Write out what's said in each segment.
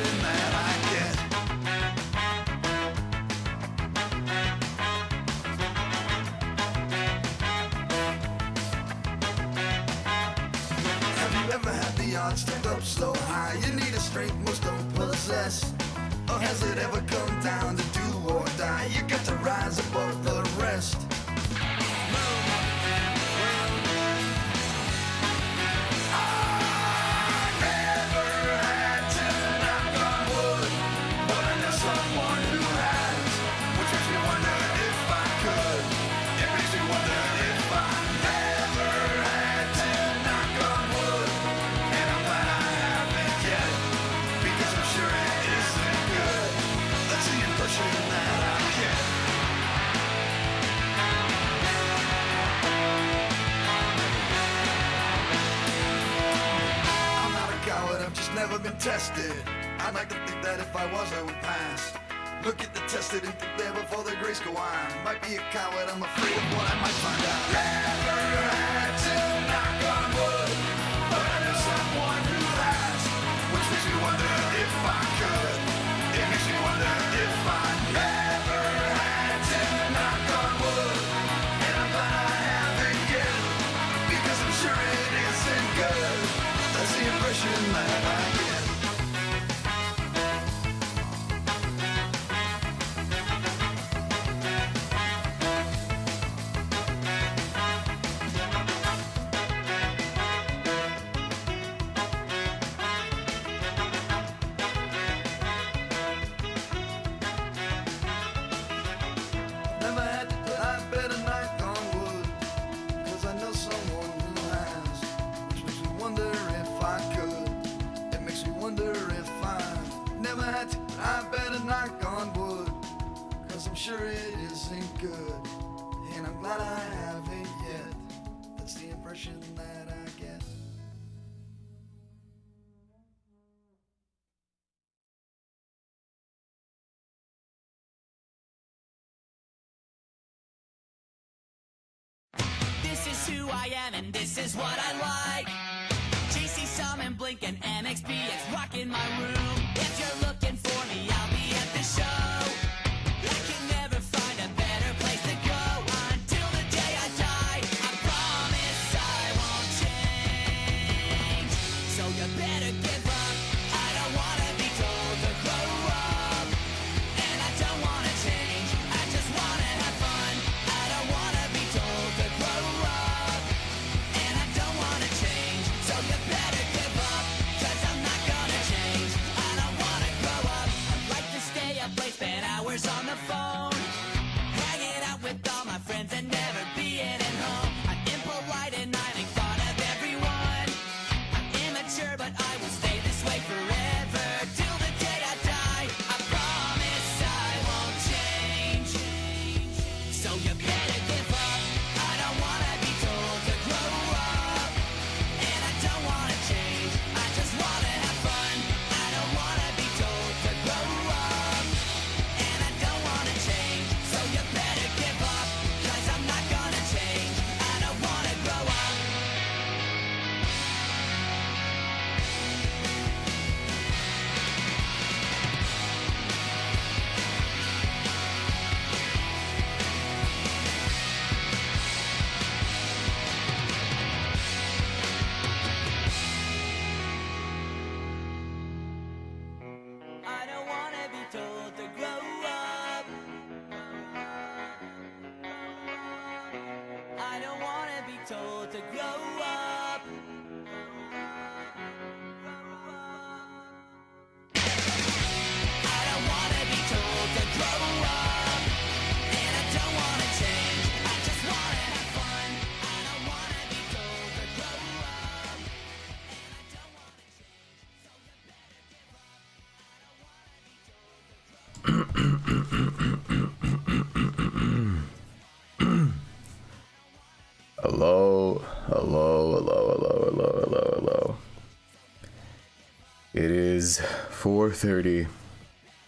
impression that I get. Have you ever had the odds stacked up so high? You need a strength most don't possess. Or has it ever come down to do or die? You got to rise above the rest. Never been tested. I'd like to think that if I was, I would pass. Look at the tested and think there before the grace go on. Might be a coward, I'm afraid of what I might find out. Never had to knock on wood, but I know someone who has, which makes me wonder if I could. It makes me wonder if I never had to knock on wood, and I'm glad I haven't yet, because I'm sure it isn't good. That's the impression that I get. Never had to put I better knock on wood, 'cause I know someone who has, which makes me wonder if I could. It makes me wonder if I never had to put I better knock on wood, 'cause I'm sure it isn't good, and I'm glad I haven't yet. That's the impression that I get. This is who I am and this is what I like. JC, Sam, and Blink and MXPX rocking my room. If you're looking for me, I'll be at the show. I can never find a better place to go until the day I die. I promise I won't change. So you better give up. I don't wanna be told to grow up. And I don't wanna change. I just wanna have fun. I don't wanna be told to grow up. And I don't wanna change. So you better give up. 'Cause I'm not gonna change. I don't wanna grow up. I'd like to stay up late, spend hours on the phone, hanging out with all my friends and never being at home. I'm impolite and I make fun of everyone. I'm immature, but I will stay this way forever till the day I die. I promise I won't change. So you better give up. I don't wanna be told to grow up, and I don't wanna change. I just wanna have fun. I don't wanna be told to grow up, and I don't wanna change. So you better give up, 'cause I'm not gonna change. I don't wanna grow up. I don't wanna be told to grow up. I don't wanna be told to grow up. I don't wanna be told to grow up, and I don't wanna change. I just wanna have fun. I don't wanna be told to grow up, and I don't wanna change. So you better give up. I don't wanna be told to grow up. Hello, hello, hello, hello, hello, hello, hello. It is 4:30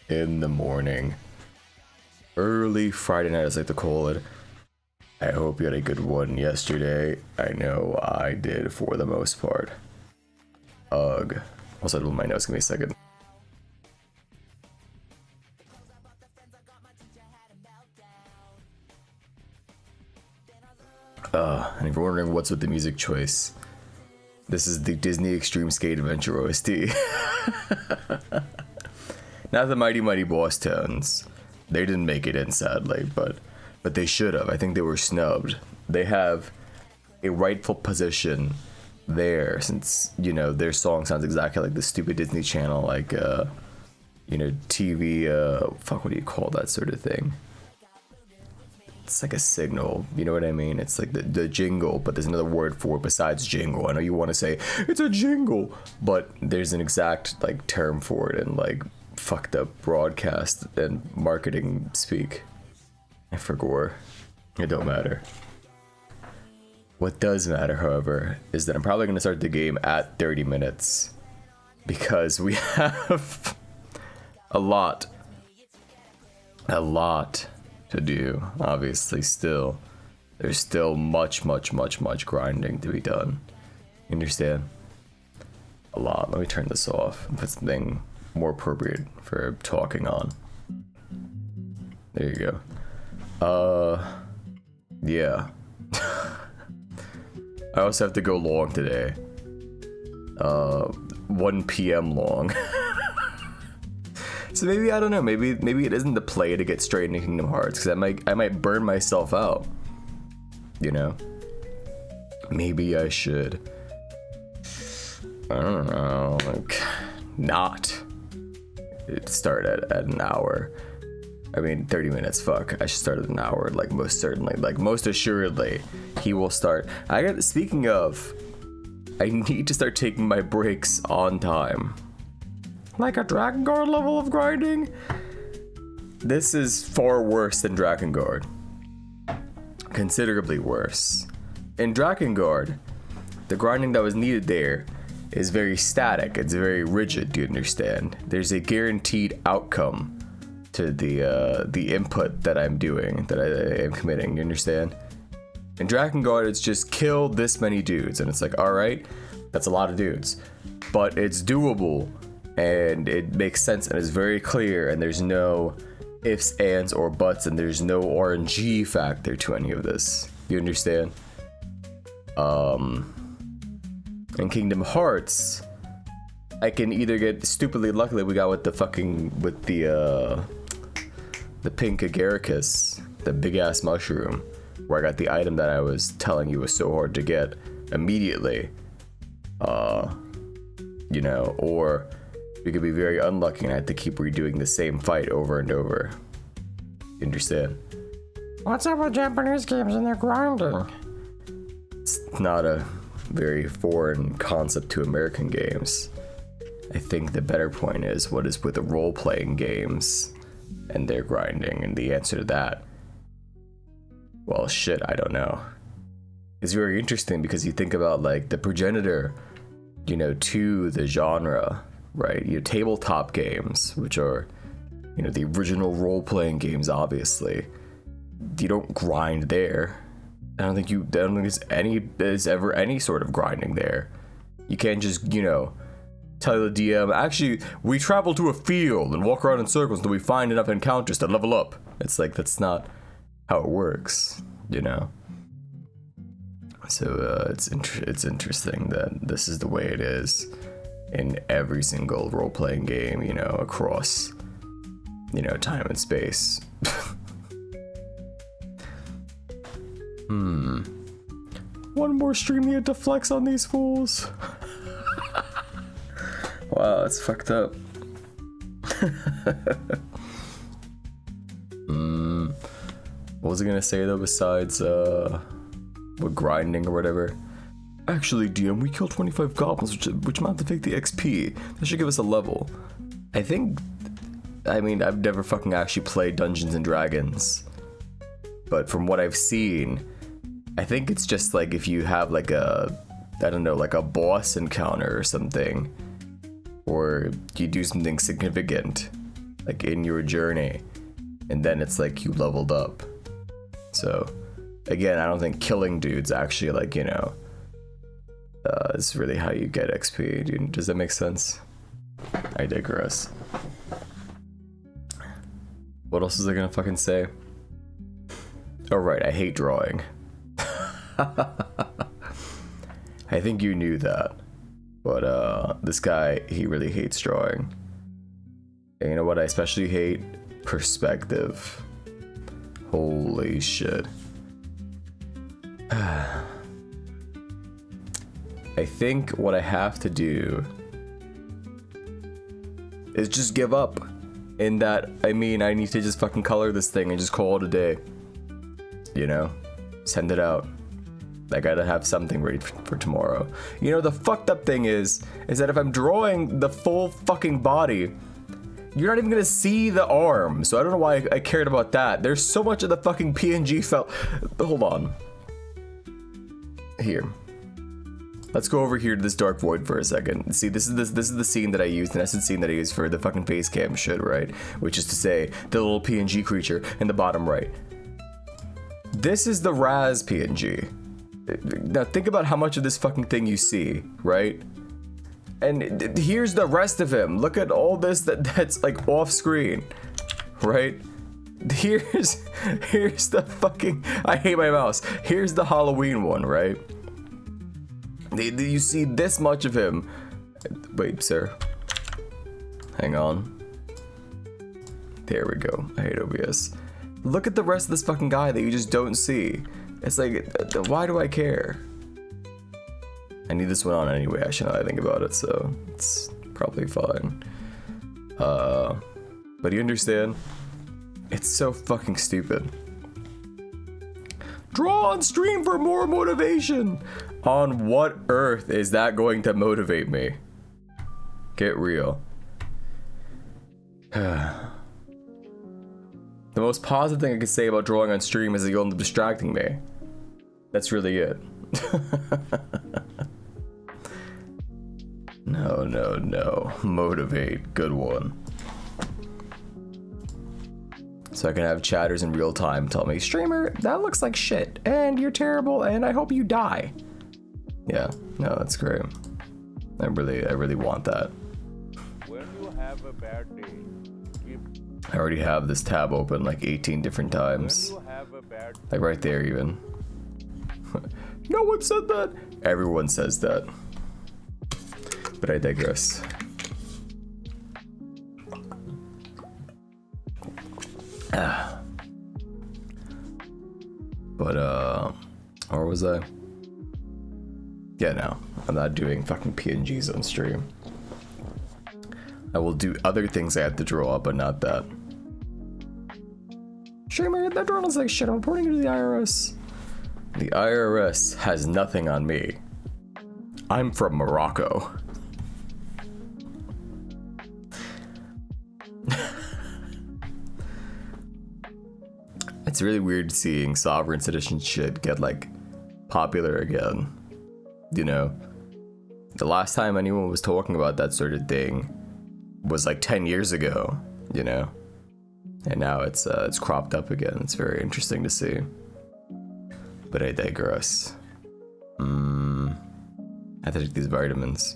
in the morning. Early Friday night, as I like to call it. I hope you had a good one yesterday. I know I did for the most part. Ugh. Also, I my notes. Give me a second. And if you're wondering what's with the music choice, this is the Disney Extreme Skate Adventure OST. Not the Mighty Mighty Boss Tones. They didn't make it in, sadly, but they should have. I think they were snubbed. They have a rightful position there, since, you know, their song sounds exactly like the stupid Disney Channel, like, you know, TV, fuck, what do you call that sort of thing? It's like a signal, you know what I mean? It's like the jingle, but there's another word for it besides jingle. I know you want to say, it's a jingle, but there's an exact, like, term for it in, like, fucked up broadcast and marketing speak. I forgot. It don't matter. What does matter, however, is that I'm probably going to start the game at 30 minutes, because we have a lot to do. Obviously, still, there's still much grinding to be done. You understand? A lot. Let me turn this off and put something more appropriate for talking on. There you go. Yeah. I also have to go long today. 1 p.m. long. So maybe, I don't know, maybe it isn't the play to get straight into Kingdom Hearts, because I might burn myself out. You know? Maybe I should, I don't know, like, not start at an hour. I mean, 30 minutes, fuck. I should start at an hour, like, most certainly. Like, most assuredly, he will start. Speaking of, I need to start taking my breaks on time. Like a Drakengard level of grinding? This is far worse than Drakengard. Considerably worse. In Drakengard, the grinding that was needed there is very static. It's very rigid, do you understand? There's a guaranteed outcome to the input that I'm doing, that I am committing, you understand? In Drakengard, it's just kill this many dudes, and it's like, alright, that's a lot of dudes. But it's doable, and it makes sense, and it's very clear, and there's no ifs, ands, or buts, and there's no RNG factor to any of this. You understand? In Kingdom Hearts, I can either get stupidly lucky like we got with the pink agaricus, the big ass mushroom, where I got the item that I was telling you was so hard to get immediately. You know, or we could be very unlucky and I had to keep redoing the same fight over and over. You understand? What's up with Japanese games and their grinding? It's not a very foreign concept to American games. I think the better point is, what is with the role-playing games and their grinding? And the answer to that, well, shit, I don't know. It's very interesting because you think about, like, the progenitor, you know, to the genre, right? You know, tabletop games, which are, you know, the original role-playing games, obviously. You don't grind there. I don't think there's ever any sort of grinding there. You can't just, you know, tell the DM, actually, we travel to a field and walk around in circles until we find enough encounters to level up. It's like, that's not how it works, you know? So it's interesting that this is the way it is in every single role-playing game, you know, across, you know, time and space. One more stream needed to flex on these fools. Wow, it's fucked up. What was I gonna say though besides with grinding or whatever? Actually, DM, we killed 25 goblins, which amount to take the XP. That should give us a level. I mean, I've never fucking actually played Dungeons and Dragons, but from what I've seen, I think it's just like if you have like a, I don't know, like a boss encounter or something, or you do something significant, like in your journey, and then it's like you leveled up. So, again, I don't think killing dudes actually, like, you know, is really how you get XP. Dude, does that make sense? I digress. What else is I gonna fucking say? Oh right, I hate drawing. I think you knew that. But this guy, he really hates drawing. And you know what I especially hate? Perspective. Holy shit. I think what I have to do is just give up. In that, I mean, I need to just fucking color this thing and just call it a day. You know? Send it out. I gotta have something ready for tomorrow. You know, the fucked up thing is that if I'm drawing the full fucking body, you're not even gonna see the arm. So I don't know why I cared about that. There's so much of the fucking PNG felt. Hold on. Here. Let's go over here to this dark void for a second. See, this is the scene that I used, the nested scene that I used for the fucking face cam shit, right? Which is to say, the little PNG creature in the bottom right. This is the Raz PNG. Now think about how much of this fucking thing you see, right? And here's the rest of him. Look at all this that's like off screen, right? Here's the fucking, I hate my mouse. Here's the Halloween one, right? You see this much of him. Wait, sir. Hang on. There we go. I hate OBS. Look at the rest of this fucking guy that you just don't see. It's like, why do I care? I need this one on anyway, actually, now that I think about it, so it's probably fine. But you understand? It's so fucking stupid. Draw on stream for more motivation! On what earth is that going to motivate me? Get real. The most positive thing I can say about drawing on stream is that you'll end up distracting me. That's really it. No. Motivate. Good one. So I can have chatters in real time tell me, streamer, that looks like shit, and you're terrible, and I hope you die. Yeah, no, that's great. I really want that. When you have a bad day, I already have this tab open like 18 different times. Like right there even. No one said that. Everyone says that. But I digress. But where was I? Yeah, no, I'm not doing fucking PNGs on stream. I will do other things I have to draw, but not that. Streamer, that drawing looks like shit. I'm reporting it to the IRS. The IRS has nothing on me. I'm from Morocco. It's really weird seeing sovereign citizen shit get like popular again. You know, the last time anyone was talking about that sort of thing was like 10 years ago, you know, and now it's cropped up again. It's very interesting to see, but I digress. I have to take these vitamins.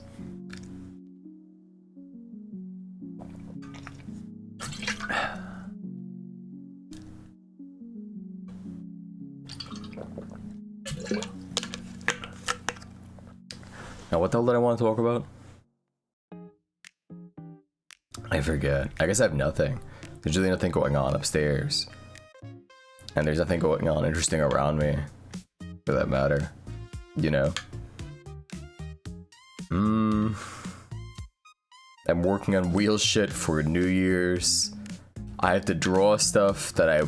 Now, what the hell did I want to talk about? I forget. I guess I have nothing. There's really nothing going on upstairs. And there's nothing going on interesting around me, for that matter. You know? I'm working on wheel shit for New Year's. I have to draw stuff that I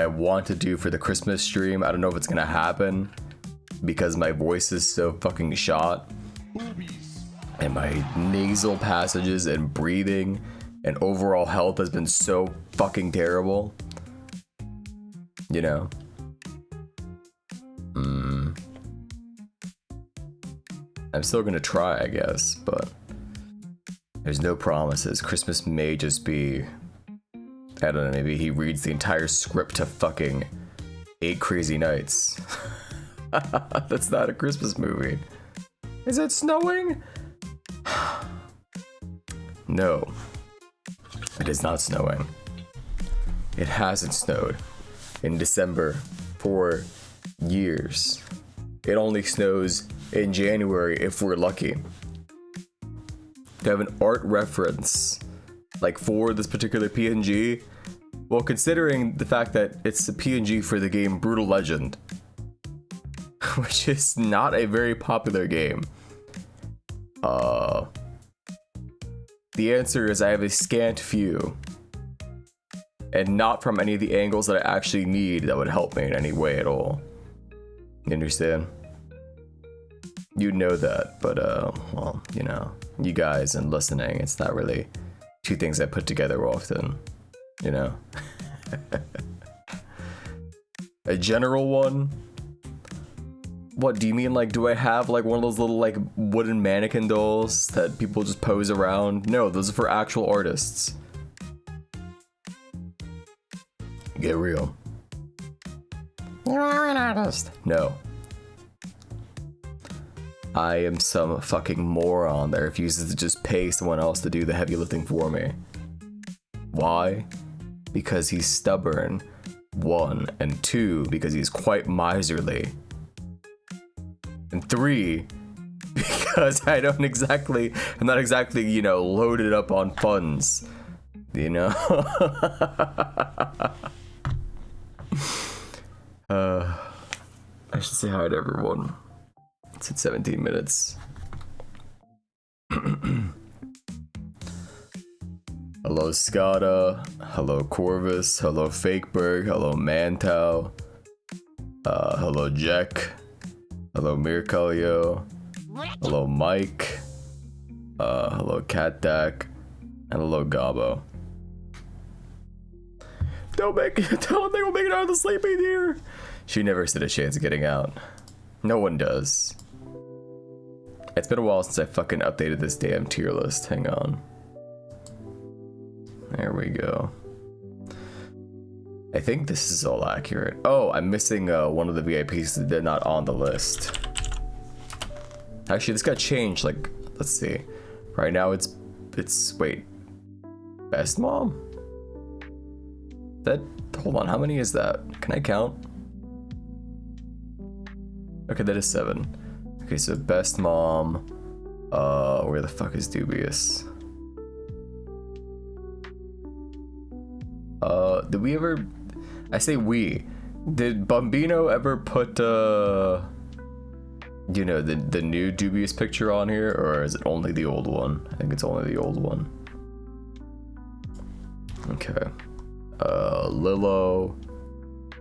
want to do for the Christmas stream. I don't know if it's gonna happen because my voice is so fucking shot. And my nasal passages and breathing and overall health has been so fucking terrible. You know? I'm still gonna try, I guess, but there's no promises. Christmas may just be, I don't know, maybe he reads the entire script to fucking 8 Crazy Nights. That's not a Christmas movie. Is it snowing? No, it is not snowing. It hasn't snowed in December for years. it only snows in January if we're lucky. To have an art reference, like for this particular PNG, well, considering the fact that it's the PNG for the game Brutal Legend, which is not a very popular game. The answer is I have a scant few, and not from any of the angles that I actually need that would help me in any way at all. You understand? You know that, but well, you know, you guys and listening, it's not really two things I put together often, you know? A general one? What do you mean? Like, do I have like one of those little like wooden mannequin dolls that people just pose around? No, those are for actual artists. Get real. You are an artist. No. I am some fucking moron that refuses to just pay someone else to do the heavy lifting for me. Why? Because he's stubborn, 1, and 2, because he's quite miserly. And 3, because I'm not exactly, you know, loaded up on funds, you know? I should say hi to everyone. It's at 17 minutes. Hello Skada, hello Corvus, hello Fakeberg, hello Mantow, hello Jack. Hello Mirkalio, hello Mike, hello Catdak, and hello Gabo. Don't think we'll make it out of the sleeping here. She never stood a chance of getting out. No one does. It's been a while since I fucking updated this damn tier list. Hang on. There we go. I think this is all accurate. Oh, I'm missing one of the VIPs that they're not on the list. Actually, this got changed. Like, let's see. Right now, it's wait, best mom. Hold on. How many is that? Can I count? Okay, that is 7. Okay, so best mom. Where the fuck is Dubious? Did we ever? I say we. Did Bambino ever put you know, the new Dubious picture on here, or is it only the old one? I think it's only the old one. Okay. Lilo.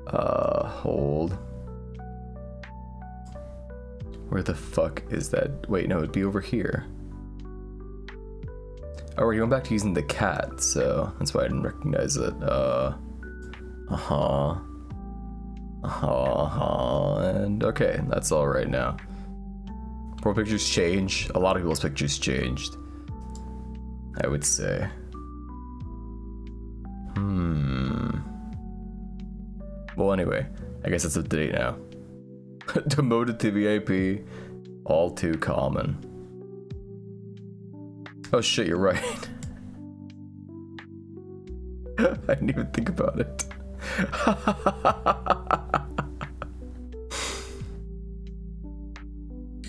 Hold. Where the fuck is that? Wait, no, it'd be over here. Oh, we're going back to using the cat, so that's why I didn't recognize it. And okay, that's all right now. More pictures change. A lot of people's pictures changed, I would say. Well, anyway, I guess it's up to date now. Demoted to VIP, all too common. Oh shit, you're right. I didn't even think about it.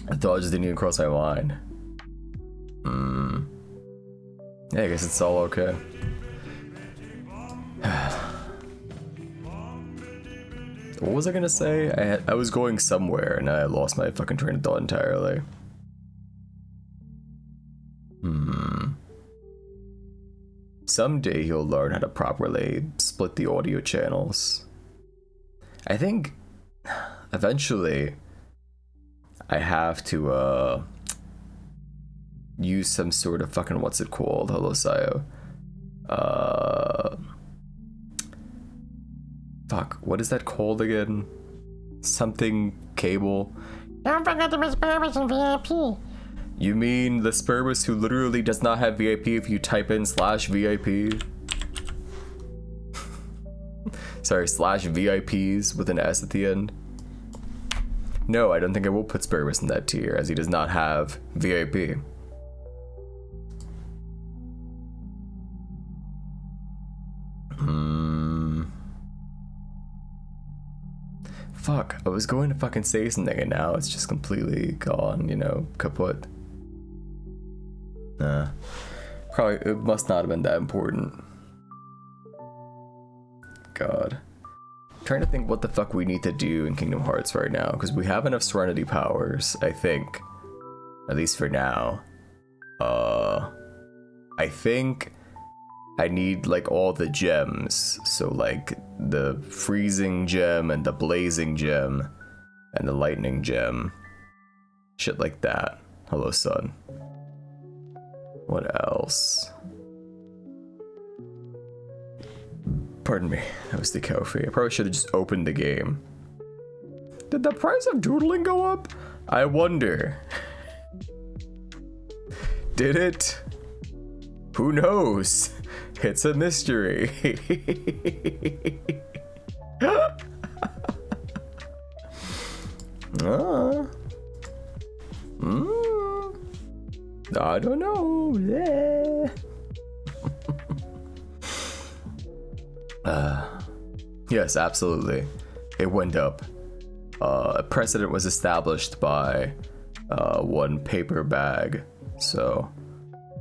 I thought it just didn't even cross my mind. Yeah, I guess it's all okay. What was I gonna say? I was going somewhere and I lost my fucking train of thought entirely. Someday he'll learn how to properly split the audio channels. I think eventually I have to use some sort of fucking, what's it called? Hello Sayo. Fuck, what is that called again? Something cable. Don't forget to miss Berbers and VIP. You mean the Spurbus who literally does not have VIP if you type in /VIP? Sorry, /VIPs with an S at the end. No, I don't think I will put Spurbus in that tier, as he does not have VIP. Fuck, I was going to fucking say something and now it's just completely gone, you know, kaput. Nah. Probably, it must not have been that important. God. I'm trying to think what the fuck we need to do in Kingdom Hearts right now, because we have enough Serenity powers, I think. At least for now. I think I need like all the gems. So like the freezing gem and the blazing gem and the lightning gem. Shit like that. Hello, sun. What else? Pardon me, that was the coffee. I probably should have just opened the game. Did the price of doodling go up? I wonder. Did it? Who knows? It's a mystery. I don't know. Yeah. Yes, absolutely. It went up. A precedent was established by one paper bag. So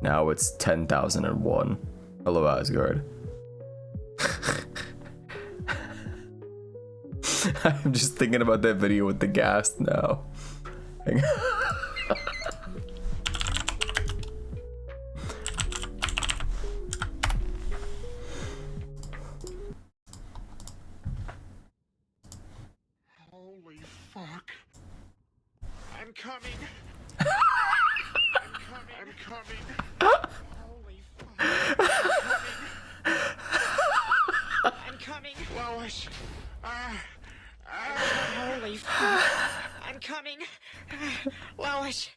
now it's 10,001. Hello, Asgard. I'm just thinking about that video with the gas now. Hang on. Holy fuck. I'm coming. I'm coming. Holy fuck. I'm coming. Lois. Holy fuck. I'm coming. Lois.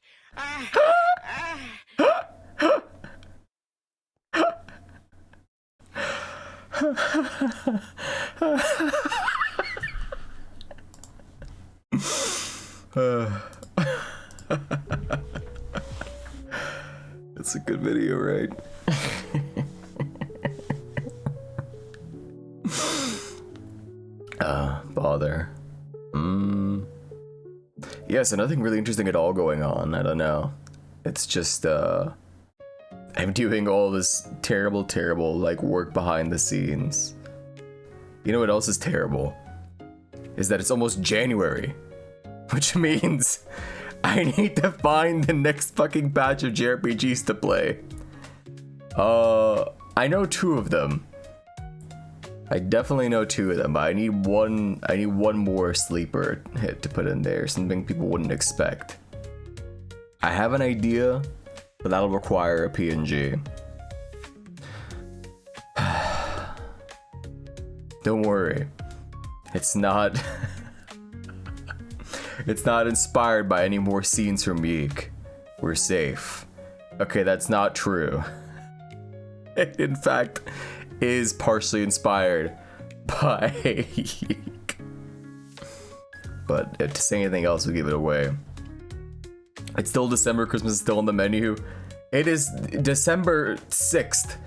It's a good video, right? Bother. Yes, nothing really interesting at all going on. I don't know. It's just, I'm doing all this terrible, like, work behind the scenes. You know what else is terrible? Is that it's almost January. Which means I need to find the next fucking batch of JRPGs to play. I know 2 of them. I definitely know 2 of them, but I need one more sleeper hit to put in there, something people wouldn't expect. I have an idea, but that'll require a PNG. Don't worry. It's not it's not inspired by any more scenes from Yeek. We're safe. Okay, that's not true. It, in fact, is partially inspired by Yeek. But to say anything else would give it away. It's still December, Christmas is still on the menu. It is December 6th.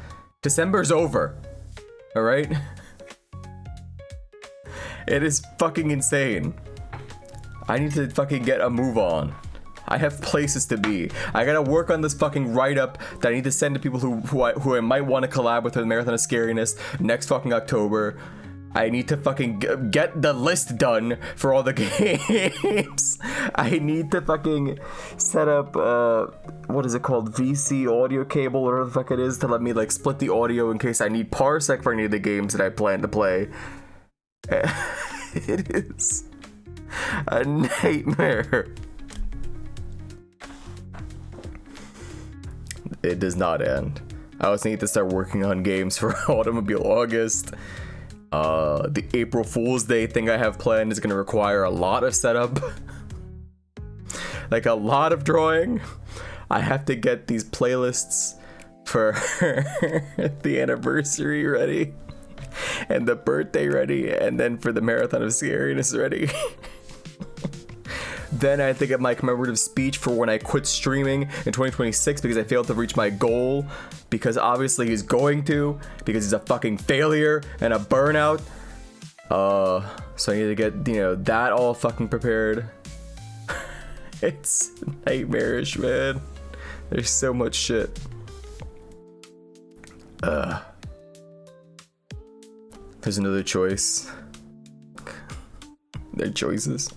December's over. Alright? It is fucking insane. I need to fucking get a move on. I have places to be. I gotta work on this fucking write-up that I need to send to people who I might want to collab with Marathon of Scariness next fucking October. I need to fucking get the list done for all the games. I need to fucking set up, what is it called? VC audio cable, or whatever the fuck it is, to let me like split the audio in case I need Parsec for any of the games that I plan to play. It is a nightmare. It does not end. I also need to start working on games for Automobile August. The April Fool's Day thing I have planned is going to require a lot of setup. Like a lot of drawing. I have to get these playlists for the anniversary ready. And the birthday ready. And then for the Marathon of Scariness ready. Then I had to get my commemorative speech for when I quit streaming in 2026 because I failed to reach my goal. Because obviously he's going to. Because he's a fucking failure and a burnout. So I need to get, you know, that all fucking prepared. It's nightmarish, man. There's so much shit. There's another choice. Their choices.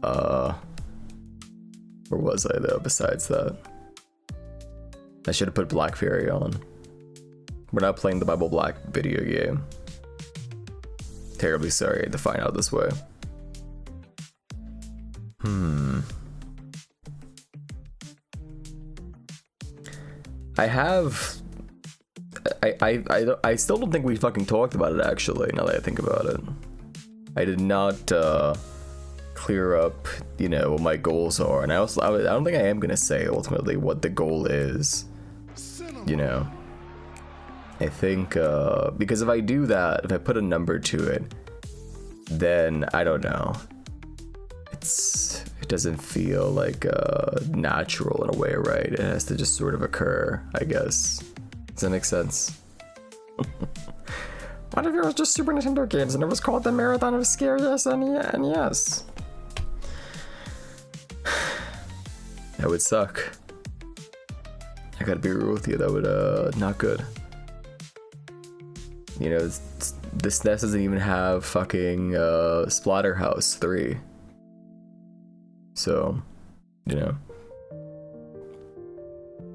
Where was I though, besides that? I should have put Black Fairy on. We're not playing the Bible Black video game. Terribly sorry I had to find out this way. I still don't think we fucking talked about it actually, now that I think about it. I did not clear up, you know, what my goals are, and I don't think I am gonna say ultimately what the goal is, you know. I think because if I do that, if I put a number to it, then I don't know, it doesn't feel like natural in a way, right? It has to just sort of occur, I guess. Does that make sense? What if it was just Super Nintendo games and it was called the Marathon of Scariest NES? That would suck. I gotta be real with you, that would not good. You know, this NES doesn't even have fucking Splatterhouse 3. So, you know,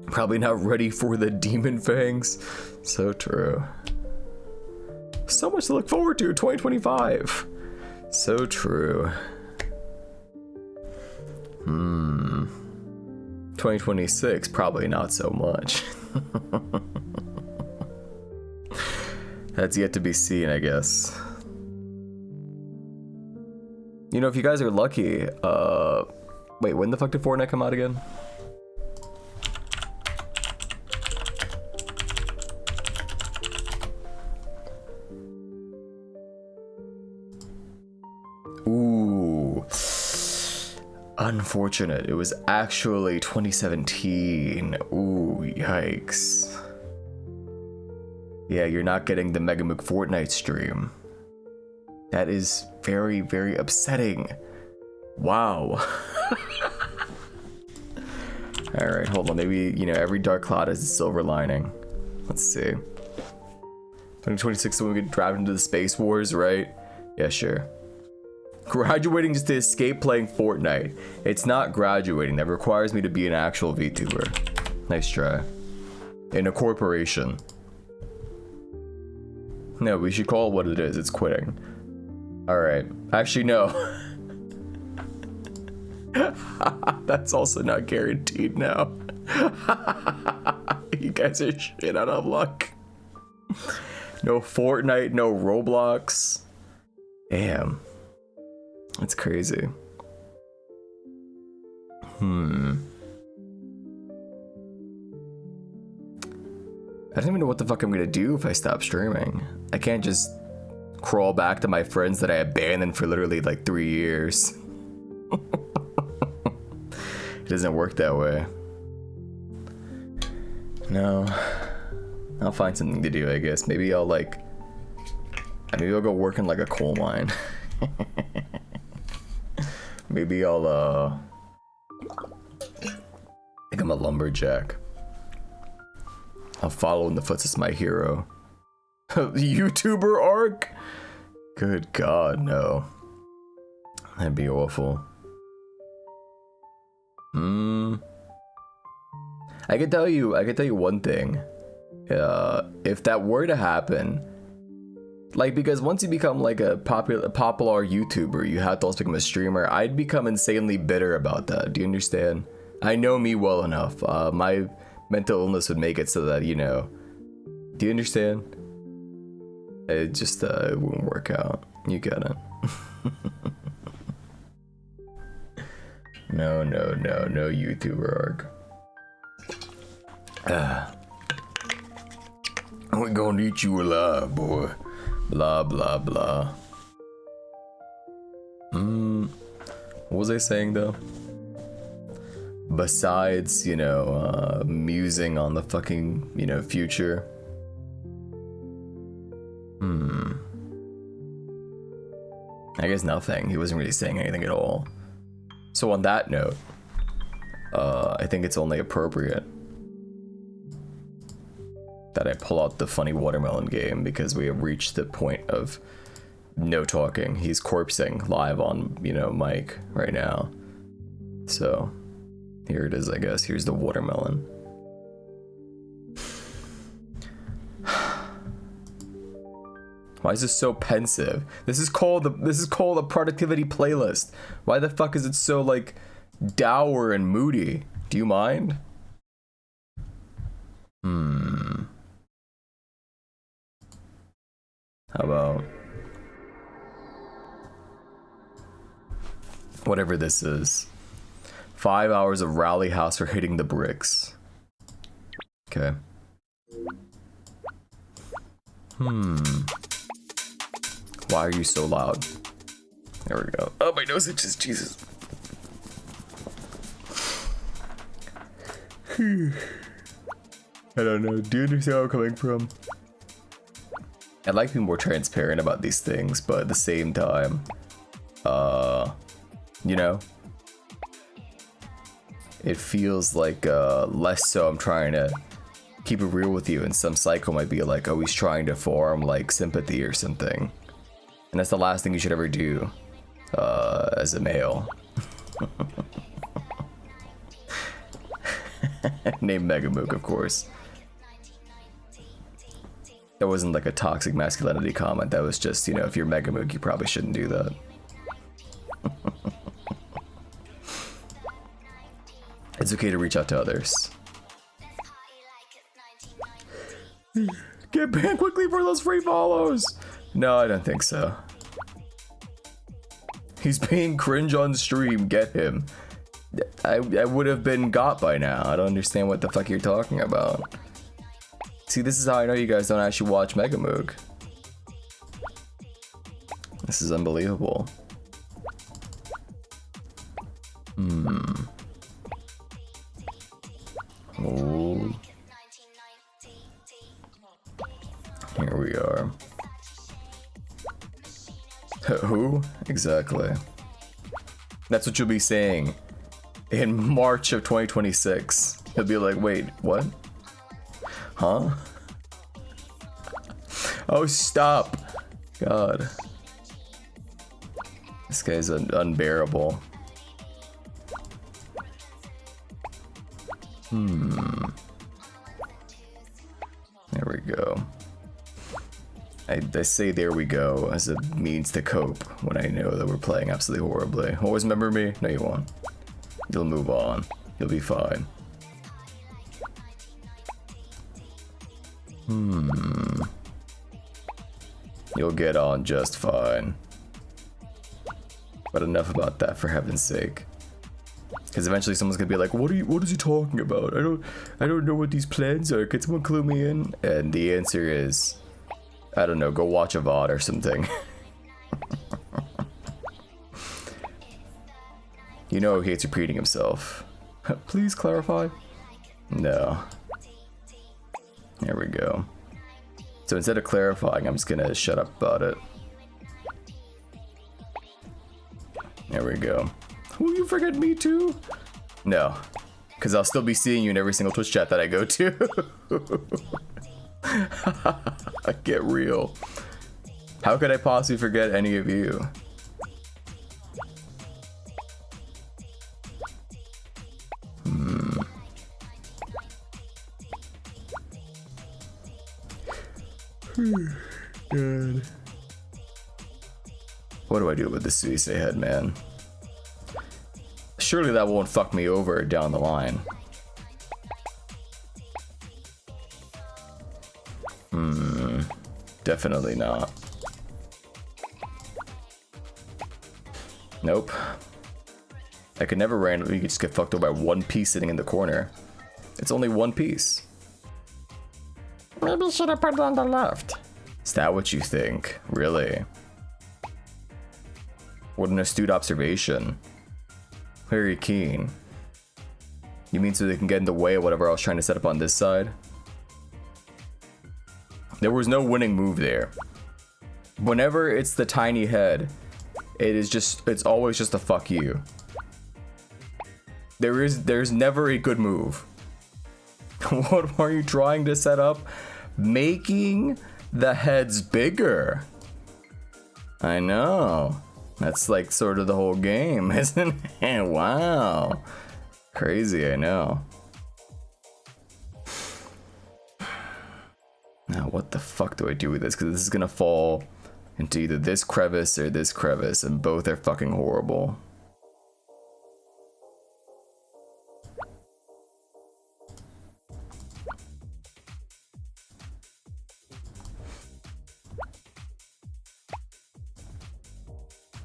probably not ready for the Demon Fangs. So true. So much to look forward to, 2025. So true. 2026, probably not so much. That's yet to be seen, I guess. You know, if you guys are lucky, wait, when the fuck did Fortnite come out again? Ooh. Unfortunate. It was actually 2017. Ooh, yikes. Yeah, you're not getting the Mega Mook Fortnite stream. That is very, very upsetting. Wow. Alright, hold on. Maybe, you know, every dark cloud has a silver lining. Let's see. 2026, when we get driving into the Space Wars, right? Yeah, sure. Graduating just to escape playing Fortnite. It's not graduating. That requires me to be an actual VTuber. Nice try. In a corporation. No, we should call it what it is. It's quitting. Alright. Actually, no. That's also not guaranteed now. You guys are shit out of luck. No Fortnite, no Roblox. Damn. That's crazy. I don't even know what the fuck I'm gonna do if I stop streaming. I can't just crawl back to my friends that I abandoned for literally like 3 years. It doesn't work that way. No. I'll find something to do, I guess. Maybe I'll go work in like a coal mine. Maybe I'll become a lumberjack. I'll follow in the footsteps of my hero. YouTuber arc? Good God, no. That'd be awful. I can tell you one thing. If that were to happen, like, because once you become like a popular YouTuber, you have to also become a streamer. I'd become insanely bitter about that. Do you understand? I know me well enough. My mental illness would make it so that, you know. Do you understand? It just it wouldn't work out. You get it. No YouTuber arc. We're gonna eat you alive, boy. Blah blah blah. What was I saying though? Besides, you know, musing on the fucking, you know, future. I guess nothing. He wasn't really saying anything at all. So on that note, I think it's only appropriate that I pull out the funny watermelon game because we have reached the point of no talking. He's corpsing live on, you know, mic right now. So here it is, I guess. Here's the watermelon. Why is this so pensive? This is called a productivity playlist. Why the fuck is it so like dour and moody? Do you mind? How about whatever this is? 5 hours of rally house for hitting the bricks. Okay. Why are you so loud? There we go. Oh, my nose itches, Jesus. I don't know. Do you understand where I'm coming from? I'd like to be more transparent about these things, but at the same time, you know, it feels like less so I'm trying to keep it real with you, and some psycho might be like, oh, he's trying to form like sympathy or something. And that's the last thing you should ever do as a male. Named Megamook, of course. That wasn't like a toxic masculinity comment. That was just, you know, if you're Megamook, you probably shouldn't do that. It's okay to reach out to others. Get banned quickly for those free follows! No, I don't think so. He's being cringe on stream, get him. I would have been got by now. I don't understand what the fuck you're talking about. See, this is how I know you guys don't actually watch Megamook. This is unbelievable. Oh. Here we are. Who? Exactly. That's what you'll be saying in March of 2026. He'll be like, wait, what? Huh? Oh, stop. God. This guy's unbearable. There we go. I say there we go as a means to cope when I know that we're playing absolutely horribly. Always remember me? No, you won't. You'll move on. You'll be fine. You'll get on just fine. But enough about that, for heaven's sake. Because eventually someone's gonna be like, what is he talking about? I don't know what these plans are. Can someone clue me in? And the answer is, I don't know, go watch a VOD or something. You know he hates repeating himself. Please clarify. No. There we go. So instead of clarifying, I'm just gonna shut up about it. There we go. Will you forget me too? No. Because I'll still be seeing you in every single Twitch chat that I go to. Get real. How could I possibly forget any of you? Good. What do I do with the Suisse head, man? Surely that won't fuck me over down the line. Definitely not. Nope. I could never randomly just get fucked over by one piece sitting in the corner. It's only one piece. Maybe you should have put it on the left. Is that what you think? Really? What an astute observation. Very keen. You mean so they can get in the way of whatever I was trying to set up on this side? There was no winning move there. Whenever it's the tiny head, it's always just a fuck you. There's never a good move. What are you trying to set up? Making the heads bigger. I know. That's like sort of the whole game, isn't it? Wow. Crazy, I know. Now, what the fuck do I do with this? Because this is gonna fall into either this crevice or this crevice, and both are fucking horrible.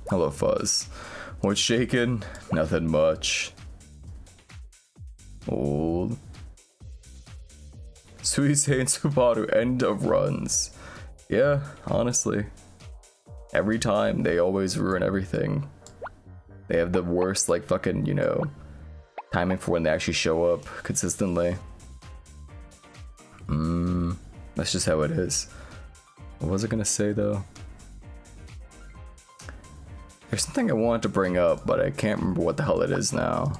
Hello, Fuzz. What's shaking? Nothing much. Old. Suisei and Subaru, end of runs. Yeah, honestly. Every time, they always ruin everything. They have the worst, like, fucking, you know, timing for when they actually show up consistently. That's just how it is. What was I gonna say, though? There's something I wanted to bring up, but I can't remember what the hell it is now.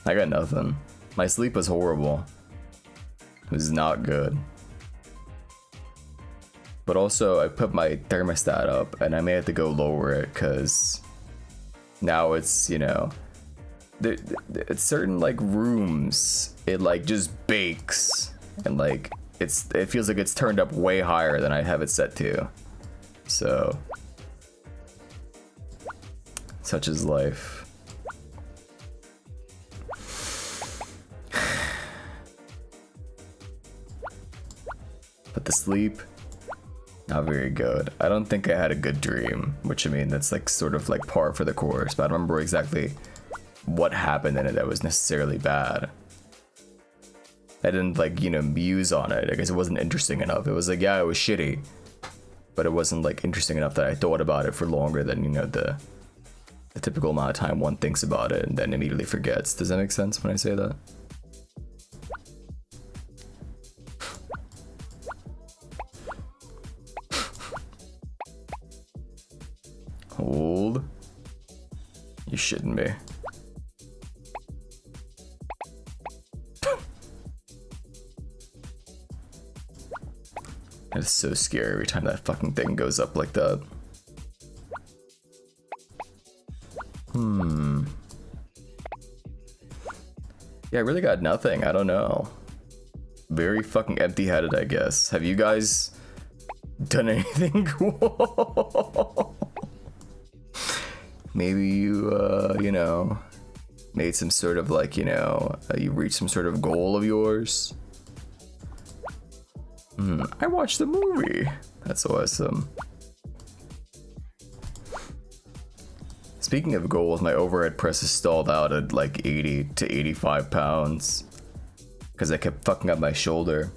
I got nothing. My sleep was horrible. It was not good. But also, I put my thermostat up, and I may have to go lower it, because now it's, you know, it's certain, like, rooms, it, like, just bakes, and, like, it feels like it's turned up way higher than I have it set to. So, such is life. But the sleep, not very good. I don't think I had a good dream, which I mean, that's like sort of like par for the course, but I don't remember exactly what happened in it that was necessarily bad. I didn't, like, you know, muse on it. I guess it wasn't interesting enough. It was like, yeah, it was shitty, but it wasn't like interesting enough that I thought about it for longer than, you know, the typical amount of time one thinks about it and then immediately forgets. Does that make sense when I say that? Hold. You shouldn't be. It's so scary every time that fucking thing goes up like that. Yeah, I really got nothing. I don't know. Very fucking empty-headed, I guess. Have you guys done anything cool? Maybe you, you know, made some sort of, like, you know, you reached some sort of goal of yours. I watched the movie. That's awesome. Speaking of goals, my overhead press is stalled out at like 80 to 85 pounds because I kept fucking up my shoulder.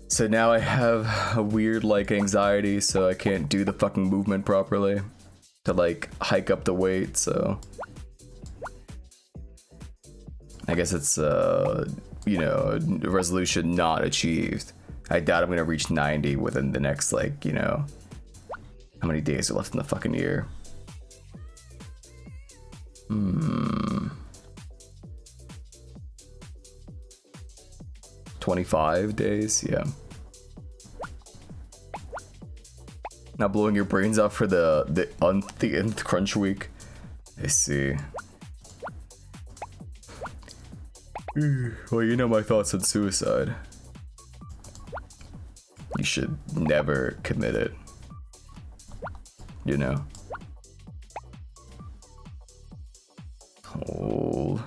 So now I have a weird like anxiety, so I can't do the fucking movement properly to like hike up the weight. So I guess it's you know, resolution not achieved. I doubt I'm gonna reach 90 within the next, like, you know, how many days are left in the fucking year? 25 days, yeah. Not blowing your brains out for the nth crunch week. I see. Well, you know my thoughts on suicide. You should never commit it. You know? Hold.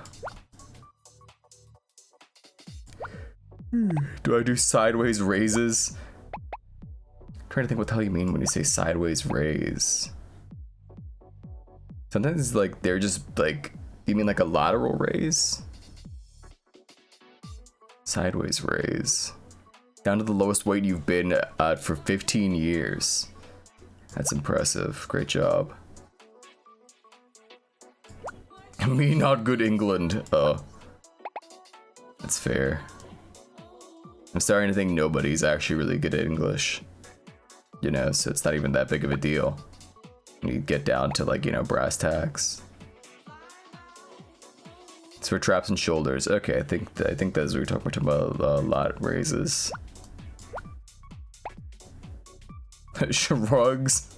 Do I do sideways raises? I'm trying to think what the hell you mean when you say sideways raise. Sometimes like they're just like, you mean like a lateral raise? Sideways raise. Down to the lowest weight you've been at for 15 years. That's impressive. Great job. Me not good England. That's fair. I'm starting to think nobody's actually really good at English. You know, so it's not even that big of a deal. You get down to like, you know, brass tacks. It's for traps and shoulders. Okay, I think those we're talking about lot raises. Shrugs.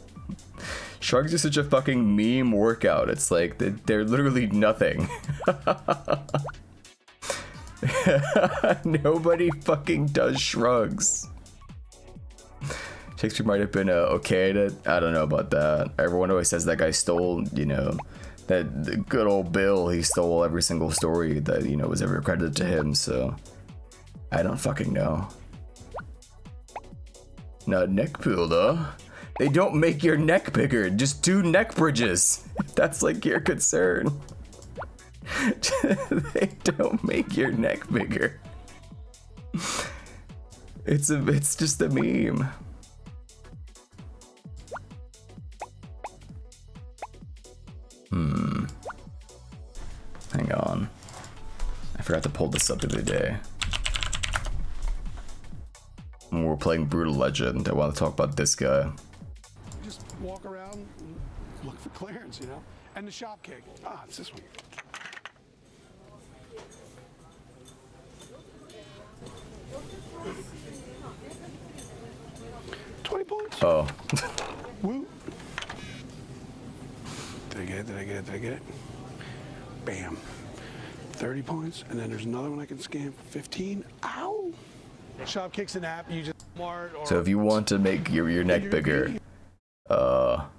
Shrugs are such a fucking meme workout. It's like they're literally nothing. Nobody fucking does shrugs. Shakespeare might have been okay at it. I don't know about that. Everyone always says that guy stole, you know, that good old Bill. He stole every single story that, you know, was ever credited to him. So I don't fucking know. Not neck builder. They don't make your neck bigger. Just do neck bridges. If that's like your concern. They don't make your neck bigger. It's just a meme. Hang on. I forgot to pull this up the other day. When we were playing Brutal Legend, I want to talk about this guy. Just walk around and look for clearance, you know? And the shop cake. Ah, it's this one. $20 points. Oh. Woo. Did I get it? Did I get it? Did I get it? Bam. 30 points. And then there's another one I can scan for 15. Ow. Shop kicks an app. You just smart or. So if you want to make your neck bigger, well,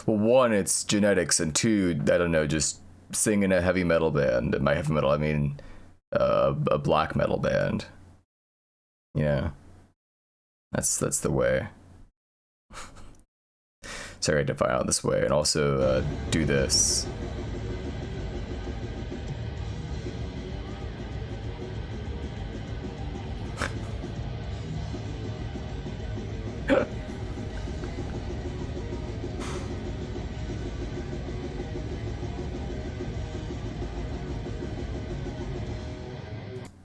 one, it's genetics, and two, I don't know, just sing in a heavy metal band. My heavy metal, I mean, a black metal band. Yeah, that's the way. Sorry, I had to find out this way, and also do this.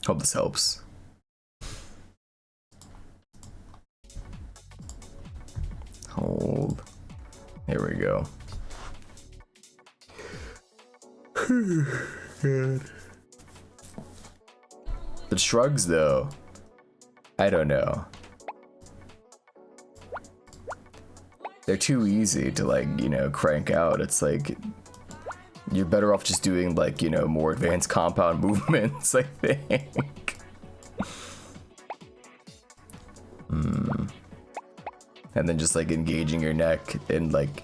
Hope this helps. Hold. Here we go. The shrugs, though, I don't know. They're too easy to, like, you know, crank out. It's like you're better off just doing, like, you know, more advanced compound movements, I think. And then just like engaging your neck in like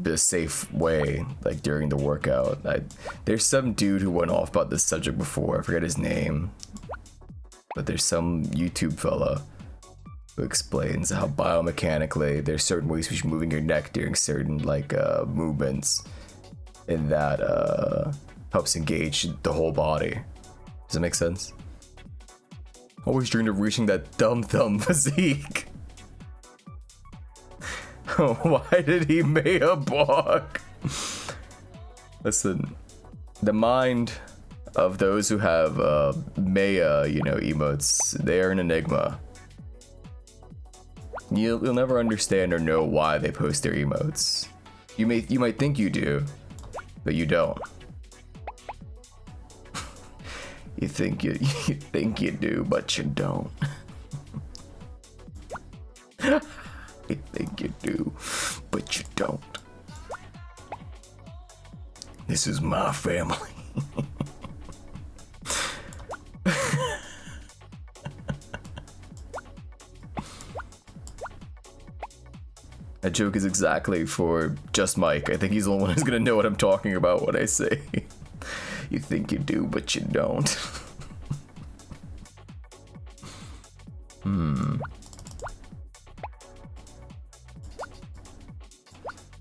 a safe way, like during the workout. There's some dude who went off about this subject before. I forget his name, but there's some YouTube fella who explains how biomechanically there's certain ways which moving your neck during certain like movements, and that helps engage the whole body. Does that make sense? Always dreamed of reaching that dumb thumb physique. Why did he make a block? Listen, the mind of those who have Maya, you know, emotes, they are an enigma. You'll never understand or know why they post their emotes. You might think you do, but you don't. You think you do, but you don't. You think you do, but you don't. This is my family. That joke is exactly for just Mike. I think he's the only one who's gonna know what I'm talking about when I say you think you do, but you don't.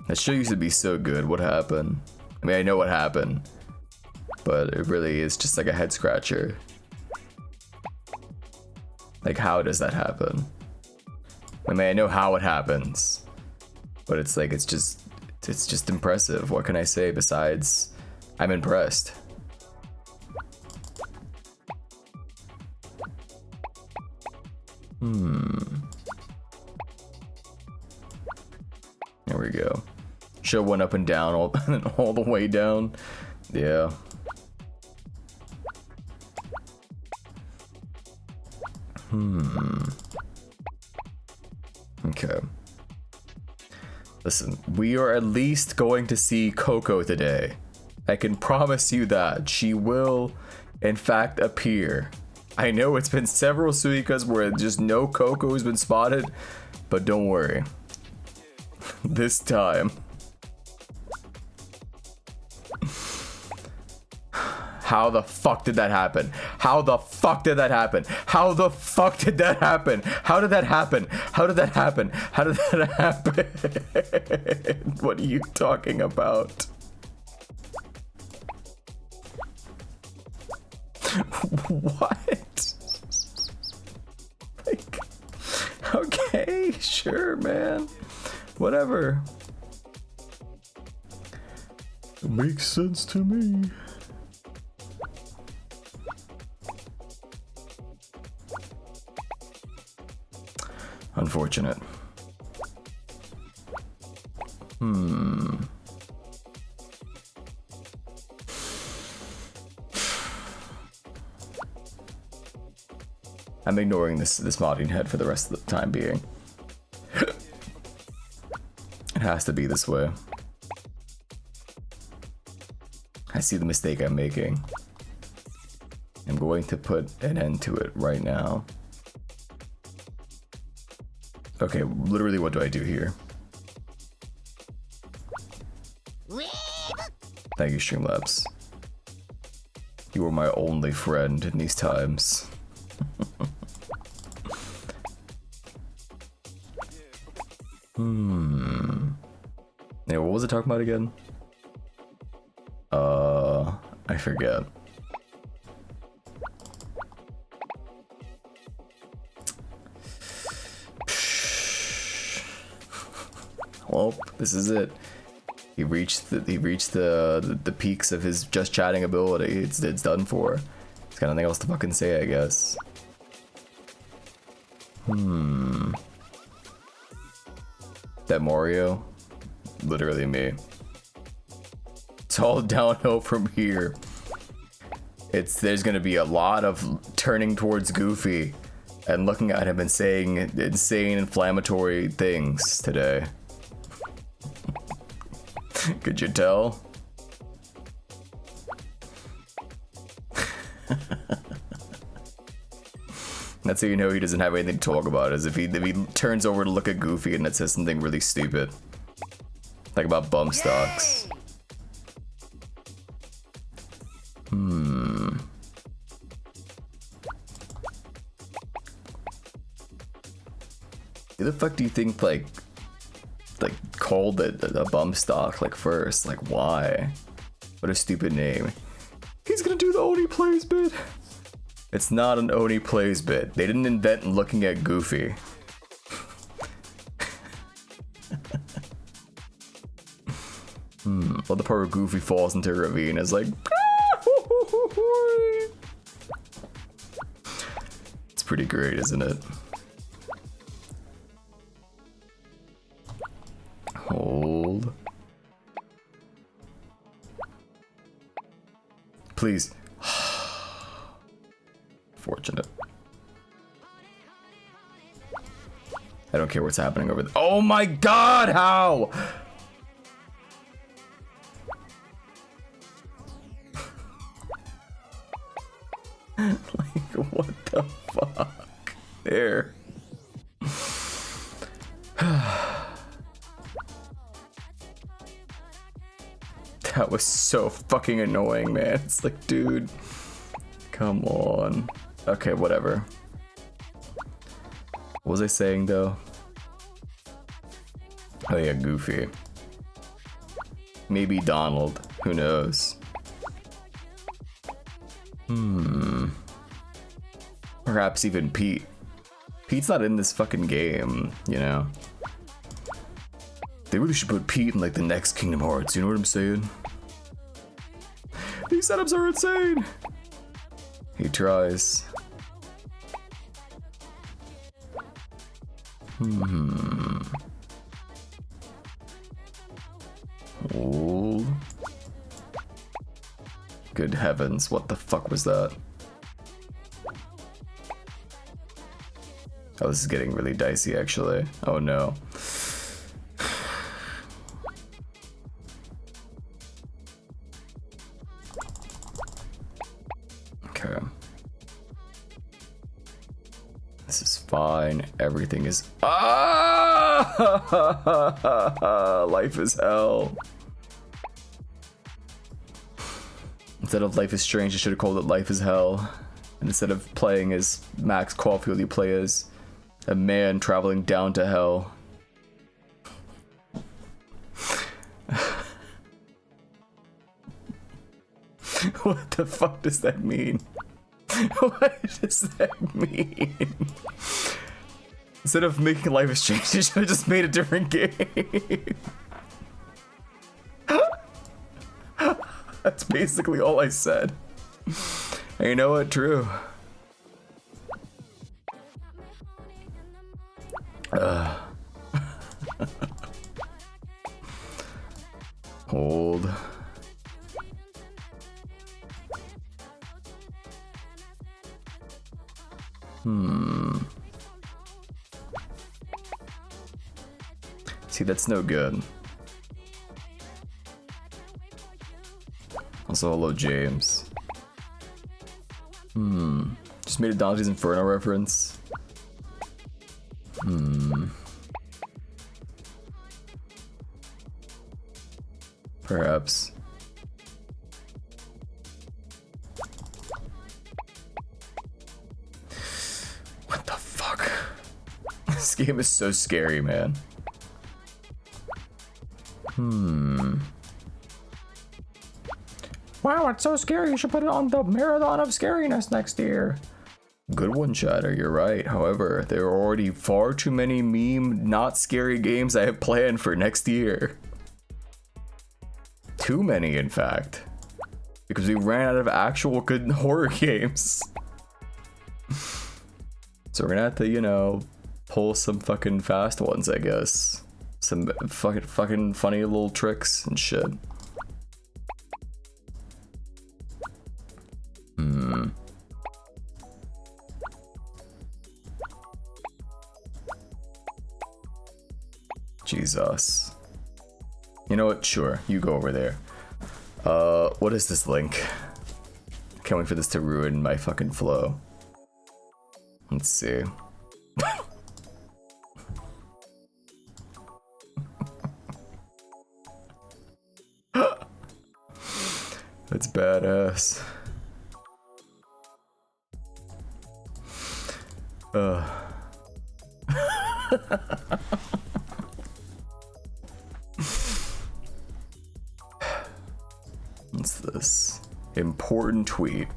That show used to be so good. What happened? I mean, I know what happened, but it really is just like a head scratcher. Like, how does that happen? I mean, I know how it happens, but it's like, it's just impressive. What can I say besides I'm impressed? There we go. Show went up and down all the way down. Yeah. Okay. Listen, we are at least going to see Coco today. I can promise you that. She will, in fact, appear. I know it's been several Suikas where just no Coco has been spotted, but don't worry. This time. How the fuck did that happen? How the fuck did that happen? How the fuck did that happen? How did that happen? How did that happen? How did that happen? What are you talking about? What? Like, okay, sure, man. Whatever. It makes sense to me. Unfortunate. I'm ignoring this modding head for the rest of the time being. It has to be this way. I see the mistake I'm making. I'm going to put an end to it right now. Okay, literally what do I do here? Thank you, Streamlabs. You were my only friend in these times. Yeah, what was it talking about again? I forget. Well, this is it. He reached the peaks of his just chatting ability. It's done for. He's got nothing else to fucking say, I guess. That Mario? Literally me. It's all downhill from here. There's gonna be a lot of turning towards Goofy and looking at him and saying insane inflammatory things today. Could you tell? That's how you know he doesn't have anything to talk about, is if he turns over to look at Goofy and it says something really stupid. Like about bum stocks. Who the fuck do you think like called it a bum stock like first? Like why? What a stupid name. He's gonna do the Oni plays bit. It's not an Oni plays bit. They didn't invent looking at Goofy. Well, the part where Goofy falls into a ravine is like. It's pretty great, isn't it? Hold. Please. Fortunate. I don't care what's happening over there. Oh my god, how? Like, what the fuck? There. That was so fucking annoying, man. It's like, dude, come on. Okay, whatever. What was I saying, though? Oh yeah, Goofy. Maybe Donald. Who knows? Perhaps even Pete. Pete's not in this fucking game, you know? They really should put Pete in like the next Kingdom Hearts, you know what I'm saying? These setups are insane! He tries. Ooh. Good heavens, what the fuck was that? Oh, this is getting really dicey, actually. Oh no. Okay. This is fine. Everything is... Ah! Life is hell. Instead of Life is Strange, I should have called it Life is Hell. And instead of playing as Max Caulfield, you play as a man traveling down to hell. What the fuck does that mean? What does that mean? Instead of making Life is Strange, you should have just made a different game. That's basically all I said. And you know what? True. Hold. See, that's no good. Also, hello, James. Just made a Dante's Inferno reference. Perhaps. What the fuck? This game is so scary, man. Wow, it's so scary. You should put it on the marathon of scariness next year. Good one, Chatter, you're right. However, there are already far too many meme, not scary games I have planned for next year. Too many, in fact. Because we ran out of actual good horror games. So we're gonna have to, you know, pull some fucking fast ones, I guess. Some fucking funny little tricks and shit. Jesus. You know what? Sure, you go over there. What is this link? Can't wait for this to ruin my fucking flow. Let's see. That's badass. What's this? Important tweet.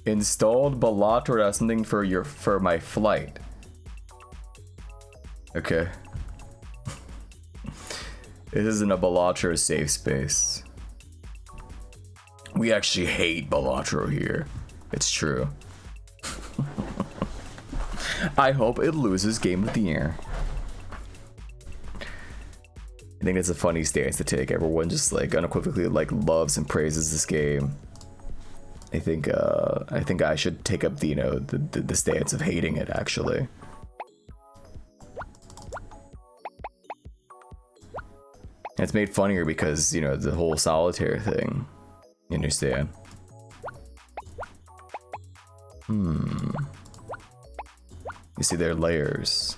Installed Balatro has something for my flight. Okay. This isn't a Balatro safe space. We actually hate Balatro here. It's true. I hope it loses Game of the Year. I think it's a funny stance to take. Everyone just like unequivocally like loves and praises this game. I think I should take up the, you know, the stance of hating it actually. And it's made funnier because, you know, the whole solitaire thing. You understand? You see, there are layers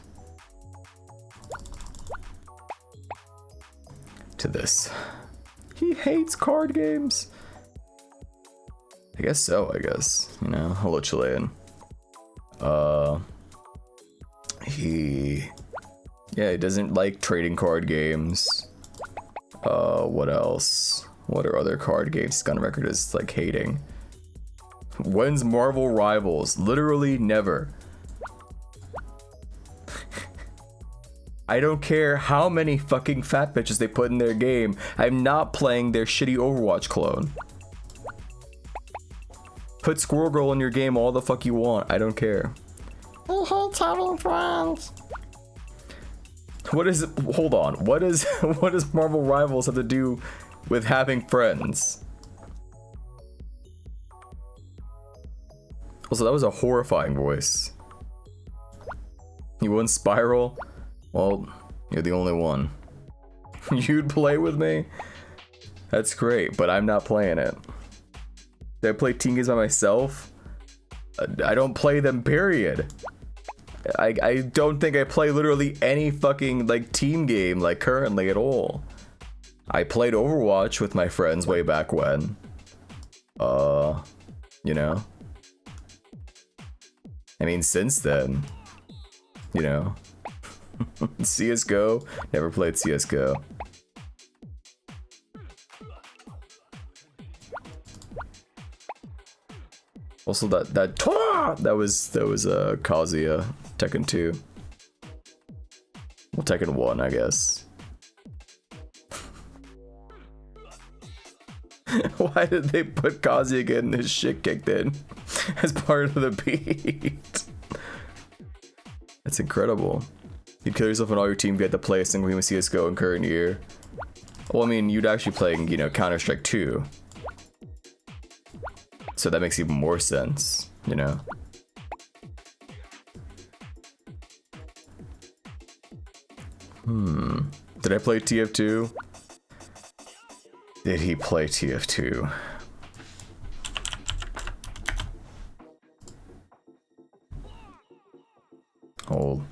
to this. He hates card games. I guess so, I guess. You know, hello Chilean. He doesn't like trading card games. What else? What are other card games he's got on record as like hating? When's Marvel Rivals? Literally never. I don't care how many fucking fat bitches they put in their game. I'm not playing their shitty Overwatch clone. Put Squirrel Girl in your game all the fuck you want. I don't care. He hates having friends. What is? Hold on. What is? What does Marvel Rivals have to do with having friends? Also, that was a horrifying voice. You wouldn't Spiral? Well, you're the only one. You'd play with me? That's great, but I'm not playing it. Did I play team games by myself? I don't play them, period. I don't think I play literally any fucking like team game like currently at all. I played Overwatch with my friends way back when. You know. I mean, since then, you know. CSGO, never played CSGO. Also, that was Kazuya, Tekken 2. Well, Tekken 1, I guess. Why did they put Kazuya getting his shit kicked in as part of the beat? That's incredible. You'd kill yourself and all your team get to play a single game of CSGO in current year. Well, I mean, you'd actually play, you know, Counter-Strike 2. So that makes even more sense, you know? Did I play TF2? Did he play TF2? Hold.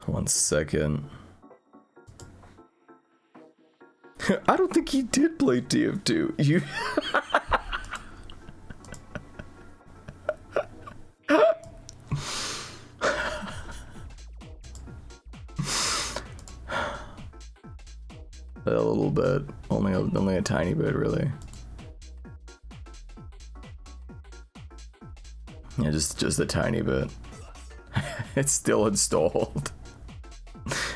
One second. I don't think he did play TF2. You. A little bit, only a tiny bit, really. Yeah, just a tiny bit. It's still installed.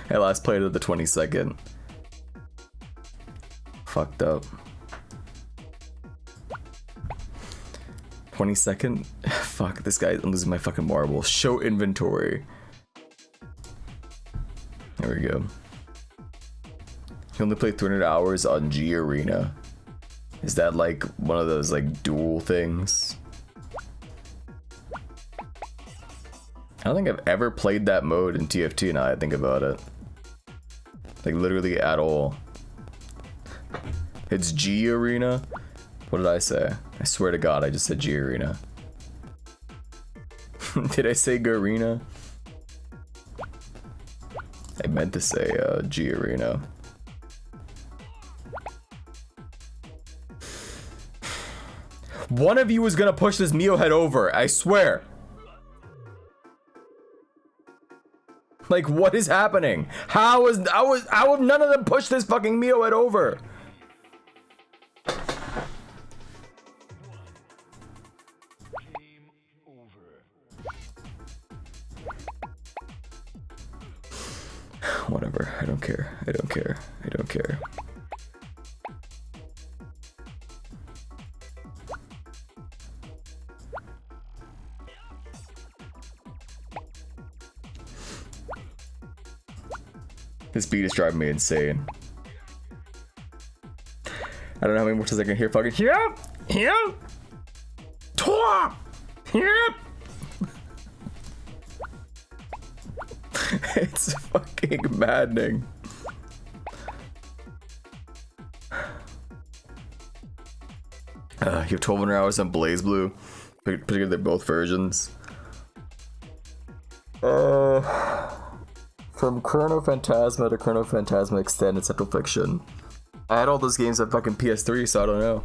I last played it the 22nd. Fucked up. 22nd? Fuck, this guy, I'm losing my fucking marble. Show inventory. There we go. You only play 300 hours on G Arena. Is that like one of those like dual things? I don't think I've ever played that mode in TF2 now I think about it. Like literally at all. It's G Arena? What did I say? I swear to God, I just said G Arena. Did I say Garena? I meant to say G Arena. One of you was gonna push this Mio head over, I swear. Like, what is happening? How have none of them pushed this fucking Mio head over? Whatever, I don't care. I don't care. I don't care. This beat is driving me insane. I don't know how many more times I can hear fucking yep, yep, twa, yep. It's fucking maddening. You have 1200 hours on Blaze Blue, particularly they're both versions. From Chrono Phantasma to Chrono Phantasma Extended Central Fiction. I had all those games on fucking PS3, so I don't know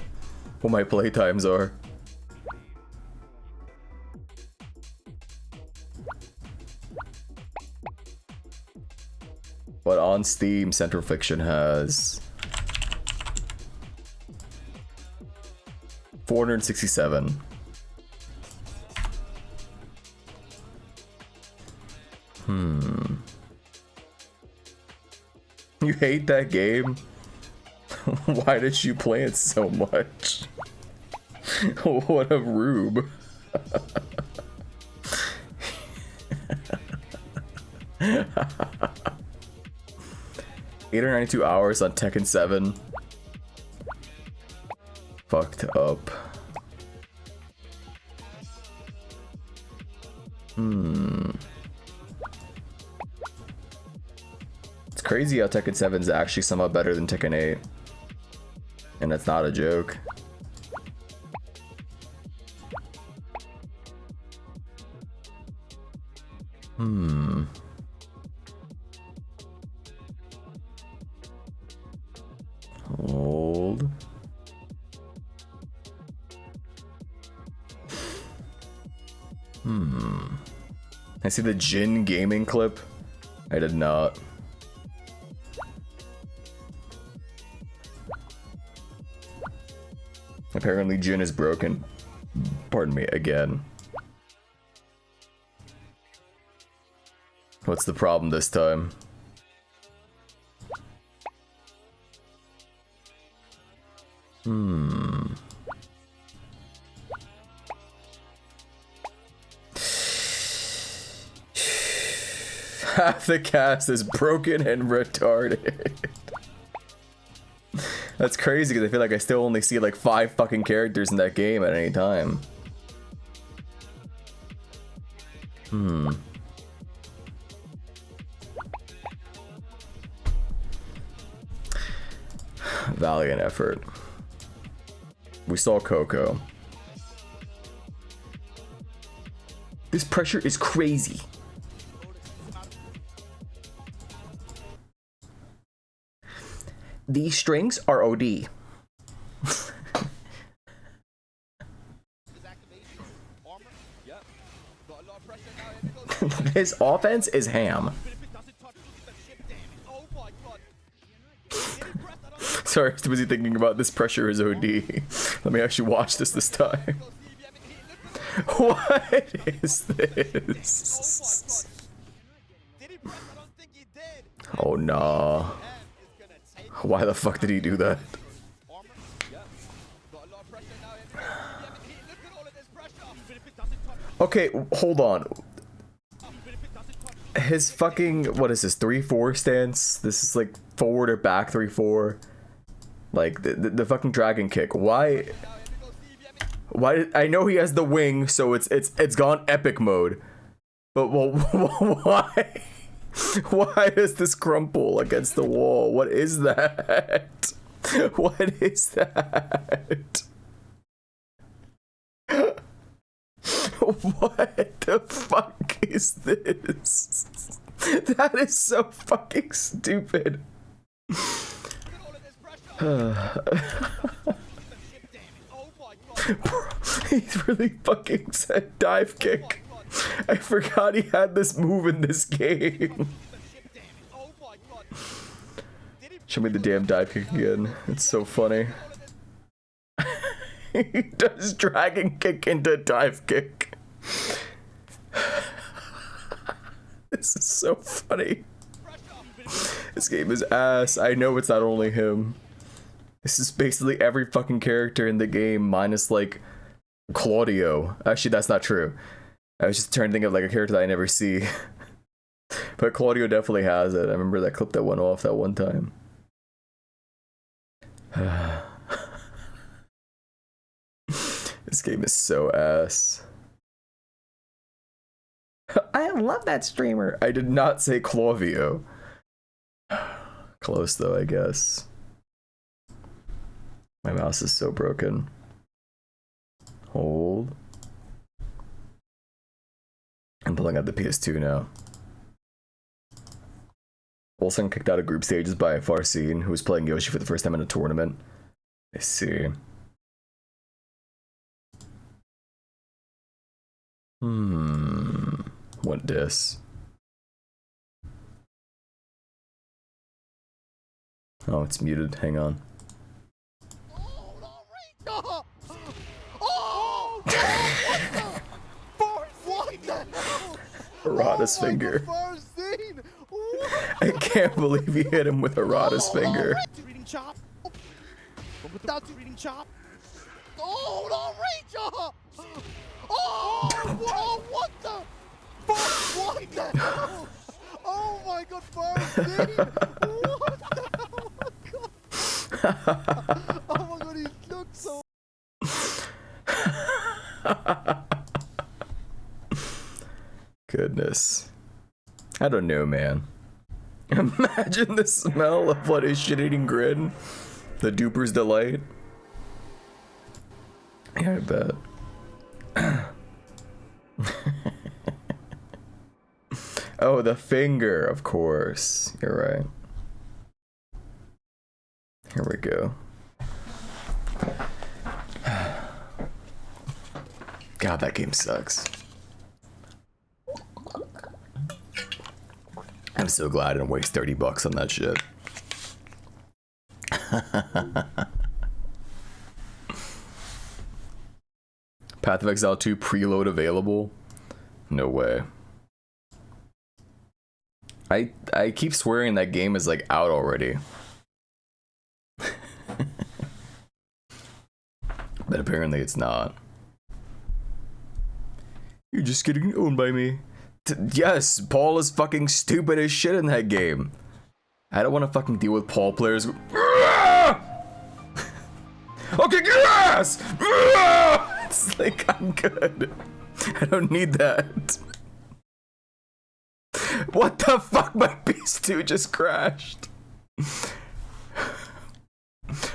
what my playtimes are. But on Steam, Central Fiction has 467. You hate that game? Why did you play it so much? What a rube. 892 hours on Tekken 7. Fucked up. It's crazy how Tekken 7 is actually somewhat better than Tekken 8. And that's not a joke. Hold. I see the Jin gaming clip. I did not. Apparently Jin is broken. Pardon me, again. What's the problem this time? Half the cast is broken and retarded. That's crazy because I feel like I still only see like 5 fucking characters in that game at any time. Valiant effort. We saw Coco. This pressure is crazy. These strings are OD. This offense is ham. Sorry, I was busy thinking about this pressure is OD. Let me actually watch this time. What is this? Oh nah. Why the fuck did he do that? Okay, hold on. His fucking, what is this, 3-4 stance? This is like forward or back 3-4. Like the fucking dragon kick. Why I know he has the wing, so it's gone epic mode. But well, why? Why does this crumple against the wall? What is that? What is that? What the fuck is this? That is so fucking stupid. He's really fucking said dive kick. I forgot he had this move in this game. Show me the damn dive kick again. It's so funny. He does dragon kick into dive kick. This is so funny. This game is ass. I know it's not only him. This is basically every fucking character in the game minus like Claudio. Actually, that's not true. I was just trying to think of like a character that I never see. But Claudio definitely has it. I remember that clip that went off that one time. This game is so ass. I love that streamer. I did not say Claudio. Close though, I guess. My mouse is so broken. Hold. I'm pulling out the PS2 now. Olsen kicked out of group stages by Farcine, who was playing Yoshi for the first time in a tournament. I see. What dis? Oh, it's muted. Hang on. Arata's finger. I can't believe he hit him with Arata's finger. without you reading chop. Oh, don't reach! Oh, what the fuck? What the hell? Oh my god, first dude! What the hell? Oh my god, he looks so. Goodness. I don't know, man. Imagine the smell of what is shit-eating grin. The duper's delight. Yeah, I bet. Oh, the finger, of course. You're right. Here we go. God, that game sucks. I'm so glad I didn't waste $30 on that shit. Path of Exile 2 preload available? No way. I keep swearing that game is like out already. But apparently it's not. You're just getting owned by me. Yes, Paul is fucking stupid as shit in that game. I don't want to fucking deal with Paul players. Okay, get your ass! It's like, I'm good. I don't need that. What the fuck? My PS2 just crashed.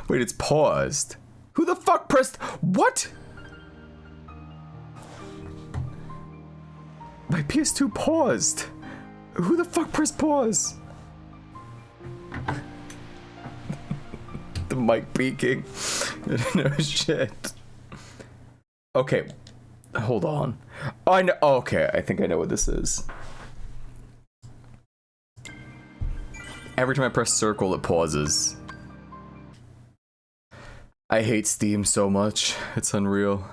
Wait, it's paused. Who the fuck pressed? What? My PS2 paused. Who the fuck pressed pause? The mic peaking. No shit. Okay. Hold on. Oh, I know. Oh, okay, I think I know what this is. Every time I press circle, it pauses. I hate Steam so much. It's unreal.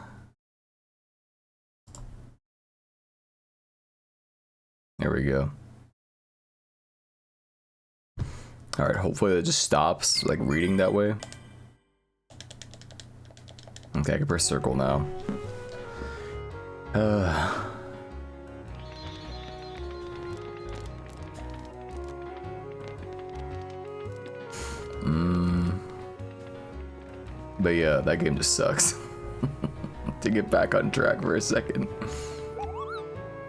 There we go. Alright, hopefully that just stops, like, reading that way. Okay, I can press circle now. But yeah, that game just sucks. To get back on track for a second.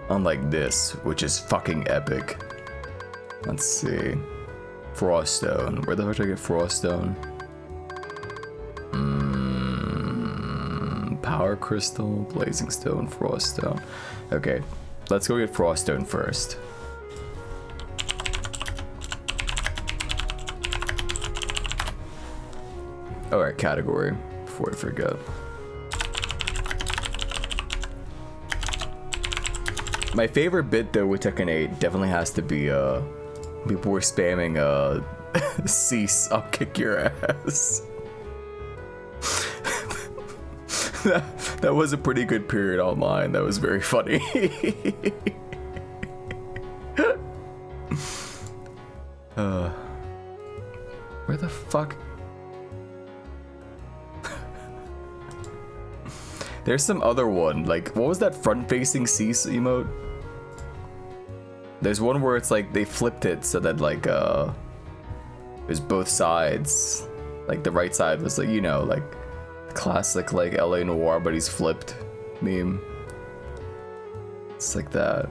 Unlike this, which is fucking epic. Let's see. Froststone. Where the fuck did I get Froststone? Power Crystal, Blazing Stone, Froststone. Okay, let's go get Froststone first. Alright, category, before I forget. My favorite bit though with Tekken 8 definitely has to be people were spamming cease, I'll kick your ass. that was a pretty good period online. That was very funny. Where the fuck? There's some other one, like, what was that front-facing cease emote? There's one where it's like, they flipped it so that, like, it was both sides. Like, the right side was, like, you know, like, classic, like, LA Noir, but he's flipped meme. It's like that.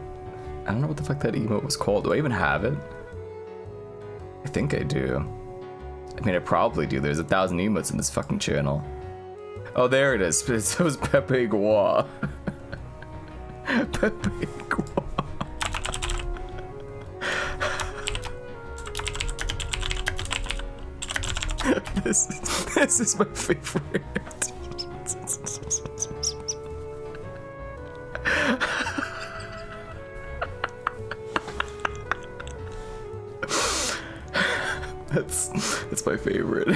I don't know what the fuck that emote was called. Do I even have it? I think I do. I mean, I probably do. There's 1,000 emotes in this fucking channel. Oh, there it is. It was Pepe Gua. Pepe Gua. This is my favorite. That's my favorite.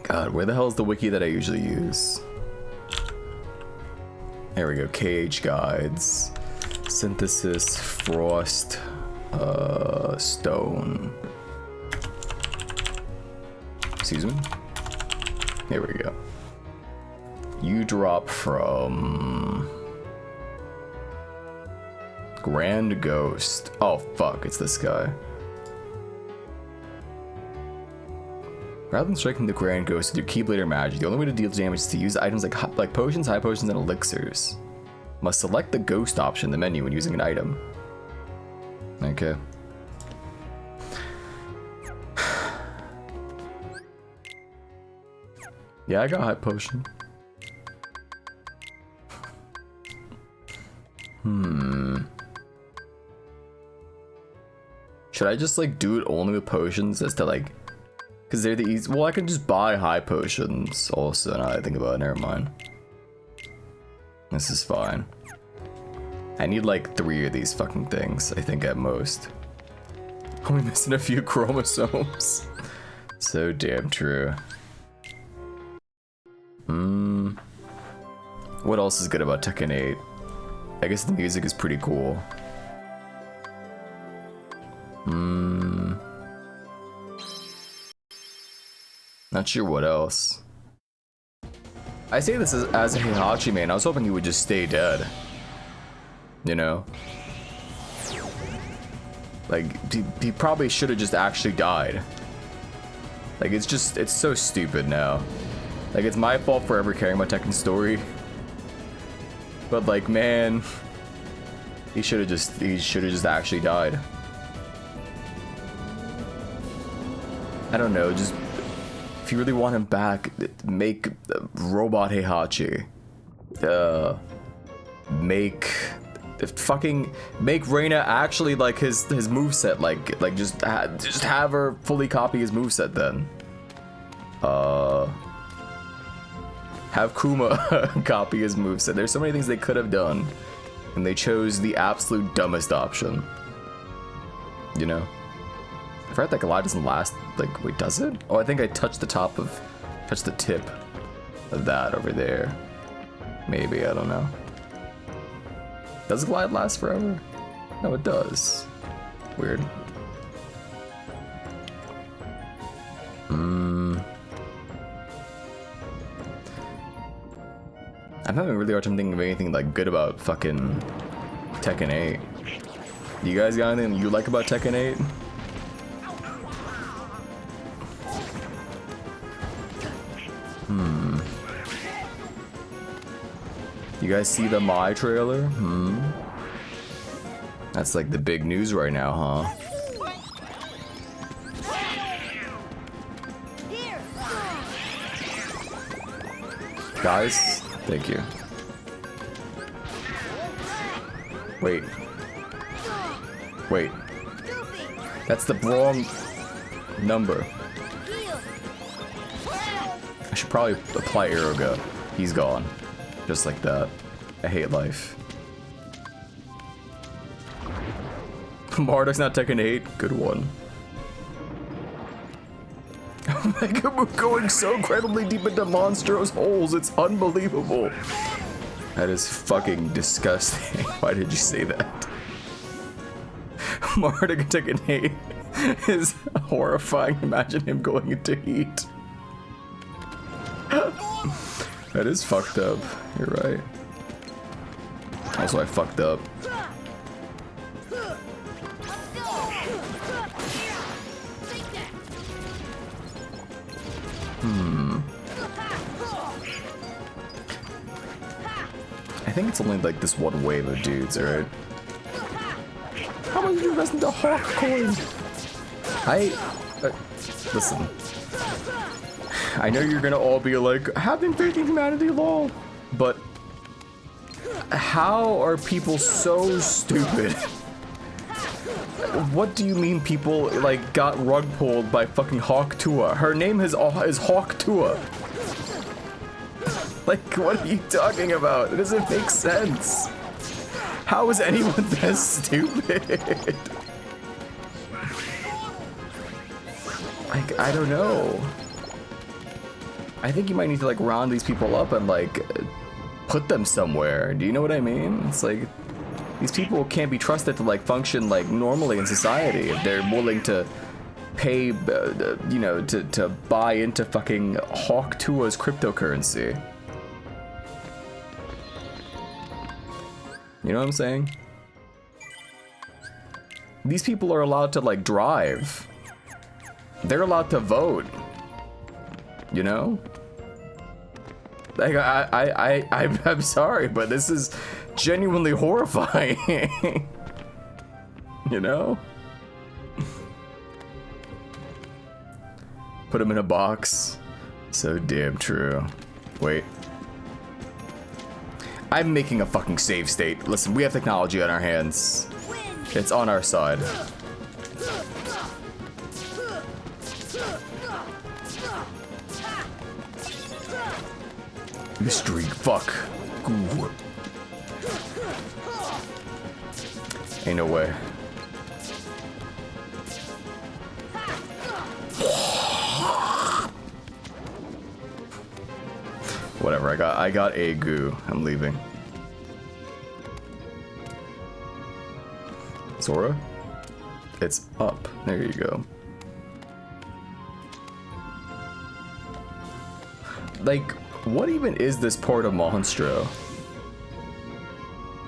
God, where the hell is the wiki that I usually use? There we go. KH guides, synthesis, frost, stone. Excuse me. Here we go. You drop from Grand Ghost. Oh fuck, it's this guy. Rather than striking the Grand Ghost with your Keyblade or magic, the only way to deal damage is to use items like potions, high potions, and elixirs. Must select the Ghost option in the menu when using an item. Okay. Yeah, I got high potion. Should I just like do it only with potions as to like, cause they're the easy. Well, I can just buy high potions also. Now that I think about it, never mind. This is fine. I need like 3 of these fucking things, I think at most. Only missing a few chromosomes. So damn true. What else is good about Tekken 8? I guess the music is pretty cool. Not sure what else. I say this as a Heihachi main. I was hoping he would just stay dead. You know? Like, he probably should have just actually died. Like, it's so stupid now. Like, it's my fault for ever caring about Tekken's story. But like, man, he should have just actually died. I don't know, just if you really want him back, make Robot Heihachi. Make Reina actually like his moveset, like just have her fully copy his moveset then. Have Kuma copy his moveset. There's so many things they could have done, and they chose the absolute dumbest option. You know? I forgot that Goliath doesn't last, like, wait, does it? Oh, I think I touched the tip of that over there. Maybe, I don't know. Does Goliath last forever? No, it does. Weird. I'm having a really hard time thinking of anything like good about fucking Tekken 8. You guys got anything you like about Tekken 8? You guys see the Mai trailer? That's like the big news right now, huh? Guys, thank you. Wait. That's the wrong number. I should probably apply Aeroga. He's gone. Just like that. I hate life. Marduk's not Tekken 8. Good one. Mega Move going so incredibly deep into Monstro's holes. It's unbelievable. That is fucking disgusting. Why did you say that? Marduk in Tekken 8 is horrifying. Imagine him going into heat. That is fucked up. You're right. Also, I fucked up. I think it's only like this one wave of dudes, right? How about you invest into Hawk Coin? Listen. I know you're gonna all be like, having faith in humanity, lol. But how are people so stupid? What do you mean people like got rug pulled by fucking Hawk Tua? Her name is Hawk Tua. Like, what are you talking about? It doesn't make sense. How is anyone that stupid? Like, I don't know. I think you might need to like round these people up and like put them somewhere. Do you know what I mean? It's like these people can't be trusted to like function like normally in society if they're willing to pay, you know, to buy into fucking Hawk Tua's cryptocurrency. You know what I'm saying? These people are allowed to, like, drive. They're allowed to vote. You know? Like, I'm sorry, but this is genuinely horrifying. You know? Put him in a box. So damn true. Wait. I'm making a fucking save state. Listen, we have technology on our hands. It's on our side. Mystery, fuck. Ooh. Ain't no way. Whatever, I got a goo. I'm leaving. Sora? It's up. There you go. Like, what even is this port of Monstro?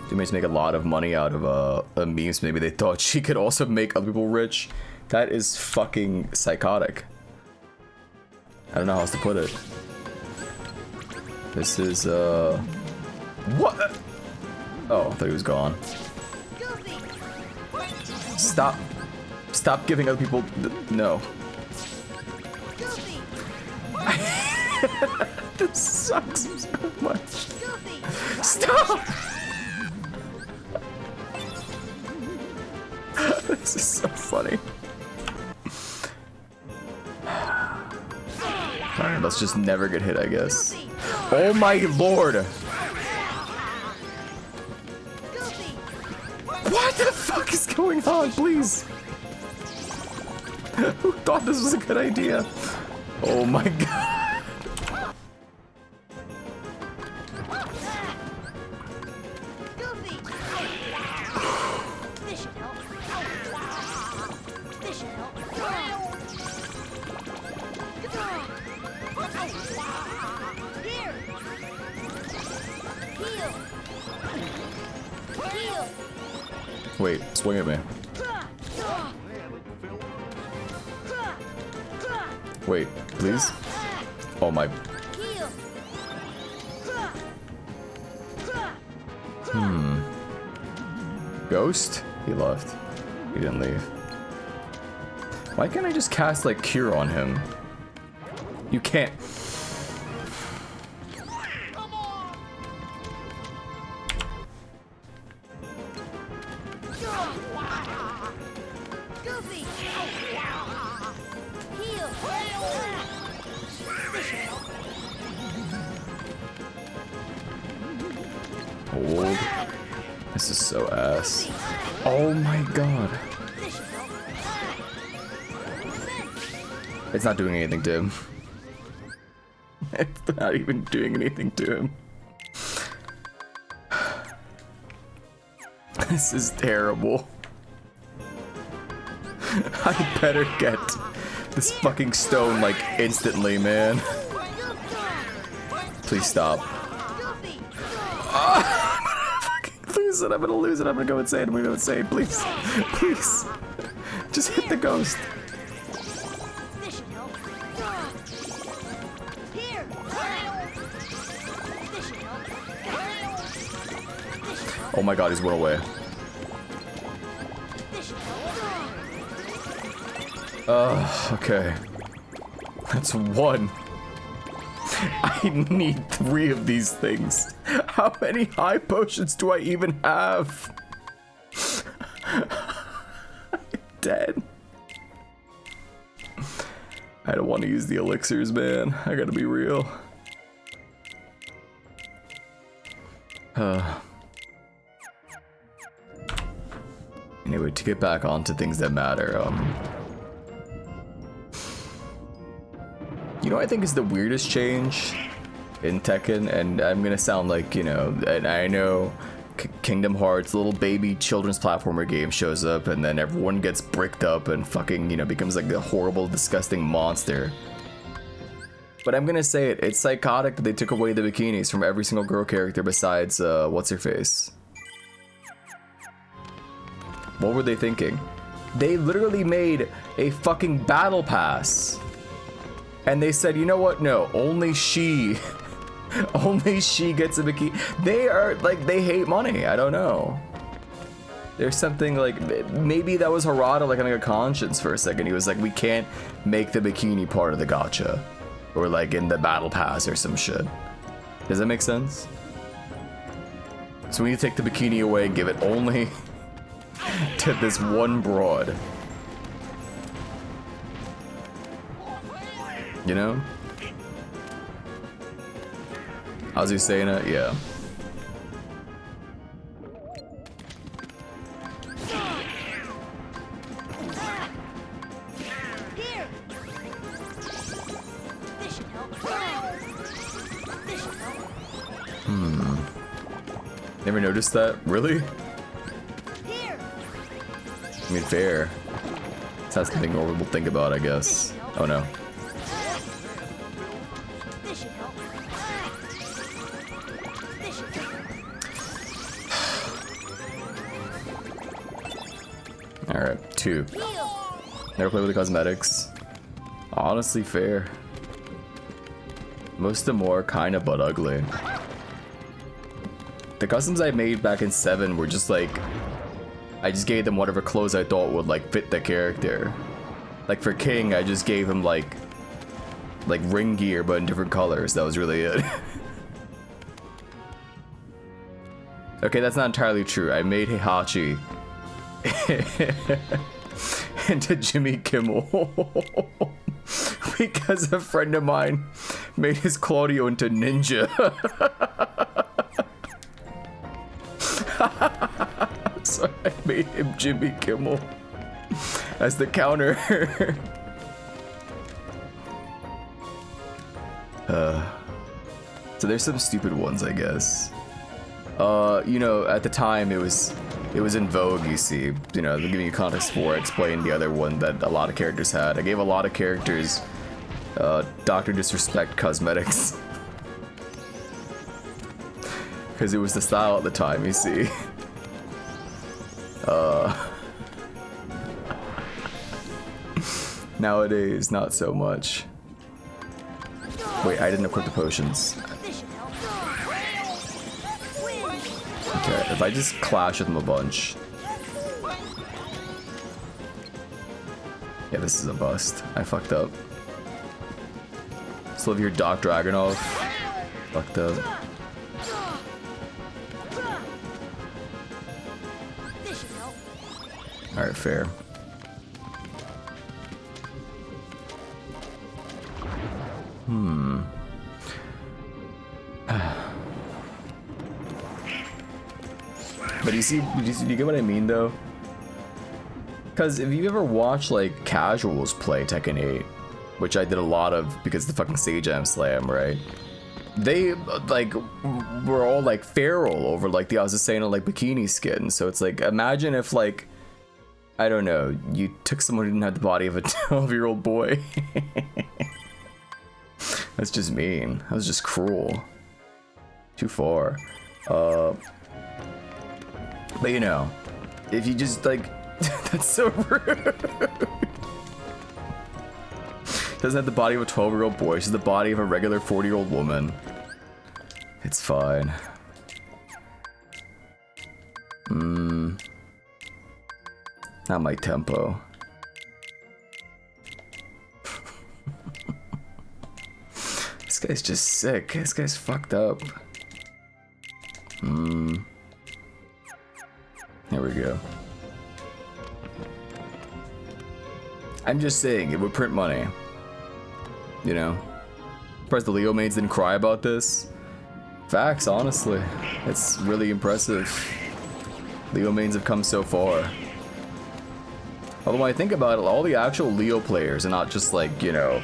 They made to make a lot of money out of memes. Maybe they thought she could also make other people rich. That is fucking psychotic. I don't know how else to put it. This is what? Oh, I thought he was gone. Stop giving other people no. This sucks so much. Stop! This is so funny. Alright, let's just never get hit, I guess. Oh my lord! What the fuck is going on, please? Who thought this was a good idea? Oh my god. Wait, swing at me. Wait, please? Oh my. Ghost? He left. He didn't leave. Why can't I just cast, like, Cure on him? You can't. Hold. This is so ass. Oh my god. It's not doing anything to him. It's not even doing anything to him. This is terrible. I better get this fucking stone like instantly, man. Please stop. Lose it, I'm gonna lose it, I'm gonna go insane, I'm gonna go insane, please. Please. Just hit the ghost. Oh my god, he's one away. Okay. That's one. I need 3 of these things. How many high potions do I even have? I'm dead. I don't want to use the elixirs, man. I gotta be real. Anyway, to get back onto things that matter, you know what I think is the weirdest change in Tekken? And I'm gonna sound like, you know, and I know Kingdom Hearts, little baby children's platformer game shows up, and then everyone gets bricked up and fucking, you know, becomes like a horrible, disgusting monster. But I'm gonna say it, it's psychotic that they took away the bikinis from every single girl character besides, what's her face? What were they thinking? They literally made a fucking battle pass. And they said, you know what? No, only she only she gets a bikini. They are like, they hate money. I don't know. There's something like, maybe that was Harada like having a conscience for a second. He was like, we can't make the bikini part of the gacha, or like in the battle pass or some shit. Does that make sense? So we need to take the bikini away and give it only to this one broad. You know? How's he saying it? Yeah. Never noticed that? Really? I mean, fair. That's something more we'll think about, I guess. Oh no. Alright, 2. Never played with the cosmetics. Honestly, fair. Most of them are kinda but ugly. The customs I made back in 7 were just like, I just gave them whatever clothes I thought would like fit the character. Like for King, I just gave him like ring gear but in different colors. That was really it. Okay, that's not entirely true. I made Heihachi into Jimmy Kimmel because a friend of mine made his Claudio into Ninja. So I made him Jimmy Kimmel as the counter. So there's some stupid ones, I guess. You know, at the time it was in vogue, you see. You know, giving you context for it, explain the other one that a lot of characters had. I gave a lot of characters Dr. Disrespect cosmetics. Because it was the style at the time, you see. Nowadays, not so much. Wait, I didn't equip the potions. Okay, if I just clash with them a bunch. Yeah, this is a bust. I fucked up. Still have your Doc Dragonov. Fucked up. Alright, fair. But you see, do you get what I mean though? Because if you've ever watched like casuals play Tekken 8, which I did a lot of because the fucking Sage Am Slam, right? They like were all like feral over like the Azucena like bikini skin. So it's like, imagine if like, I don't know, you took someone who didn't have the body of a 12-year-old boy. That's just mean. That was just cruel. Too far. But you know, if you just like, that's so rude. Doesn't have the body of a 12-year-old boy. She's the body of a regular 40-year-old woman. It's fine. Not my tempo. This guy's just sick. This guy's fucked up. There we go. I'm just saying, it would print money. You know? Surprised the Leo mains didn't cry about this. Facts, honestly. It's really impressive. Leo mains have come so far. Although when I think about it, all the actual Leo players are not just like, you know,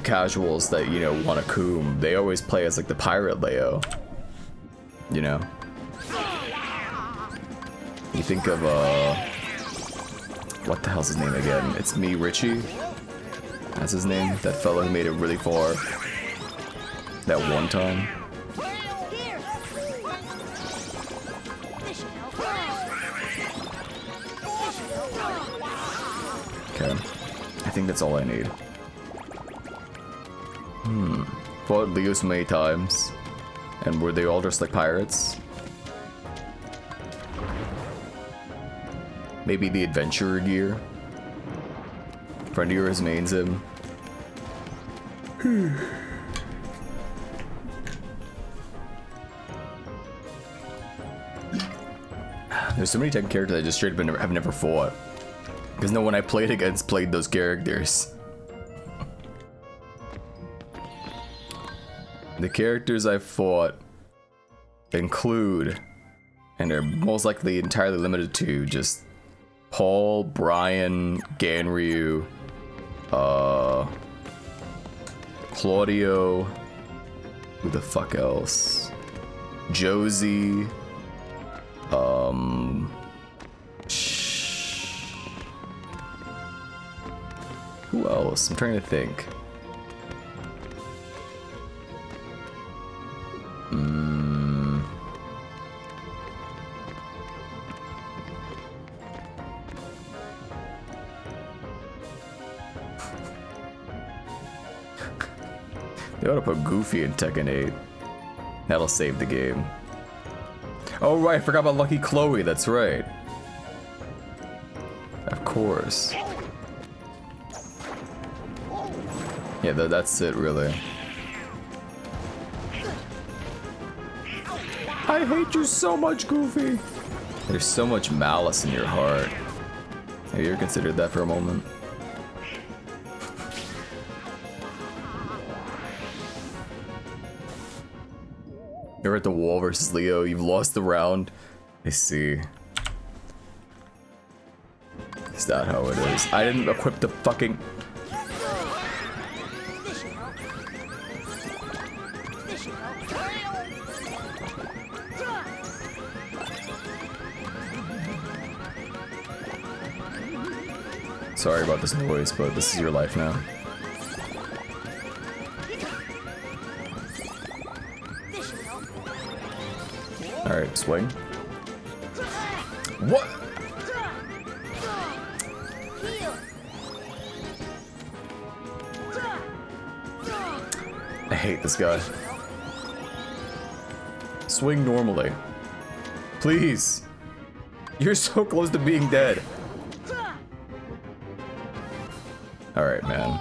casuals that, you know, want a coom. They always play as like the pirate Leo. You know? You think of, what the hell's his name again? It's Me Richie? That's his name? That fellow who made it really far. That one time. Okay. I think that's all I need. Fought Leo so many times. And were they all just like pirates? Maybe the adventurer gear? Friend of yours mains him. There's so many type of characters I just straight up have never fought. Because no one I played against played those characters. The characters I've fought include, and are most likely entirely limited to, just Paul, Brian, Ganryu, Claudio, who the fuck else? Josie, who else? I'm trying to think. They ought to put Goofy in Tekken 8. That'll save the game. Oh right, I forgot about Lucky Chloe, that's right. Of course. Yeah, that's it really. I hate you so much, Goofy. There's so much malice in your heart. Have you ever considered that for a moment? You're at the wall versus Leo, you've lost the round. I see. Is that how it is? I didn't equip the fucking... Sorry about this noise, but this is your life now. Alright, swing. What? I hate this guy. Swing normally. Please. You're so close to being dead. Alright, man.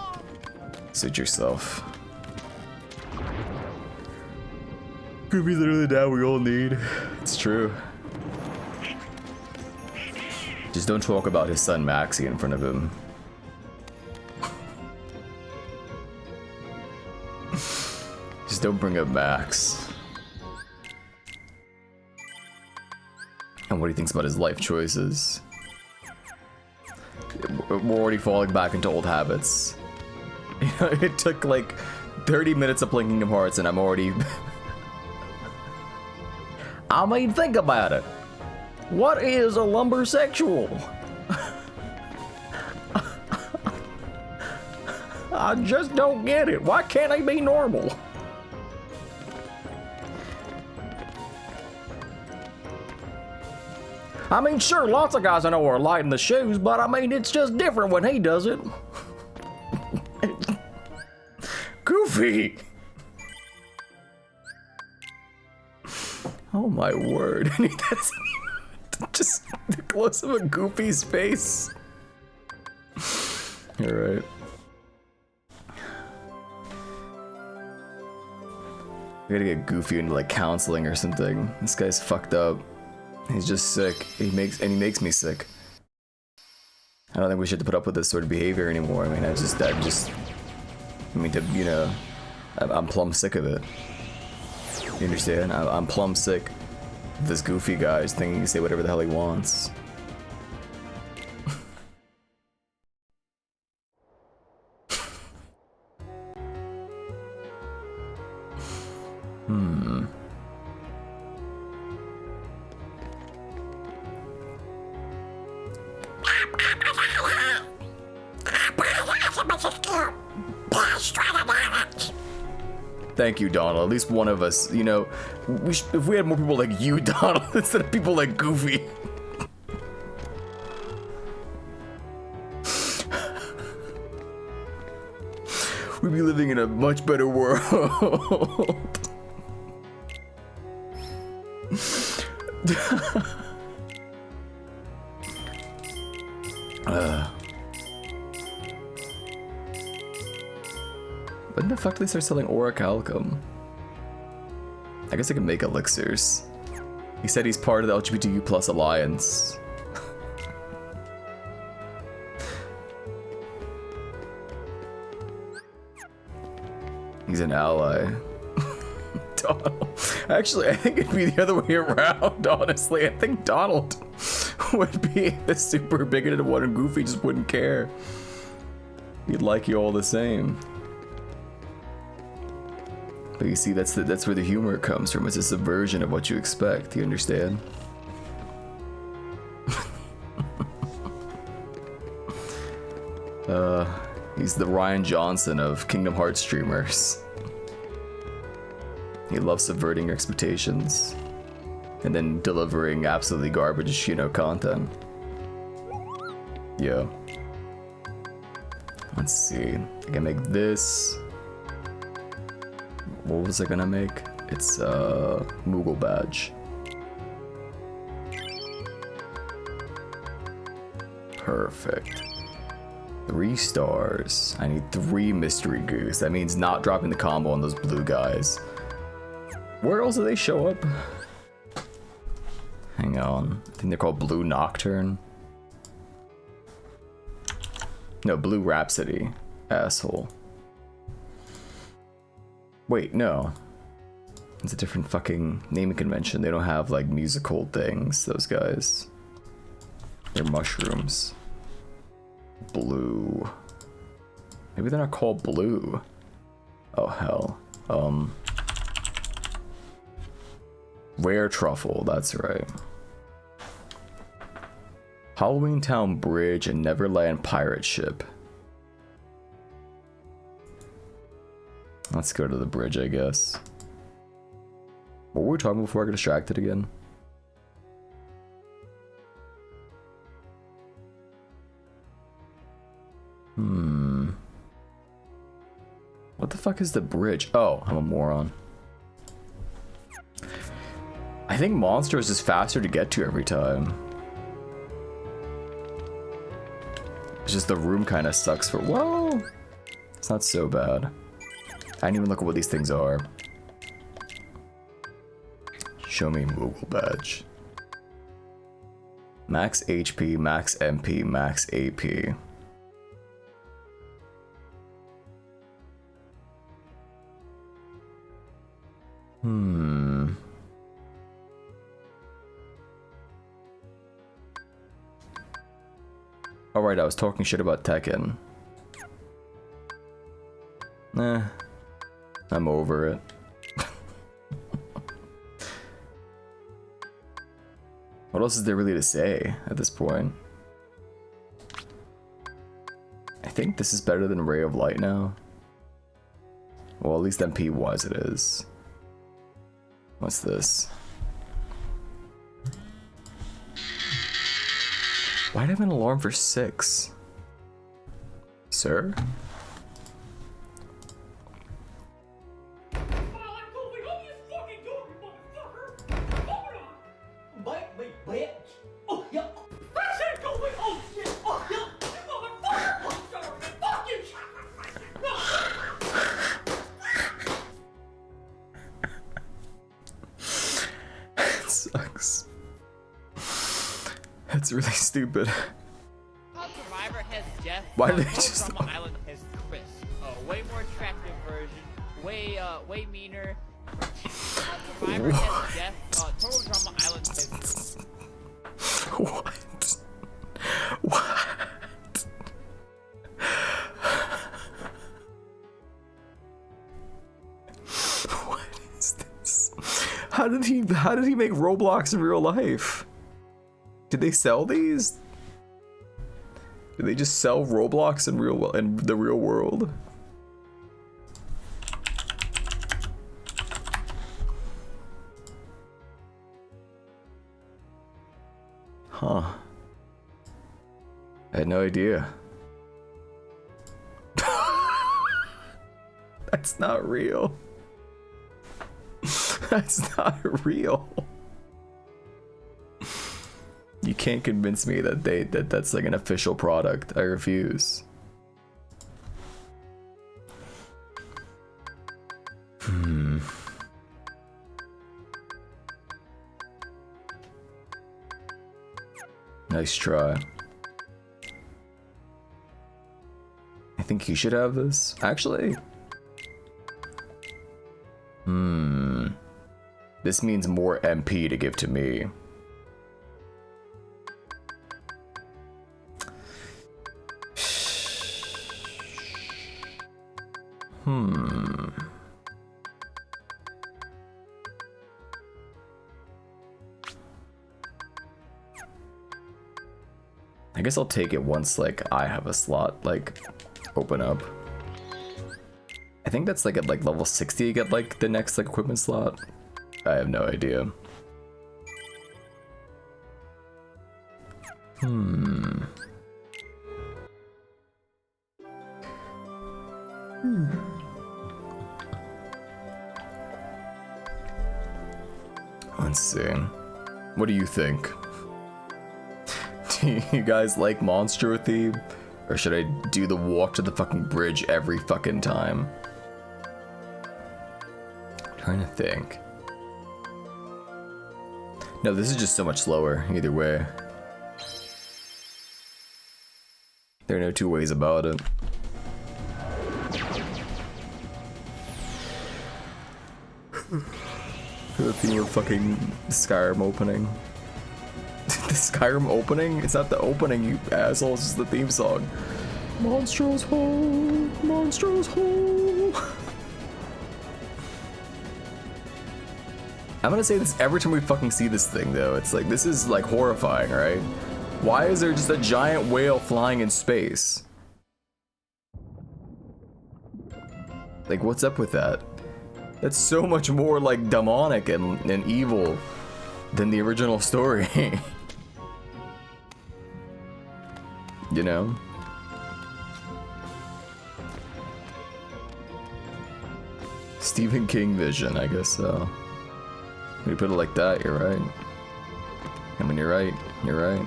Suit yourself. Goofy's literally the dad we all need. It's true. Just don't talk about his son Maxie in front of him. Just don't bring up Max. And what he thinks about his life choices. We're already falling back into old habits. You know, it took like 30 minutes of playing Kingdom Hearts and I'm already... I mean, think about it. What is a lumbersexual? I just don't get it. Why can't I be normal? I mean, sure, lots of guys I know are light in the shoes, but I mean, it's just different when he does it. Goofy! Oh my word. That's just the close of a Goofy's face. Alright. I gotta get Goofy into like counseling or something. This guy's fucked up. He's just sick. He makes me sick. I don't think we should put up with this sort of behavior anymore. I mean, you know, I'm plumb sick of it. You understand? I'm plumb sick of this Goofy guy just thinking he can say whatever the hell he wants. Thank you, Donald. At least one of us, you know, if we had more people like you, Donald, instead of people like Goofy. We'd be living in a much better world. When the fuck did they start selling orichalcum? I guess I can make elixirs. He said he's part of the LGBTQ plus alliance. He's an ally. Donald. Actually, I think it'd be the other way around, honestly. I think Donald would be the super bigoted one and Goofy just wouldn't care. He'd like you all the same. But you see, that's where the humor comes from. It's a subversion of what you expect. You understand? He's the Ryan Johnson of Kingdom Hearts streamers. He loves subverting your expectations and then delivering absolutely garbage, you know, content. Yeah. Let's see. I can make this. What was I gonna make? It's Moogle badge. Perfect. 3 stars. I need 3 mystery goose. That means not dropping the combo on those blue guys. Where else do they show up? Hang on. I think they're called Blue Nocturne. No, Blue Rhapsody. Asshole. Wait, no. It's a different fucking naming convention. They don't have like musical things, those guys. They're mushrooms. Blue. Maybe they're not called blue. Oh hell. Rare truffle, that's right. Halloween Town Bridge and Neverland Pirate Ship. Let's go to the bridge, I guess. What were we talking about before I got distracted again? What the fuck is the bridge? Oh, I'm a moron. I think Monsters is faster to get to every time. It's just the room kind of sucks for... Whoa! It's not so bad. I didn't even look at what these things are. Show me Moogle badge. Max HP, max MP, max AP. Alright, I was talking shit about Tekken. Nah. I'm over it. What else is there really to say at this point? I think this is better than Ray of Light now. Well, at least MP wise it is. What's this? Why'd I have an alarm for 6? Sir? That's really stupid. Survivor has Jeff. Why did they just... Drama Island has Chris. Way more attractive version. Way meaner. Survivor has Jeff. Total Drama Island has... What? What? What is this? How did he make Roblox in real life? Did they sell these? Did they just sell Roblox in the real world? Huh. I had no idea. That's not real. That's not real. You can't convince me that that's like an official product. I refuse. Nice try. I think you should have this. Actually. This means more MP to give to me. I guess I'll take it once, like, I have a slot, like, open up. I think that's, like, at, like, level 60 you get, like, the next, like, equipment slot. I have no idea. Let's see. What do you think? Do you guys like Monstro theme? Or should I do the walk to the fucking bridge every fucking time? I'm trying to think. No, this is just so much slower, either way. There are no two ways about it. The theme of fucking Skyrim opening. The Skyrim opening? It's not the opening, you assholes, it's the theme song. Monstro's hole, Monstro's hole. I'm gonna say this every time we fucking see this thing, though. It's like, this is like horrifying, right? Why is there just a giant whale flying in space? Like, what's up with that? That's so much more like demonic and evil than the original story. You know? Stephen King vision, I guess so. When you put it like that, you're right. I mean, you're right. You're right.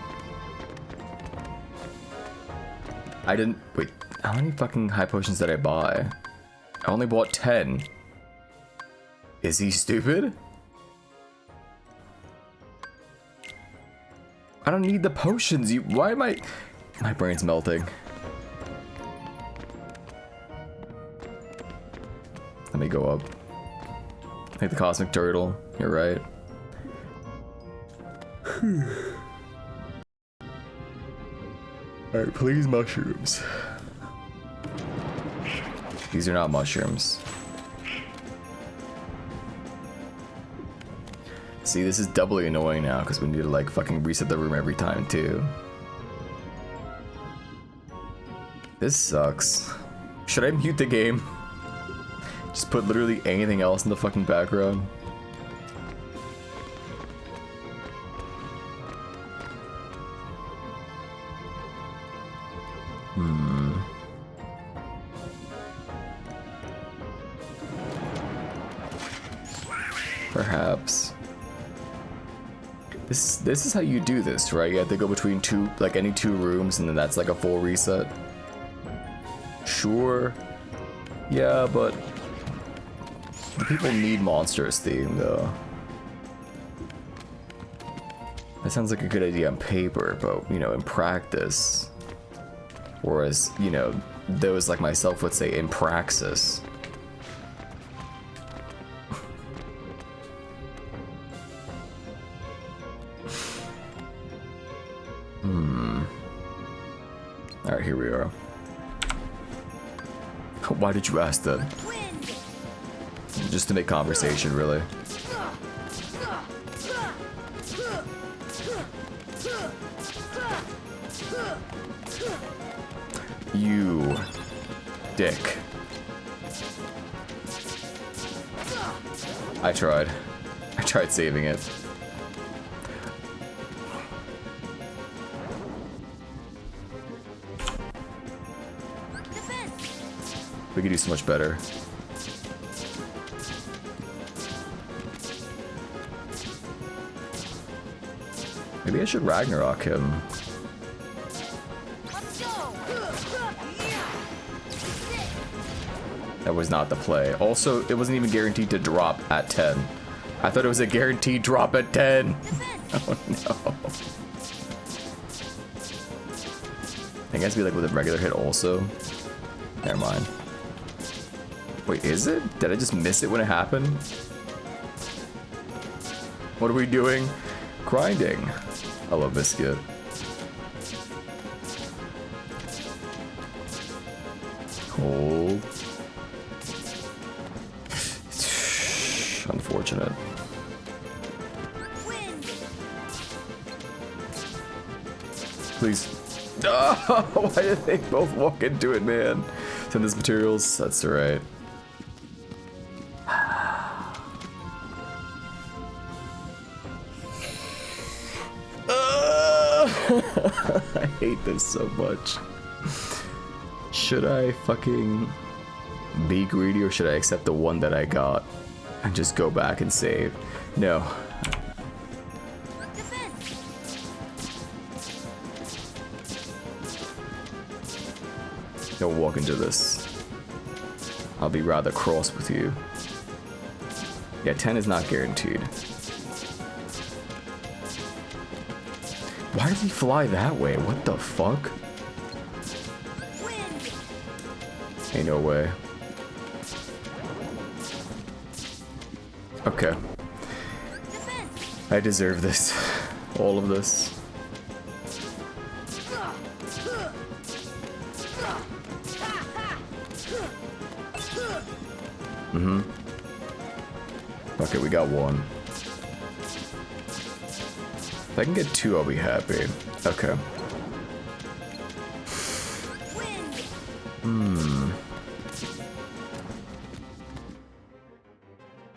I didn't... Wait, how many fucking high potions did I buy? I only bought 10. Is he stupid? I don't need the potions. Why am I... My brain's melting. Let me go up. Like the cosmic turtle. You're right. Alright, please mushrooms. These are not mushrooms. See, this is doubly annoying now because we need to like fucking reset the room every time too. This sucks. Should I mute the game? Just put literally anything else in the fucking background. Perhaps. This is how you do this, right? You have to go between two, like any two rooms, and then that's like a full reset. Sure. Yeah, but the people need Monsters theme though. That sounds like a good idea on paper, but you know, in practice, or as you know, those like myself would say, in praxis. Alright, here we are. Why did you ask that? Just to make conversation, really. You dick. I tried saving it. We could do so much better. Maybe I should Ragnarok him. That was not the play. Also, it wasn't even guaranteed to drop at 10. I thought it was a guaranteed drop at 10. Oh no. I think it has to be like with a regular hit also. Never mind. Wait, is it? Did I just miss it when it happened? What are we doing? Grinding. I love Biscuit. Cold. Unfortunate. Please. Oh, why did they both walk into it, man? Send us materials. That's alright. I hate this so much. Should I fucking be greedy or should I accept the one that I got and just go back and save? No. Don't walk into this. I'll be rather cross with you. Yeah, 10 is not guaranteed. Why did he fly that way? What the fuck? Ain't no way. Okay. I deserve this. All of this. Mm-hmm. Okay, we got one. If I can get two, I'll be happy. Okay.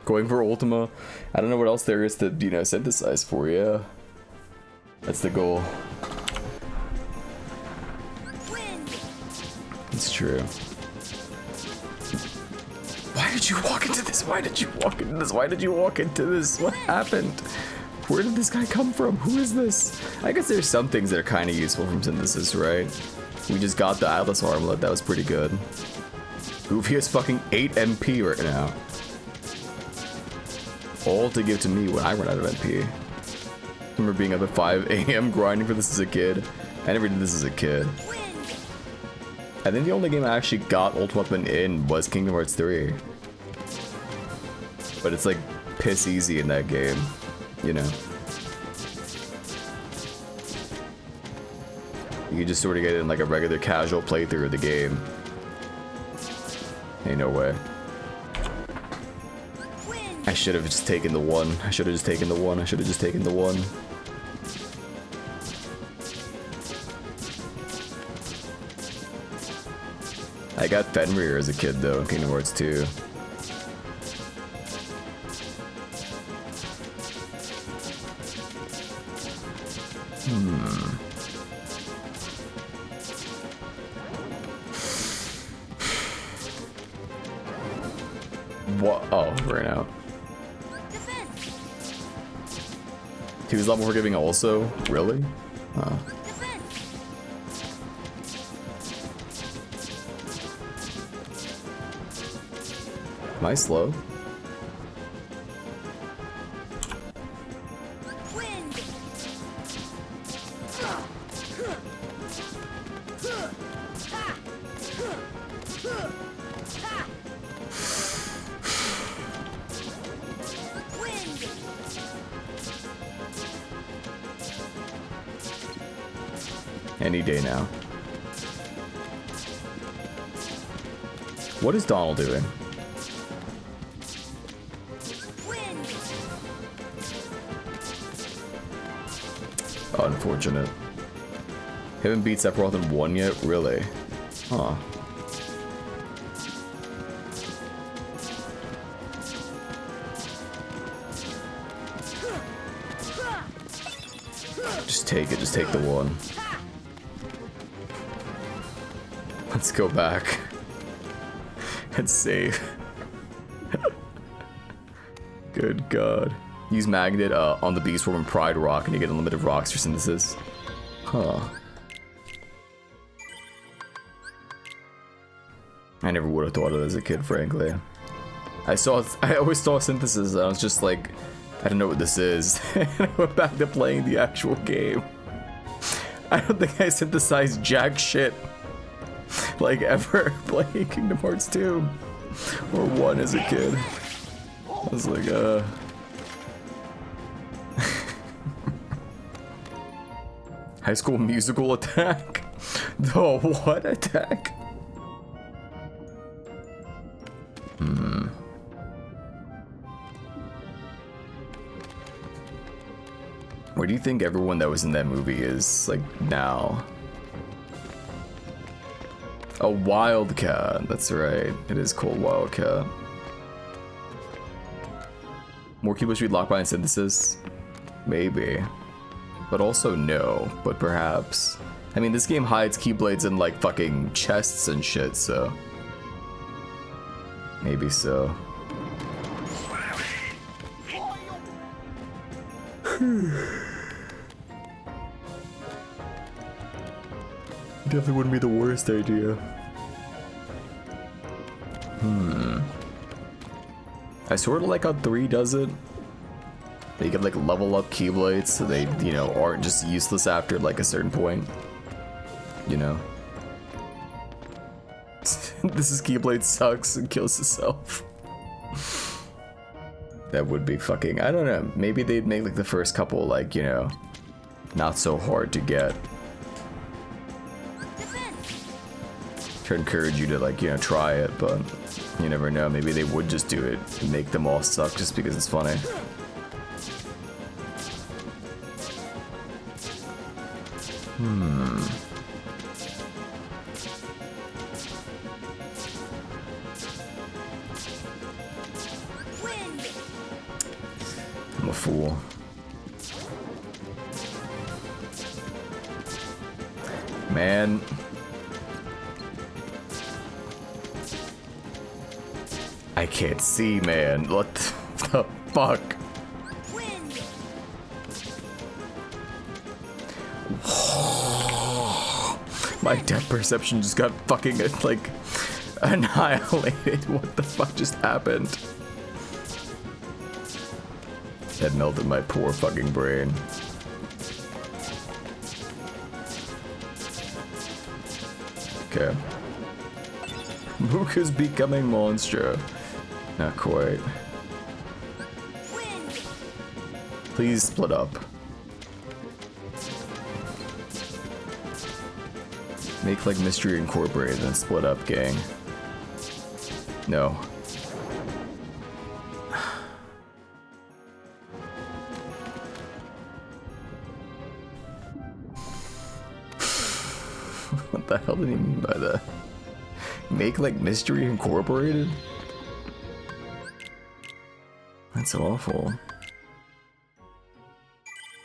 Going for Ultima. I don't know what else there is to, you know, synthesize for, yeah. That's the goal. It's true. Why did you walk into this? Why did you walk into this? Why did you walk into this? What happened? Where did this guy come from? Who is this? I guess there's some things that are kind of useful from synthesis, right? We just got the Atlas Armlet. That was pretty good. Goofy has fucking 8 MP right now. All to give to me when I run out of MP. I remember being up at 5 AM grinding for this as a kid. I never did this as a kid. I think the only game I actually got Ultimate Weapon in was Kingdom Hearts 3. But it's like piss easy in that game, you know. You can just sort of get in like a regular casual playthrough of the game. Ain't no way. I should have just taken the one. I should have just taken the one. I should have just taken the one. I got Fenrir as a kid though in Kingdom Hearts 2. What? Oh, ran out. He was level forgiving also? Really? Oh. Am I slow? Any day now. What is Donald doing? Unfortunate. Haven't beat Sephiroth in 1 yet? Really? Huh. Just take it, just take the one. Let's go back. and save. Good God. Use magnet on the beast form and pride rock and you get unlimited rocks for synthesis. Huh. I never would have thought of it as a kid, frankly. I always saw synthesis and I was just like, I don't know what this is. And I went back to playing the actual game. I don't think I synthesized jack shit like ever playing Kingdom Hearts 2 or 1 as a kid. I was like, High School Musical attack? The what attack? Where do you think everyone that was in that movie is, like, now? A Wildcat, that's right. It is called Wildcat. More keyblade speed, lock behind synthesis? Maybe. But also no, but perhaps. I mean, this game hides keyblades in, like, fucking chests and shit, so... maybe so. Definitely wouldn't be the worst idea. I sort of like how 3 does it. You can like level up keyblades so they, you know, aren't just useless after like a certain point. You know? This is Keyblade sucks and kills itself. That would be fucking, I don't know, maybe they'd make like the first couple like, you know, not so hard to get. To encourage you to like, you know, try it, but you never know, maybe they would just do it and make them all suck just because it's funny. I'm a fool. Man. I can't see, man. What the fuck? My depth perception just got fucking like annihilated. What the fuck just happened? That melted my poor fucking brain. Okay. Mook is becoming monster. Not quite. Please split up. Make like Mystery Incorporated and split up, gang. No. What the hell did he mean by that? Make like Mystery Incorporated? That's awful.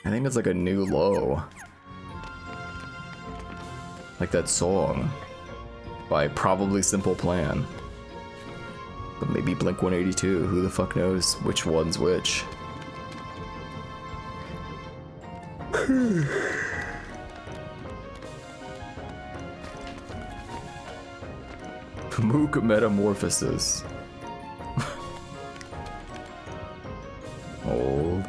I think it's like a new low. Like that song by Probably Simple Plan. But maybe Blink-182, who the fuck knows which one's which. Mook Metamorphosis. Old.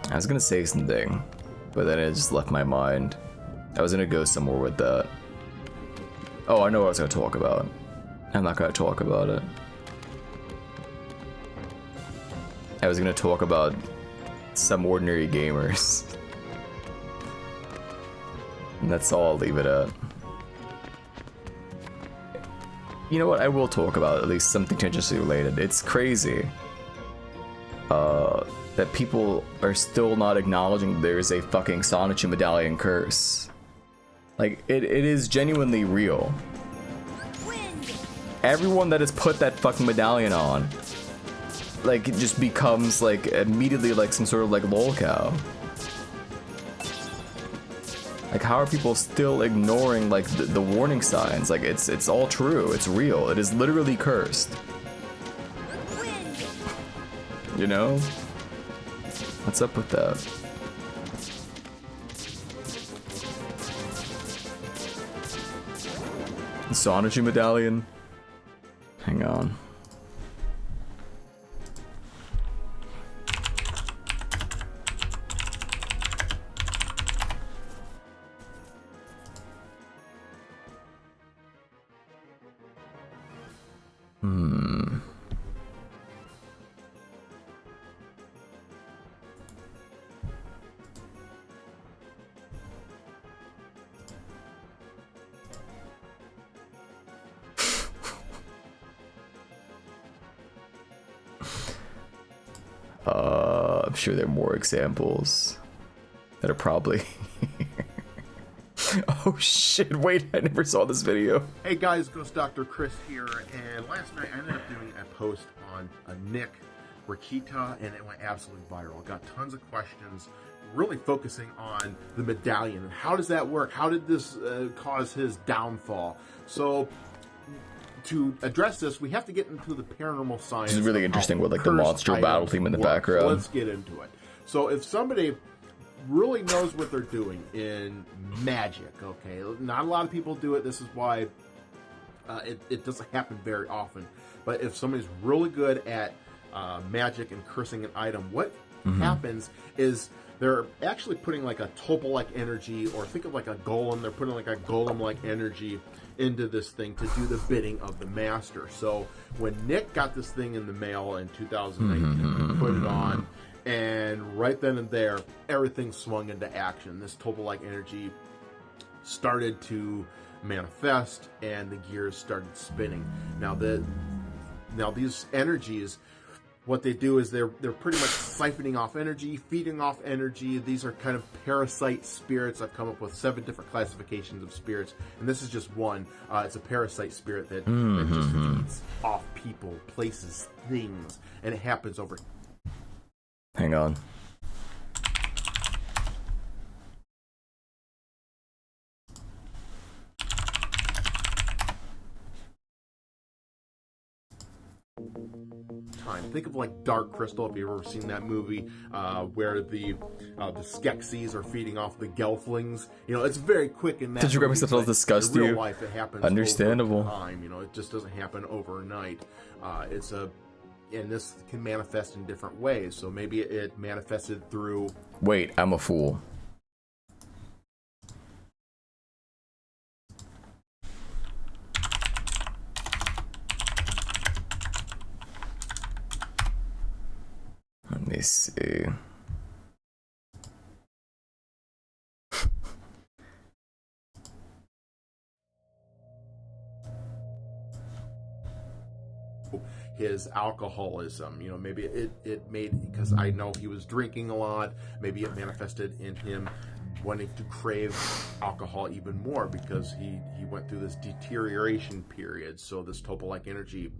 I was gonna say something, but then it just left my mind. I was gonna go somewhere with that. Oh, I know what I was gonna talk about. I'm not gonna talk about it. I was gonna talk about some ordinary gamers. And that's all I'll leave it at. You know what, I will talk about at least something tangentially related. It's crazy that people are still not acknowledging there's a fucking Sonichu medallion curse. Like, it is genuinely real. Everyone that has put that fucking medallion on like it just becomes like immediately like some sort of like lolcow. Like, how are people still ignoring like the warning signs? Like, it's all true. It's real. It is literally cursed. You know? What's up with that? The Sonichi medallion. Hang on. I'm sure there are more examples that are probably... Oh shit, wait, I never saw this video. Hey guys, Ghost Dr. Chris here, and last night I ended up doing a post on Nick Rakita, and it went absolutely viral. Got tons of questions, really focusing on the medallion, and how does that work? How did this cause his downfall? So, to address this, we have to get into the paranormal science. This is really interesting with like the monster battle theme in the background. So let's get into it. So if somebody really knows what they're doing in magic, okay, not a lot of people do it. This is why it doesn't happen very often. But if somebody's really good at magic and cursing an item, what happens is they're actually putting like a Topol-like energy, or think of like a golem. They're putting like a golem-like energy into this thing to do the bidding of the master. So when Nick got this thing in the mail in 2019, he put it on, and right then and there, everything swung into action. This Topol-like energy started to manifest, and the gears started spinning. Now these energies, what they do is they're pretty much siphoning off energy, feeding off energy. These are kind of parasite spirits. I've come up with 7 different classifications of spirits, and this is just one. It's a parasite spirit that just feeds off people, places, things, and it happens over. Hang on. Time. Think of like Dark Crystal, if you've ever seen that movie, where the Skeksis are feeding off the Gelflings. You know, it's very quick in that. Did you grab movie, something else but disgust in real you? life, it happens Understandable. over time. You know, it just doesn't happen overnight. And this can manifest in different ways. So maybe it manifested through. Wait, I'm a fool. Let me see. His alcoholism, you know, maybe it made, because I know he was drinking a lot, maybe it manifested in him wanting to crave alcohol even more because he went through this deterioration period. So this Topol-like energy,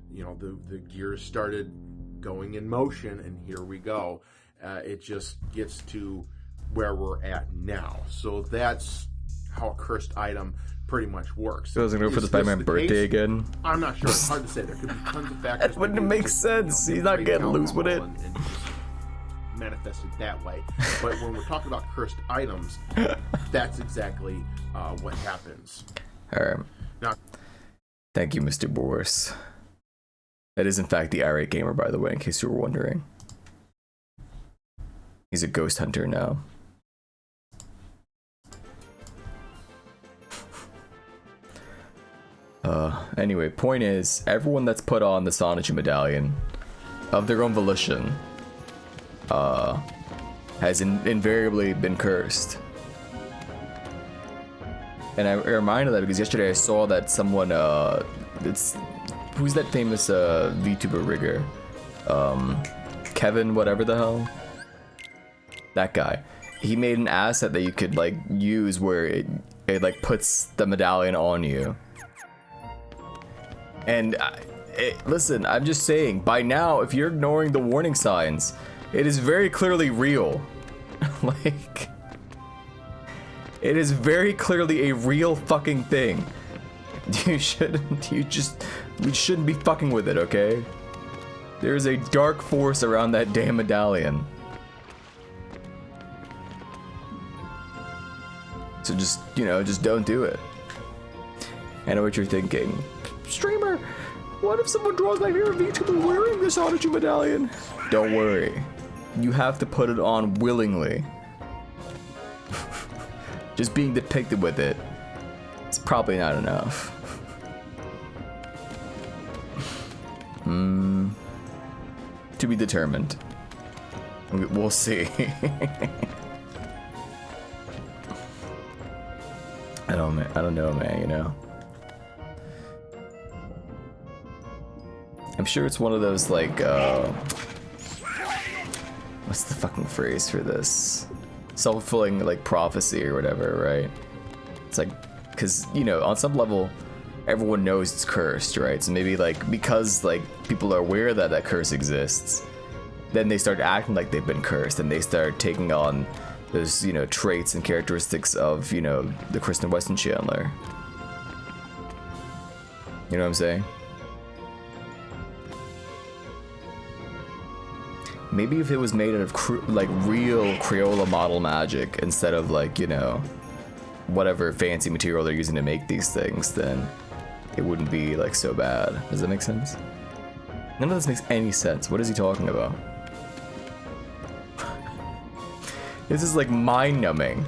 you know, the gears started going in motion, and here we go. It just gets to where we're at now. So that's how a cursed item pretty much works. So I was gonna go for the Spider-Man birthday again. I'm not sure. It's hard to say. There could be tons of factors. That wouldn't make sense. He's not getting loose with it. And just manifested that way. But when we're talking about cursed items, that's exactly what happens. All right. Now, thank you, Mr. Boris. That is, in fact, the irate gamer, by the way, in case you were wondering. He's a ghost hunter now. Anyway, point is, everyone that's put on the Sonichi medallion, of their own volition, has invariably been cursed. And I reminded that because yesterday I saw that someone, who's that famous VTuber rigger? Kevin whatever the hell? That guy. He made an asset that you could like use where it like puts the medallion on you. And Listen, I'm just saying, by now, if you're ignoring the warning signs, it is very clearly real. Like, it is very clearly a real fucking thing. We shouldn't be fucking with it, okay? There is a dark force around that damn medallion. So just, just don't do it. I know what you're thinking. Streamer, what if someone draws my favorite VTuber wearing this Audition medallion? Don't worry. You have to put it on willingly. Just being depicted with it, it's probably not enough. To be determined. We'll see. I don't know, man, I'm sure it's one of those, like, what's the fucking phrase for this? Self-fulfilling, like, prophecy or whatever, right? It's like, because, on some level, everyone knows it's cursed, right? So maybe, like, because, like, people are aware that that curse exists, then they start acting like they've been cursed, and they start taking on those, traits and characteristics of, the Kristen Weston Chandler. You know what I'm saying? Maybe if it was made out of real Crayola model magic instead of like, whatever fancy material they're using to make these things, then it wouldn't be like so bad. Does that make sense? None of this makes any sense. What is he talking about? This is like mind-numbing.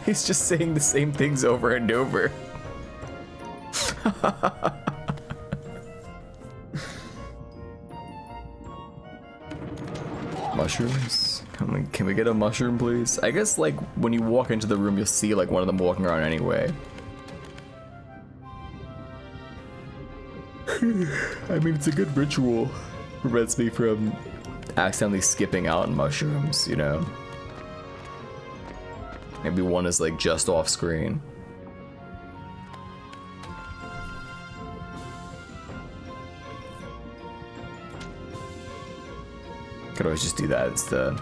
He's just saying the same things over and over. Mushrooms? Can we get a mushroom, please? I guess, like, when you walk into the room, you'll see, like, one of them walking around anyway. I mean, it's a good ritual. Prevents me from accidentally skipping out on mushrooms, Maybe one is, like, just off screen. Could always just do that instead.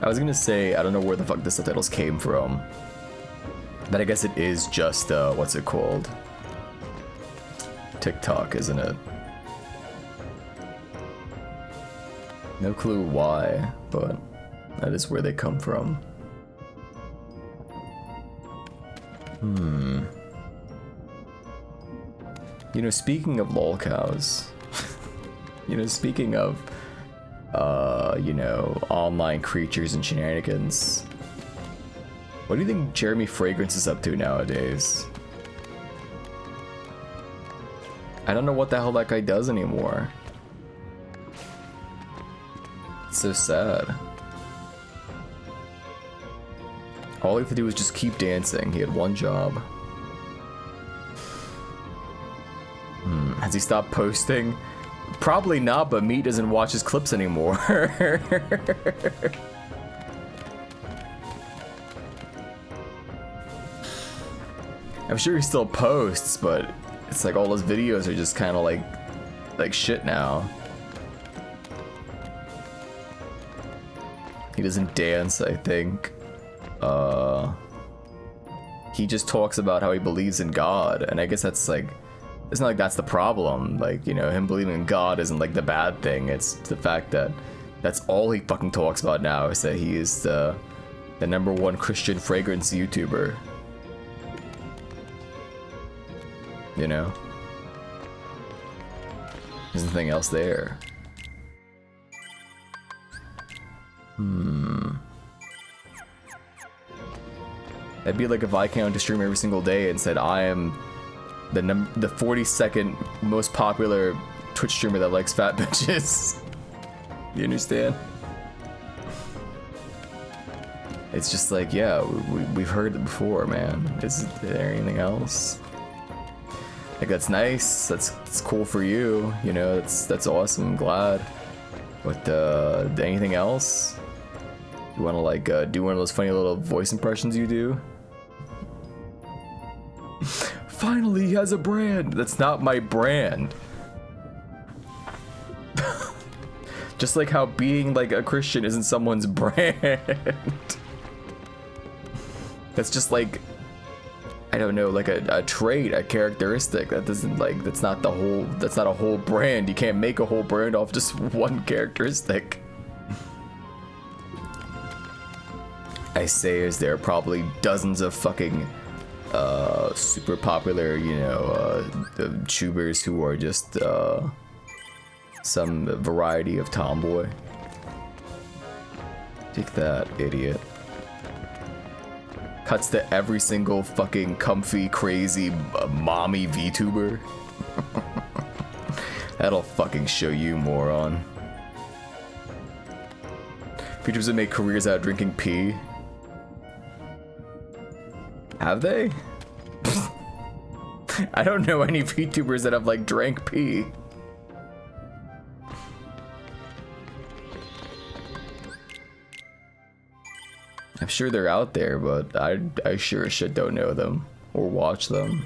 I was gonna say, I don't know where the fuck the subtitles came from, but I guess it is just, what's it called? TikTok, isn't it? No clue why, but that is where they come from. Speaking of lolcows, speaking of, online creatures and shenanigans, what do you think Jeremy Fragrance is up to nowadays? I don't know what the hell that guy does anymore. It's so sad. All he had to do was just keep dancing. He had one job. Has he stopped posting? Probably not, but Meat doesn't watch his clips anymore. I'm sure he still posts, but it's like all his videos are just kind of like shit now. He doesn't dance, I think. He just talks about how he believes in God, and I guess that's like, it's not like that's the problem. Like, him believing in God isn't like the bad thing. It's the fact that that's all he fucking talks about now, is that he is the #1 Christian fragrance YouTuber. There's nothing else there. That'd be like if I came on to stream every single day and said I am the 42nd most popular Twitch streamer that likes fat bitches. You understand? It's just like, yeah, we've heard it before, man. Is there anything else? Like, that's nice. That's cool for you. That's awesome. I'm glad. What anything else? You want to like do one of those funny little voice impressions you do? Finally, he has a brand. That's not my brand. Just like how being like a Christian isn't someone's brand. That's just like, I don't know, like a trait, a characteristic. That doesn't like, that's not a whole brand. You can't make a whole brand off just one characteristic. I say as there are probably dozens of fucking super popular, you know, tubers who are just some variety of tomboy. Take that, idiot. Cuts to every single fucking comfy, crazy, mommy VTuber. That'll fucking show you, moron. VTubers that make careers out of drinking pee. Have they? I don't know any VTubers that have like drank pee. I'm sure they're out there, but I sure as shit don't know them or watch them.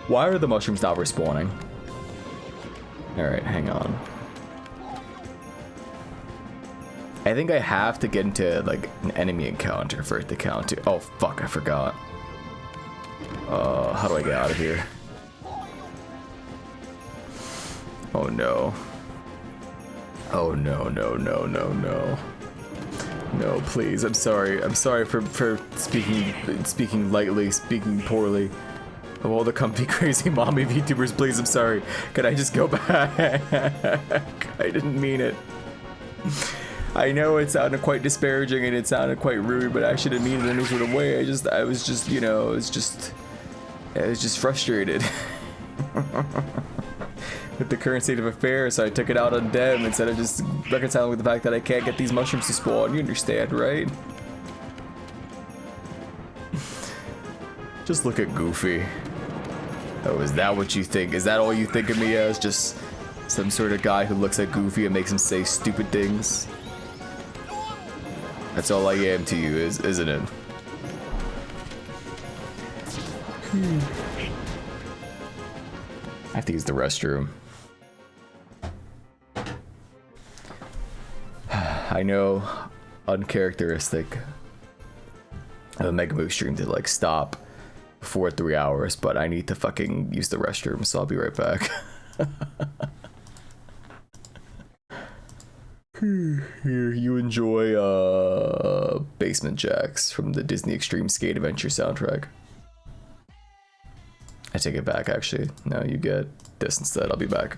Why are the mushrooms not respawning? Alright, hang on. I think I have to get into like an enemy encounter for it to count to. Oh fuck, I forgot. How do I get out of here? Oh no. Oh no, no, no, no, no. No, please, I'm sorry. I'm sorry for speaking lightly, speaking poorly. Of all the comfy, crazy mommy VTubers, please, I'm sorry. Could I just go back? I didn't mean it. I know it sounded quite disparaging and it sounded quite rude, but I shouldn't mean it in any sort of way. I was just, you know, I was just frustrated with the current state of affairs, so I took it out on them instead of just reconciling with the fact that I can't get these mushrooms to spawn. You understand, right? Just look at Goofy. Oh, is that what you think? Is that all you think of me as? Just some sort of guy who looks at Goofy and makes him say stupid things? That's all I am to you, isn't it? I have to use the restroom. I know, uncharacteristic of a Mega Move stream to like stop before 3 hours, but I need to fucking use the restroom, so I'll be right back. Here, you enjoy Basement Jacks from the Disney Extreme Skate Adventure soundtrack. I take it back, actually. No, you get this instead. I'll be back.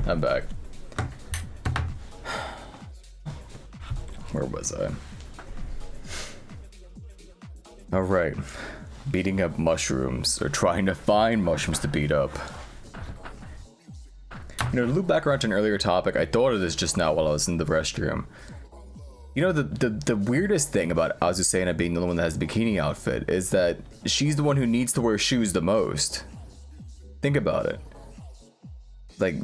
I'm back. Where was I? Alright. Beating up mushrooms, or trying to find mushrooms to beat up. You know, to loop back around to an earlier topic, I thought of this just now while I was in the restroom. You know, the weirdest thing about Azucena being the one that has the bikini outfit is that she's the one who needs to wear shoes the most. Think about it. Like,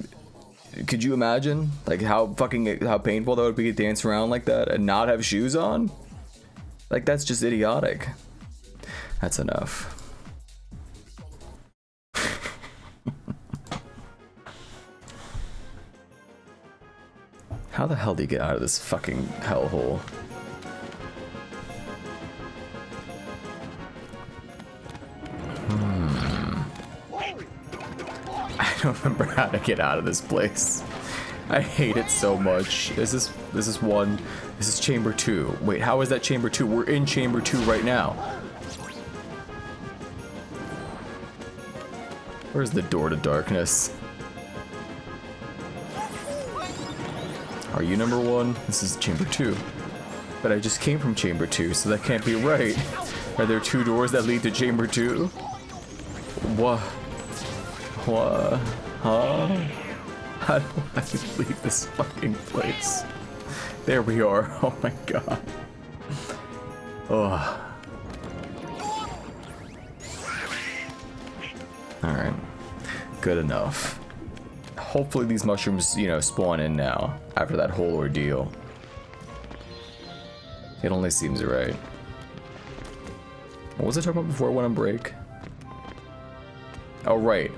could you imagine like how painful that would be to dance around like that and not have shoes on? Like, that's just idiotic. That's enough. How the hell do you get out of this fucking hellhole? I don't remember how to get out of this place. I hate it so much. This is chamber 2. Wait, how is that chamber 2? We're in chamber 2 right now. Where's the door to darkness? Are you number 1? This is chamber 2. But I just came from chamber 2, so that can't be right. Are there 2 doors that lead to chamber 2? What? What? Huh? How do I leave this fucking place? There we are. Oh my god. Oh. Alright. Good enough. Hopefully these mushrooms, you know, spawn in now after that whole ordeal. It only seems right. What was I talking about before I went on break? Oh, right.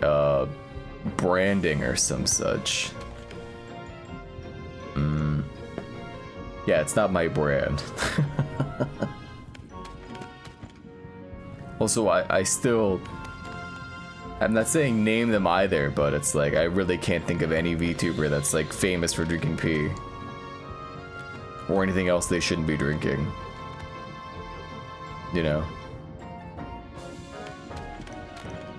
Branding or some such. Yeah, it's not my brand. Also, I still... I'm not saying name them either, but it's like I really can't think of any VTuber that's like famous for drinking pee. Or anything else they shouldn't be drinking. You know?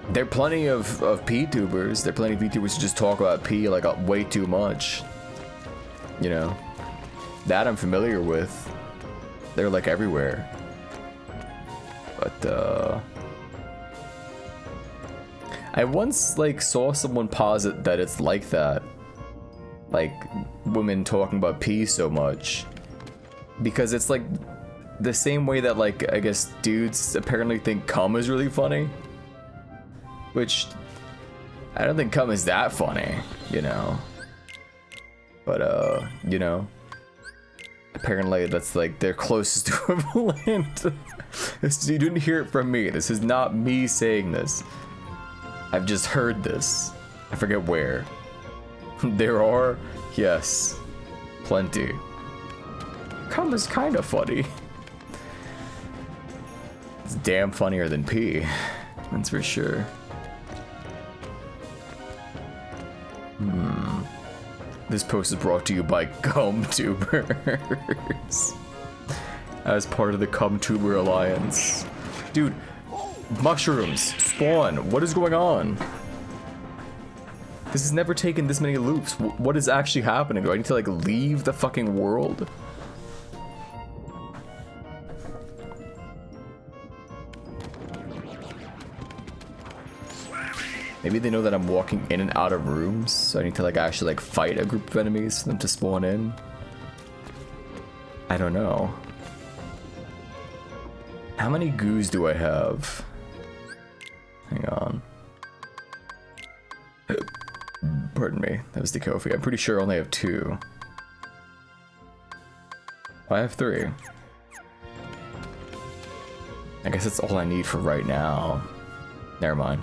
There are plenty of pee-tubers. There are plenty of VTubers who just talk about pee like way too much. You know? That I'm familiar with. They're like everywhere. But I once like saw someone posit that it's like that. Like women talking about pee so much. Because it's like the same way that like I guess dudes apparently think cum is really funny. Which, I don't think cum is that funny, you know. But, you know. Apparently that's like their closest equivalent. You didn't hear it from me. This is not me saying this. I've just heard this. I forget where. There are, yes, plenty. Cum is kind of funny. It's damn funnier than pee. That's for This post is brought to you by Gumtubers. As part of the Gumtuber Alliance. Dude, mushrooms, spawn, what is going on? This has never taken this many loops. What is actually happening? Do I need to like leave the fucking world? Maybe they know that I'm walking in and out of rooms, so I need to like actually like fight a group of enemies for them to spawn in. I don't know. How many goos do I have? Hang on. Pardon me, that was the Kofi. I'm pretty sure I only have 2. I have 3. I guess that's all I need for right now. Never mind.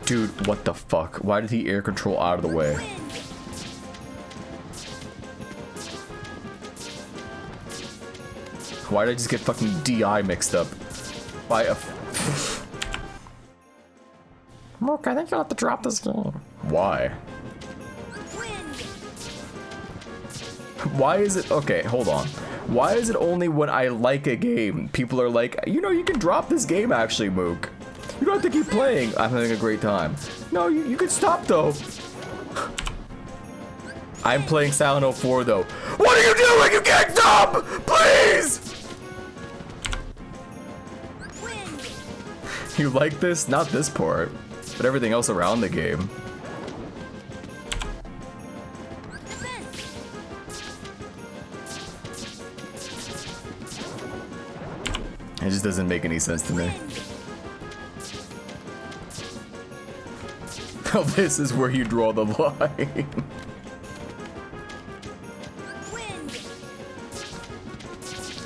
Dude, what the fuck? Why did he air control out of the way? Why did I just get fucking DI mixed up? By a... Mook, I think you'll have to drop this game. Why? Why is it... Okay, hold on. Why is it only when I like a game, people are like, you know, you can drop this game actually, Mook. You don't have to keep playing. I'm having a great time. No, you can stop though. I'm playing Silent 04 though. What are you doing? You can't stop! Please! You like this? Not this part, but everything else around the game. It just doesn't make any sense to me. Now this is where you draw the line.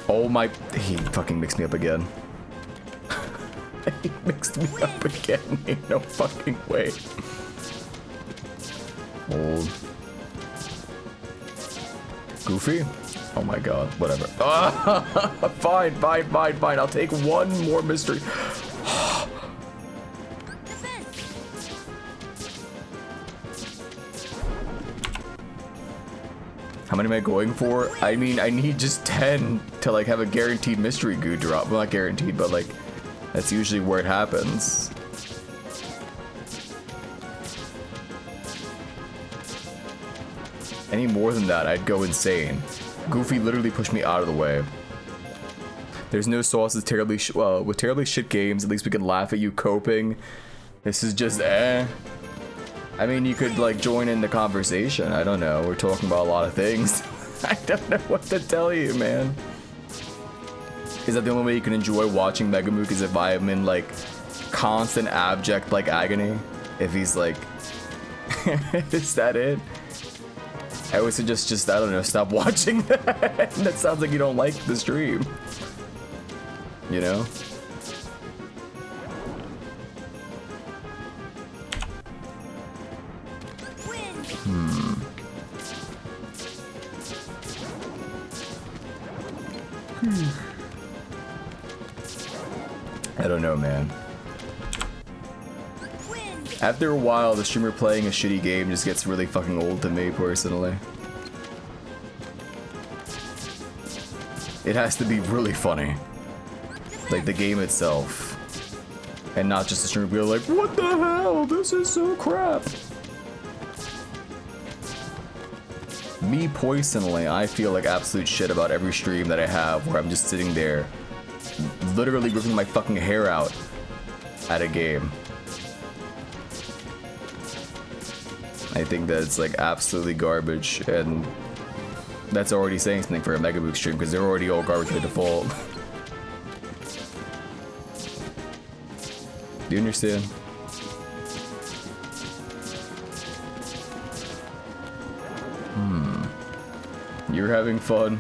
Oh my... He fucking mixed me up again. He mixed me up again. Ain't no fucking way. Hold. Goofy? Oh my god, whatever. Fine. I'll take one more mystery. How many am I going for? I mean, I need just 10 to like have a guaranteed mystery goo drop. Well, not guaranteed, but like, that's usually where it happens. Any more than that, I'd go insane. Goofy literally pushed me out of the way. There's no sauce with terribly shit games. At least we can laugh at you coping. This is just eh. I mean, you could like join in the conversation. I don't know. We're talking about a lot of things. I don't know what to tell you, man. Is that the only way you can enjoy watching Megamook? Is if I am in like constant abject like agony? If he's like, is that it? I would suggest just I don't know, stop watching that. That sounds like you don't like the stream. You know? I don't know, man. After a while, the streamer playing a shitty game just gets really fucking old to me, personally. It has to be really funny. Like, the game itself. And not just the streamer being like, what the hell? This is so crap. Me, personally, I feel like absolute shit about every stream that I have where I'm just sitting there literally ripping my fucking hair out at a game. I think that it's like absolutely garbage, and that's already saying something for a Megamook stream because they're already all garbage by default. Do you understand? You're having fun.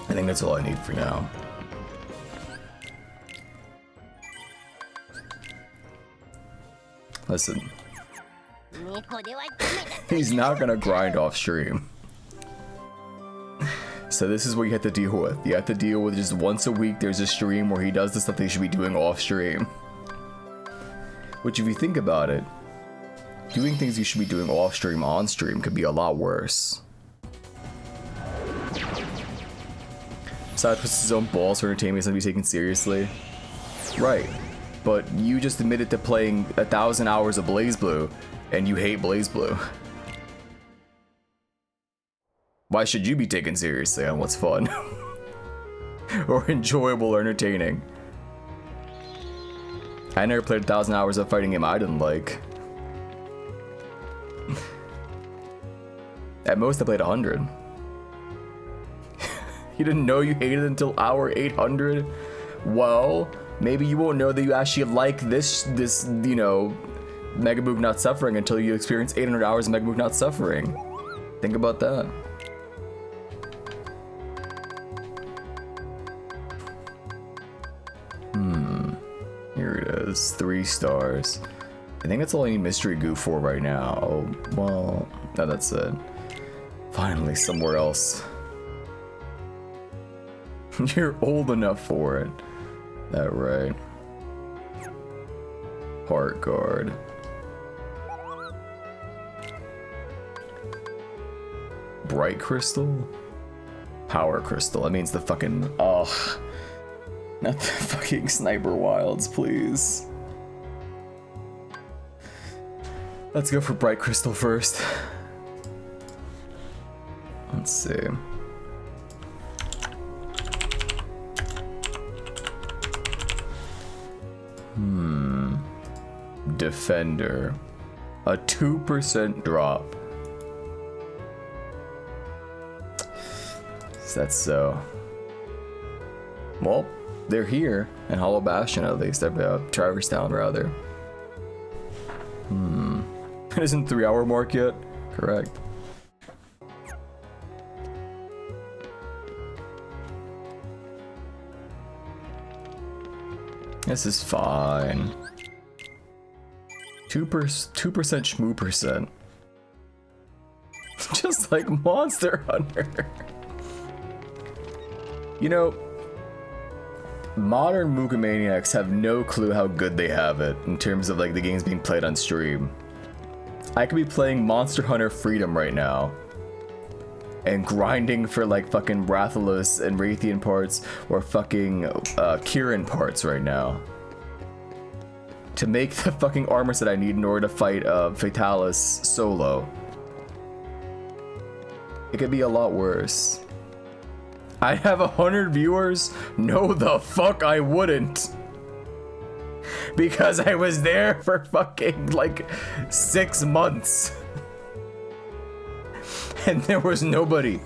I think that's all I need for now. Listen. He's not gonna grind off stream. So this is what you have to deal with. You have to deal with just once a week there's a stream where he does the stuff that he should be doing off stream. Which if you think about it, doing things you should be doing off stream on stream could be a lot worse. Side puts his own balls for entertainment to be taken seriously. Right. But you just admitted to playing 1,000 hours of BlazBlue and you hate BlazBlue. Why should you be taken seriously on what's fun? Or enjoyable or entertaining? I never played 1,000 hours of fighting game I didn't like. At most I played 100. You didn't know you hated it until hour 800? Well, maybe you won't know that you actually like this, you know, Mega Boog Not Suffering until you experience 800 hours of Mega Boog Not Suffering. Think about that. Here it is, 3 stars. I think that's all I need Mystery Goo for right now. Oh, well, no, that's it. Finally, somewhere else. You're old enough for it. That right. Heart Guard. Bright Crystal? Power Crystal. That means the fucking... Ugh. Not the fucking Sniper Wilds, please. Let's go for Bright Crystal first. Let's see. Defender. A 2% drop. That's so. Well, they're here in Hollow Bastion at least. Traverse Town rather. It isn't 3-hour mark yet. Correct. This is fine. 2% shmoo percent. Just like Monster Hunter. You know, modern Moogamaniacs have no clue how good they have it in terms of like the games being played on stream. I could be playing Monster Hunter Freedom right now and grinding for like fucking Rathalos and Raytheon parts or fucking Kirin parts right now to make the fucking armor set I need in order to fight Fatalis solo. It could be a lot worse. I have 100 viewers? No, the fuck I wouldn't. Because I was there for fucking like 6 months. And there was nobody.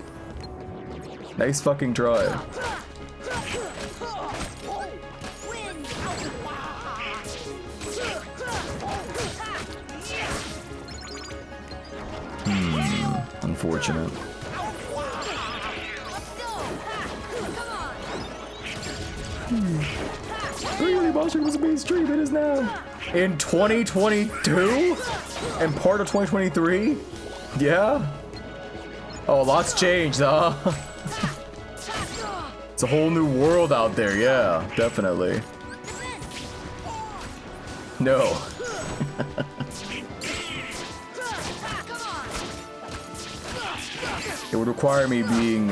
Nice fucking try. Unfortunate. Really, Monster was a mainstream, it is now. In 2022? And part of 2023? Yeah? Oh, lots changed, huh? It's a whole new world out there, yeah, definitely. No. It would require me being,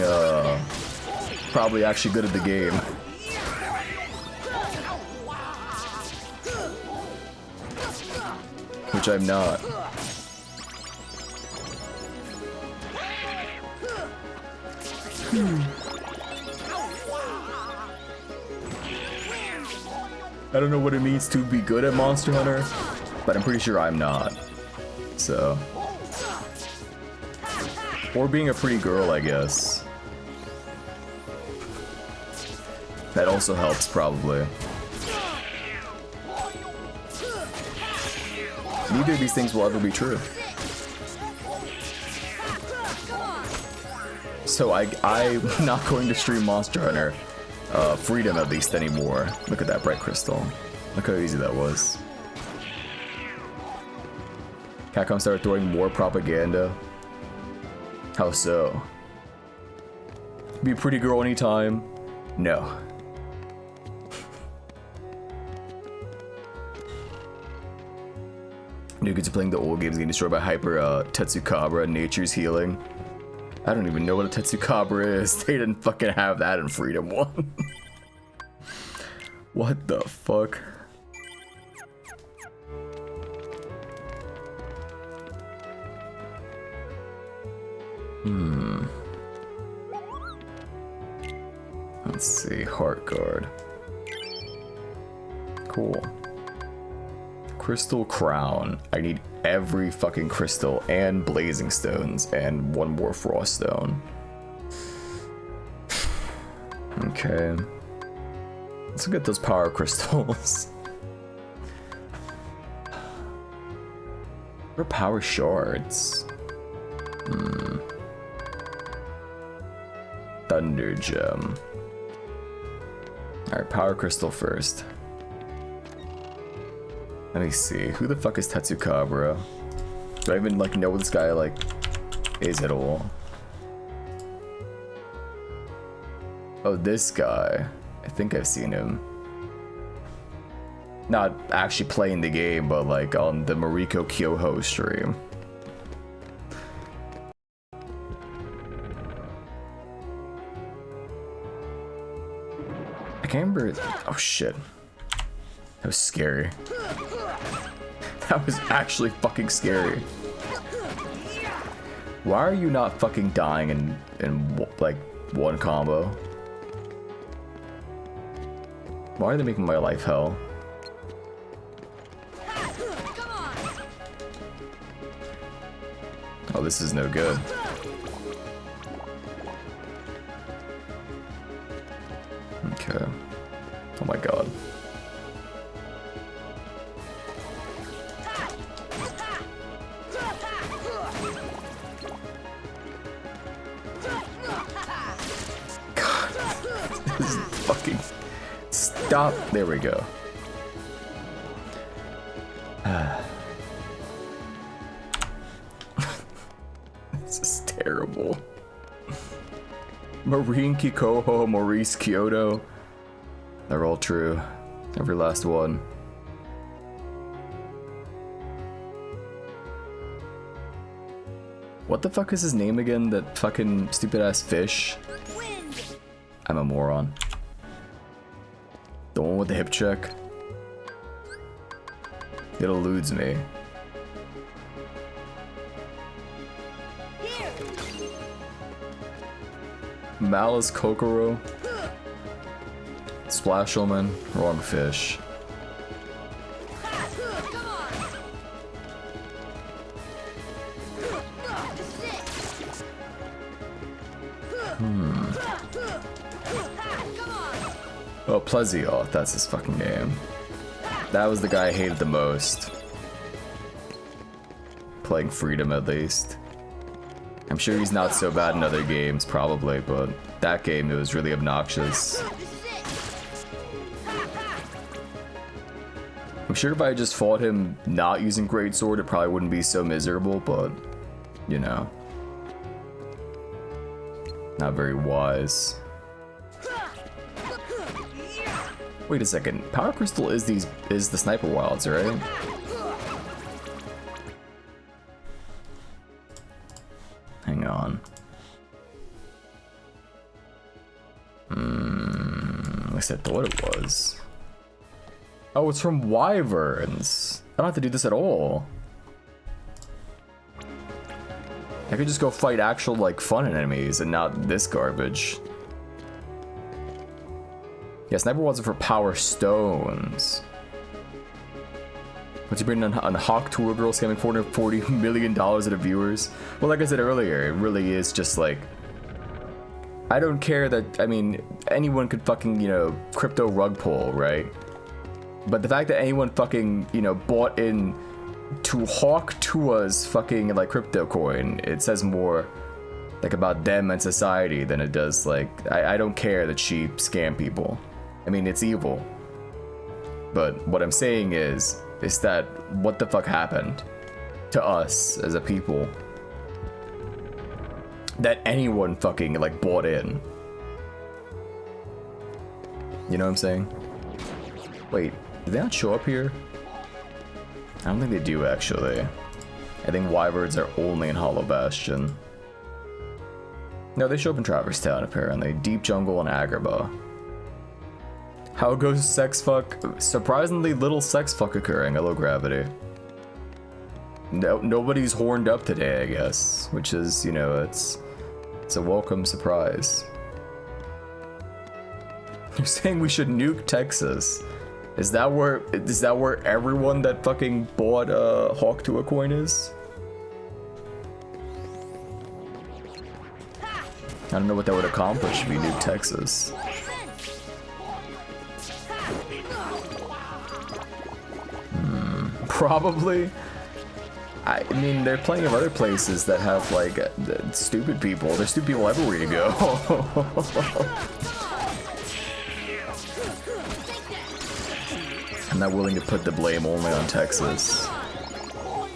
probably actually good at the game. Which I'm not. I don't know what it means to be good at Monster Hunter, but I'm pretty sure I'm not. So. Or being a pretty girl, I guess. That also helps, probably. Neither of these things will ever be true. So I'm not going to stream Monster Hunter Freedom at least anymore. Look at that Bright Crystal. Look how easy that was. Capcom started throwing more propaganda. How so? Be a pretty girl anytime. No. New kids are playing the old games getting destroyed by Hyper Tetsukabra, Nature's Healing. I don't even know what a Tetsukabra is. They didn't fucking have that in Freedom 1. What the fuck? Let's see, Heart Guard. Cool. Crystal Crown. I need every fucking crystal and blazing stones and one more frost stone. Okay. Let's get those power crystals. What are power shards? Thunder gem. Alright, power crystal first. Let me see. Who the fuck is Tetsukabra? Do I even like know what this guy like is at all? Oh, this guy. I think I've seen him. Not actually playing the game, but like on the Mariko Kyoho stream. I can't remember. Oh shit. That was scary. That was actually fucking scary. Why are you not fucking dying in like one combo? Why are they making my life hell? Oh, this is no good. Okay. Oh my god. Fucking stop. There we go. This is terrible. Marine Kikoho, Maurice Kyoto. They're all true. Every last one. What the fuck is his name again? That fucking stupid ass fish? I'm a moron. The one with the hip check. It eludes me. Malice Kokoro. Splashelman. Wrong fish. Oh, Plezioth, that's his fucking name. That was the guy I hated the most. Playing Freedom, at least. I'm sure he's not so bad in other games, probably, but that game, it was really obnoxious. I'm sure if I just fought him not using Greatsword, it probably wouldn't be so miserable, but, you know. Not very wise. Wait a second. Power Crystal is the Sniper Wilds, right? Hang on. At least I thought it was. Oh, it's from Wyverns. I don't have to do this at all. I could just go fight actual, like, fun enemies and not this garbage. Yeah, Sniper Wilds are for Power Stones. Once you bring on Hawk Tour Girl scamming $440 million at the viewers. Well, like I said earlier, it really is just like... I don't care that, I mean, anyone could fucking, you know, crypto rug pull, right? But the fact that anyone fucking, you know, bought in to Hawk Tua's fucking, like, crypto coin, it says more, like, about them and society than it does, like, I don't care that she scammed people. I mean, it's evil. But what I'm saying is that what the fuck happened? to us as a people that anyone fucking like bought in. You know what I'm saying? Wait, did they not show up here? I don't think they do actually. I think wyverns are only in Hollow Bastion. No, they show up in Traverse Town apparently. Deep Jungle and Agrabah. How goes sex fuck? Surprisingly little sex fuck occurring. Hello, Gravity. No, nobody's horned up today, I guess, which is, you know, it's a welcome surprise. You're saying we should nuke Texas? Is that where everyone that fucking bought Hawk to a coin is? I don't know what that would accomplish if we nuked Texas. Probably. I mean, there are plenty of other places that have, like, stupid people. There's stupid people everywhere you go. I'm not willing to put the blame only on Texas.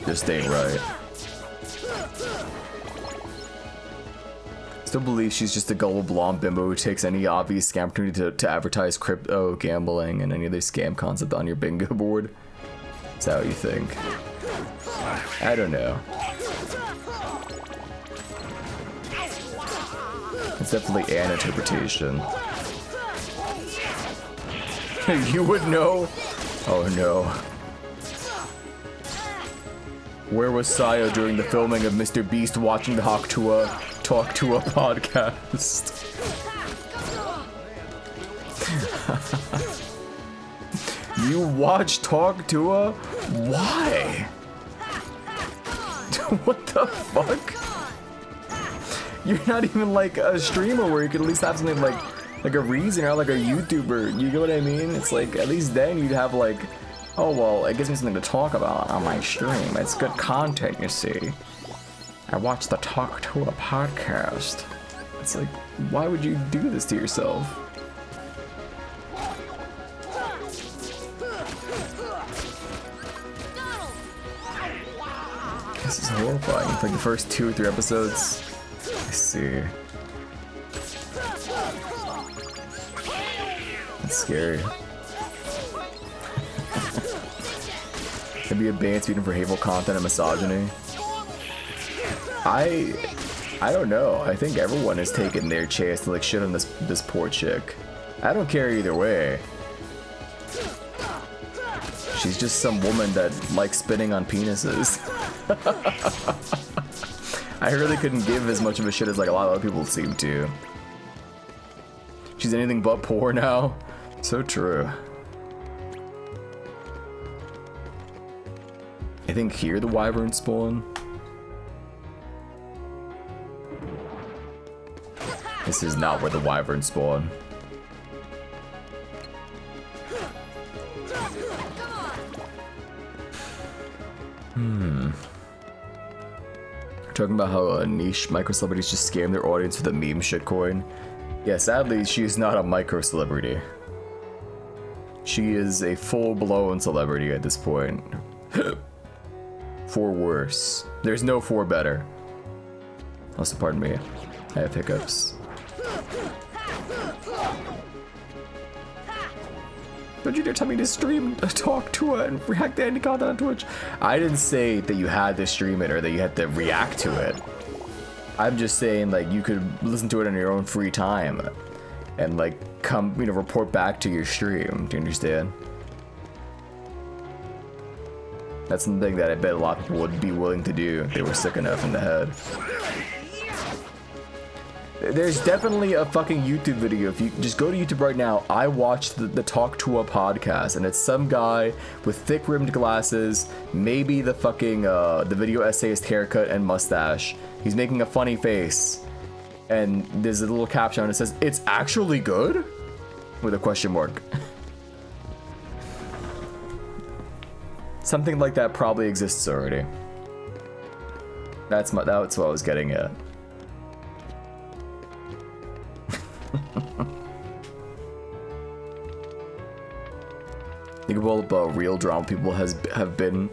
Just ain't right. Still believe she's just a gullible blonde bimbo who takes any obvious scam opportunity to advertise crypto, gambling, and any other scam concept on your bingo board. Is that what you think? I don't know. It's definitely an interpretation. You would know? Oh no. Where was Sayo during the filming of Mr. Beast watching the Talk to a podcast? You watch Talk to a? Why? What the fuck? You're not even like a streamer where you could at least have something like a reason, or like a YouTuber. You know what I mean? It's like at least then you'd have like, oh well, it gives me something to talk about on my stream. It's good content, you see. I watched the Talk to a podcast. It's like, why would you do this to yourself? This is horrifying. Like the first 2 or 3 episodes. I see. That's scary. Could be a ban speeding for hateful content and misogyny. I don't know. I think everyone has taken their chance to like shit on this poor chick. I don't care either way. She's just some woman that likes spitting on penises. I really couldn't give as much of a shit as like a lot of other people seem to. She's anything but poor now. So true. I think here the wyverns spawn. This is not where the wyverns spawn. Talking about how niche micro celebrities just scam their audience with a meme shitcoin. Yeah, sadly, she is not a micro celebrity. She is a full-blown celebrity at this point. For worse. There's no for better. Also, pardon me. I have hiccups. Don't you dare tell me to stream, talk to it, and react to any content on Twitch. I didn't say that you had to stream it or that you had to react to it. I'm just saying, like, you could listen to it in your own free time and, like, come, you know, report back to your stream. Do you understand? That's something that I bet a lot of people would be willing to do if they were sick enough in the head. There's definitely a fucking YouTube video. If you just go to YouTube right now, I watched the Talk to a podcast, and it's some guy with thick rimmed glasses, maybe the fucking the video essayist haircut and mustache. He's making a funny face, and there's a little caption on it that says, "It's actually good?" with a question mark. Something like that probably exists already. That's what I was getting at. Think about real drama people have been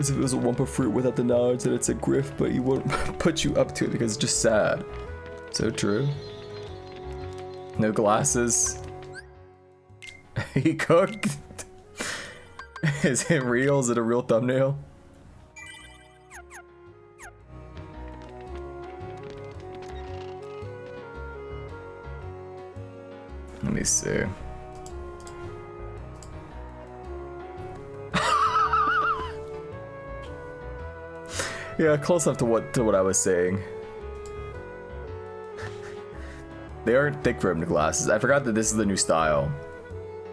As if it was a lump of fruit without the knowledge that it's a grift, but he won't put you up to it because it's just sad. So true. No glasses. He cooked. Is it real? Is it a real thumbnail? Let me see. Yeah, close enough to what I was saying. They aren't thick rimmed glasses. I forgot that this is the new style.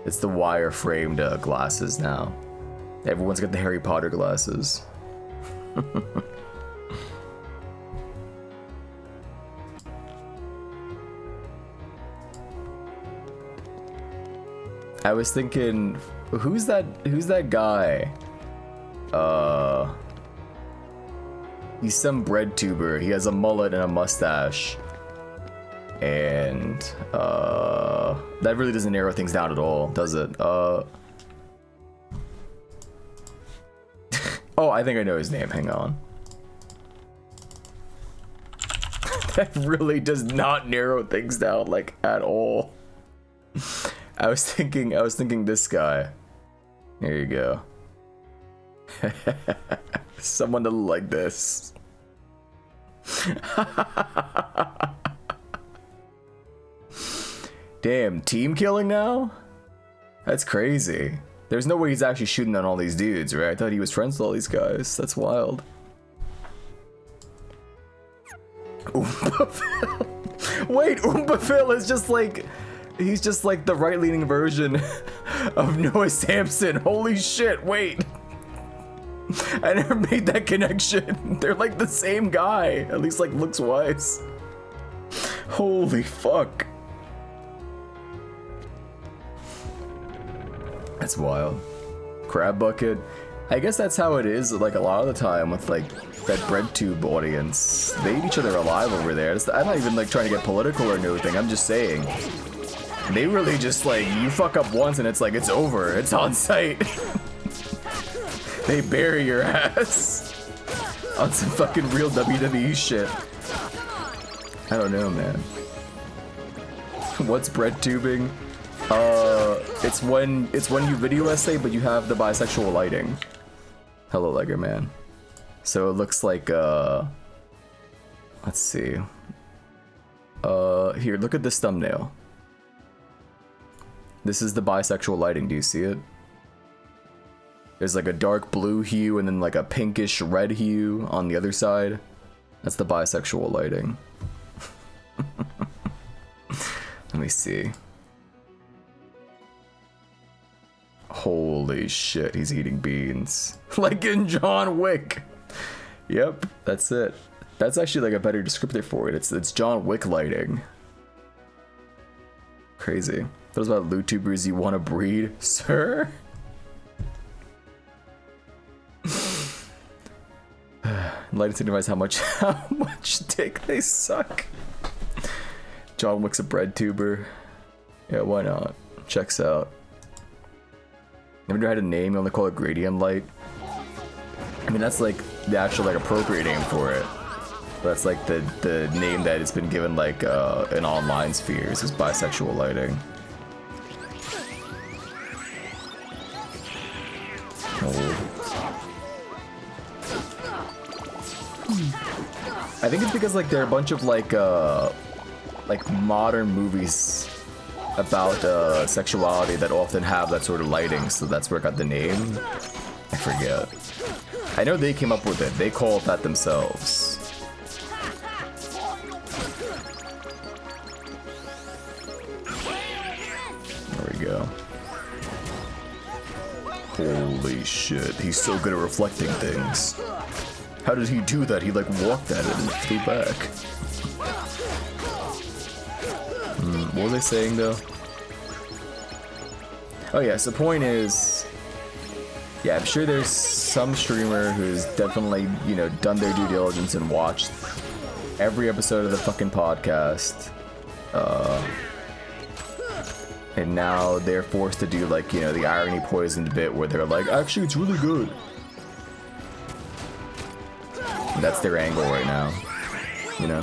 It's the wire framed glasses now. Everyone's got the Harry Potter glasses. I was thinking, who's that guy? He's some bread tuber. He has a mullet and a mustache. And that really doesn't narrow things down at all, does it? Oh, I think I know his name. Hang on. That really does not narrow things down, like, at all. I was thinking this guy. Here you go. Someone to look like this. Damn, team killing now? That's crazy. There's no way he's actually shooting on all these dudes, right? I thought he was friends with all these guys. That's wild. Oompa Phil. Wait, Oompa Phil is just like... He's just like the right-leaning version of Noah Samson. Holy shit, wait. I never made that connection. They're like the same guy. At least like looks-wise. Holy fuck. That's wild. Crab bucket. I guess that's how it is, like, a lot of the time with, like, that bread tube audience. They eat each other alive over there. I'm not even, like, trying to get political or anything. I'm just saying. They really just, like, you fuck up once and it's like, it's over. It's on site. They bury your ass. On some fucking real WWE shit. I don't know, man. What's bread tubing? It's when you video essay, but you have the bisexual lighting. Hello, Lego Man. So it looks like, let's see. Here, look at this thumbnail. This is the bisexual lighting, do you see it? There's like a dark blue hue and then like a pinkish red hue on the other side. That's the bisexual lighting. Let me see. Holy shit, he's eating beans. Like in John Wick. Yep, that's it. That's actually like a better descriptor for it. It's John Wick lighting. Crazy. Those about loot-tubers you want to breed, sir? Lighting signifies how much dick they suck. John Wick's a bread tuber. Yeah, why not? Checks out. Never had a name, you only call it gradient light. I mean, that's like the actual like appropriate name for it. That's like the name that it's been given like in online spheres is bisexual lighting. I think it's because like there are a bunch of like modern movies about sexuality that often have that sort of lighting, so that's where I got the name. I forget. I know they came up with it. They call it that themselves. There we go. Holy shit, he's so good at reflecting things. How did he do that? He like walked at it and flew back. What were they saying though? Oh yeah, so the point is, yeah, I'm sure there's some streamer who's definitely, you know, done their due diligence and watched every episode of the fucking podcast. And now they're forced to do like, you know, the irony poisoned bit where they're like, actually it's really good. That's their angle right now. You know?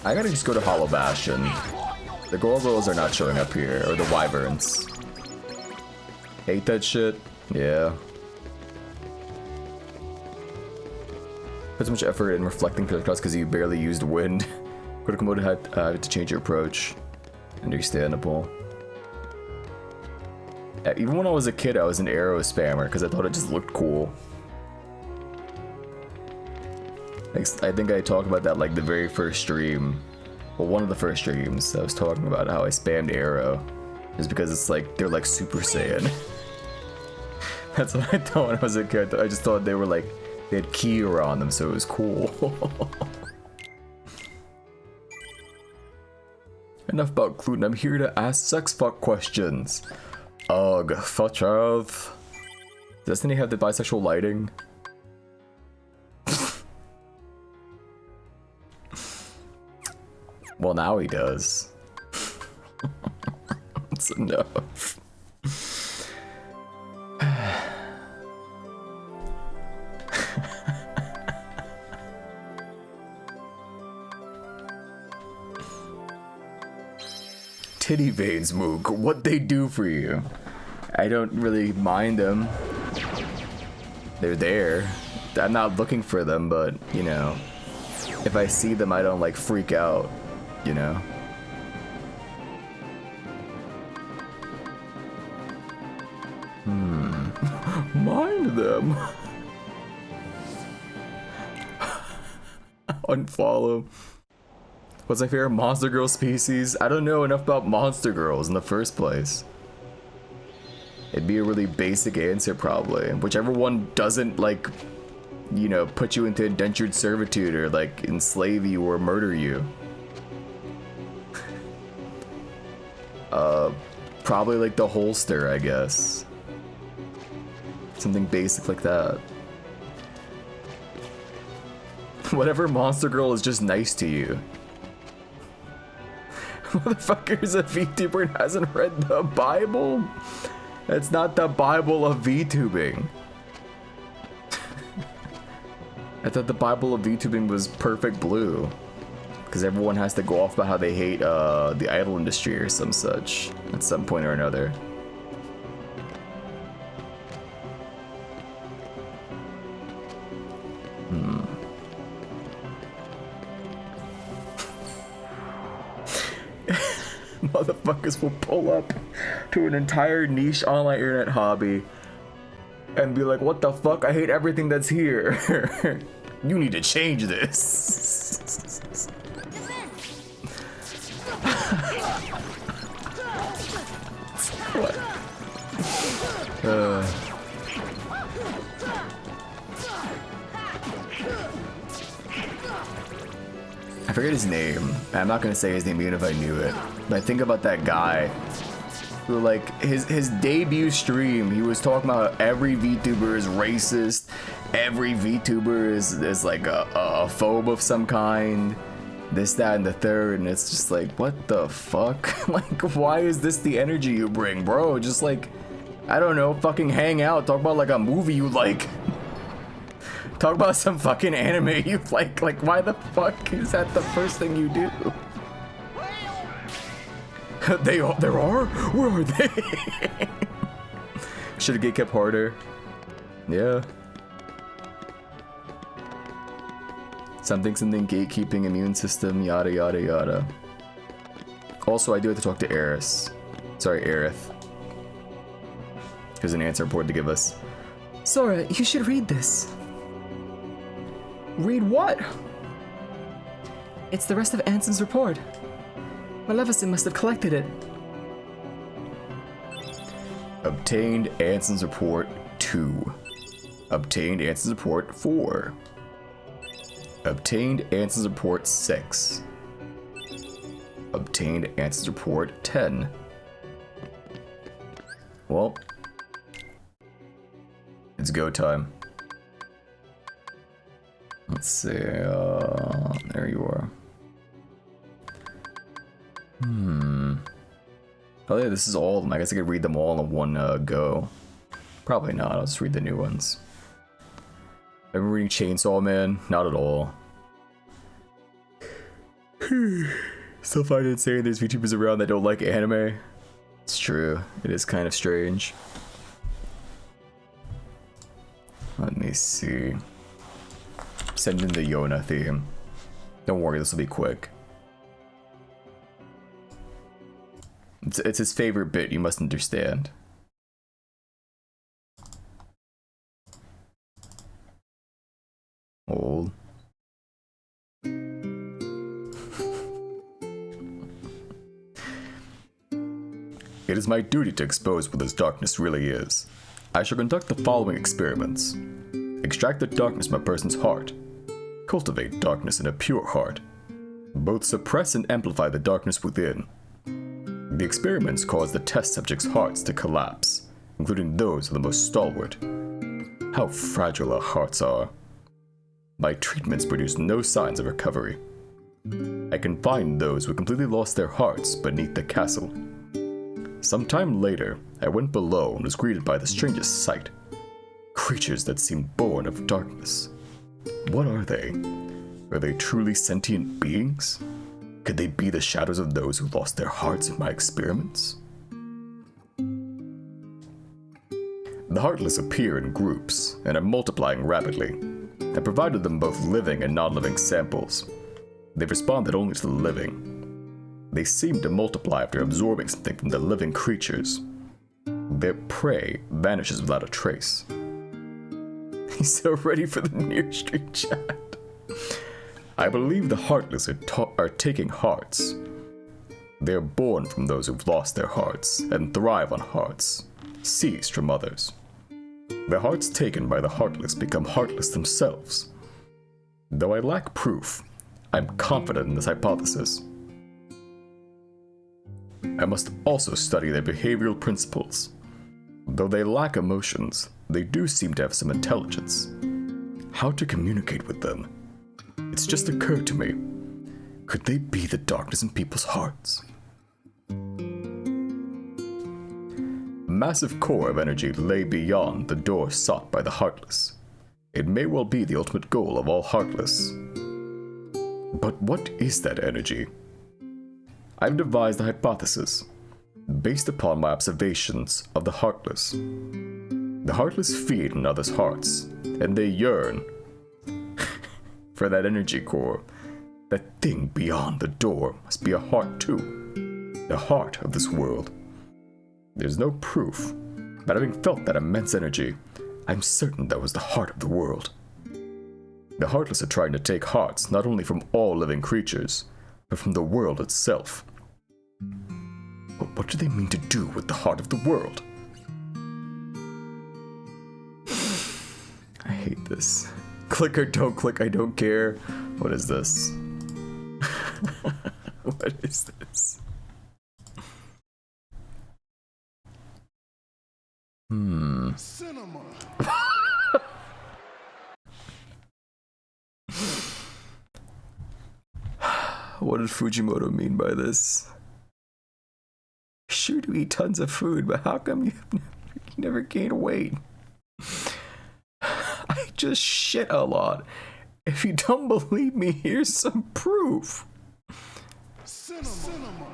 I gotta just go to Hollow Bastion. The gargoyles are not showing up here, or the wyverns. Hate that shit. Yeah. Put so much effort in reflecting projectiles because you barely used wind. Critical mode had to change your approach. Understandable. Even when I was a kid, I was an arrow spammer because I thought it just looked cool. I think I talked about that like the very first stream. Well, one of the first streams, I was talking about how I spammed arrow. Just because it's like, they're like Super Saiyan. That's what I thought when I was a kid. I just thought they were like, they had Kira on them, so it was cool. Enough about gluten, I'm here to ask sex fuck questions. Ugh, fuck off. Does Destiny have the bisexual lighting? Well, now he does. That's enough. Titty veins, Mook. What they do for you? I don't really mind them. They're there. I'm not looking for them, but, you know, if I see them, I don't, like, freak out, you know? Mind them. Unfollow. What's my favorite Monster Girl species? I don't know enough about Monster Girls in the first place. It'd be a really basic answer, probably. Whichever one doesn't, like, you know, put you into indentured servitude or, like, enslave you or murder you. Probably, like, the holster, I guess. Something basic like that. Whatever Monster Girl is just nice to you. Motherfucker's a VTuber and hasn't read the Bible? It's not the Bible of VTubing. I thought the Bible of VTubing was Perfect Blue. Because everyone has to go off about how they hate the idol industry or some such at some point or another. Motherfuckers will pull up to an entire niche online internet hobby and be like, what the fuck? I hate everything that's here. You need to change this. What? I forget his name. I'm not gonna say his name even if I knew it. But I think about that guy who, like, his debut stream, he was talking about how every VTuber is racist, every VTuber is like a phobe of some kind, this, that, and the third, and it's just like, what the fuck? Like, why is this the energy you bring, bro? Just like, I don't know, fucking hang out, talk about like a movie you like. Talk about some fucking anime you like. Like, why the fuck is that the first thing you do? There are? Where are they? Should've get kept harder. Yeah. Something, gatekeeping, immune system, yada, yada, yada. Also, I do have to talk to Eris. Sorry, Aerith. There's an answer report to give us. Sora, you should read this. Read what? It's the rest of Anson's report. Maleficent must have collected it. Obtained Anson's report 2. Obtained Anson's report 4. Obtained Anson's report 6. Obtained Anson's report 10. Well, it's go time. Let's see, there you are. Oh yeah, this is all of them. I guess I could read them all in one go. Probably not. I'll just read the new ones. I'm reading Chainsaw Man? Not at all. Still find it insane there's VTubers around that don't like anime. It's true. It is kind of strange. Let me see. Send in the Yona theme. Don't worry, this will be quick. It's his favorite bit, you must understand. Old. It is my duty to expose what this darkness really is. I shall conduct the following experiments. Extract the darkness from a person's heart. Cultivate darkness in a pure heart. Both suppress and amplify the darkness within. The experiments cause the test subjects' hearts to collapse, including those of the most stalwart. How fragile our hearts are. My treatments produce no signs of recovery. I confined those who completely lost their hearts beneath the castle. Sometime later, I went below and was greeted by the strangest sight. Creatures that seemed born of darkness. What are they? Are they truly sentient beings? Could they be the shadows of those who lost their hearts in my experiments? The heartless appear in groups and are multiplying rapidly. I provided them both living and non-living samples. They responded only to the living. They seem to multiply after absorbing something from the living creatures. Their prey vanishes without a trace. He's so ready for the near street chat. I believe the heartless are taking hearts. They are born from those who've lost their hearts and thrive on hearts, seized from others. The hearts taken by the heartless become heartless themselves. Though I lack proof, I'm confident in this hypothesis. I must also study their behavioral principles. Though they lack emotions, they do seem to have some intelligence. How to communicate with them? It's just occurred to me. Could they be the darkness in people's hearts? A massive core of energy lay beyond the door sought by the heartless. It may well be the ultimate goal of all heartless. But what is that energy? I've devised a hypothesis, based upon my observations of the heartless. The heartless feed on others' hearts, and they yearn for that energy core. That thing beyond the door must be a heart too, the heart of this world. There's no proof, but having felt that immense energy, I'm certain that was the heart of the world. The heartless are trying to take hearts not only from all living creatures, but from the world itself. But what do they mean to do with the heart of the world? I hate this. Click or don't click, I don't care. What is this? What is this? Cinema. What did Fujimoto mean by this? Sure to eat tons of food, but how come you never gain weight? I just shit a lot. If you don't believe me, here's some proof. Cinema.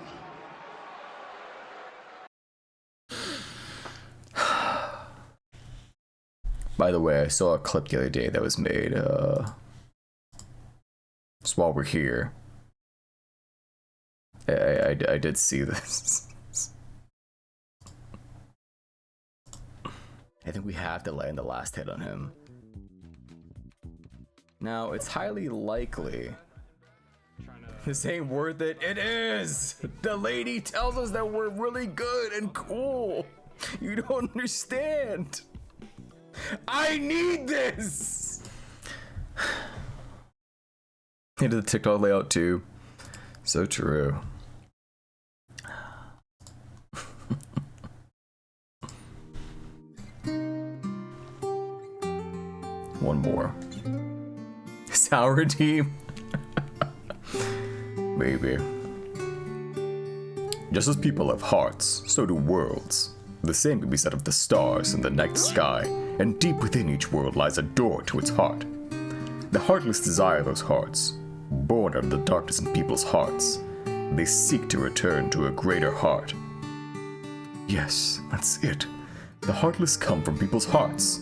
By the way, I saw a clip the other day that was made, just while we're here. I did see this. I think we have to land the last hit on him. Now, it's highly likely this ain't worth it. It is! The lady tells us that we're really good and cool. You don't understand. I need this! Into the TikTok layout too. So true. One more. Sour team. Maybe. Just as people have hearts, so do worlds. The same can be said of the stars in the night sky, and deep within each world lies a door to its heart. The heartless desire those hearts. Born out of the darkness in people's hearts, they seek to return to a greater heart. Yes, that's it. The heartless come from people's hearts,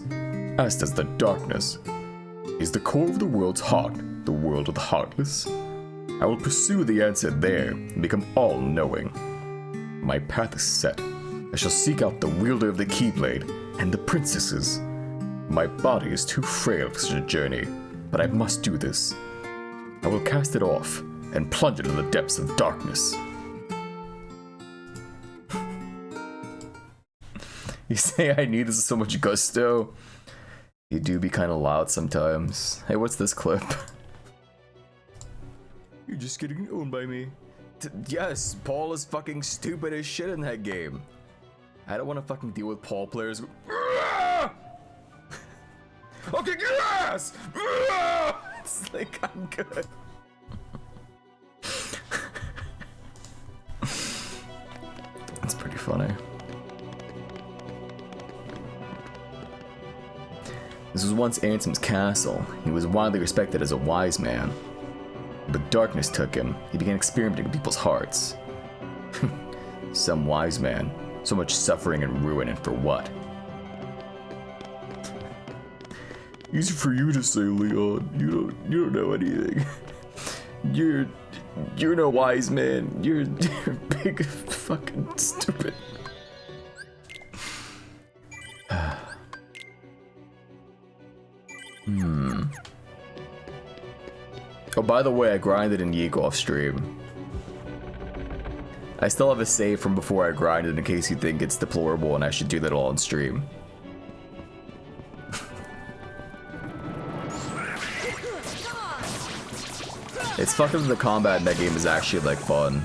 as does the darkness. Is the core of the world's heart the world of the heartless? I will pursue the answer there and become all-knowing. My path is set. I shall seek out the wielder of the Keyblade and the princesses. My body is too frail for such a journey, but I must do this. I will cast it off and plunge into the depths of darkness. You say I need this with so much gusto. You do be kind of loud sometimes. Hey, what's this clip? You're just getting owned by me. Yes, Paul is fucking stupid as shit in that game. I don't want to fucking deal with Paul players. I'll kick your ass! It's like, I'm good. That's pretty funny. This was once Ansem's castle. He was widely respected as a wise man. But darkness took him. He began experimenting with people's hearts. Some wise man. So much suffering and ruin, and for what? Easy for you to say, Leon. You don't know anything. You're no wise man. You're big fucking stupid. Oh, by the way, I grinded in Yeek off stream. I still have a save from before I grinded in case you think it's deplorable and I should do that all on stream. It's fucked up that the combat in that game is actually like fun.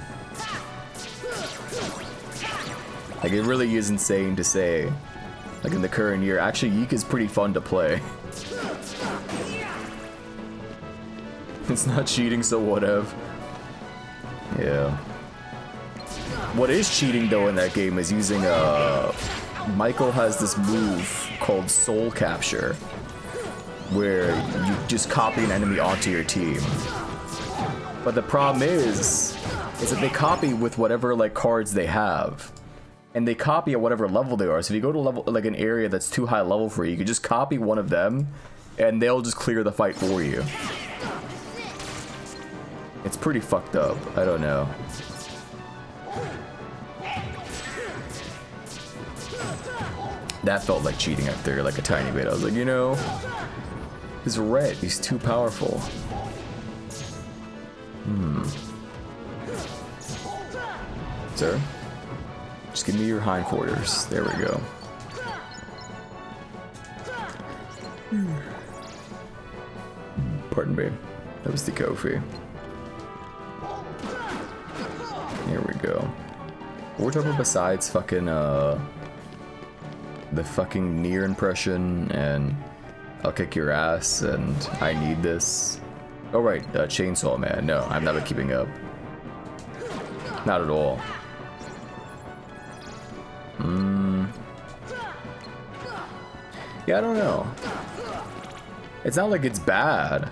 Like it really is insane to say. Like in the current year, actually Yeek is pretty fun to play. It's not cheating, so whatever. Yeah. What is cheating though in that game is using Michael has this move called Soul Capture, where you just copy an enemy onto your team. But the problem is that they copy with whatever like cards they have. And they copy at whatever level they are. So if you go to level like an area that's too high level for you, you can just copy one of them and they'll just clear the fight for you. It's pretty fucked up. I don't know. That felt like cheating after like a tiny bit. I was like, you know, he's red. He's too powerful. Sir? Just give me your hindquarters. There we go. Pardon me. That was the Kofi. Here we go. What we're talking about besides fucking, the fucking Nier impression and I'll kick your ass and I need this. Oh right, Chainsaw Man. No, I'm not keeping up. Not at all. Yeah, I don't know. It's not like it's bad.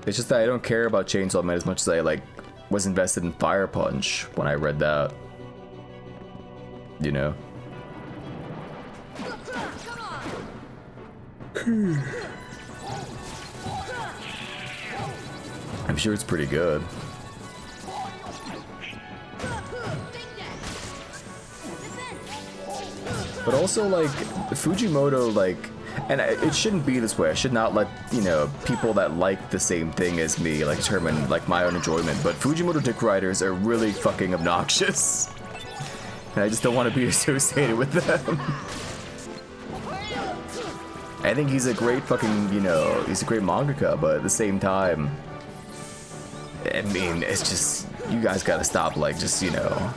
It's just that I don't care about Chainsaw Man as much as I like was invested in Fire Punch when I read that. You know? I'm sure it's pretty good. But also, like, Fujimoto, like, and it shouldn't be this way. I should not let, you know, people that like the same thing as me, like, determine, like, my own enjoyment. But Fujimoto dick riders are really fucking obnoxious. And I just don't want to be associated with them. I think he's a great fucking, you know, he's a great mangaka, but at the same time, I mean, it's just, you guys gotta stop, like, just, you know,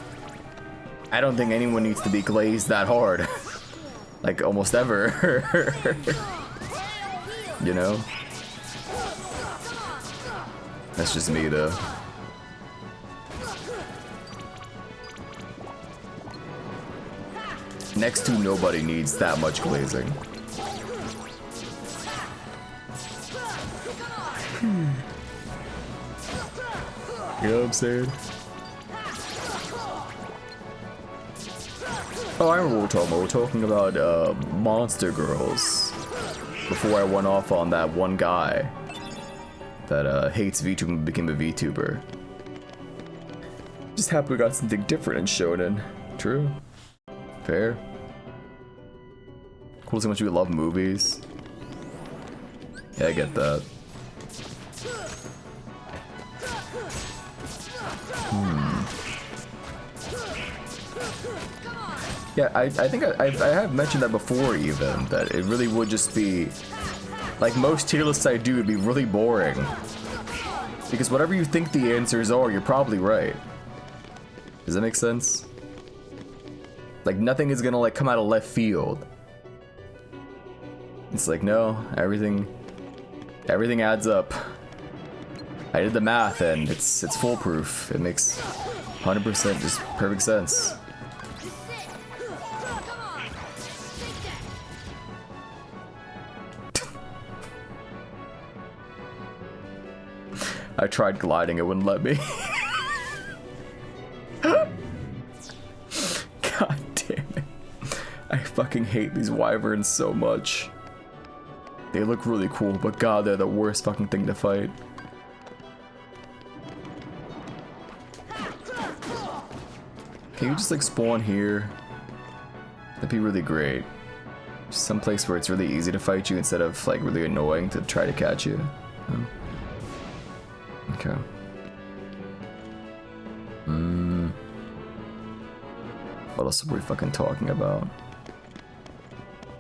I don't think anyone needs to be glazed that hard. Like, almost ever. You know? That's just me, though. Next to nobody needs that much glazing. You know what I'm saying? Oh, I remember what we're talking about. We're talking about monster girls. Before I went off on that one guy that hates VTuber and became a VTuber. Just happy we got something different in Shonen. True. Fair. Cool to see how much we love movies. Yeah, I get that. Yeah, I think I have mentioned that before even, that it really would just be, like most tier lists I do would be really boring. Because whatever you think the answers are, you're probably right. Does that make sense? Like nothing is gonna like come out of left field. It's like, no, everything adds up. I did the math and it's foolproof. It makes 100% just perfect sense. I tried gliding, it wouldn't let me. God damn it. I fucking hate these wyverns so much. They look really cool, but god, they're the worst fucking thing to fight. Can you just like spawn here? That'd be really great. Just someplace where it's really easy to fight you instead of like really annoying to try to catch you. Okay. What else are we fucking talking about?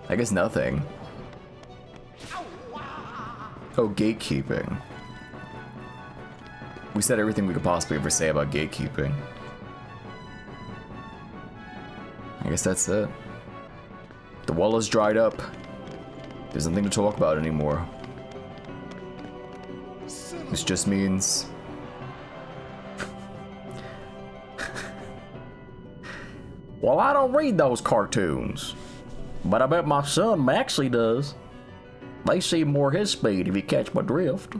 I guess nothing. Oh, gatekeeping. We said everything we could possibly ever say about gatekeeping. I guess that's it. The well is dried up. There's nothing to talk about anymore. This just means... Well, I don't read those cartoons. But I bet my son Maxie does. They see more his speed if you catch my drift.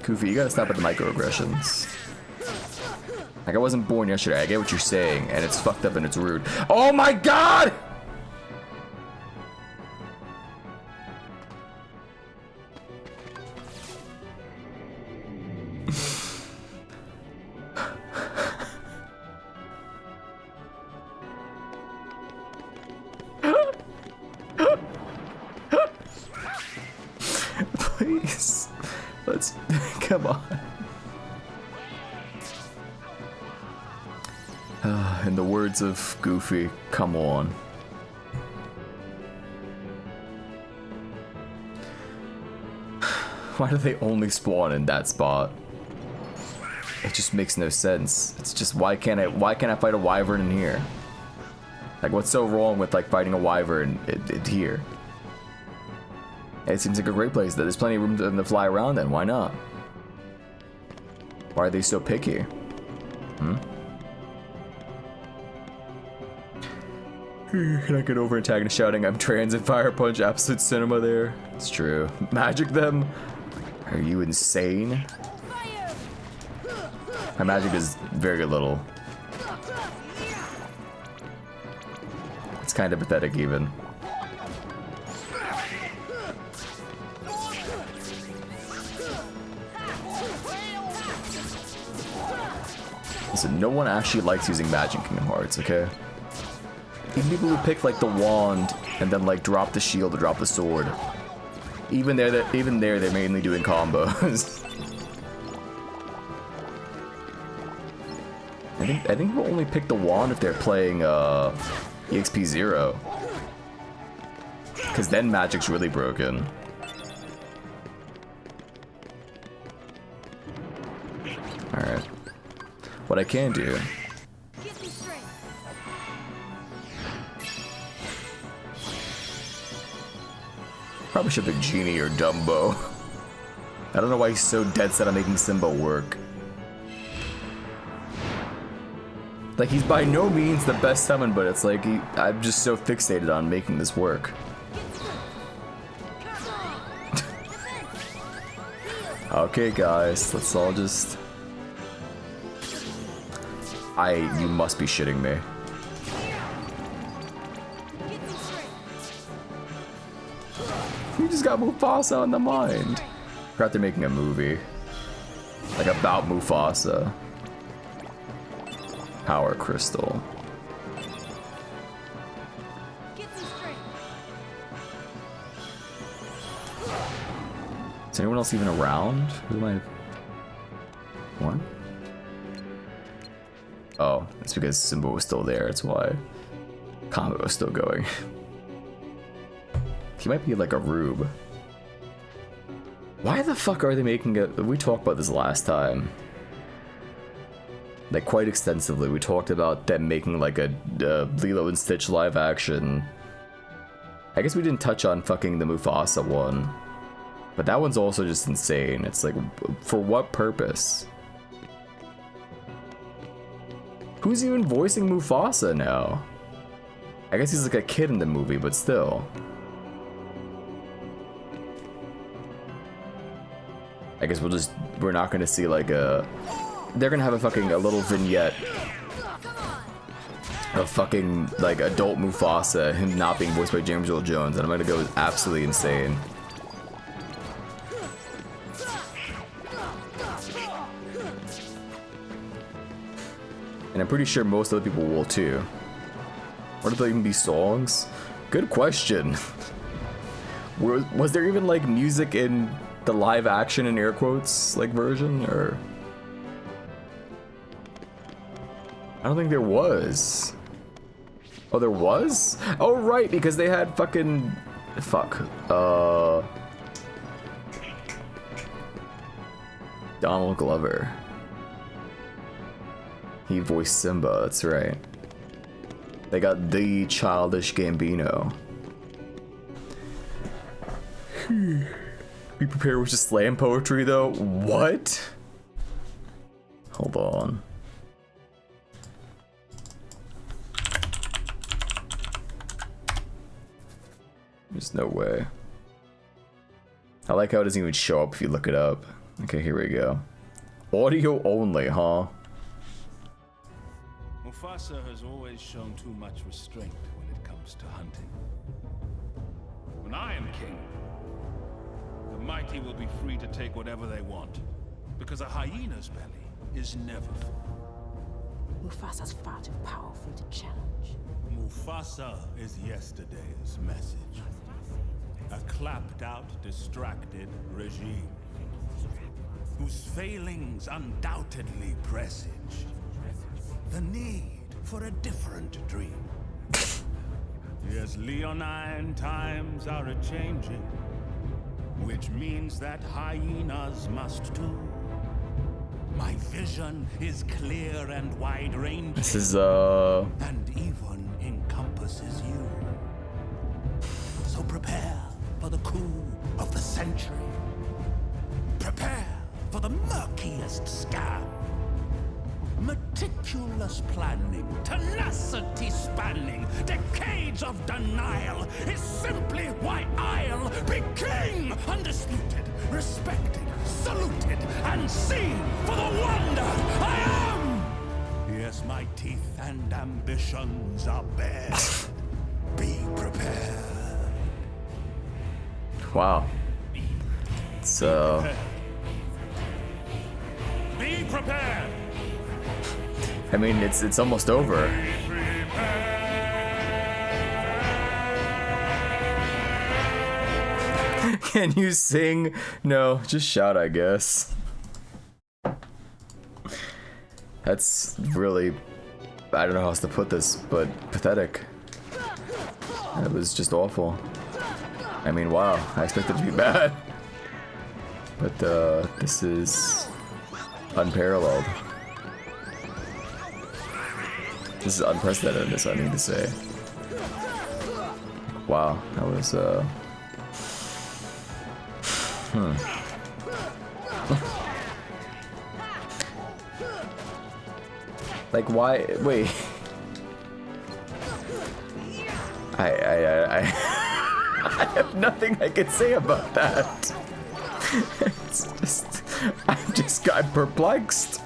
Goofy, you gotta stop at the microaggressions. Like, I wasn't born yesterday. I get what you're saying, and it's fucked up and it's rude. Oh my god! Please. Let's... Come on. In the words of Goofy, come on. Why do they only spawn in that spot? It just makes no sense. It's just why can't I fight a wyvern in here? Like what's so wrong with like fighting a wyvern here? It seems like a great place that there's plenty of room for them to fly around then, why not? Why are they so picky? Can I get over antagonist shouting, I'm trans and fire punch absolute cinema there? It's true. Magic them? Are you insane? My magic is very little. It's kind of pathetic even. Listen, no one actually likes using magic in Kingdom Hearts, okay? Even people who pick like the wand and then like drop the shield or drop the sword. Even there, they're mainly doing combos. I think people only pick the wand if they're playing EXP 0. Cause then magic's really broken. Alright. What I can do. Probably should pick Genie or Dumbo. I don't know why he's so dead set on making Simba work. Like, he's by no means the best summon, but it's like, I'm just so fixated on making this work. Okay, guys, let's all just... You must be shitting me. You just got Mufasa on the mind. Forgot they're making a movie. Like, about Mufasa. Power Crystal. Is anyone else even around? Who am I? What? Oh, it's because Simba was still there. That's why combat was still going. He might be like a rube. Why the fuck are they making a... We talked about this last time. Like, quite extensively. We talked about them making like a Lilo and Stitch live action. I guess we didn't touch on fucking the Mufasa one. But that one's also just insane. It's like, for what purpose? Who's even voicing Mufasa now? I guess he's like a kid in the movie, but still. I guess we're not gonna see like a... They're gonna have a little vignette of fucking like adult Mufasa, him not being voiced by James Earl Jones, and I'm gonna go absolutely insane. And I'm pretty sure most other people will too. Or did there even be songs? Good question. Was there even like music in the live action in air quotes like version, or? I don't think there was. Oh, there was? Oh, right, because they had fucking... Fuck. Donald Glover. He voiced Simba, that's right. They got the Childish Gambino. Be prepared with just slam poetry, though? What? Hold on. There's no way. I like how it doesn't even show up if you look it up. Okay, here we go. Audio only, huh? Mufasa has always shown too much restraint when it comes to hunting. When I am king, the mighty will be free to take whatever they want, because a hyena's belly is never full. Mufasa's far too powerful to challenge. Mufasa is yesterday's message. A clapped-out, distracted regime, whose failings undoubtedly presage the need for a different dream. Yes, leonine times are a-changing, which means that hyenas must too. My vision is clear and wide-ranging. This is, and even encompasses you. So prepare for the coup of the century. Prepare for the murkiest scam. Meticulous planning, tenacity spanning, decades of denial is simply why I'll be king! Undisputed, respected, saluted, and seen for the wonder I am! Yes, my teeth and ambitions are bare. Be prepared. wow. So... Be prepared! I mean, it's almost over. Can you sing? No, just shout, I guess. That's really... I don't know how else to put this, but pathetic. It was just awful. I mean, wow, I expected it to be bad. But, this is... unparalleled. This is unprecedented, I need to say. Wow, that was, Like, why? Wait. I have nothing I can say about that. It's just, I just got perplexed.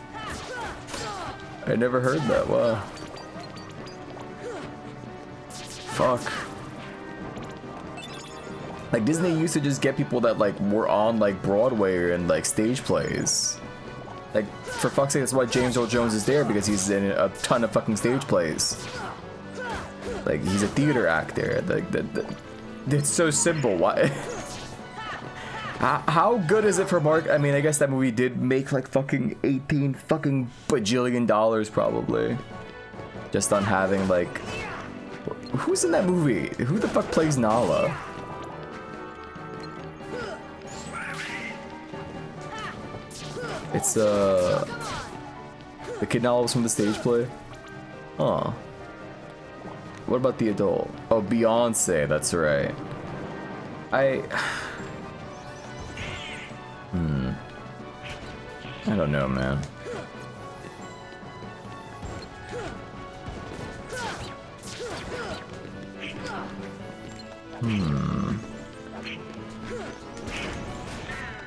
I never heard that. Wow. Fuck. Like, Disney used to just get people that like were on like Broadway and like stage plays. Like, for fuck's sake, that's why James Earl Jones is there, because he's in a ton of fucking stage plays. Like, he's a theater actor. Like, it's so simple. Why? How good is it for Mark? I mean, I guess that movie did make like fucking 18 fucking bajillion dollars probably. Just on having like... Who's in that movie? Who the fuck plays Nala? It's the kid Nala was from the stage play? Huh. What about the adult? Oh, Beyonce, that's right. I don't know, man.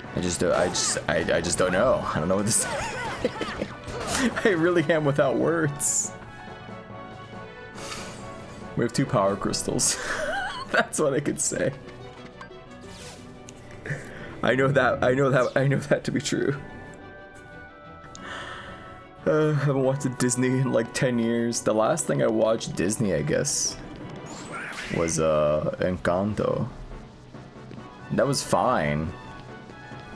I just don't know. I don't know what to say. I really am without words. We have 2 power crystals. That's what I could say. I know that to be true. I haven't watched Disney in like 10 years. The last thing I watched Disney, I guess, was Encanto. That was fine.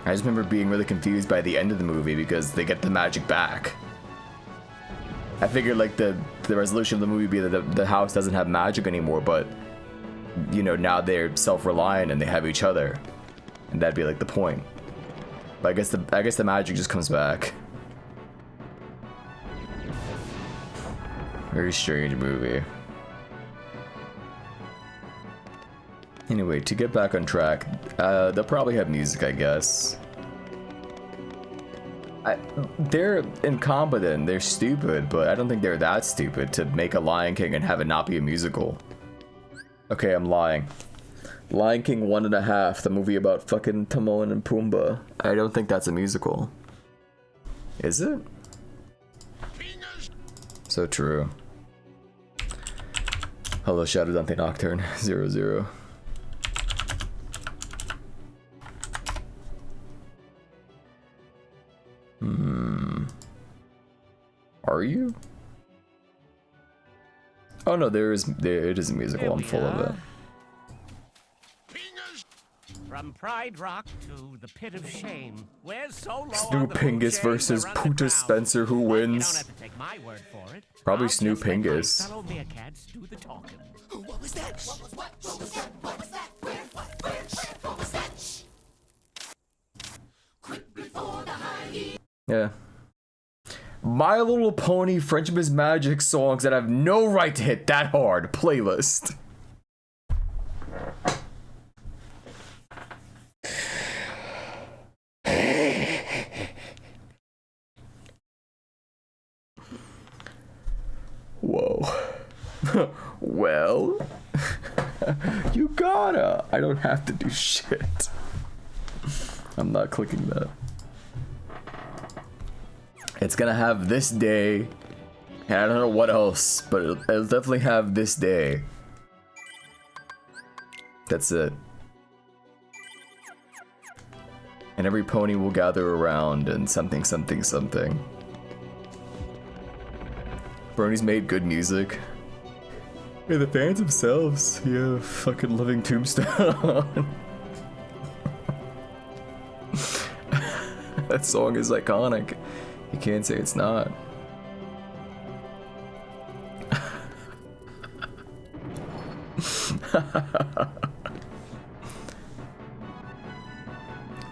I just remember being really confused by the end of the movie because they get the magic back. I figured like the resolution of the movie would be that the house doesn't have magic anymore, but you know, now they're self-reliant and they have each other, and that'd be like the point. But I guess the magic just comes back. Very strange movie. Anyway, to get back on track, they'll probably have music, I guess. They're incompetent, they're stupid, but I don't think they're that stupid to make a Lion King and have it not be a musical. Okay, I'm lying. Lion King 1.5, the movie about fucking Timon and Pumbaa. I don't think that's a musical. Is it? So true. Hello, Shadow Dante Nocturne 00. Are you? Oh no, it is a musical. I'm full of it. From Pride Rock to the Pit of Shame, where's so low Snoop Pingus versus Pooter Spencer, who wins? Probably Snoop Pingus. Fellow meerkats do the talking. What was that? What was that? What was that? What was that? Quick before the high. Yeah. My Little Pony Friendship is Magic songs that have no right to hit that hard playlist. Whoa. Well, you gotta. I don't have to do shit. I'm not clicking that. It's gonna have this day, and I don't know what else, but it'll definitely have this day. That's it. And every pony will gather around and something, something, something. Brony's made good music. Yeah, the fans themselves, yeah, fucking loving Tombstone. That song is iconic. You can't say it's not.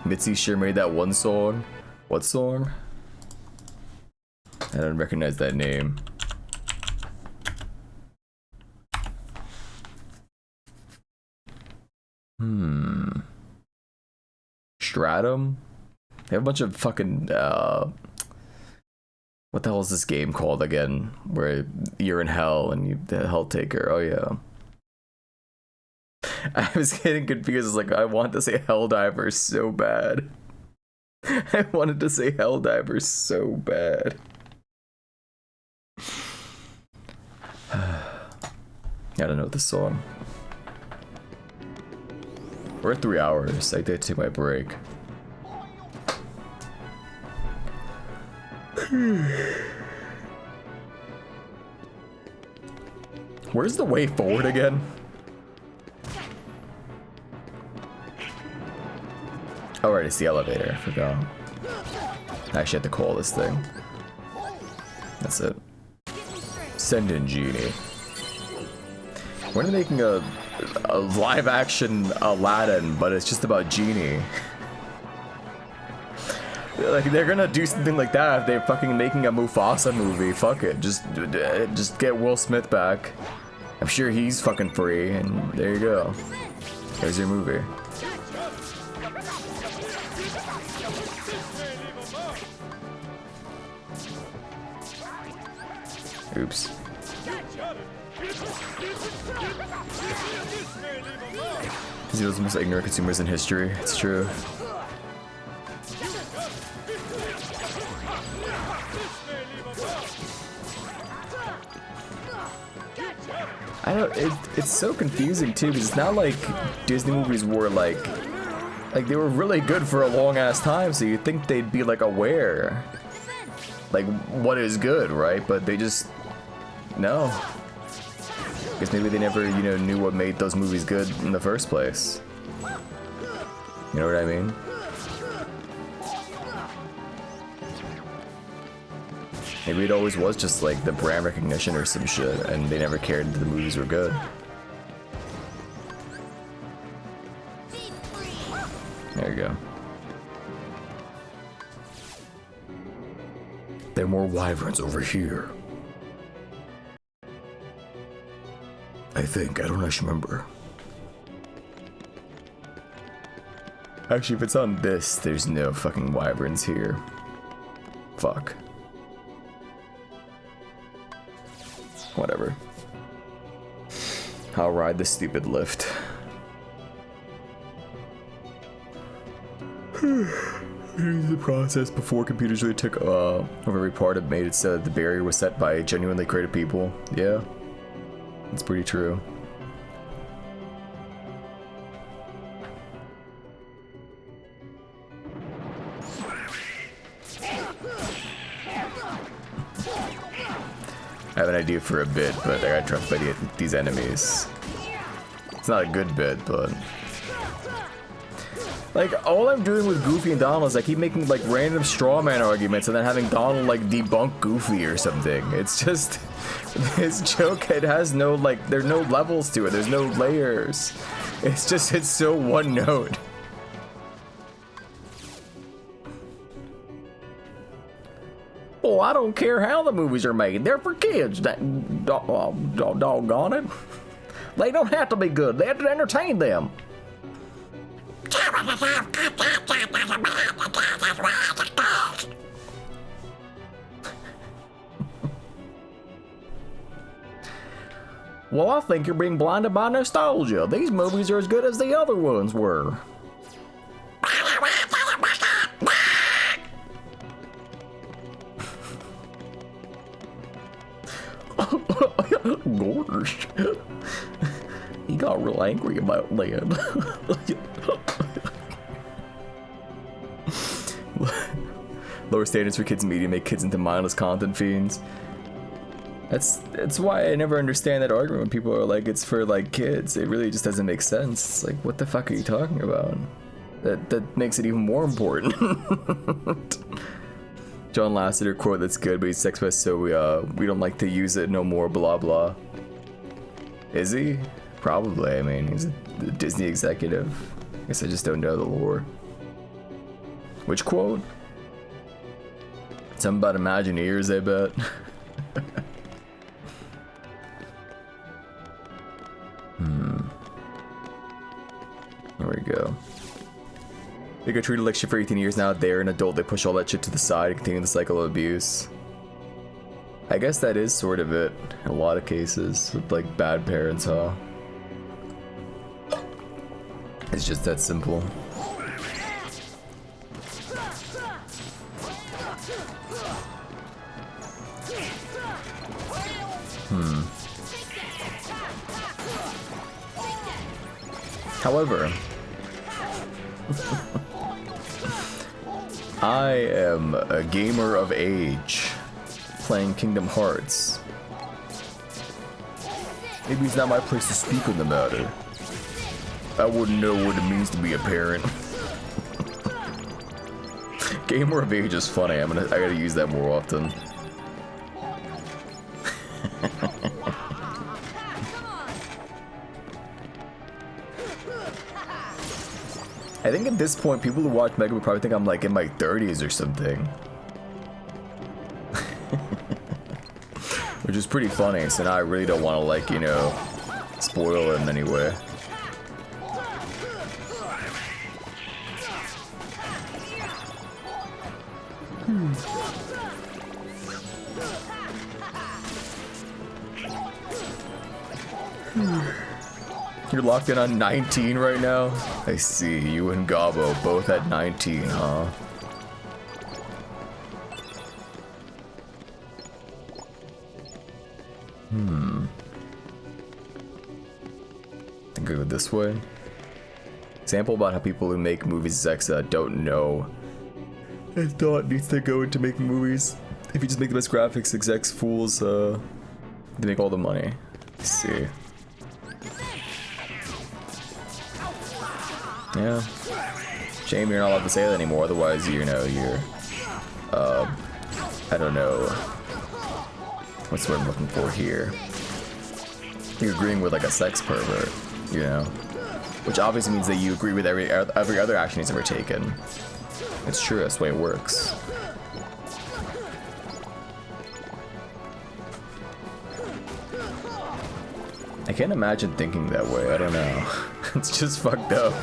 Mitzi sure made that one song. What song? I don't recognize that name. Stratum? They have a bunch of fucking, what the hell is this game called again? Where you're in hell and you the hell taker. Oh yeah. I was getting confused. It's like I want to say Helldivers so bad. I wanted to say Helldivers so bad. I don't know this song. We're at 3 hours. I did take my break. Where's the way forward again? Oh, right, it's the elevator. I forgot. I actually have to call this thing. That's it. Send in Genie. We're making a live-action Aladdin, but it's just about Genie. Like, they're gonna do something like that if they're fucking making a Mufasa movie. Fuck it. Just get Will Smith back. I'm sure he's fucking free, and there you go. There's your movie. Oops. He's the most ignorant consumers in history. It's true. I don't. It's so confusing too, because it's not like Disney movies were like they were really good for a long ass time. So you'd think they'd be like aware, like what is good, right? But they just no. Guess maybe they never, you know, knew what made those movies good in the first place. You know what I mean? Maybe it always was just like the brand recognition or some shit, and they never cared that the movies were good. There you go. There are more wyverns over here. I think. I don't actually remember. Actually, if it's on this, there's no fucking wyverns here. Fuck. Whatever. I'll ride the stupid lift. Here's the process before computers really took over every part of made it so that the barrier was set by genuinely creative people. Yeah. It's pretty true. I have an idea for a bit, but I got trapped by these enemies. It's not a good bit, but like all I'm doing with Goofy and Donald is I keep making like random straw man arguments and then having Donald like debunk Goofy or something. It's just this joke. It has no like there's no levels to it. There's no layers. It's so one note. Well, I don't care how the movies are made. They're for kids. Doggone it. They don't have to be good. They have to entertain them. Well, I think you're being blinded by nostalgia. These movies are as good as the other ones were. Gosh. He got real angry about that. Lower standards for kids media make kids into mindless content fiends. That's why I never understand that argument when people are like it's for like kids. It really just doesn't make sense. It's like what the fuck are you talking about? That makes it even more important. John Lasseter quote that's good, but he's sexist, so we don't like to use it no more. Blah blah. Is he? Probably. I mean, he's a Disney executive. I guess I just don't know the lore. Which quote? Something about Imagineers, I bet. There we go. They get treated like shit for 18 years now. They're an adult. They push all that shit to the side, continue the cycle of abuse. I guess that is sort of it in a lot of cases with like bad parents, huh? It's just that simple. However, I am a gamer of age playing Kingdom Hearts. Maybe it's not my place to speak on the matter. I wouldn't know what it means to be a parent. Gamer of age is funny. I gotta use that more often. I think at this point, people who watch Mega would probably think I'm like in my 30s or something. Which is pretty funny, so now I really don't want to, like, you know, spoil it in any way. You're locked in on 19 right now? I see, you and Gabo both at 19, huh? Think I go this way? Example about how people who make movies don't know and thought needs to go into making movies. If you just make the best graphics, execs fools, they make all the money. Let's see. Yeah. Shame you're not allowed to say that anymore, otherwise, you know, you're, I don't know. What's what I'm looking for here? You're agreeing with, like, a sex pervert, you know? Which obviously means that you agree with every other action he's ever taken. It's true, that's the way it works. I can't imagine thinking that way, I don't know. It's just fucked up.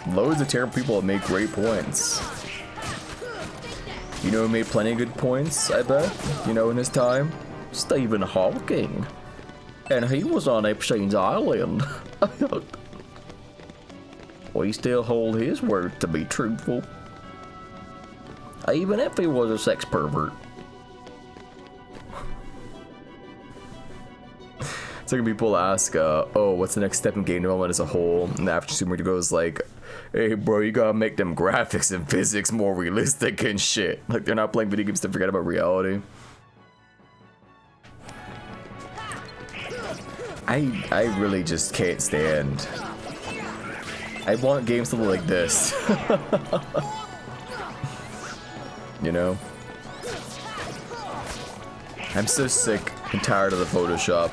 Loads of terrible people have made great points. You know who made plenty of good points, I bet? You know, in his time? Stephen Hawking. And he was on Epstein's Island. We still hold his word to be truthful. Even if he was a sex pervert. It's like when people ask, oh, what's the next step in game development as a whole? And the average consumer goes like, hey bro, you gotta make them graphics and physics more realistic and shit. Like they're not playing video games to forget about reality. I really just can't stand. I want games to look like this. You know? I'm so sick and tired of the Photoshop.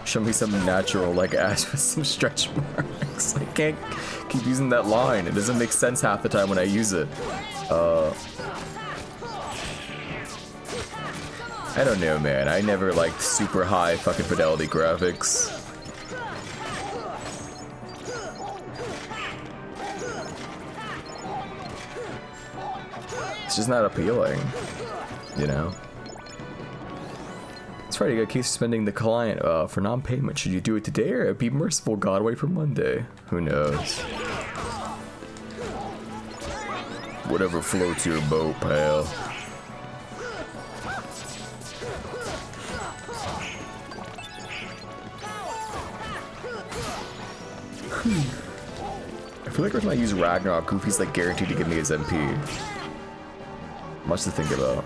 Show me some natural, like, ass with some stretch marks. I can't keep using that line. It doesn't make sense half the time when I use it. I don't know, man. I never liked super high fucking fidelity graphics. It's just not appealing, you know? That's right, you got a case suspending the client for non-payment. Should you do it today or be merciful? God, wait for Monday. Who knows? Whatever floats your boat, pal. I feel like every time I use Ragnarok, Goofy's like guaranteed to give me his MP. Much to think about.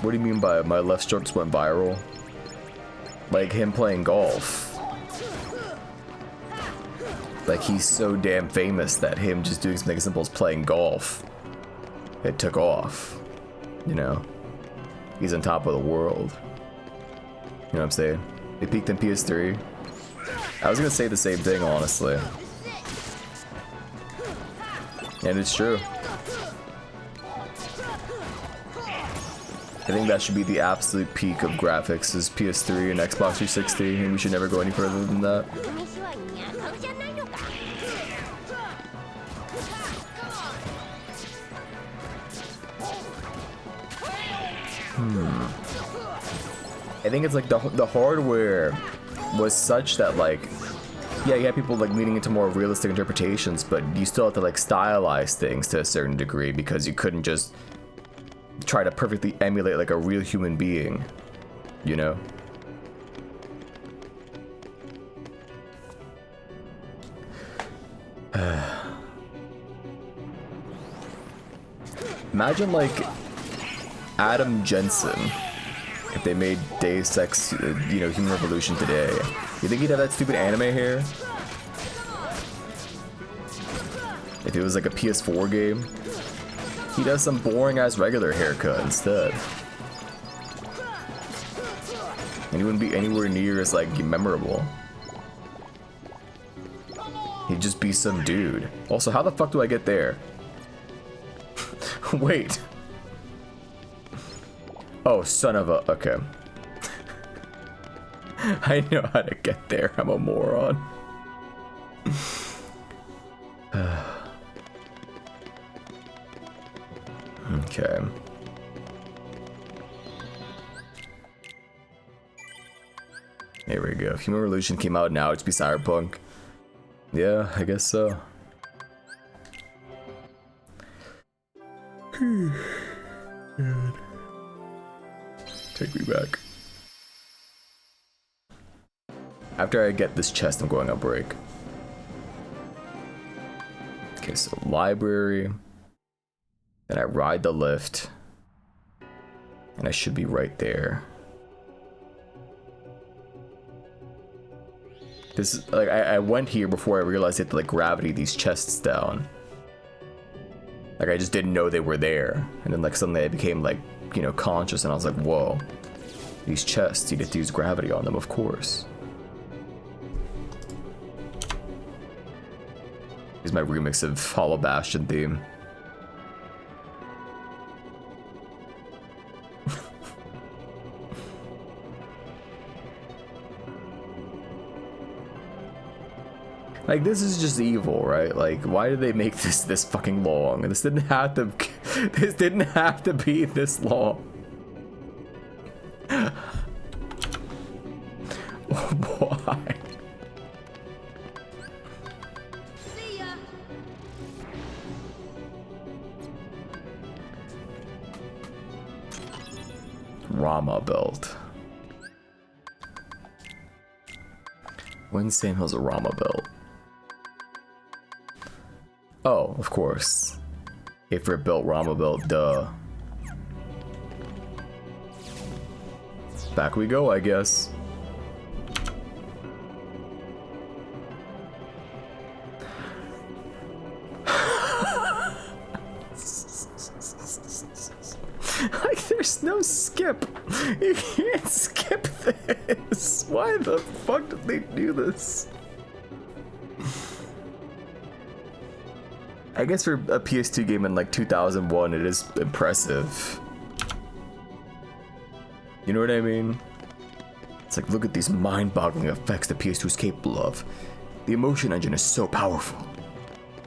What do you mean by my left strokes went viral? Like him playing golf. Like he's so damn famous that him just doing something as simple as playing golf, it took off. You know? He's on top of the world. You know what I'm saying? It peaked in PS3. I was gonna say the same thing, honestly. And it's true. think that should be the absolute peak of graphics is PS3 and Xbox 360, and we should never go any further than that. I think it's like the hardware was such that like, yeah, you had people like leaning into more realistic interpretations, but you still have to like stylize things to a certain degree because you couldn't just try to perfectly emulate like a real human being, you know? Imagine like Adam Jensen if they made Deus Ex, you know, Human Revolution today. You think he'd have that stupid anime hair? If it was like a PS4 game? He does some boring ass regular haircut instead. And he wouldn't be anywhere near as like memorable. He'd just be some dude. Also, how the fuck do I get there? Wait. Oh, son of a... Okay. I know how to get there. I'm a moron. Okay. Here we go. If Human Revolution came out now, it'd be Cyberpunk. Yeah, I guess so. God. Take me back. After I get this chest, I'm going on break. Okay, so library. Then I ride the lift. And I should be right there. This is like I went here before I realized I had to like gravity these chests down. Like I just didn't know they were there. And then like suddenly I became like, you know, conscious and I was like, whoa. These chests, you get to use gravity on them, of course. Here's my remix of Hollow Bastion theme. Like, this is just evil, right? Like, why did they make this fucking long? This didn't have to be this long. Why? See ya. Rama belt. When Sam has a Rama belt? Oh, of course. Ifrit built Rama belt, duh. Back we go, I guess. Like, there's no skip. You can't skip this. Why the fuck did they do this? I guess for a PS2 game in like 2001, it is impressive. You know what I mean? It's like, look at these mind-boggling effects the PS2 is capable of. The emotion engine is so powerful.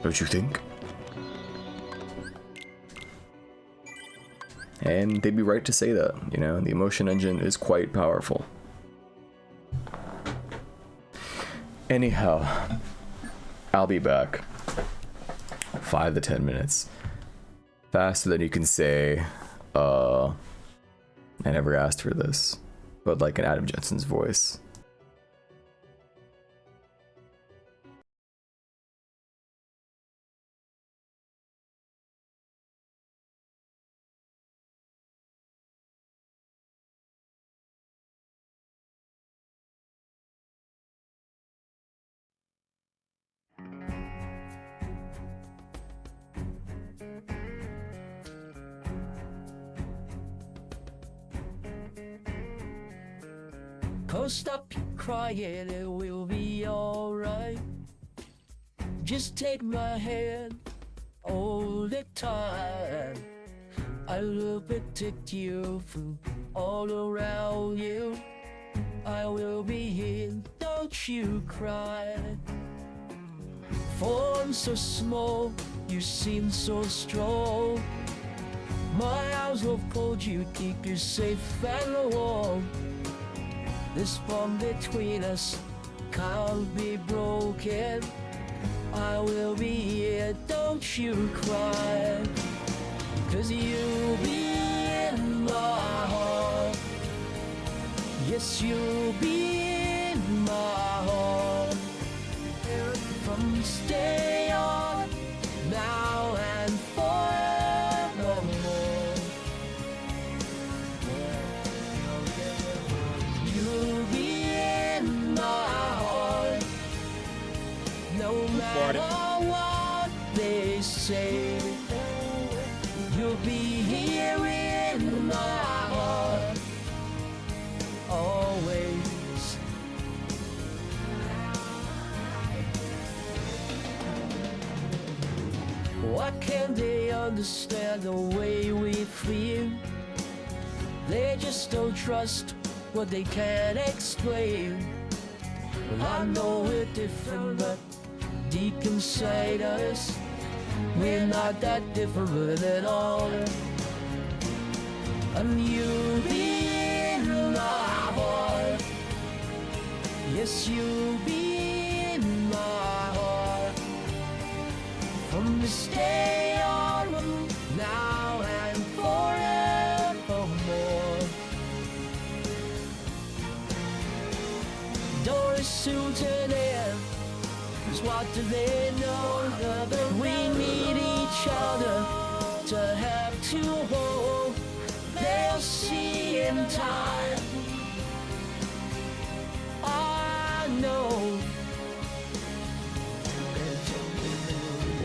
Don't you think? And they'd be right to say that, you know? The emotion engine is quite powerful. Anyhow, I'll be back. 5 to 10 minutes. Faster than you can say, I never asked for this. But like in Adam Jensen's voice. Oh, stop crying, it will be alright. Just take my hand all the time. I will protect you from all around you. I will be here, don't you cry. Form so small, you seem so strong. My arms will hold you, keep you safe and warm. This bond between us can't be broken. I will be here, don't you cry. 'Cause you'll be in my heart. Yes, you'll be in my heart. From this day on, now and forevermore. You'll be in my heart. No matter what they say, you'll be here in my heart. Always. Why can't they understand the way we feel? They just don't trust what they can't explain. Well, I know we're different, but deep inside us, we're not that different at all. And you'll be in my heart. Yes, you'll be in my heart. From this day on, now and forevermore. Door is soon to end. 'Cause what do they know? That we need each other to have to hold. They'll see in time. I know.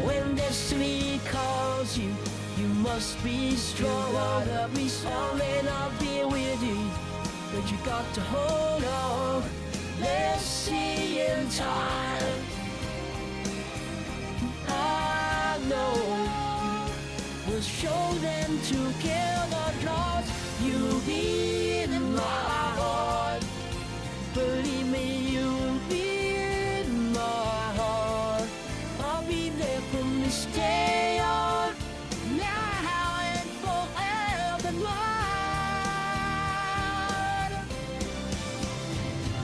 When destiny calls you, you must be strong. That we all may not be with you, but you got to hold on. They'll see in time. I know. We'll show them together, 'cause you'll be in my heart. Believe me, you'll be in my heart. I'll be there from this day on, now and forevermore.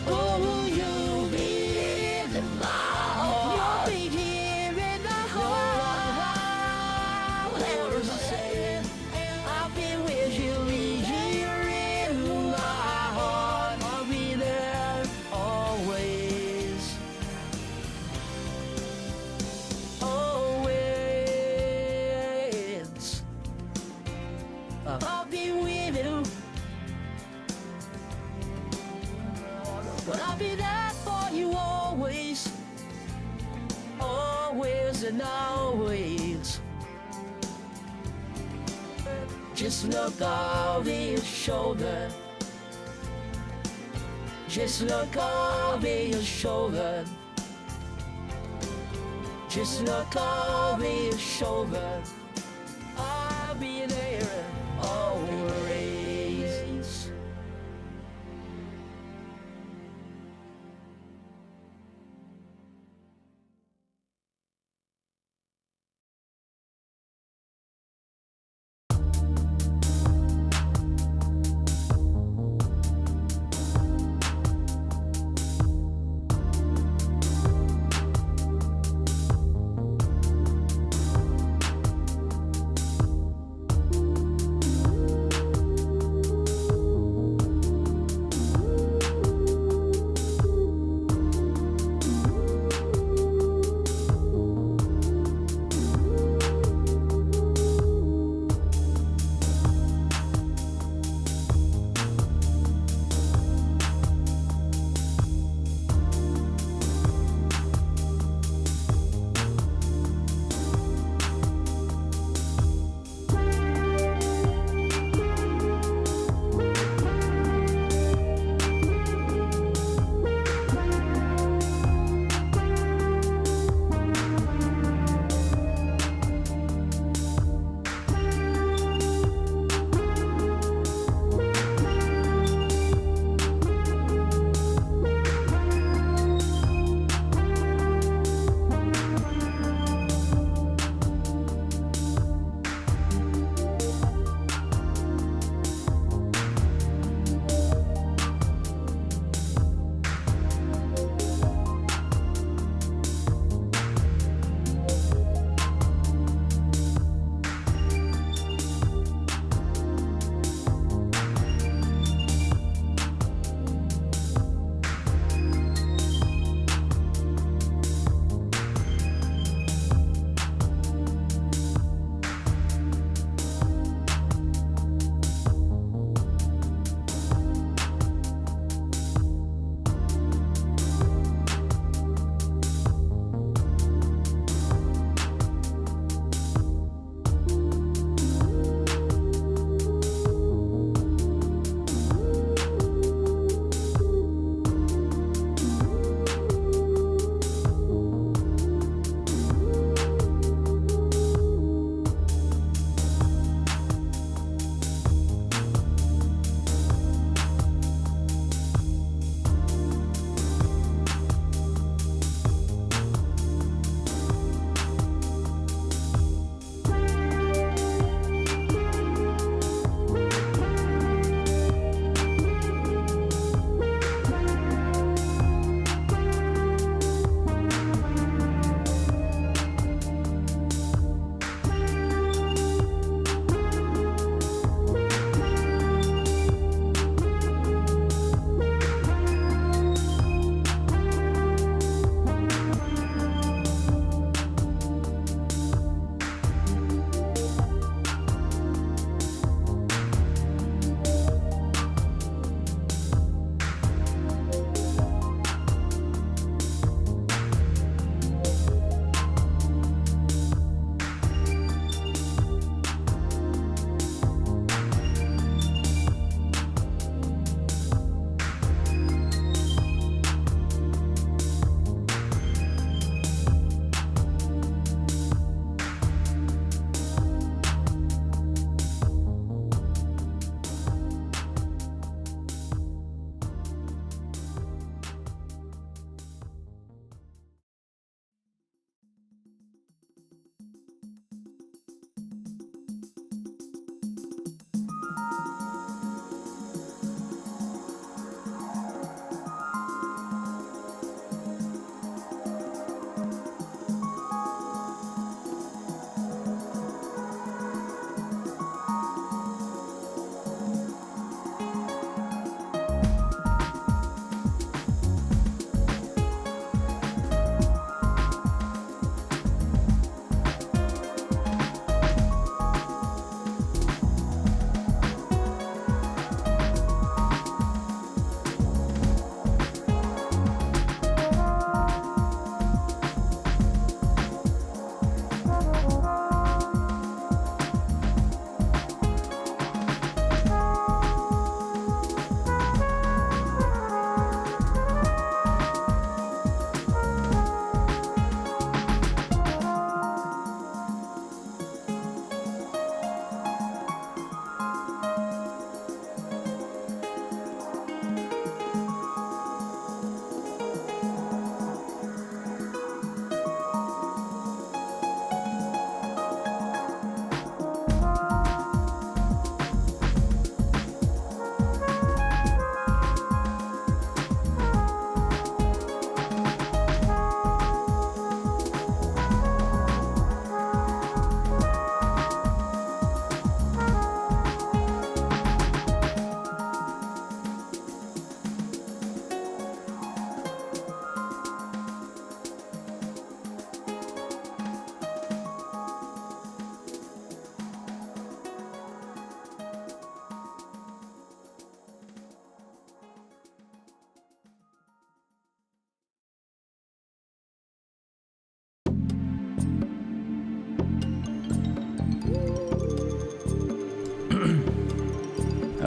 Oh, you'll be in my heart. You'll be here in my heart. Whatever I say, I'll be with you, be here in my heart. I'll be there always. Always. I'll be with you. But I'll be there for you always. Always and always. Just look over your shoulder. Just look over your shoulder. Just look over your shoulder. I'll be there always.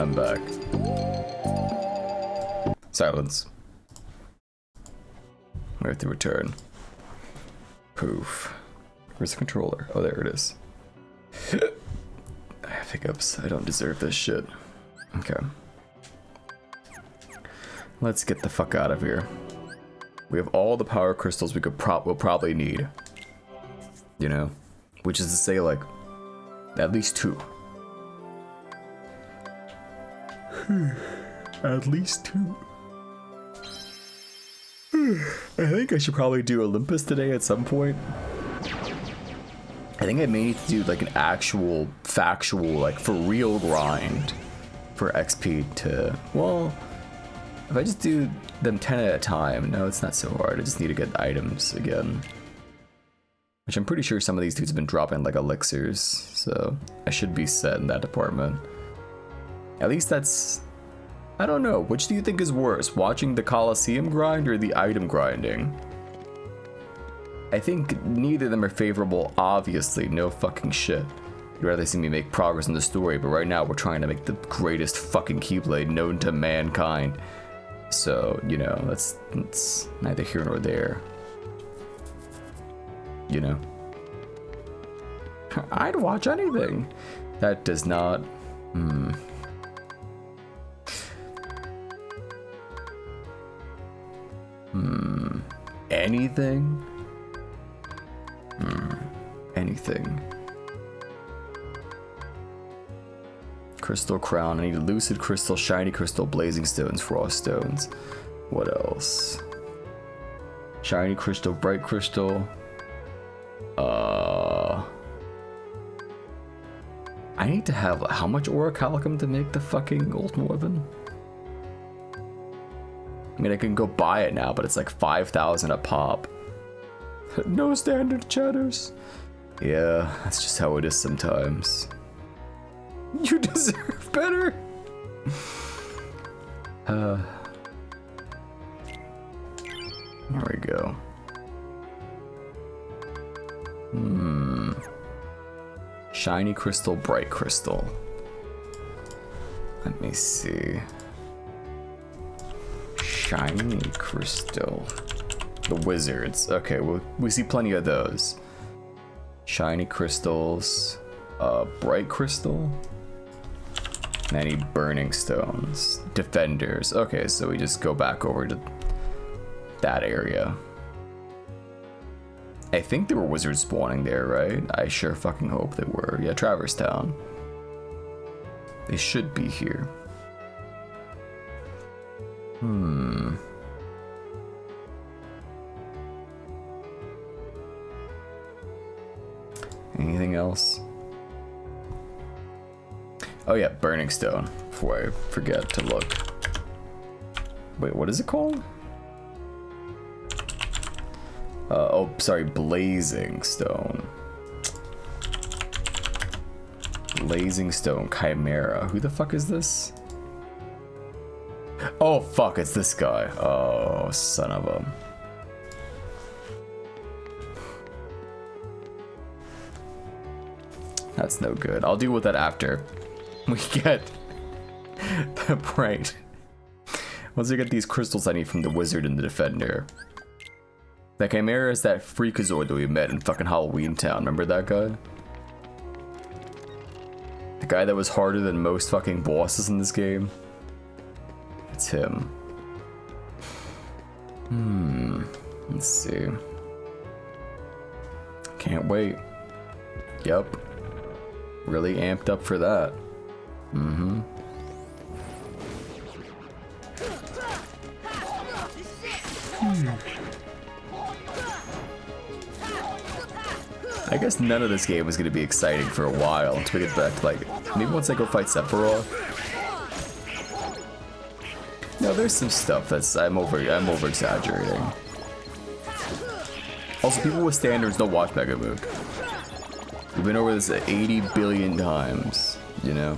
I'm back. Silence. We have to return. Poof. Where's the controller? Oh, there it is. I have hiccups. I don't deserve this shit. Okay. Let's get the fuck out of here. We have all the power crystals we could we'll probably need. You know? Which is to say, like, at least 2. At least 2. I think I should probably do Olympus today at some point. I think I may need to do like an actual, factual, like for real grind for XP to, well, if I just do them 10 at a time, no, it's not so hard. I just need to get items again. Which I'm pretty sure some of these dudes have been dropping like elixirs, so I should be set in that department. At least that's, I don't know, which do you think is worse, watching the Coliseum grind or the item grinding? I think neither of them are favorable, obviously, no fucking shit. You'd rather see me make progress in the story, but right now we're trying to make the greatest fucking Keyblade known to mankind. So, you know, that's neither here nor there. You know? I'd watch anything. That does not... Anything? Anything. Crystal crown. I need lucid crystal, shiny crystal, blazing stones, frost stones. What else? Shiny crystal, bright crystal. I need to have how much orichalcum to make the fucking ultimate weapon? I mean, I can go buy it now, but it's like 5,000 a pop. No standard chatters. Yeah, that's just how it is sometimes. You deserve better. There we go. Shiny crystal, bright crystal. Let me see. Shiny crystal. The wizards. Okay, we see plenty of those. Shiny crystals. Bright crystal. And I need burning stones. Defenders. Okay, so we just go back over to that area. I think there were wizards spawning there, right? I sure fucking hope they were. Yeah, Traverse Town. They should be here. Anything else? Oh yeah, Burning Stone, before I forget to look. Wait, what is it called? Oh, sorry, Blazing Stone. Blazing Stone, Chimera. Who the fuck is this? Oh fuck, it's this guy. Oh, son of a... That's no good. I'll deal with that after we get the bright. Once I get these crystals I need from the wizard and the defender. The Chimera is that freakazoid that we met in fucking Halloween Town. Remember that guy? The guy that was harder than most fucking bosses in this game? It's him. Let's see. Can't wait. Yup. Really amped up for that. I guess none of this game is going to be exciting for a while until we get back to, like, maybe once I go fight Sephiroth. No, there's some stuff that's I'm over exaggerating. Also, people with standards don't watch Megamook. We've been over this 80 billion times, you know?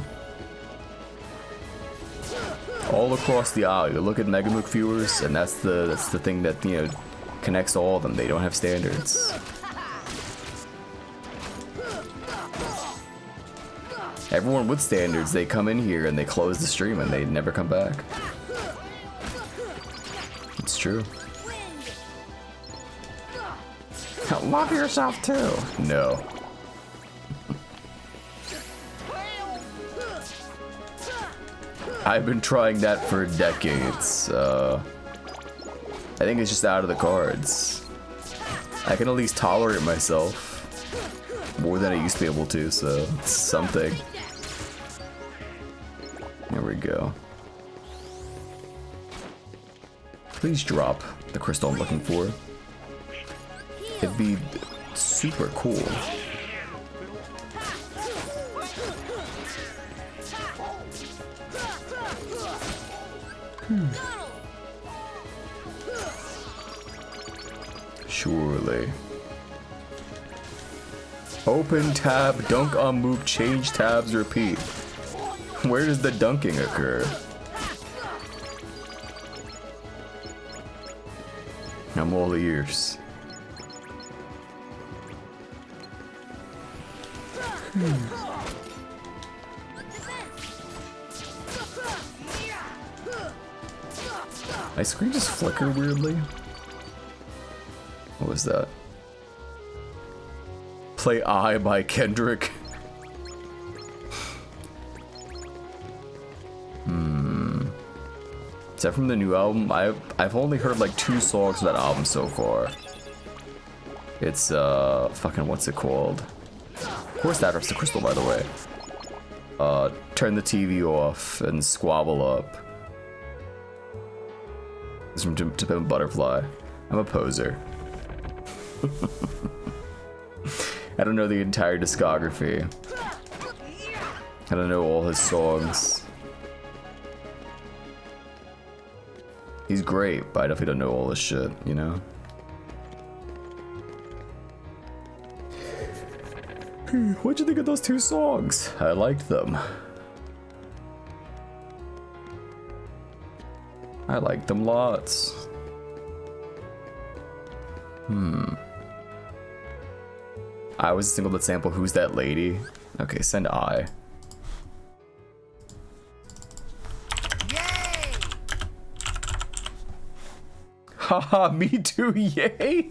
All across the aisle, you look at Megamook viewers, and that's the thing that, you know, connects all of them. They don't have standards. Everyone with standards, they come in here and they close the stream and they never come back. It's true. Love yourself too. No. I've been trying that for decades. I think it's just out of the cards. I can at least tolerate myself more than I used to be able to, so it's something. There we go. Please drop the crystal I'm looking for. It'd be super cool. Surely. Open tab, dunk on move, change tabs, repeat. Where does the dunking occur? I'm all ears. My screen just flickered weirdly. What was that? Play I by Kendrick. Is that from the new album? I've only heard like 2 songs of that album so far. It's fucking what's it called? Of course that drops the crystal, by the way. Turn the TV off and squabble up. This is from To Pimp a Butterfly. I'm a poser. I don't know the entire discography. I don't know all his songs. He's great, but I definitely don't know all his shit, you know? What'd you think of those 2 songs? I liked them. I liked them lots. I was a single that sample Who's That Lady? Okay, send I. Yay! Haha, me too, yay!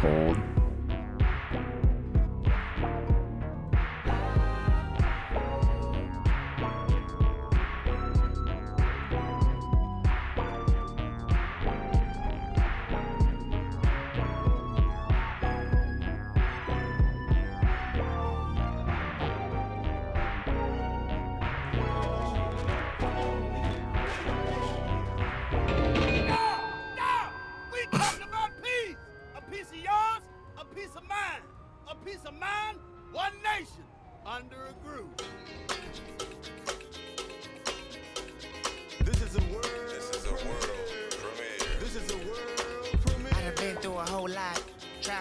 Hold.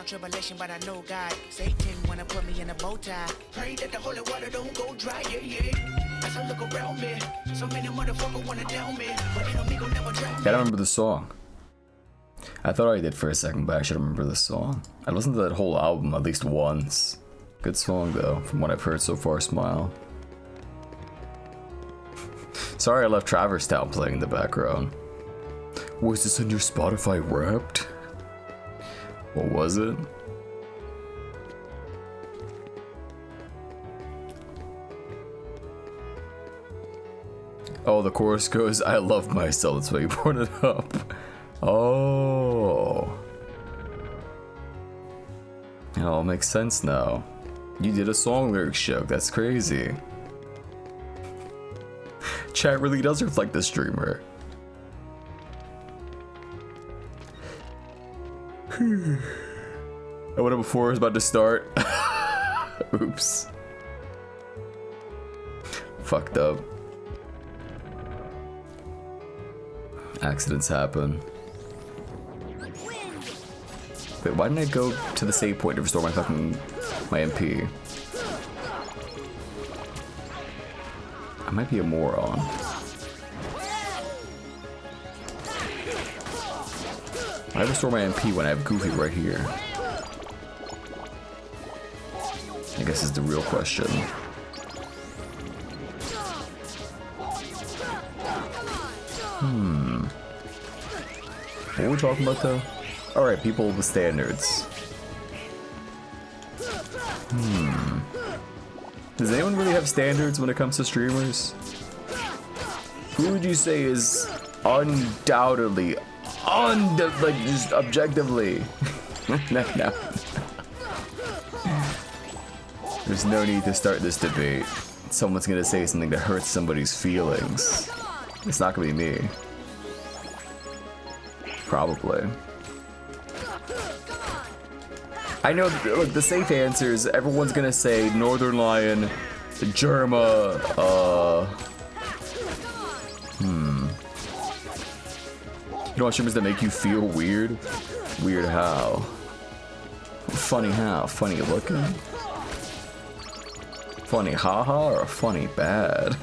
Tribulation, but I know God. Satan wanna put me in a bow tie. Pray that the holy water don't go dry, yeah, yeah. As I look around me, so many motherfuckers wanna down me, but enemy gon' never drown me. I don't remember the song. I thought I did for a second, but I should remember the song. I listened to that whole album at least once. Good song though, from what I've heard so far. Smile. Sorry I left Traverse Town playing in the background. Was this on your Spotify Wrapped? What was it? Oh, the chorus goes, I love myself. That's why you brought it up. Oh. It all makes sense now. You did a song lyrics show. That's crazy. Chat really does reflect the streamer. And what before I was about to start. Oops. Fucked up. Accidents happen. Wait, why didn't I go to the save point to restore my MP? I might be a moron. I restore my MP when I have Goofy right here? I guess is the real question. What are we talking about though? Alright, people with standards. Does anyone really have standards when it comes to streamers? Who would you say is undoubtedly, like just objectively? No. There's no need to start this debate. Someone's gonna say something that hurts somebody's feelings. It's not gonna be me. Probably. I know, look, the safe answers, everyone's gonna say Northern Lion, Germa, You want streamers that make you feel weird? Weird how? Funny how? Funny looking? Funny haha or funny bad?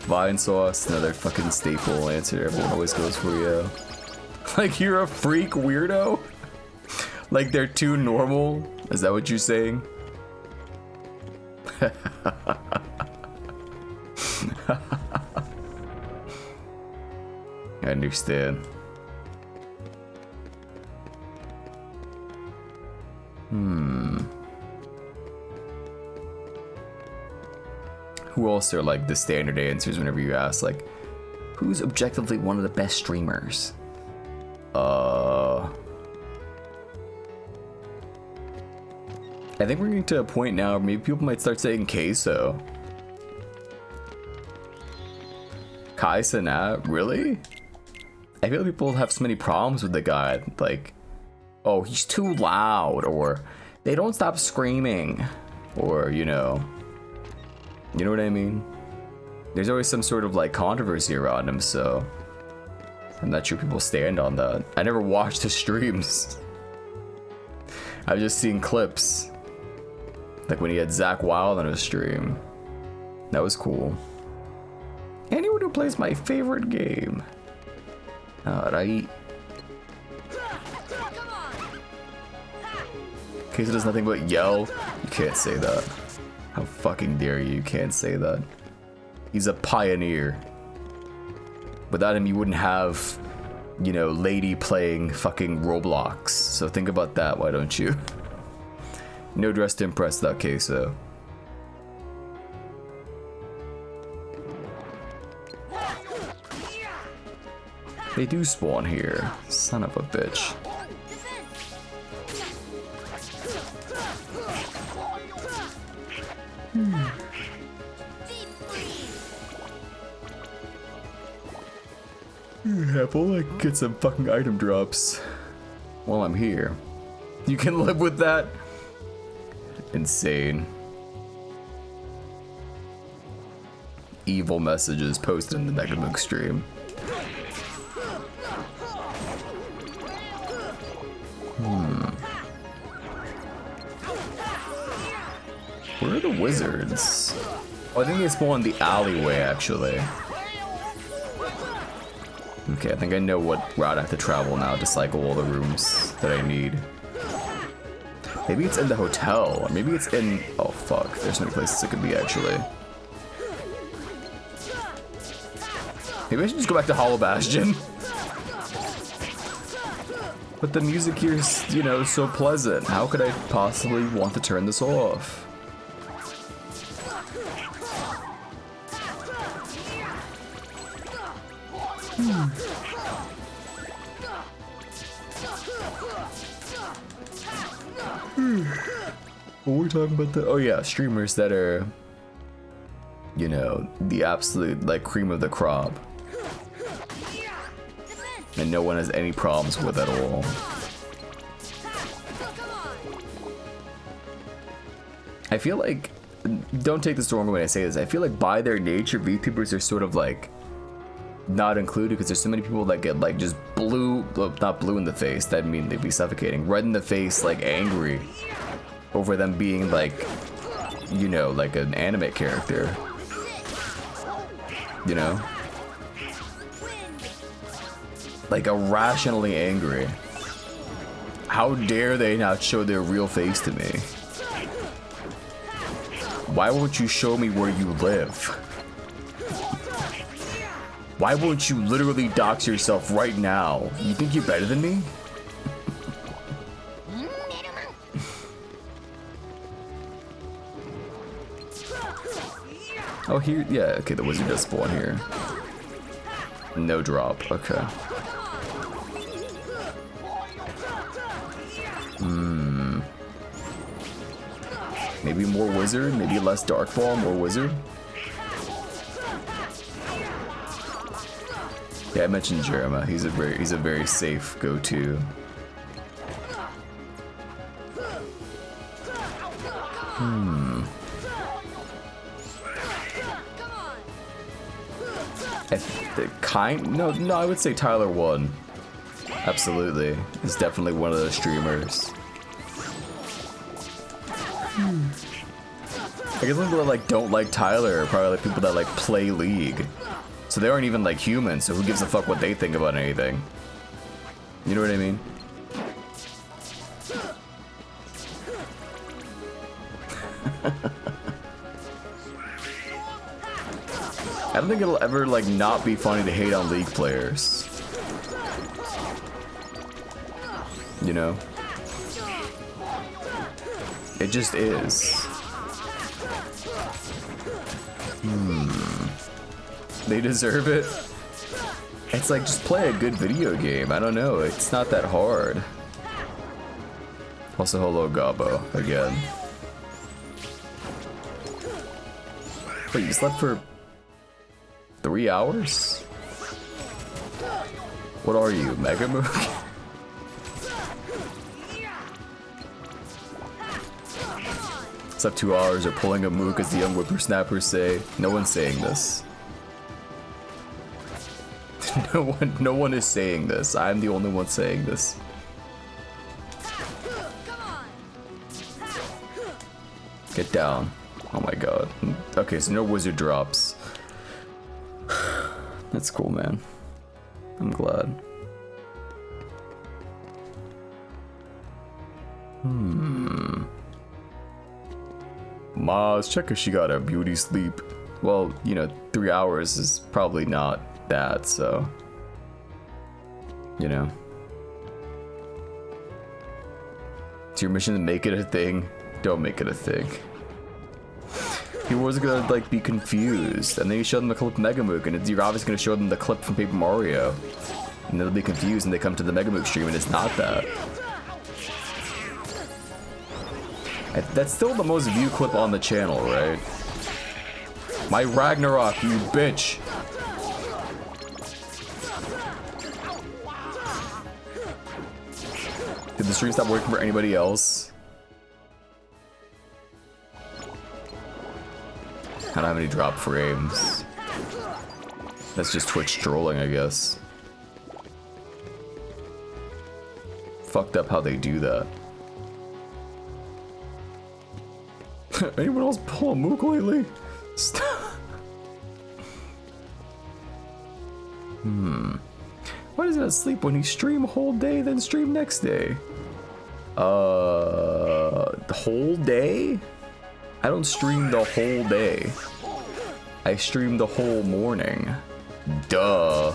Vine sauce, another fucking staple answer everyone always goes for, yeah. Like you're a freak weirdo? Like they're too normal? Is that what you're saying? I understand. Who else are like the standard answers whenever you ask like, who's objectively one of the best streamers? I think we're getting to a point now where maybe people might start saying Queso. Kai Cenat? Really? I feel like people have so many problems with the guy. Like, oh, he's too loud, or they don't stop screaming, or, you know what I mean? There's always some sort of like controversy around him, so I'm not sure people stand on that. I never watched his streams. I've just seen clips. Like when he had Zach Wild on his stream. That was cool. Anyone who plays my favorite game. Alright. Queso does nothing but yell. You can't say that. How fucking dare you? You can't say that. He's a pioneer. Without him, you wouldn't have, you know, Lady playing fucking Roblox. So think about that, why don't you? No dress to impress that Queso. They do spawn here. Son of a bitch. Apple, I get some fucking item drops while I'm here. You can live with that? Insane. Evil messages posted in the Megamook stream. Where are the wizards? Oh, I think they spawn in the alleyway, actually. Okay, I think I know what route I have to travel now to cycle all the rooms that I need. Maybe it's in the hotel, or maybe it's in... Oh, fuck. There's so many places it could be, actually. Maybe I should just go back to Hollow Bastion. But the music here is, you know, so pleasant. How could I possibly want to turn this off? What were we talking about? Oh yeah, streamers that are, you know, the absolute like cream of the crop, and no one has any problems with at all. I feel like, don't take this the wrong way when I say this, I feel like by their nature, VTubers are sort of like not included because there's so many people that get like just blue, not blue in the face, that mean they'd be suffocating, red in the face, like angry over them being like you know, like an anime character. You know? Like irrationally angry. How dare they not show their real face to me? Why won't you show me where you live? Why won't you literally dox yourself right now? You think you're better than me? Oh, here, yeah, okay, the wizard does spawn here. No drop, okay. Maybe more wizard, maybe less dark ball, more wizard. Yeah, I mentioned Jeremiah. He's a very safe go-to. No, I would say Tyler 1. Absolutely. He's definitely one of those streamers. I guess people that like don't like Tyler are probably like people that like play League. So they aren't even like humans, so who gives a fuck what they think about anything? You know what I mean? I don't think it'll ever like not be funny to hate on League players. You know? It just is. They deserve it. It's like, just play a good video game. I don't know. It's not that hard. Also, hello, Gabo, again. Wait, you slept for 3 hours? What are you, Mega Mook? Slept 2 hours or pulling a mook, as the young whippersnappers say. No one's saying this. No one is saying this. I'm the only one saying this. Get down. Oh my god. Okay, so no wizard drops. That's cool, man. I'm glad. Maz, check if she got a beauty sleep. Well, you know, 3 hours is probably not that, so. You know. It's your mission to make it a thing. Don't make it a thing. People was gonna like be confused, and then you show them the clip of Mega Mook, and you're obviously gonna show them the clip from Paper Mario, and they'll be confused, and they come to the Mega Mook stream, and it's not that. That's still the most viewed clip on the channel, right? My Ragnarok, you bitch! Did the stream stop working for anybody else? I don't have any drop frames. That's just Twitch trolling, I guess. Fucked up how they do that. Anyone else pull a mook lately? Stop. Why does it sleep when you stream a whole day, then stream next day? The whole day? I don't stream the whole day. I stream the whole morning. Duh.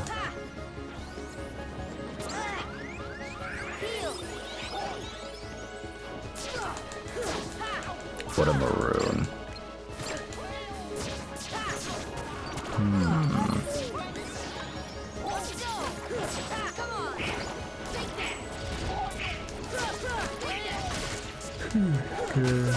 What a maroon. Good.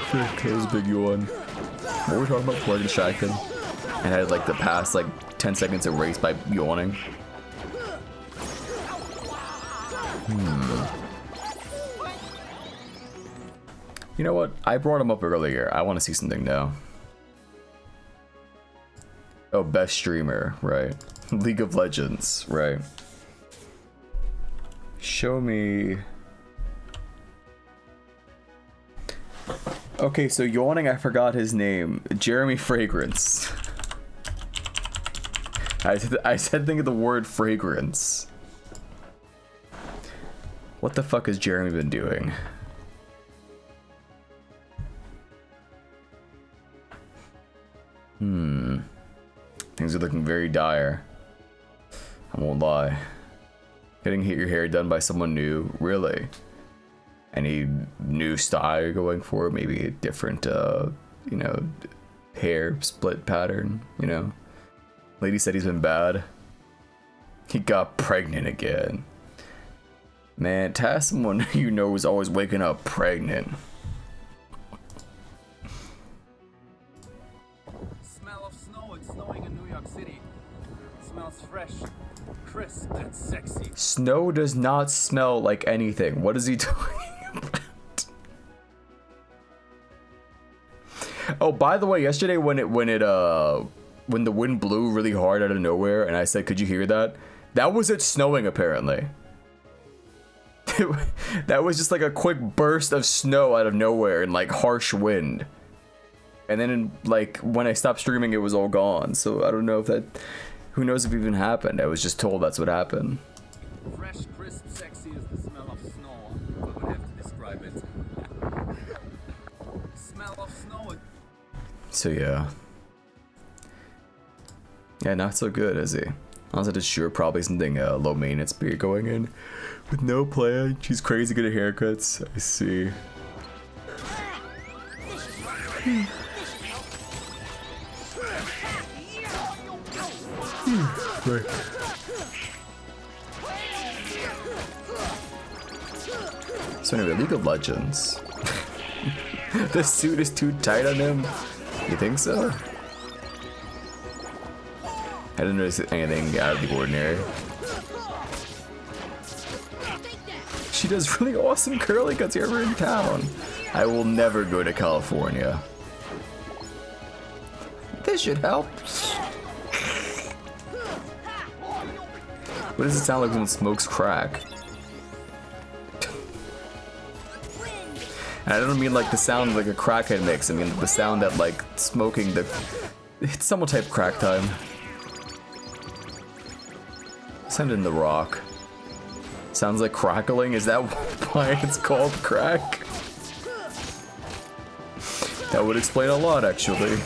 Okay, that was a big yawn. What were we talking about before I distracted? And I had like the past like 10 seconds erased by yawning. You know what? I brought him up earlier. I want to see something now. Oh, best streamer, right? League of Legends, right? Show me. Okay, so yawning, I forgot his name. Jeremy Fragrance. I said think of the word fragrance. What the fuck has Jeremy been doing? Things are looking very dire. I won't lie. Getting your hair done by someone new, really? Any new style you're going for? Maybe a different, you know, hair split pattern, you know? Lady said he's been bad. He got pregnant again. Man, to have someone you know is always waking up pregnant. Smell of snow. It's snowing in New York City. It smells fresh, crisp, and sexy. Snow does not smell like anything. What is he talking about? Oh, by the way, yesterday when the wind blew really hard out of nowhere and I said, could you hear that? That was it snowing, apparently. That was just like a quick burst of snow out of nowhere and like harsh wind. And then like when I stopped streaming, it was all gone. So I don't know if that, who knows if it even happened. I was just told that's what happened. Fresh, crisp, sexy is the smell of snow. I would have to describe it. Smell of snow. So yeah. Yeah, not so good, is he? Also, just sure probably something low maintenance beer going in with no plan. She's crazy good at haircuts. I see. Right. So anyway, League of Legends. The suit is too tight on him. You think so? I didn't notice anything out of the ordinary. She does really awesome curly cuts here in town. I will never go to California. This should help. What does it sound like when it smokes crack? And I don't mean like the sound like a crackhead makes. I mean the sound that like smoking the... It's somewhat type crack time. Send in the rock. Sounds like crackling. Is that why it's called crack? That would explain a lot, actually.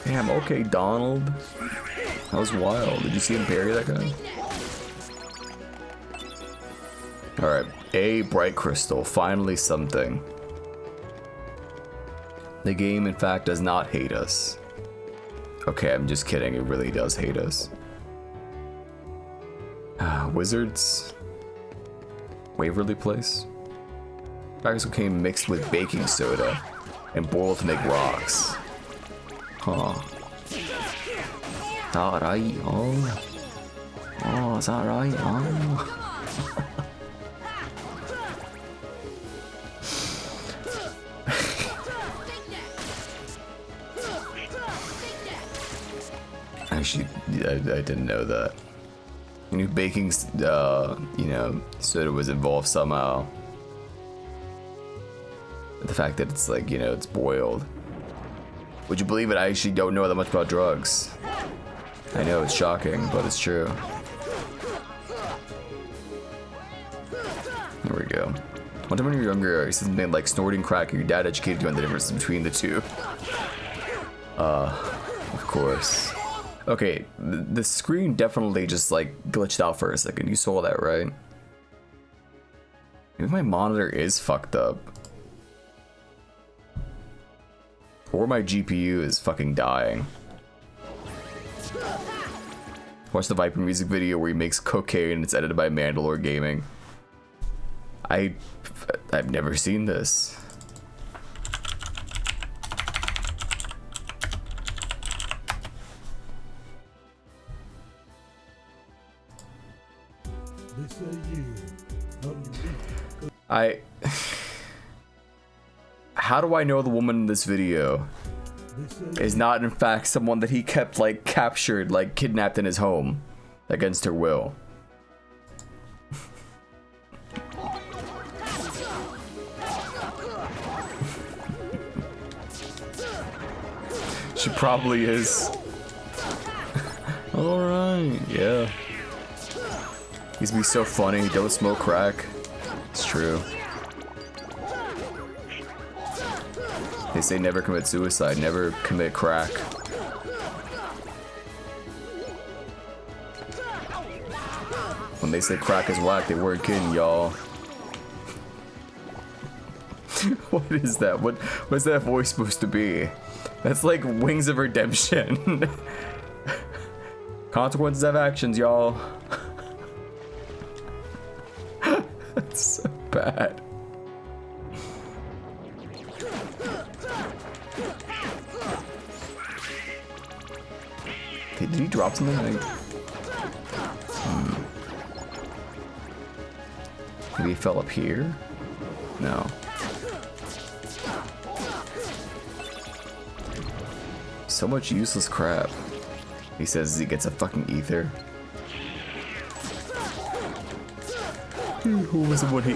Damn, okay, Donald. That was wild. Did you see him parry that guy? Alright, a bright crystal. Finally something. The game, in fact, does not hate us. Okay, I'm just kidding. It really does hate us. Wizards. Waverly Place. Packers cocaine mixed with baking soda and boiled to make rocks. Huh. Is that right? Oh. Oh, is that right? Oh. Actually, I didn't know that. I knew baking, you know, soda was involved somehow. But the fact that it's like, you know, it's boiled. Would you believe it? I actually don't know that much about drugs. I know it's shocking, but it's true. There we go. One time when you were younger, you said something like snorting crack, and your dad educated you on the difference between the two. Of course. Okay, the screen definitely just like glitched out for a second. You saw that, right? Maybe my monitor is fucked up. Or my GPU is fucking dying. Watch the Viper music video where he makes cocaine and it's edited by Mandalore Gaming. I've never seen this. how do I know the woman in this video is not in fact someone that he kept like captured, like kidnapped in his home against her will? She probably is. Alright, yeah. He's gonna be so funny. Don't smoke crack. It's true. They say never commit suicide, never commit crack. When they say crack is whack, they weren't kidding, y'all. What is that? What's that voice supposed to be? That's like Wings of Redemption. Consequences have actions, y'all. That's so bad. Okay, did he drop something? Maybe he fell up here? No. So much useless crap. He says he gets a fucking ether. Who was it when he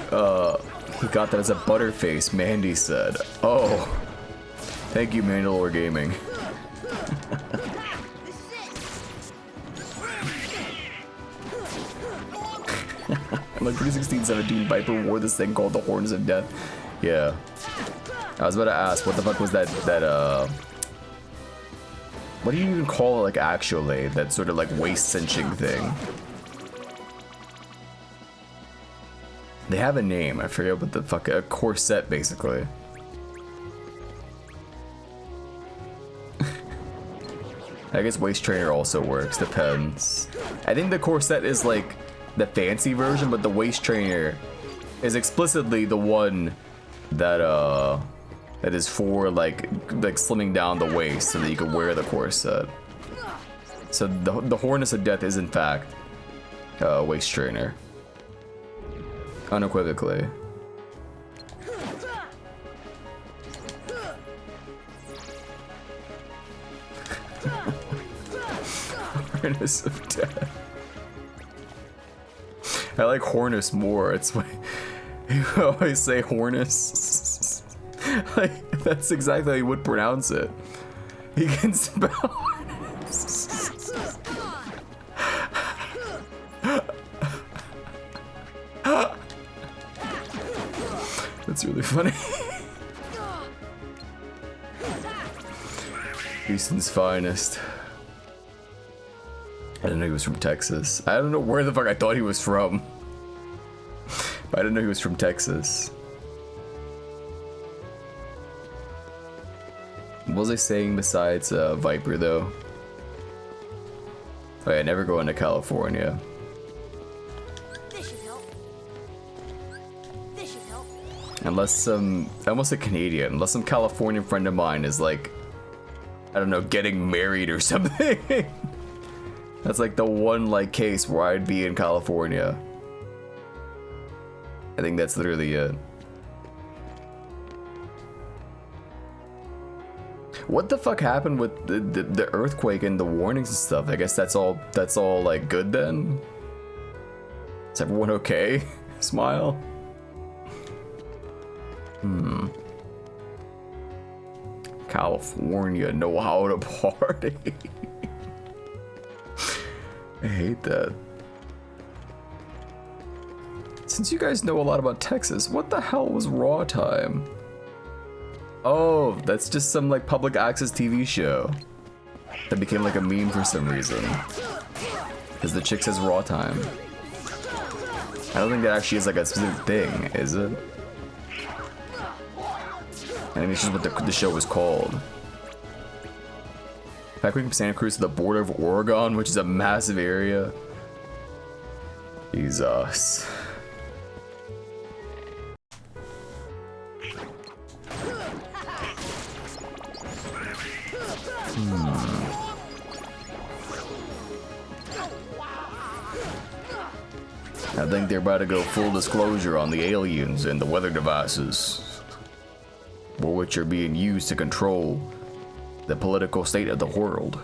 got that as a butterface, Mandy said. Oh. Thank you, Mandalore Gaming. Like 2016-17, Viper wore this thing called the Horns of Death. Yeah. I was about to ask, what the fuck was that what do you even call it, like, actually? That sort of, like, waist-cinching thing. They have a name. I forget what the fuck... A corset, basically. I guess waist trainer also works. Depends. I think the corset is, like, the fancy version, but the waist trainer is explicitly the one that, that is for like slimming down the waist so that you can wear the corset. So the Harness of Death is in fact a waist trainer. Unequivocally. Harness of Death. I like Hornus more. It's why you always say Hornus. Like, that's exactly how you would pronounce it. He can spell Hornus. That's really funny. Houston's finest. I didn't know he was from Texas. I don't know where the fuck I thought he was from. But I didn't know he was from Texas. What was I saying besides Viper though? Oh yeah, never go into California. This should help. This should help. Unless some, almost a Canadian, unless some Californian friend of mine is like, I don't know, getting married or something. That's like the one like case where I'd be in California. I think that's literally it. What the fuck happened with the earthquake and the warnings and stuff? I guess that's all like good then? Is everyone okay? Smile. California know how to party. I hate that. Since you guys know a lot about Texas, what the hell was Raw Time? Oh, that's just some like public access TV show that became like a meme for some reason. Because the chick says Raw Time. I don't think that actually is like a specific thing, is it? I think it's just what the show was called. Back from Santa Cruz to the border of Oregon, which is a massive area. Jesus. I think they're about to go full disclosure on the aliens and the weather devices. or which are being used to control the political state of the world.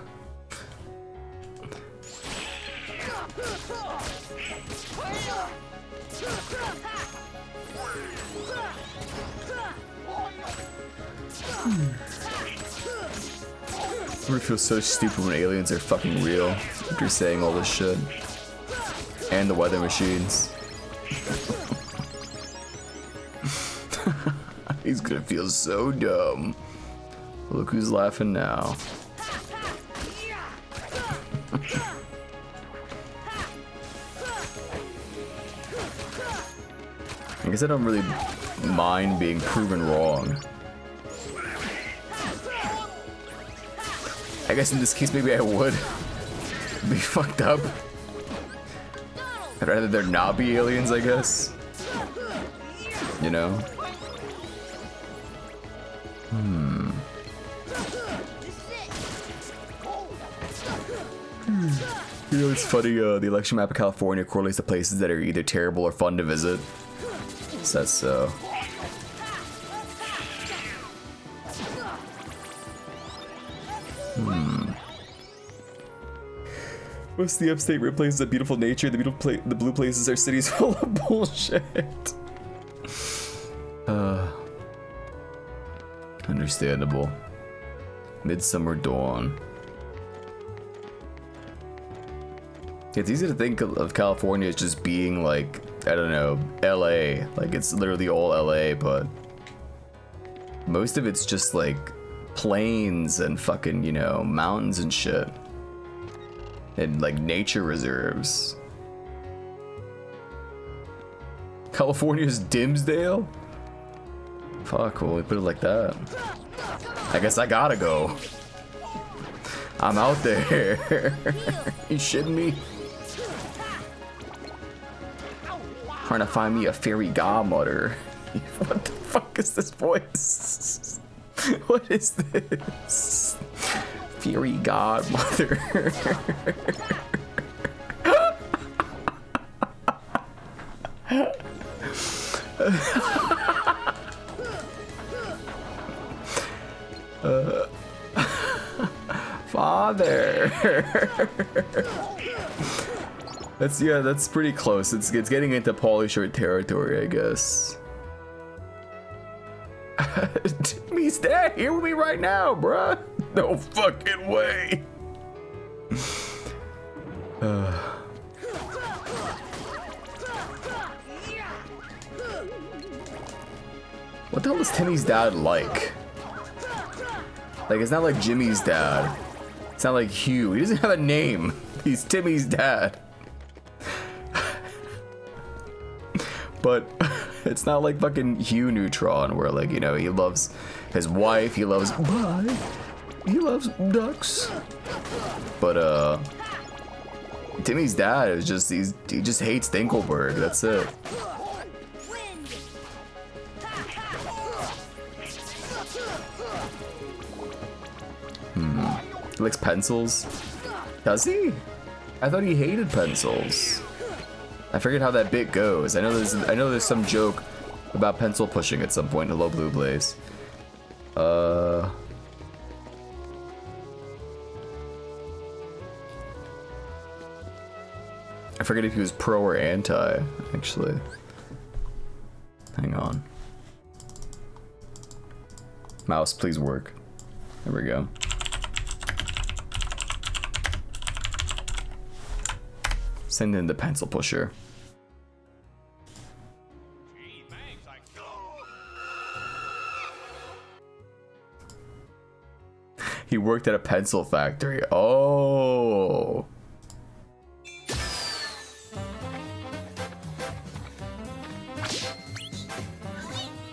I would feel so stupid when aliens are fucking real after saying all this shit. And the weather machines. He's gonna feel so dumb. Look who's laughing now. I guess I don't really mind being proven wrong. I guess in this case maybe I would be fucked up. I'd rather there not be aliens, I guess. You know? You know, it's funny, the election map of California correlates to places that are either terrible or fun to visit. Says so. Most of the upstate red places have beautiful nature. The blue places are cities full of bullshit. Understandable. Midsummer Dawn. It's easy to think of California as just being like, I don't know, LA. Like it's literally all LA, but most of it's just like plains and fucking, you know, mountains and shit. And like nature reserves. California's Dimsdale? Fuck, well, we put it like that. I guess I gotta go. I'm out there. You shitting me? Trying to find me a fairy godmother. What the fuck is this voice? What is this? Fairy godmother. Father. That's pretty close. It's getting into Polishort territory, I guess. Timmy's dad here with me right now, bruh. No fucking way. What the hell is Timmy's dad like? Like, it's not like Jimmy's dad. It's not like Hugh. He doesn't have a name. He's Timmy's dad. But it's not like fucking Hugh Neutron, where, like, you know, he loves his wife, he loves ducks. But Timmy's dad is just he just hates Dinkelberg. That's it. He likes pencils. Does he? I thought he hated pencils. I forget how that bit goes. I know there's some joke about pencil pushing at some point in Hello Blue Blaze. I forget if he was pro or anti, actually. Hang on. Mouse, please work. There we go. Send in the pencil pusher. He worked at a pencil factory. Oh.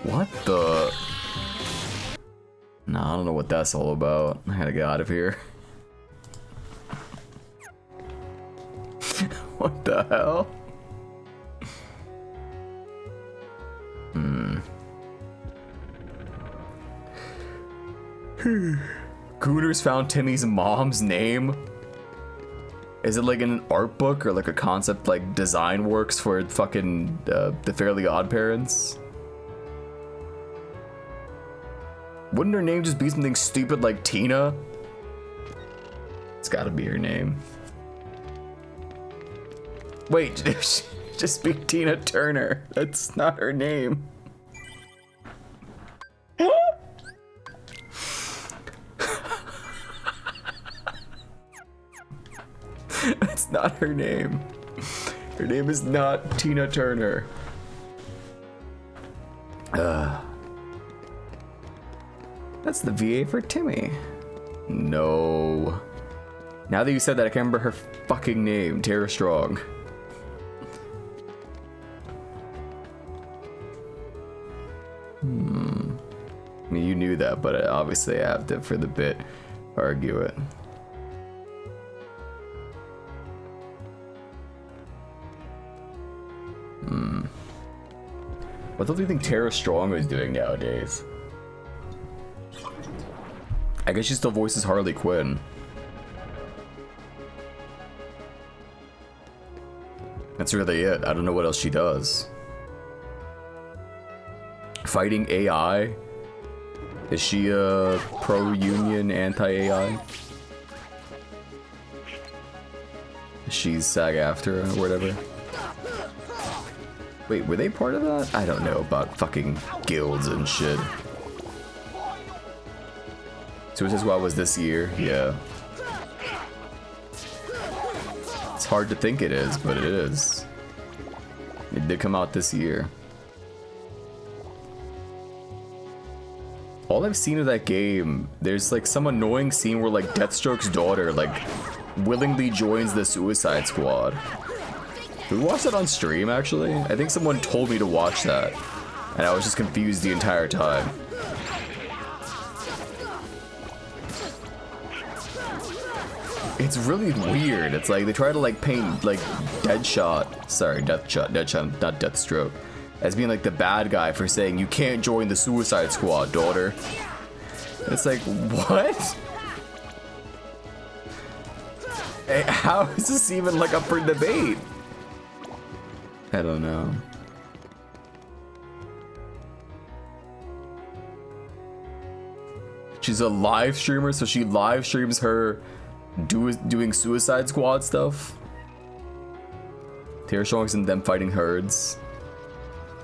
What the? No, I don't know what that's all about. I gotta get out of here. What the hell? Gooners found Timmy's mom's name. Is it like in an art book or like a concept like design works for fucking the Fairly Odd Parents? Wouldn't her name just be something stupid like Tina? It's gotta be her name. Wait, just be Tina Turner. That's not her name. That's not her name. Her name is not Tina Turner. That's the VA for Timmy. No. Now that you said that, I can't remember her fucking name. Tara Strong. I mean, you knew that, but obviously I have to, for the bit, argue it. What do you think Tara Strong is doing nowadays? I guess she still voices Harley Quinn. That's really it. I don't know what else she does. Fighting AI? Is she a pro-union, anti-AI? She's SAG-AFTRA or whatever. Wait, were they part of that? I don't know about fucking guilds and shit. Suicide Squad was this year? Yeah. It's hard to think it is, but it is. It did come out this year. All I've seen of that game, there's like some annoying scene where like Deathstroke's daughter like willingly joins the Suicide Squad. Did we watch that on stream actually? I think someone told me to watch that, and I was just confused the entire time. It's really weird. It's like they try to like paint like Deadshot, not Deathstroke, as being like the bad guy for saying you can't join the Suicide Squad, daughter. It's like, what? Hey, how is this even like up for debate? I don't know. She's a live streamer, so she live streams her doing Suicide Squad stuff. Tara Strong's in them fighting herds.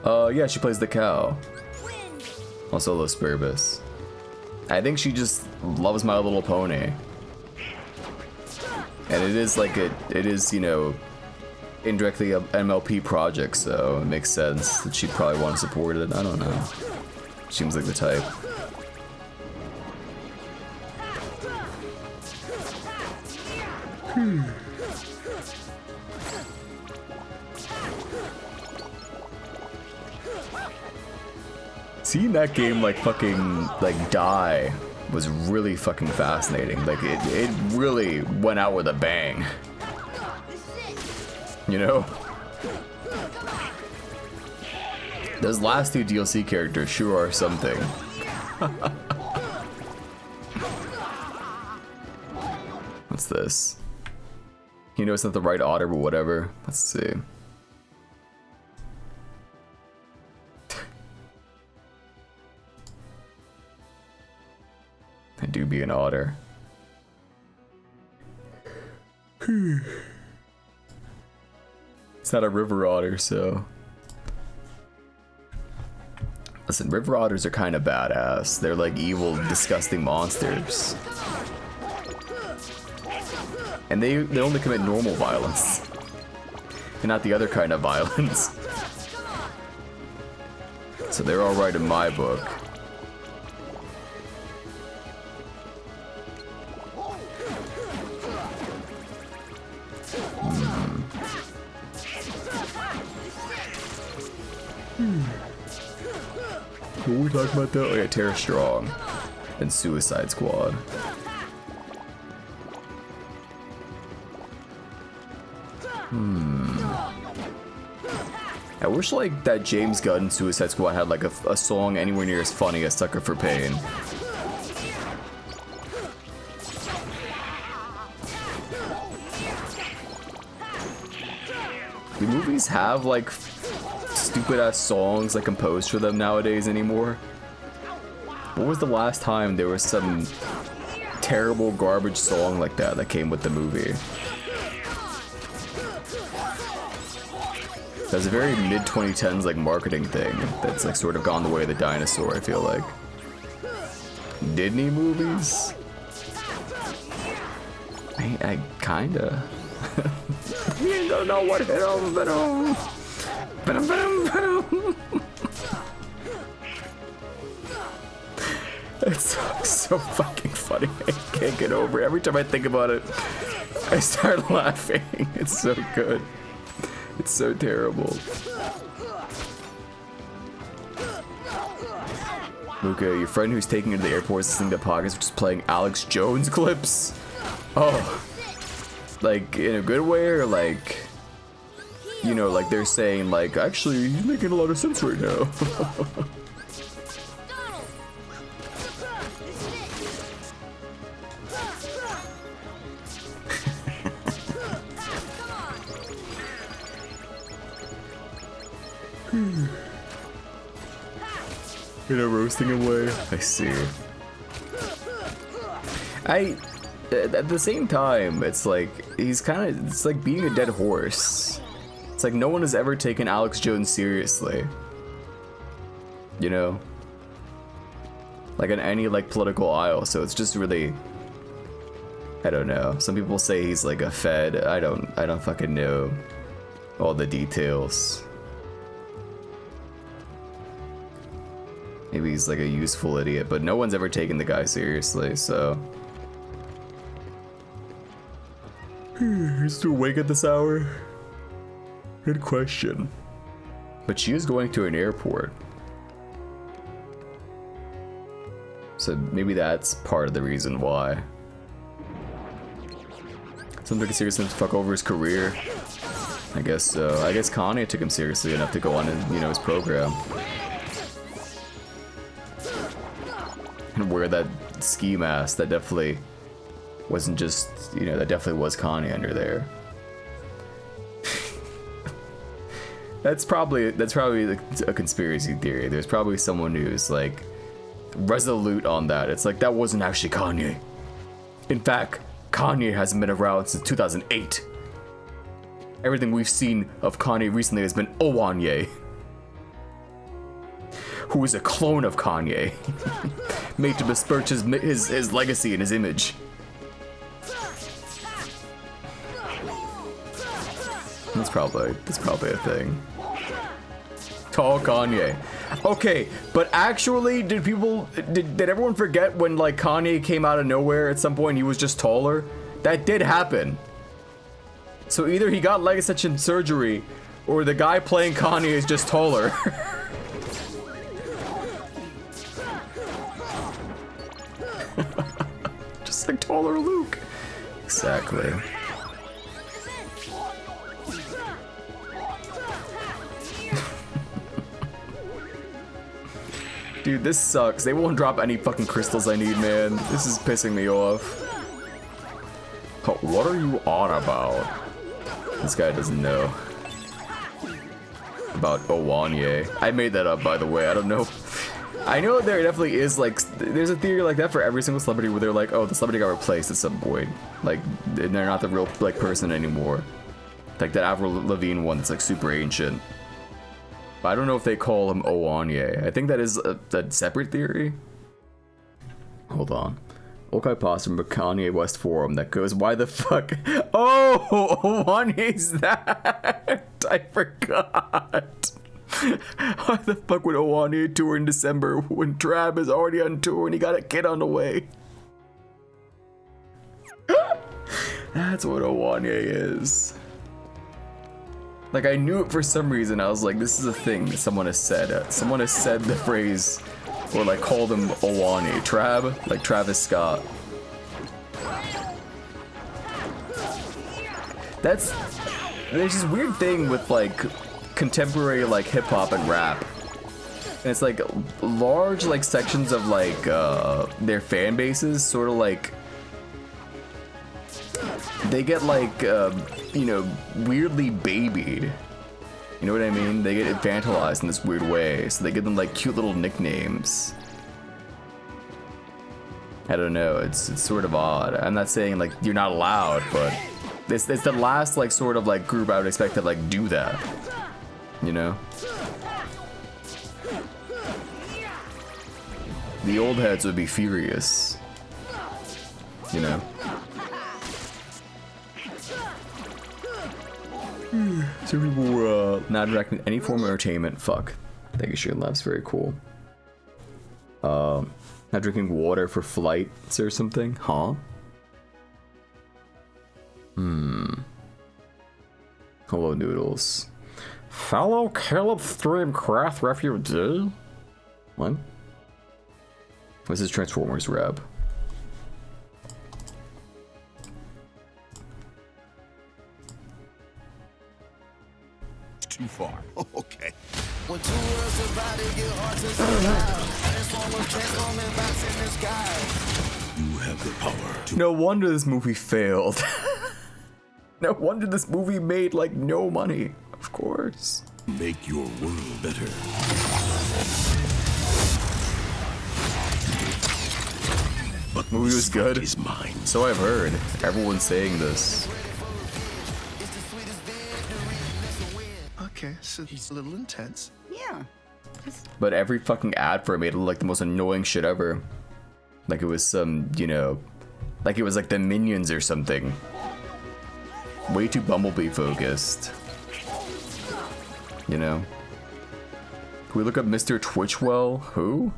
Yeah, she plays the cow. Also Los Burbus. I think she just loves My Little Pony. And it is like it is, you know, indirectly a MLP project, so it makes sense that she'd probably want to support it. I don't know. Seems like the type. Seeing that game like fucking like die was really fucking fascinating. Like it really went out with a bang. You know? Those last two DLC characters sure are something. What's this? You know it's not the right otter, but whatever. Let's see. I do be an otter. It's not a river otter, so... Listen, river otters are kind of badass. They're like evil, disgusting monsters. And they only commit normal violence. And not the other kind of violence. So they're alright in my book. What were we talking about though? Oh yeah, Tara Strong and Suicide Squad. I wish like that James Gunn Suicide Squad had like a song anywhere near as funny as Sucker for Pain. Do movies have like stupid ass songs like composed for them nowadays anymore? What was the last time there was some terrible garbage song like that came with the movie? That's a very mid-2010s like marketing thing that's like sort of gone the way of the dinosaur, I feel like. Disney movies? I kinda. You don't know what hit him, It's so fucking funny. I can't get over it. Every time I think about it, I start laughing. It's so good. It's so terrible. Luca, your friend who's taking you to the airport is listening to podcasts, which is playing Alex Jones clips. Oh, like in a good way, or like, you know, like they're saying like, actually, he's making a lot of sense right now. You know, roasting away. I see. At the same time, it's like, it's like being a dead horse. It's like no one has ever taken Alex Jones seriously. You know? Like on any like political aisle, so it's just really, I don't know. Some people say he's like a Fed. I don't fucking know all the details. Maybe he's like a useful idiot, but no one's ever taken the guy seriously, so. You're still awake at this hour? Good question. But she is going to an airport. So maybe that's part of the reason why. Someone took it seriously enough to fuck over his career. I guess so. I guess Kanye took him seriously enough to go on in, you know, his program. And wear that ski mask. That definitely wasn't just, you know, that definitely was Kanye under there. That's probably a conspiracy theory. There's probably someone who's like resolute on that. It's like, that wasn't actually Kanye. In fact, Kanye hasn't been around since 2008. Everything we've seen of Kanye recently has been Owanye, who is a clone of Kanye, made to besmirch his legacy and his image. That's probably a thing. Tall Kanye. Okay, but actually, did everyone forget when like Kanye came out of nowhere at some point? He was just taller. That did happen. So either he got leg extension surgery, or the guy playing Kanye is just taller. Just like taller Luke. Exactly. Dude, this sucks. They won't drop any fucking crystals I need, man. This is pissing me off. What are you on about? This guy doesn't know. About Owanye. I made that up, by the way. I don't know. I know there definitely is, like, there's a theory like that for every single celebrity where they're like, oh, the celebrity got replaced at some point. Like, they're not the real, like, person anymore. Like that Avril Lavigne one that's, like, super ancient. But I don't know if they call him Owanye. I think that is a separate theory. Hold on. Okay, post from a Kanye West forum that goes, why the fuck? Oh, Owanye's that? I forgot. Why the fuck would Owanye tour in December when Trav is already on tour and he got a kid on the way? That's what Owanye is. Like, I knew it for some reason. I was like, this is a thing that someone has said. Someone has said the phrase, or like called him Owanye. Trav, like Travis Scott. There's this weird thing with like contemporary like hip hop and rap. And it's like large like sections of like their fan bases sort of like they get like you know, weirdly babied. You know what I mean? They get infantilized in this weird way. So they give them like cute little nicknames. I don't know. It's sort of odd. I'm not saying like you're not allowed, but it's the last like sort of like group I would expect to like do that. You know? The old heads would be furious. You know? So people not directing any form of entertainment. Fuck. Thank you, Shane Labs. Very cool. Not drinking water for flights or something? Huh? Hello, Noodles. Fellow Caleb Streamcraft refugee? What? What's his Transformers rep? Too far. Okay. When two worlds about to get hard to survive, transforming box in the sky. You have the power to. No wonder this movie failed. No wonder this movie made like no money. Of course. Make your world better. But the movie was good. Is mine. So I've heard. Everyone's saying this. Okay, so he's a little intense. Yeah. But every fucking ad for it made it look like the most annoying shit ever. Like it was some, you know, like it was like the Minions or something. Way too Bumblebee focused. You know? Can we look up Mr. Twitchwell? Who?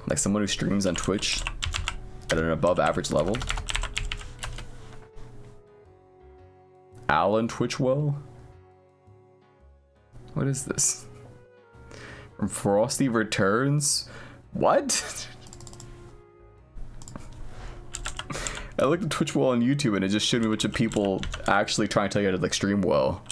Like someone who streams on Twitch at an above average level? Alan Twitchwell? What is this? From Frosty Returns? What? I looked at Twitchwell on YouTube and it just showed me a bunch of people actually trying to tell you how to like stream well.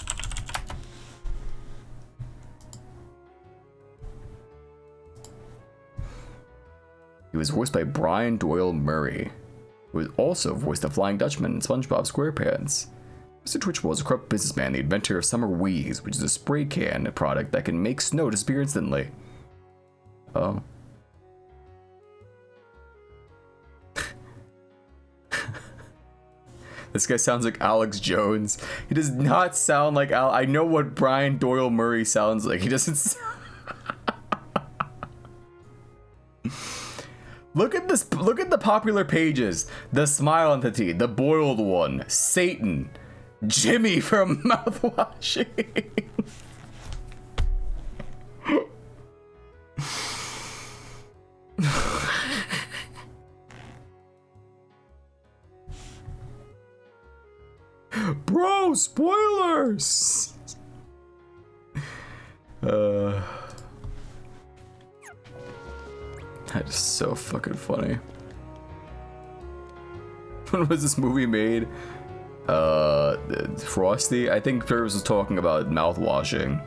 He was voiced by Brian Doyle Murray, who was also voiced the Flying Dutchman in SpongeBob SquarePants. Mr. Twitchwell is a corrupt businessman, the inventor of Summer Wheeze, which is a spray can product that can make snow disappear instantly. Oh. This guy sounds like Alex Jones. He does not sound like Al. I know what Brian Doyle Murray sounds like. He doesn't. Look at this. Look at the popular pages. The Smile Entity, the Boiled One, Satan, Jimmy from Mouthwashing. Bro, spoilers. That is so fucking funny. When was this movie made? Frosty? I think Travis was talking about mouthwashing.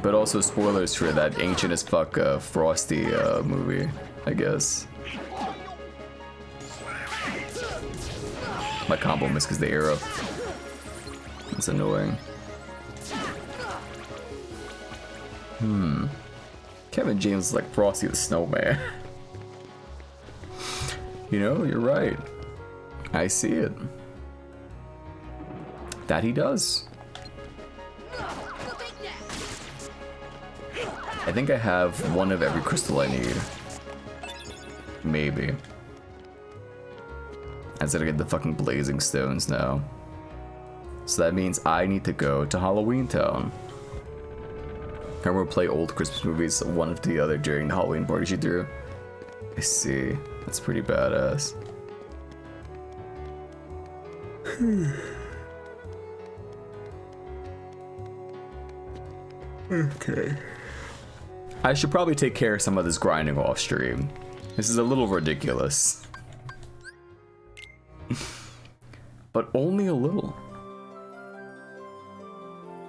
But also spoilers for that ancient as fuck Frosty movie, I guess. My combo missed because the arrow. It's annoying. Kevin James is like Frosty the Snowman. You know, you're right. I see it. That he does. I think I have one of every crystal I need. Maybe. I just gotta get the fucking blazing stones now. So that means I need to go to Halloween Town. I remember play old Christmas movies, one after the other during the Halloween party she threw. I see. That's pretty badass. Okay. I should probably take care of some of this grinding off stream. This is a little ridiculous. But only a little.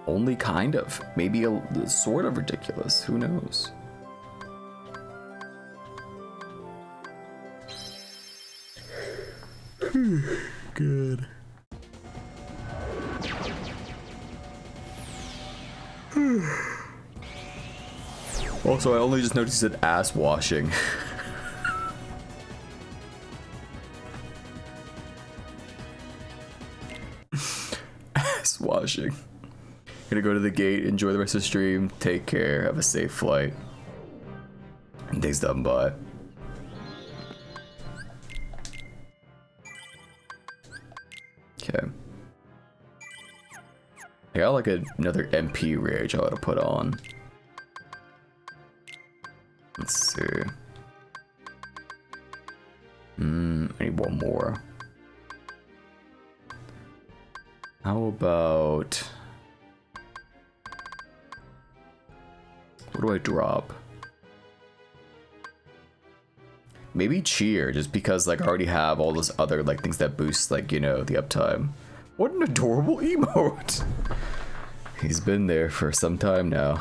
Only kind of. Maybe a sort of ridiculous. Who knows? Good. Also, I only just noticed it ass washing. Ass washing. Gonna go to the gate, enjoy the rest of the stream, take care, have a safe flight. And day's done by. Okay. I got like another MP rage I ought to put on. Let's see. I need one more. How about... what do I drop? Maybe cheer, just because like I already have all those other like things that boost like, you know, the uptime. What an adorable emote! He's been there for some time now.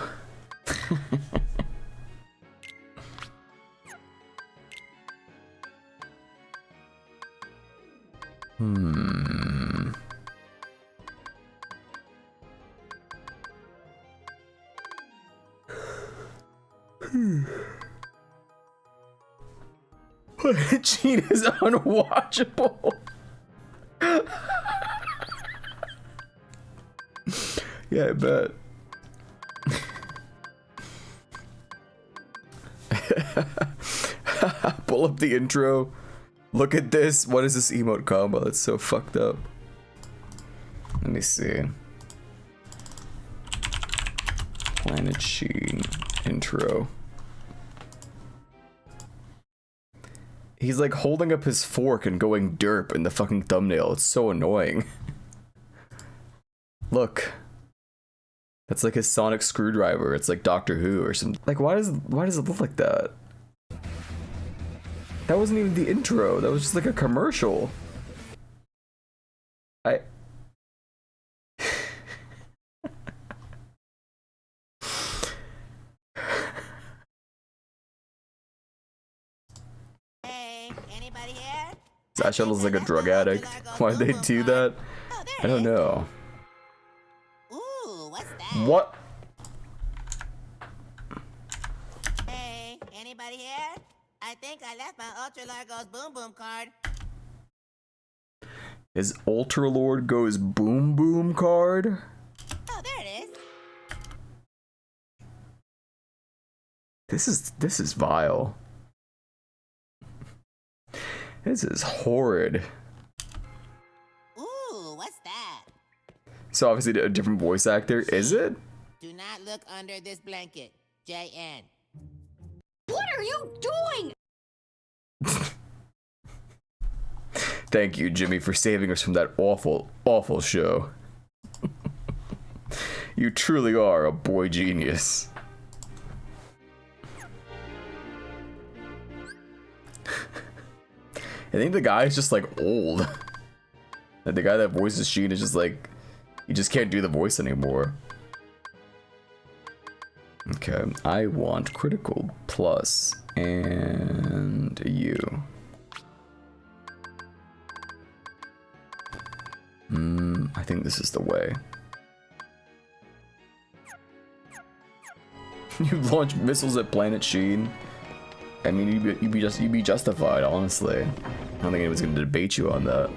Gene is unwatchable. Yeah, I bet. Pull up the intro. Look at this. What is this emote combo? That's so fucked up. Let me see. Planet Sheen intro. He's like holding up his fork and going derp in the fucking thumbnail. It's so annoying. Look. That's like his sonic screwdriver. It's like Doctor Who or something. Like why does it look like that? That wasn't even the intro. That was just like a commercial. Sasha looks like a drug addict. Why'd they do that? I don't know. Ooh, what's that? What? Hey, anybody here? I think I left my Ultra Largo's Boom Boom card. His Ultra Lord goes boom boom card? Oh, there it is. This is vile. This is horrid. Ooh, what's that? So obviously a different voice actor, is it? Do not look under this blanket. JN. What are you doing? Thank you, Jimmy, for saving us from that awful, awful show. You truly are a boy genius. I think the guy is just like old. Like, the guy that voices Sheen is just like, he just can't do the voice anymore. Okay, I want critical plus and you. I think this is the way. You launch missiles at Planet Sheen. I mean, you'd be justified, honestly. I don't think anyone's gonna debate you on that.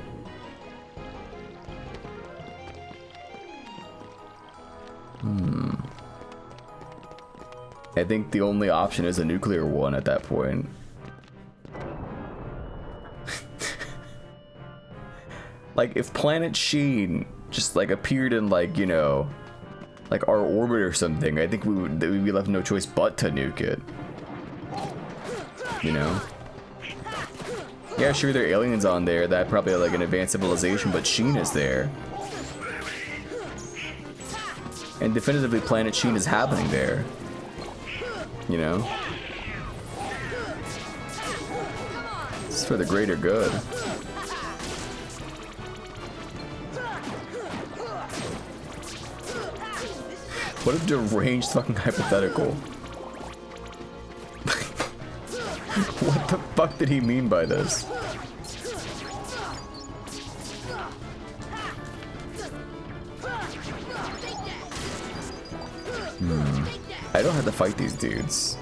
I think the only option is a nuclear one at that point. Like, if Planet Sheen just, like, appeared in, like, you know, like, our orbit or something, I think we'd be left no choice but to nuke it. You know? Yeah, sure, there are aliens on there that probably have, like, an advanced civilization, but Sheen is there. And definitively, Planet Sheen is happening there. You know? It's for the greater good. What a deranged fucking hypothetical. What the fuck did he mean by this? I don't have to fight these dudes.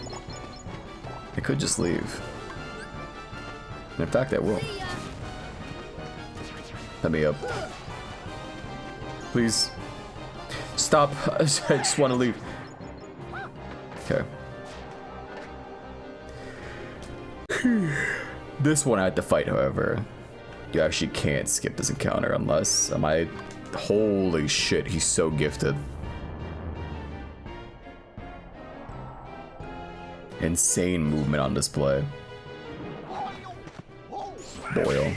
I could just leave. In fact, I will. Let me up. Please. Stop. I just want to leave. Okay. This one I had to fight, however. You actually can't skip this encounter unless... Holy shit, he's so gifted. Insane movement on display. Doyle.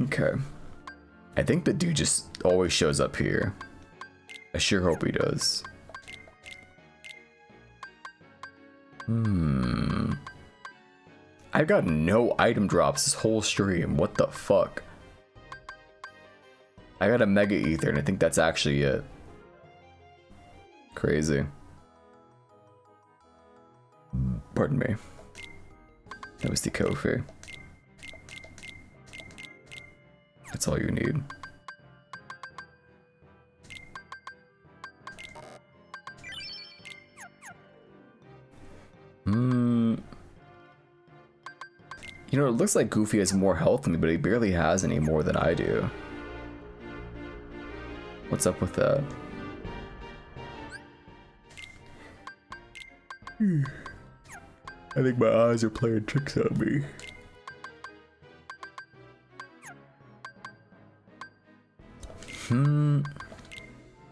Okay. I think the dude just always shows up here. I sure hope he does. I've got no item drops this whole stream. What the fuck? I got a Mega Ether and I think that's actually it. Crazy. Pardon me. That was the Kofi. That's all you need. You know, it looks like Goofy has more health than me, but he barely has any more than I do. What's up with that? I think my eyes are playing tricks on me.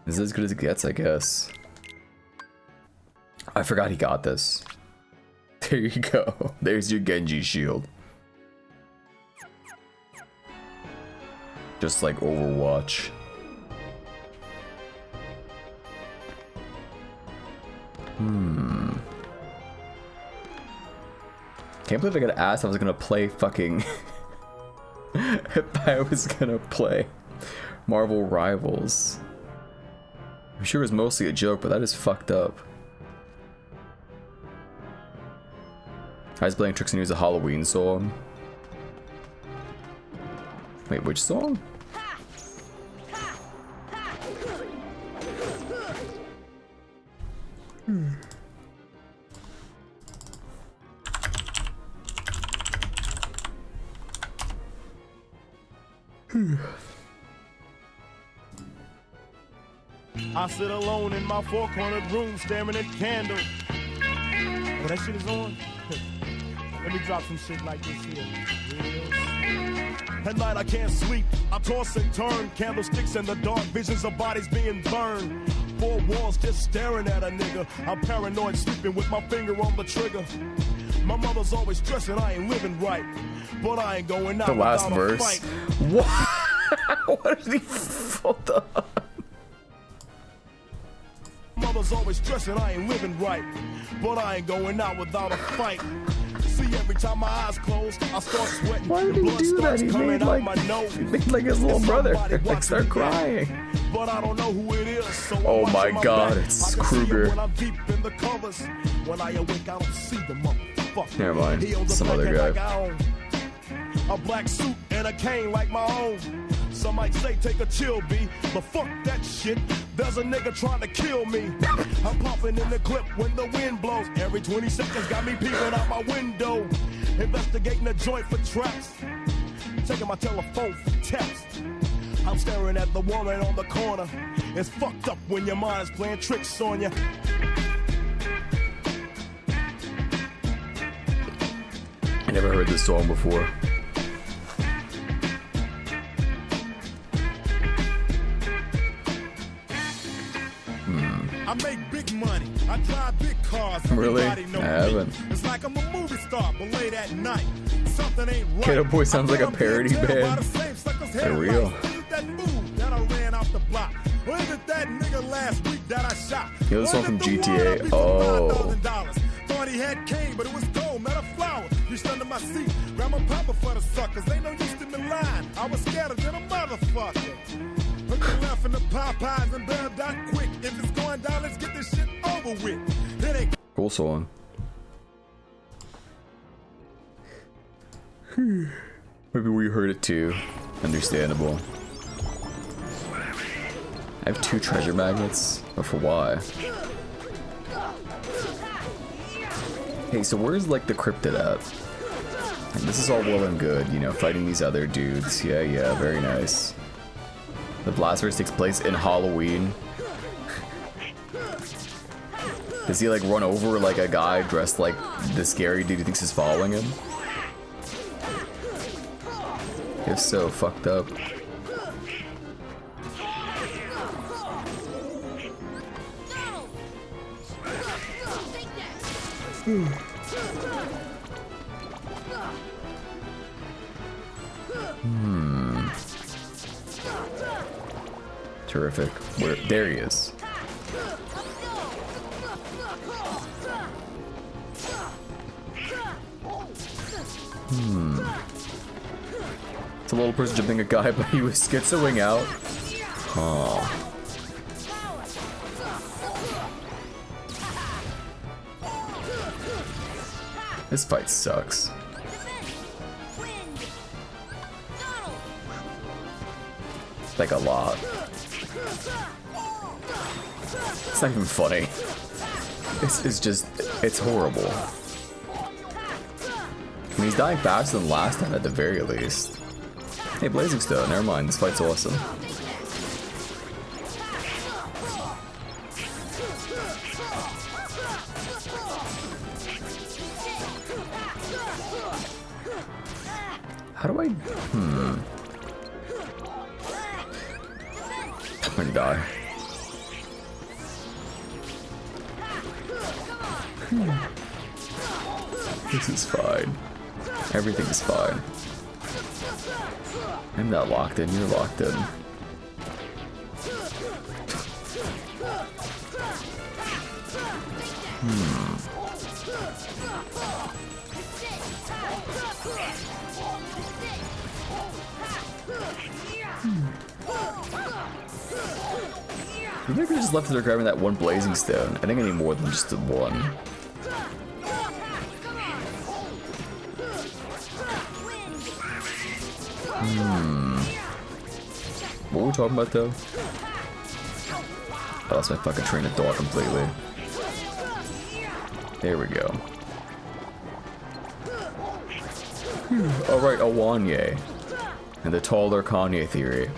Is as good as it gets, I guess. I forgot he got this. There you go. There's your Genji shield. Just like Overwatch. Can't believe I got asked if I was gonna play fucking... if I was gonna play Marvel Rivals. I'm sure it was mostly a joke, but that is fucked up. I was playing Tricks and use a Halloween song. Wait, which song? I sit alone in my four-cornered room staring at candles. Oh, that shit is on? Let me drop some shit like this here. At night I can't sleep, I toss and turn. Candlesticks in the dark, visions of bodies being burned. Four walls just staring at a nigga. I'm paranoid, sleeping with my finger on the trigger. My mother's always stressing I ain't living right, but I ain't going out. The last verse. Fight. What? What did he hold up? Mother's always stressing I ain't living right, but I ain't going out without a fight. See, every time my eyes close, I start sweating. Why did he do that? He made like his little brother like start crying. But I don't know who it is, so oh my god, it's Kruger. When I'm deep in the covers. When I awake, I don't see the motherfucker. Never mind, some other guy. A black suit and a cane like my own. Some might say take a chill, B, but fuck that shit. There's a nigga trying to kill me. I'm popping in the clip when the wind blows. Every 20 seconds got me peeping out my window. Investigating the joint for traps. Taking my telephone for text. I'm staring at the woman on the corner. It's fucked up when your mind's playing tricks on you. I never heard this song before. I make big money. I drive big cars. Really? I haven't. It's like I'm a movie star, but late at night. Something ain't right. Kiddo Boy sounds like a parody band. They're real. That move that I ran off the block. Or is it that nigga last week that I shot? Yo, this one from GTA. Oh. Thought he had cane, but it was gold, not a flower. Reached under my seat, grabbed my papa for the suckers. Ain't no use to me lying. I was scared than a motherfucker. Put the left in the Popeyes and bail down quick. If it's going down, let's get this shit over with. It ain't Cool song. Maybe we heard it too. Understandable. I have 2 treasure magnets, but for why? Hey, so where's like the cryptid at? And this is all well and good, you know, fighting these other dudes. Yeah, very nice. The Blastverse takes place in Halloween. Does he like run over like a guy dressed like the scary dude he thinks is following him? If so, fucked up. Terrific. Where? There he is. It's a little person jumping a guy, but he was schizoing out. Oh. This fight sucks. Like a lot. It's not even funny. This is just, it's horrible. I mean, he's dying faster than last time at the very least. Hey, Blazing Stone, never mind, this fight's awesome. How do I... I'm gonna die. This is fine. Everything's fine. I'm not locked in, you're locked in. I think I just left there grabbing that one Blazing Stone. I think I need more than just the one. What were we talking about though? I lost my fucking train of thought completely. There we go. Alright, Awanye. And the taller Kanye theory.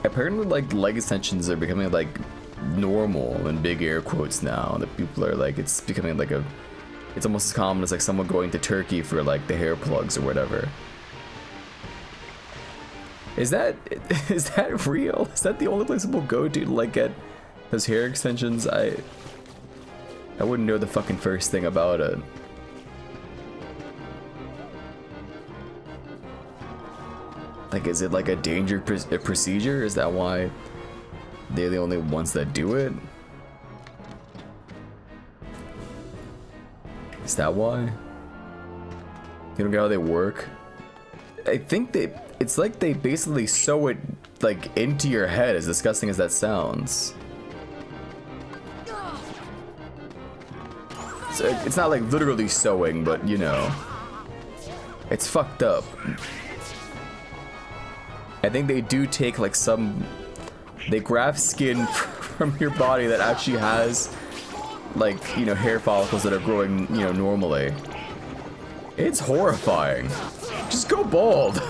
Apparently, like, leg extensions are becoming, like, normal in big air quotes now. That people are, like, it's becoming, like, it's almost as common as, like, someone going to Turkey for, like, the hair plugs or whatever. Is that real? Is that the only place people go to like, get those hair extensions? I wouldn't know the fucking first thing about it. Like, is it like a danger procedure? Is that why they're the only ones that do it? Is that why? You don't get how they work? I think it's like they basically sew it like into your head, as disgusting as that sounds. So it's not like literally sewing, but you know, it's fucked up. I think they do take like they graft skin from your body that actually has like, you know, hair follicles that are growing, you know, normally. It's horrifying. Just go bald.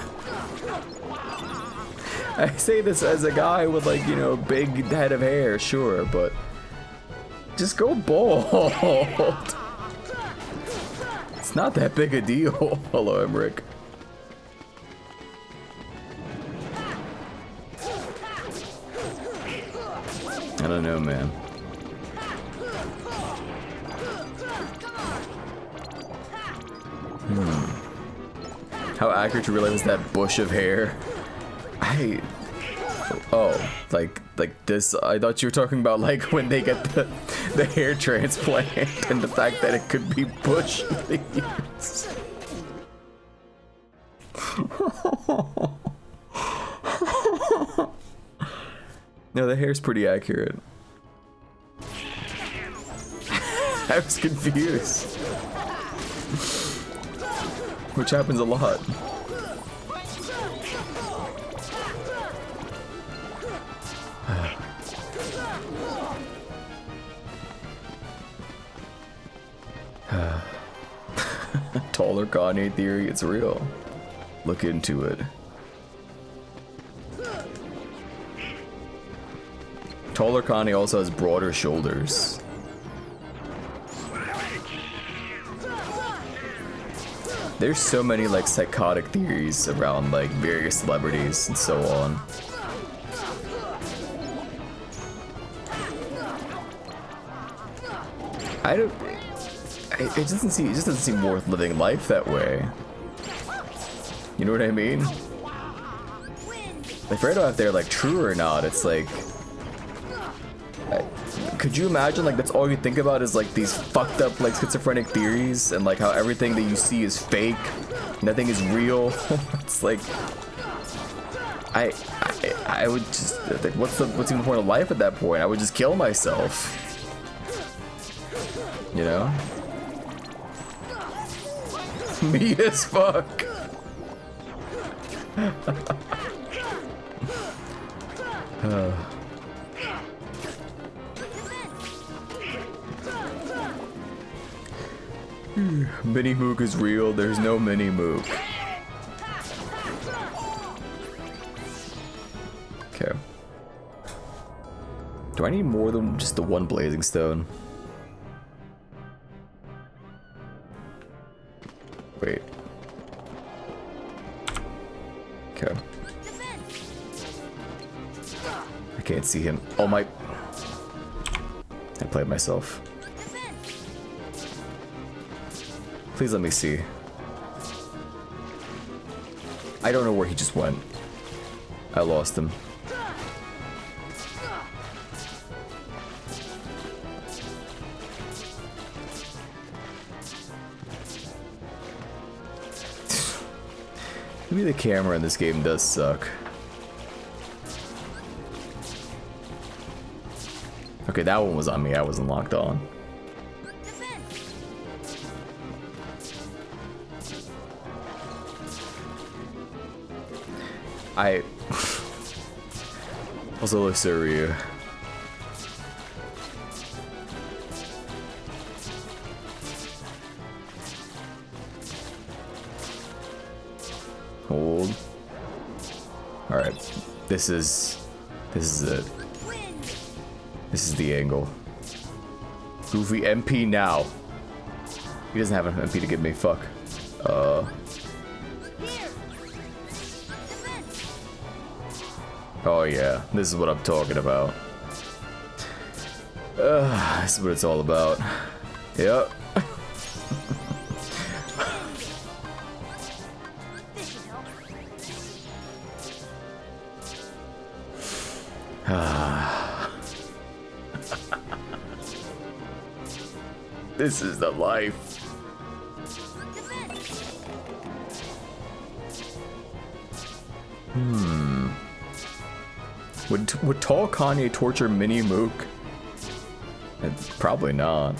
I say this as a guy with like, you know, big head of hair, sure, but just go bald. It's not that big a deal. Hello, Emmerich. I don't know, man. How accurate you realize that bush of hair? Oh, like this. I thought you were talking about like when they get the hair transplant and the fact that it could be bush leaves. No, the hair's pretty accurate. I was confused. Which happens a lot. Taller Kanye theory, it's real. Look into it. Taller Kanye also has broader shoulders. There's so many like psychotic theories around like various celebrities and so on. It just doesn't seem worth living life that way. You know what I mean? Like, I don't know if they're like true or not. It's like, could you imagine like that's all you think about is like these fucked up like schizophrenic theories and like how everything that you see is fake, nothing is real. It's like I would just like, what's even the point of life at that point? I would just kill myself. You know? Me as fuck. Mini Mook is real. There's no Mini Mook. Okay. Do I need more than just the one blazing stone? Wait. Okay. I can't see him. Oh my. I played myself. Please let me see. I don't know where he just went. I lost him. Maybe the camera in this game does suck. Okay, that one was on me. I wasn't locked on. I also Surya. Hold. All right, this is it. This is the angle. Goofy MP now. He doesn't have an MP to give me. Fuck. Oh yeah, this is what I'm talking about. This is what it's all about. Yep. This is the life. Would tall Kanye torture Mini Mook? Probably not.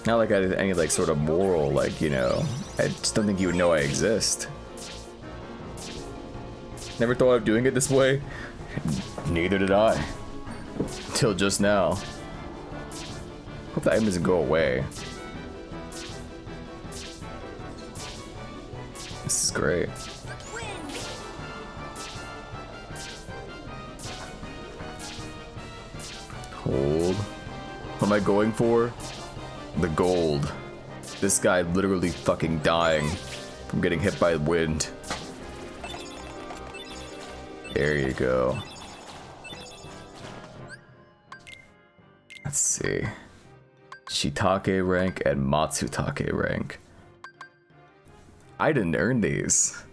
Not like I had any like sort of moral, like, you know, I just don't think he would know I exist. Never thought of doing it this way. Neither did I. Till just now. Hope the item doesn't go away. This is great. Hold. What am I going for? The gold. This guy literally fucking dying from getting hit by the wind. There you go. Let's see. Shiitake rank and Matsutake rank. I didn't earn these.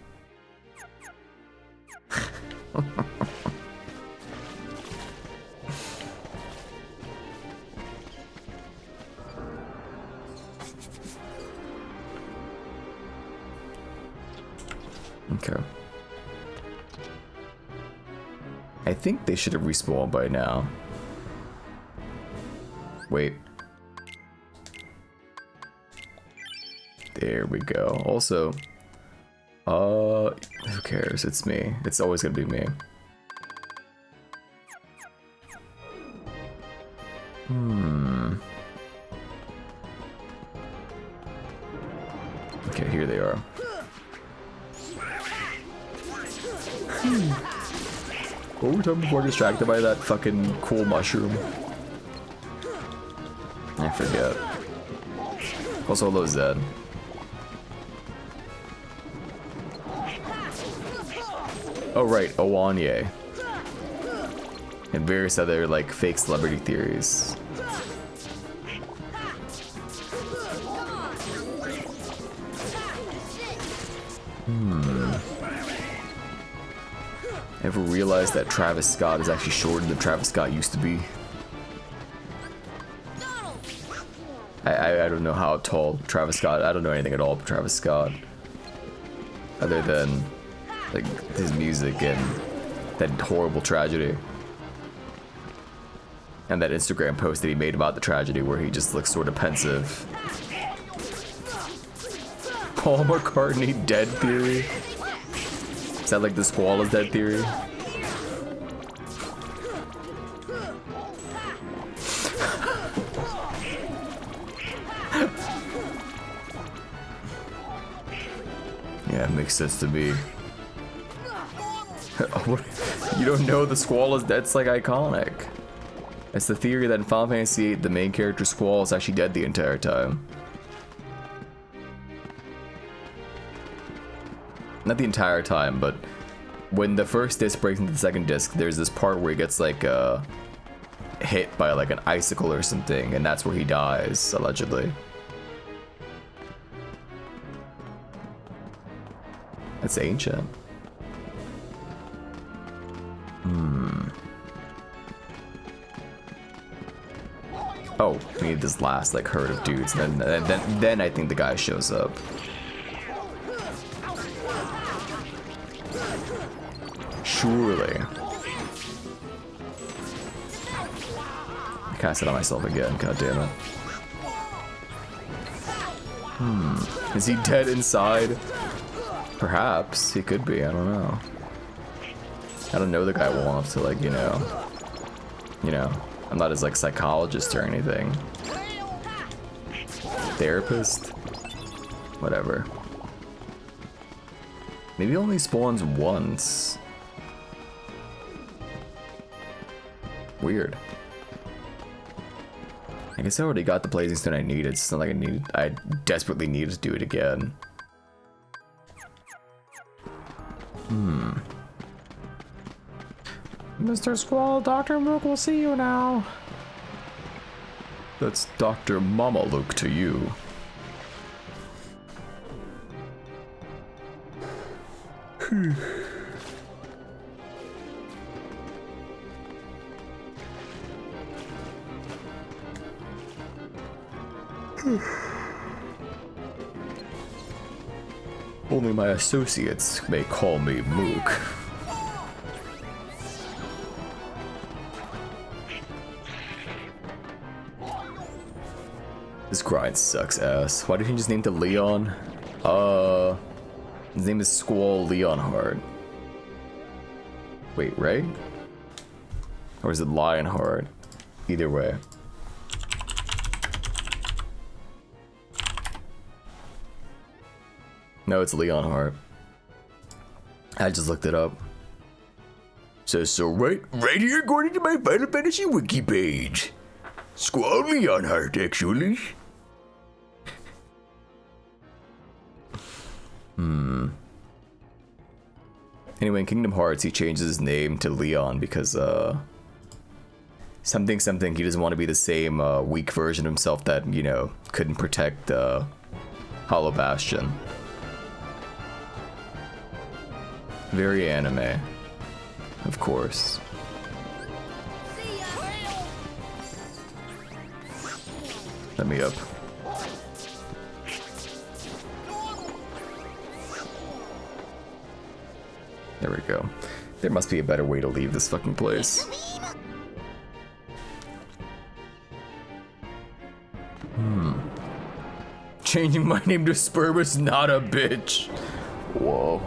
Okay. I think they should have respawned by now. Wait. There we go. Also, who cares? It's me. It's always gonna be me. Okay, here they are. What were we talking before? Distracted by that fucking cool mushroom? I forget. Also, hello, Zed. Oh, right, Owanye. And various other, like, fake celebrity theories. Ever realized that Travis Scott is actually shorter than Travis Scott used to be? I don't know how tall Travis Scott, I don't know anything at all about Travis Scott. Other than, like, his music and that horrible tragedy. And that Instagram post that he made about the tragedy where he just looks sort of pensive. Paul McCartney dead theory? Is that like the Squall is dead theory? Yeah, it makes sense to me. You don't know the Squall is dead? It's like iconic. It's the theory that in Final Fantasy VIII, the main character Squall is actually dead the entire time. Not the entire time, but when the first disc breaks into the second disc, there's this part where he gets like hit by like an icicle or something, and that's where he dies, allegedly. That's ancient. Oh, we need this last like herd of dudes, and then I think the guy shows up. Surely. I cast it on myself again, god damn it. Is he dead inside? Perhaps. He could be, I don't know. I don't know the guy well enough to like, you know, I'm not his like psychologist or anything. Therapist? Whatever. Maybe he only spawns once. Weird. I guess I already got the blazing stone I needed. It's not like I desperately needed to do it again. Mr. Squall, Dr. Mook will see you now. That's Dr. Mama Luke to you. Only my associates may call me Mook. This grind sucks ass. Why did he just name it Leon? His name is Squall Leonhard. Wait, right? Or is it Lionheart? Either way. No, it's Leonhart. I just looked it up. Says so right here according to my Final Fantasy wiki page. Squall Leonhart, actually. Anyway, in Kingdom Hearts, he changes his name to Leon because, something, he doesn't want to be the same, weak version of himself that, you know, couldn't protect, Hollow Bastion. Very anime. Of course. Let me up. There we go. There must be a better way to leave this fucking place. Changing my name to Sperm is not a bitch. Whoa.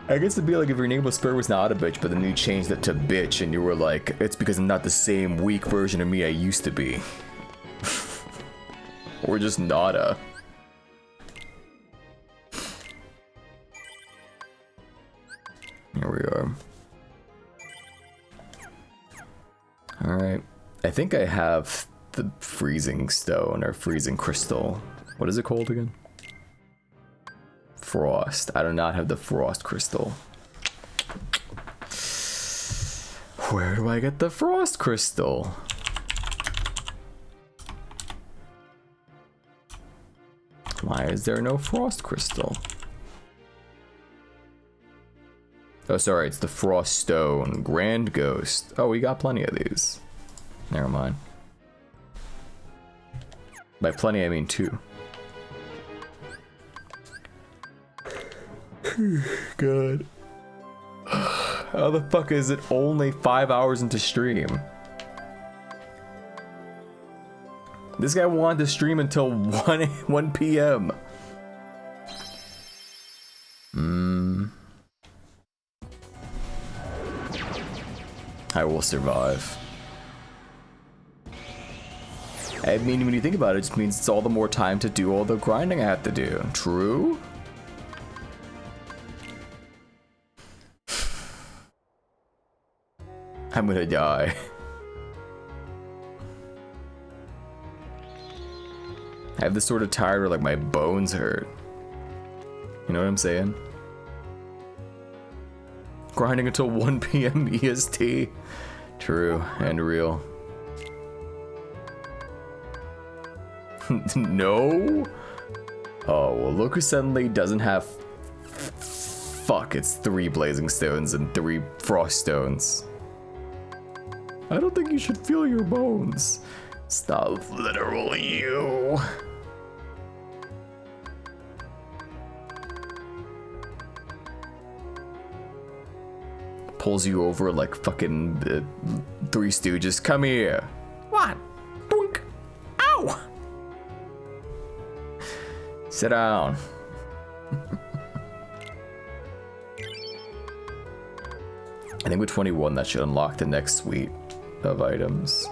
I guess it'd be like if your name was Spur was not a bitch, but then you changed it to bitch and you were like, it's because I'm not the same weak version of me I used to be. Or just nada. Here we are. Alright. I think I have the freezing stone or freezing crystal. What is it called again? Frost. I do not have the frost crystal. Where do I get the frost crystal? Why is there no frost crystal? Oh, sorry, it's the frost stone. Grand ghost. Oh, we got plenty of these. Never mind. By plenty, I mean 2. Good. How the fuck is it only 5 hours into stream? This guy wanted to stream until 1 p.m. I will survive. I mean, when you think about it, it just means it's all the more time to do all the grinding I have to do. True? I'm gonna die. I have this sort of tired where like my bones hurt. You know what I'm saying? Grinding until 1 p.m. EST. True and real. No? Oh, well, look who suddenly doesn't have... Fuck, it's 3 blazing stones and 3 frost stones. I don't think you should feel your bones. It's not literally you. Pulls you over like fucking Three Stooges. Come here. What? Boink. Ow! Sit down. I think with 21 that should unlock the next suite of items.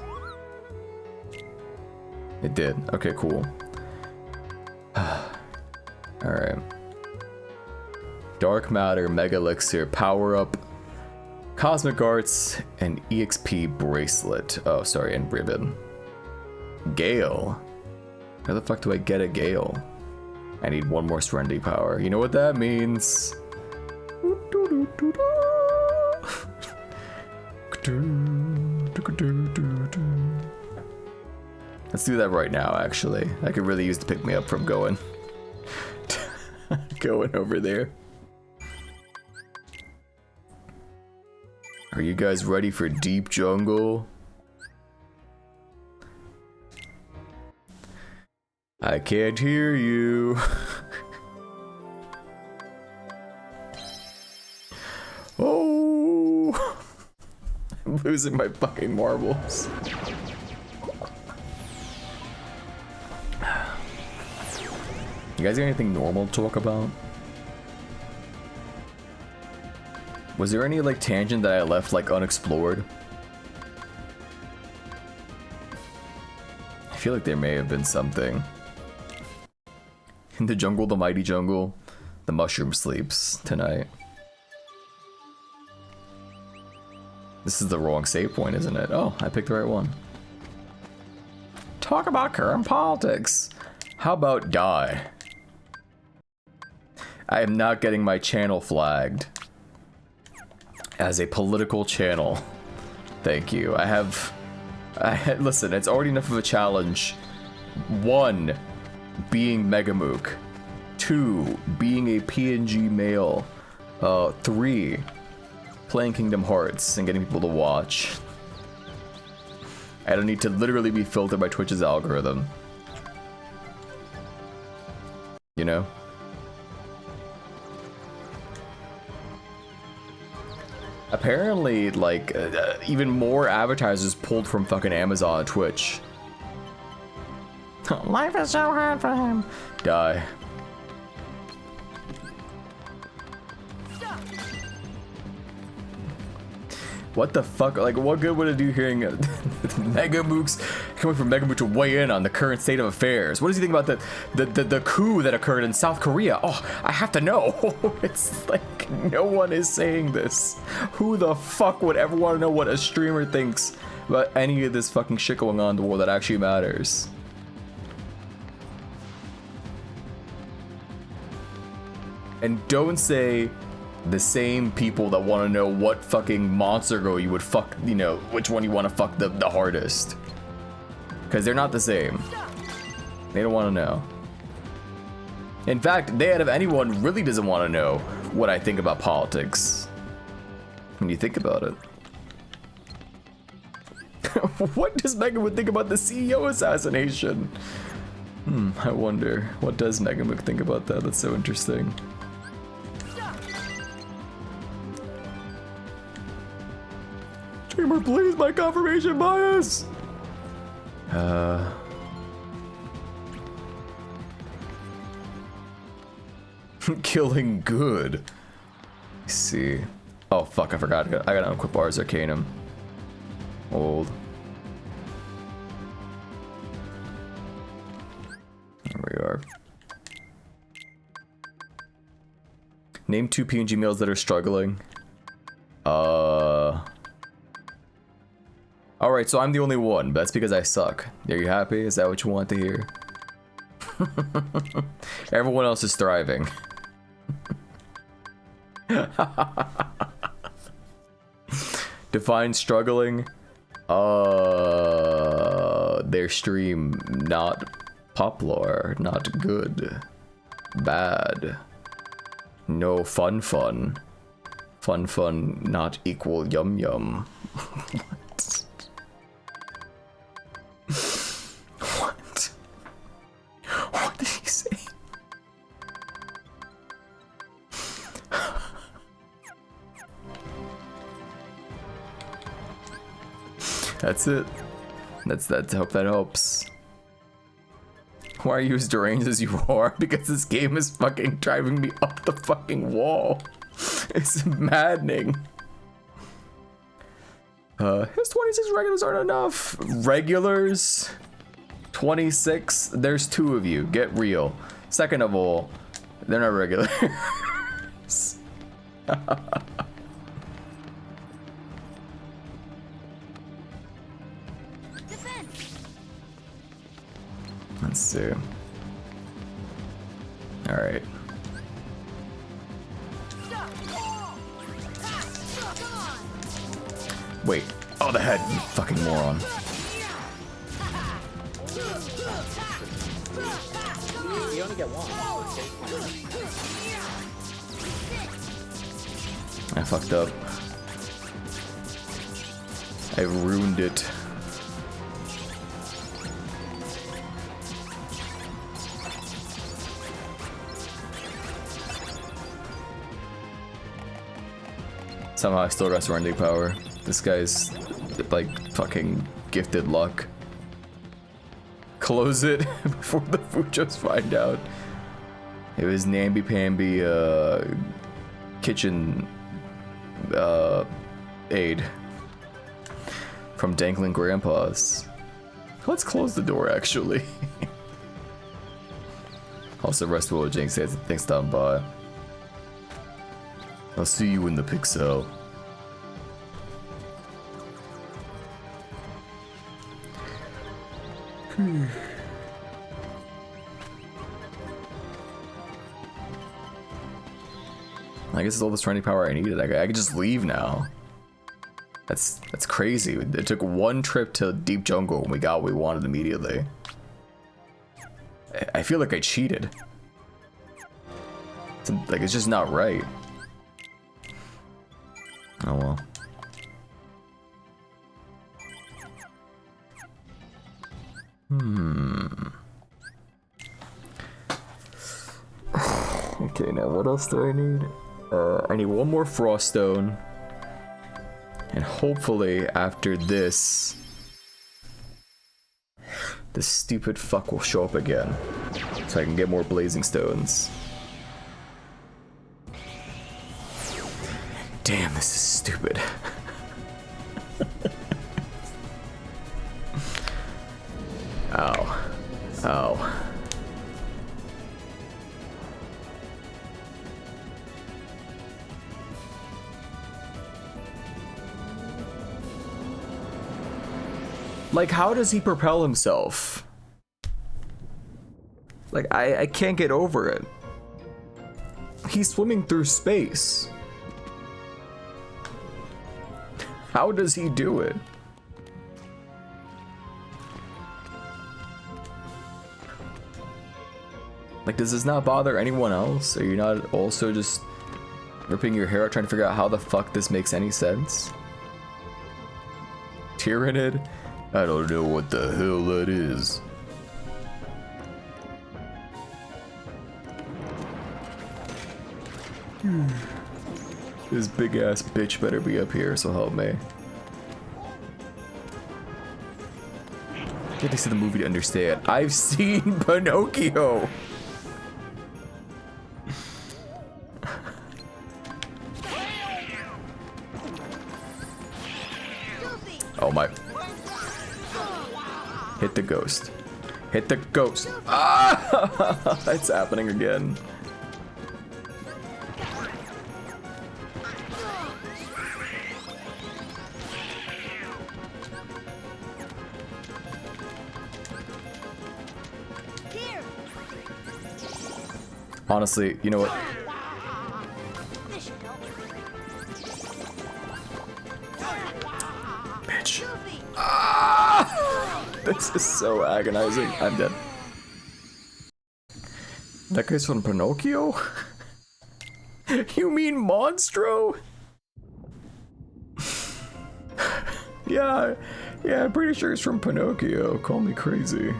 It did. Okay, cool. Alright. Dark Matter, Mega Elixir, Power Up, Cosmic Arts, and EXP Bracelet. Oh, sorry, and Ribbon. Gale. How the fuck do I get a Gale? I need 1 more Serenity Power. You know what that means? Let's do that right now, actually. I could really use to pick me up from going over there. Are you guys ready for Deep Jungle? I can't hear you. Oh, I'm losing my fucking marbles. You guys got anything normal to talk about? Was there any like tangent that I left like unexplored? I feel like there may have been something. In the jungle, the mighty jungle, the mushroom sleeps tonight. This is the wrong save point, isn't it? Oh, I picked the right one. Talk about current politics. How about die? I am not getting my channel flagged as a political channel. Thank you. Listen, it's already enough of a challenge. 1, being Megamook. 2, being a PNG male. 3, playing Kingdom Hearts and getting people to watch. I don't need to literally be filtered by Twitch's algorithm. You know? Apparently, like, even more advertisers pulled from fucking Amazon and Twitch. Life is so hard for him. Die. What the fuck? Like, what good would it do hearing Mega Mooks coming from Mega Mook to weigh in on the current state of affairs? What does he think about the coup that occurred in South Korea? Oh, I have to know. It's like no one is saying this. Who the fuck would ever want to know what a streamer thinks about any of this fucking shit going on in the world that actually matters? And don't say the same people that want to know what fucking monster girl you would fuck, you know, which one you want to fuck the hardest. Because they're not the same. They don't want to know. In fact, they out of anyone really doesn't want to know what I think about politics. When you think about it. What does Mega Mook think about the CEO assassination? I wonder. What does Mega Mook think about that? That's so interesting. Streamer, please, my confirmation bias! Killing good. Let's see. Oh fuck, I forgot. I gotta unequip Ars Arcanum. Old. There we are. Name 2 PNG males that are struggling. Alright, so I'm the only one, but that's because I suck. Are you happy? Is that what you want to hear? Everyone else is thriving. Define struggling. Their stream not popular, not good, bad, no fun, not equal yum. What? What did he say? That's it. That's hope that helps. Why are you as deranged as you are? Because this game is fucking driving me up the fucking wall. It's maddening. His 26 regulars aren't enough. Regulars? 26? There's 2 of you. Get real. Second of all, they're not regulars. Let's see. Alright. Wait. Oh, the head, you fucking moron. You only get one. I fucked up. I ruined it. Somehow I still got surrendering power. This guy's like fucking gifted luck. Close it before the Fujos find out. It was namby-pamby kitchen aid from Dangling Grandpas. Let's close the door actually. Also, rest well, Jinx says thanks down by. I'll see you in the pixel. I guess it's all the surrendering power I needed. I could just leave now. That's crazy. It took one trip to Deep Jungle and we got what we wanted immediately. I feel like I cheated. Like, it's just not right. Oh well. Okay, now what else do I need? I need one more Frost Stone. And hopefully after this, the stupid fuck will show up again. So I can get more blazing stones. Damn, this is stupid. Ow. Ow. Like, how does he propel himself? Like, I can't get over it. He's swimming through space. How does he do it? Like, does this not bother anyone else? Are you not also just ripping your hair out trying to figure out how the fuck this makes any sense? Tyrannid? I don't know what the hell that is. This big ass bitch better be up here, so help me. You have to see the movie to understand. I've seen Pinocchio! Oh my. Hit the ghost. Hit the ghost. Ah! It's happening again. Honestly, you know what? Bitch. Ah! This is so agonizing. I'm dead. That guy's from Pinocchio? You mean Monstro? Yeah, I'm pretty sure it's from Pinocchio. Call me crazy.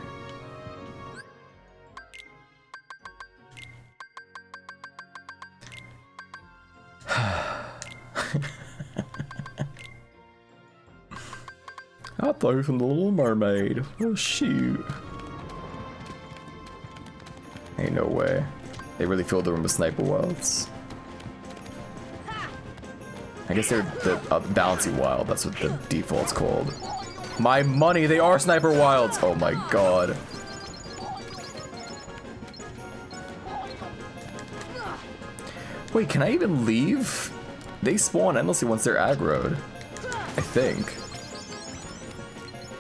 I thought he was from The Little Mermaid. Oh shoot. Ain't no way. They really filled the room with sniper wilds. I guess they're the bouncy wild. That's what the default's called. My money, they are sniper wilds. Oh my god. Wait, can I even leave? They spawn endlessly once they're aggroed. I think.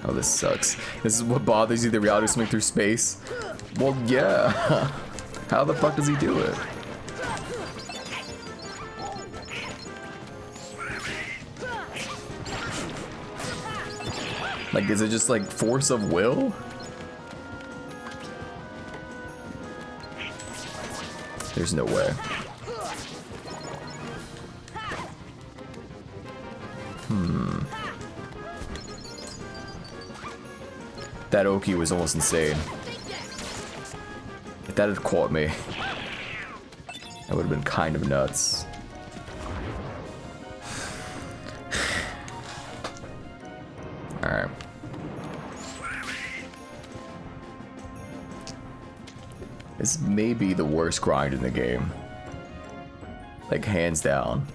Oh, this sucks. This is what bothers you, the reality of swimming through space? Well, yeah. How the fuck does he do it? Like, is it just like force of will? There's no way. That Oki was almost insane. If that had caught me, that would have been kind of nuts. Alright. This may be the worst grind in the game. Like, hands down.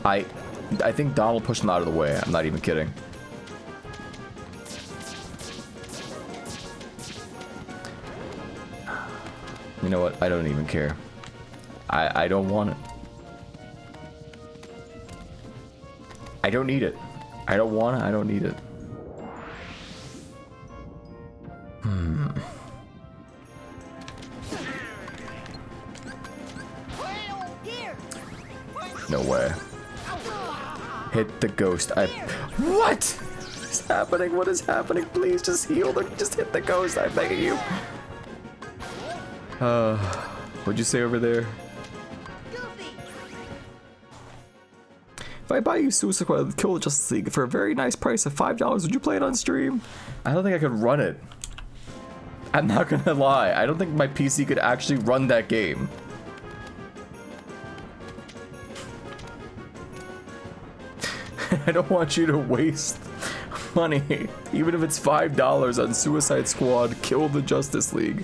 I think Donald pushed him out of the way. I'm not even kidding. You know what? I don't even care. I don't want it. I don't need it. I don't want it. I don't need it. No way. Hit the ghost. What is happening? What is happening? Please just heal them. Just hit the ghost. I'm begging you. What'd you say over there? If I buy you Suicide Squad Kill the Justice League for a very nice price of $5, would you play it on stream? I don't think I could run it. I'm not gonna lie, I don't think my PC could actually run that game. I don't want you to waste money, even if it's $5 on Suicide Squad, Kill the Justice League.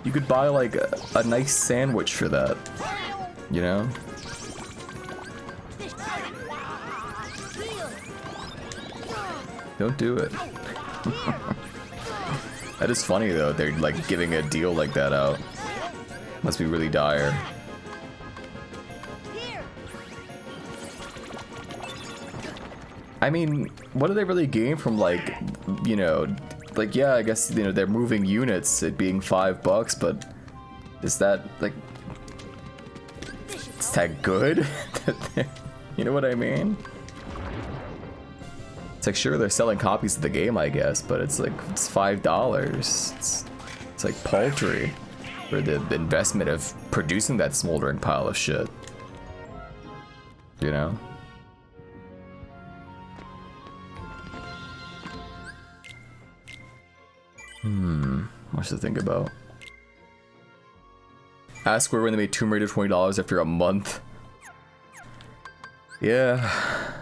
You could buy like a nice sandwich for that, you know? Don't do it. That is funny though, they're like giving a deal like that out. Must be really dire. I mean, what do they really gain from like, you know, like, yeah, I guess, you know, they're moving units, it being $5, but is that, like, is that good? You know what I mean? It's like, sure, they're selling copies of the game, I guess, but it's like, it's $5. It's like paltry for the investment of producing that smoldering pile of shit. You know? Much to think about. Ask Square when they made Tomb Raider $20 after a month. Yeah.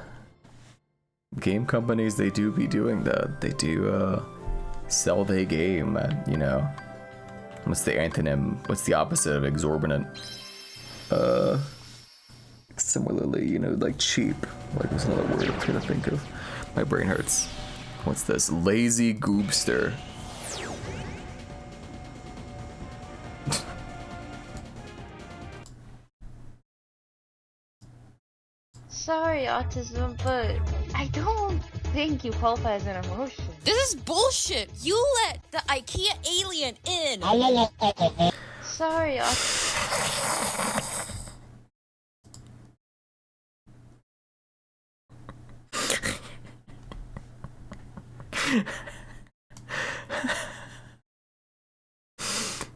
Game companies, they do be doing that. They do sell their game at, you know. What's the antonym? What's the opposite of exorbitant? Similarly, you know, like cheap. Like, what's another word I'm trying to think of? My brain hurts. What's this? Lazy goobster. Sorry, autism, but I don't think you qualify as an emotion. This is bullshit. You let the IKEA alien in. Sorry, autism.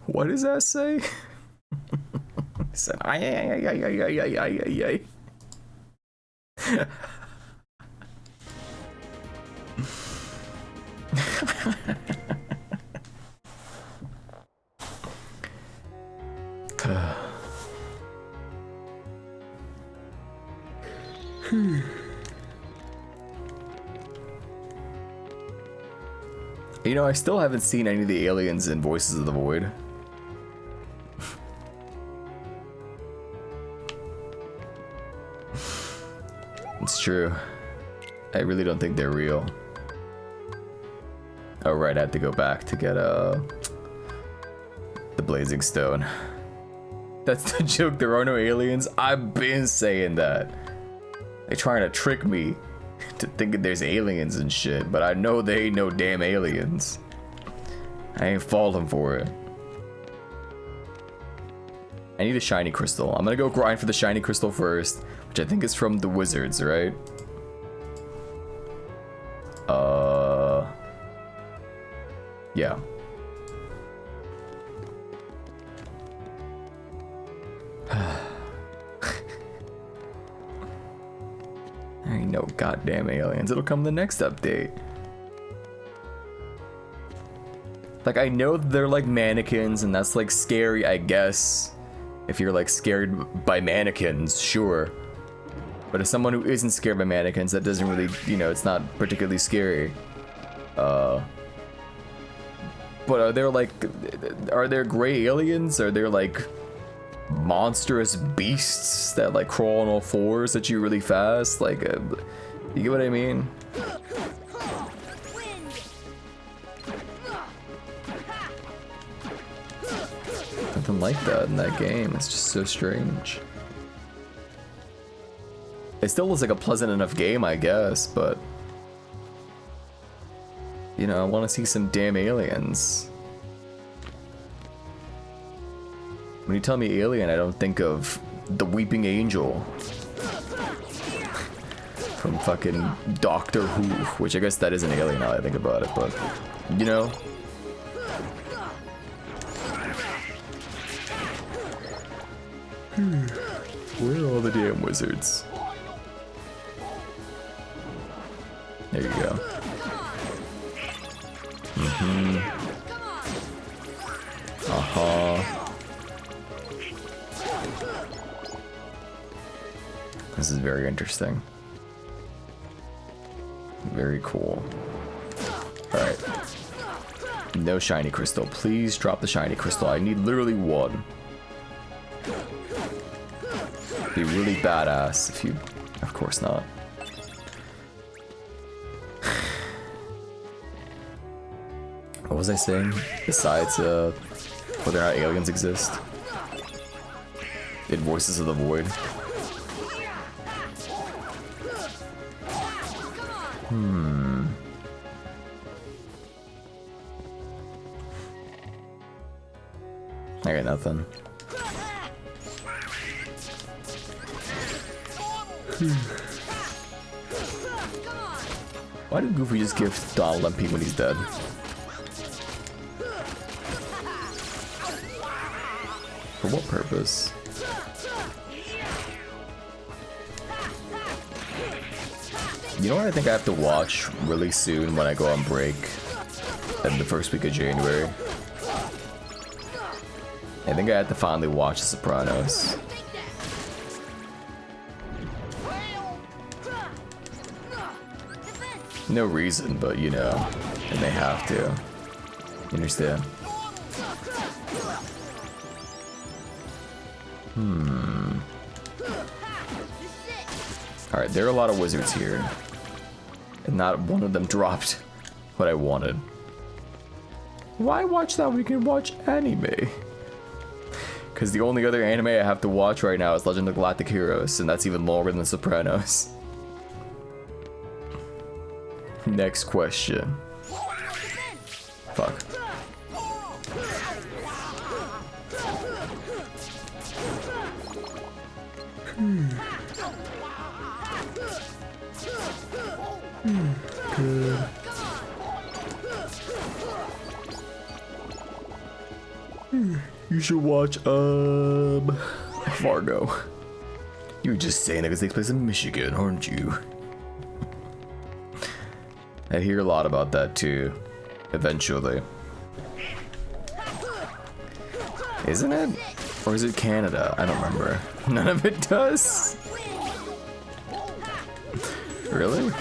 What does that say? It said, ay. You know, I still haven't seen any of the aliens in Voices of the Void. It's true. I really don't think they're real. Oh right, I had to go back to get the Blazing Stone. That's the joke, there are no aliens? I've been saying that. They're trying to trick me to thinking there's aliens and shit, but I know they ain't no damn aliens. I ain't falling for it. I need a shiny crystal. I'm gonna go grind for the shiny crystal first, which I think is from the wizards, right? Yeah. There ain't no goddamn aliens. It'll come in the next update. Like, I know they're like mannequins and that's like scary, I guess. If you're like scared by mannequins, sure. But as someone who isn't scared by mannequins, that doesn't really, you know, it's not particularly scary. But are there gray aliens? Are there like monstrous beasts that like crawl on all fours at you really fast? Like, you get what I mean? Nothing like that in that game. It's just so strange. It still looks like a pleasant enough game, I guess, but you know, I want to see some damn aliens. When you tell me alien, I don't think of the Weeping Angel from fucking Doctor Who, which I guess that is an alien now that I think about it, but you know. Where are all the damn wizards? There you go. Mm-hmm. This is very interesting. Very cool. Alright. No shiny crystal. Please drop the shiny crystal. I need literally one. Be really badass if you... Of course not. What was I saying? Besides, whether or not aliens exist? In Voices of the Void. I got nothing. Why did Goofy just give Donald MP when he's dead? For what purpose? You know what I think I have to watch really soon when I go on break in the first week of January? I think I have to finally watch The Sopranos. No reason, but you know, and they have to. You understand? Alright, there are a lot of wizards here. And not one of them dropped what I wanted. Why watch that? We can watch anime. Because the only other anime I have to watch right now is Legend of Galactic Heroes, and that's even longer than The Sopranos. Next question. Fuck. Good. You should watch Fargo. You were just saying it because it takes place in Michigan, aren't you? I hear a lot about that too. Eventually. Isn't it? Or is it Canada? I don't remember. None of it does? Really?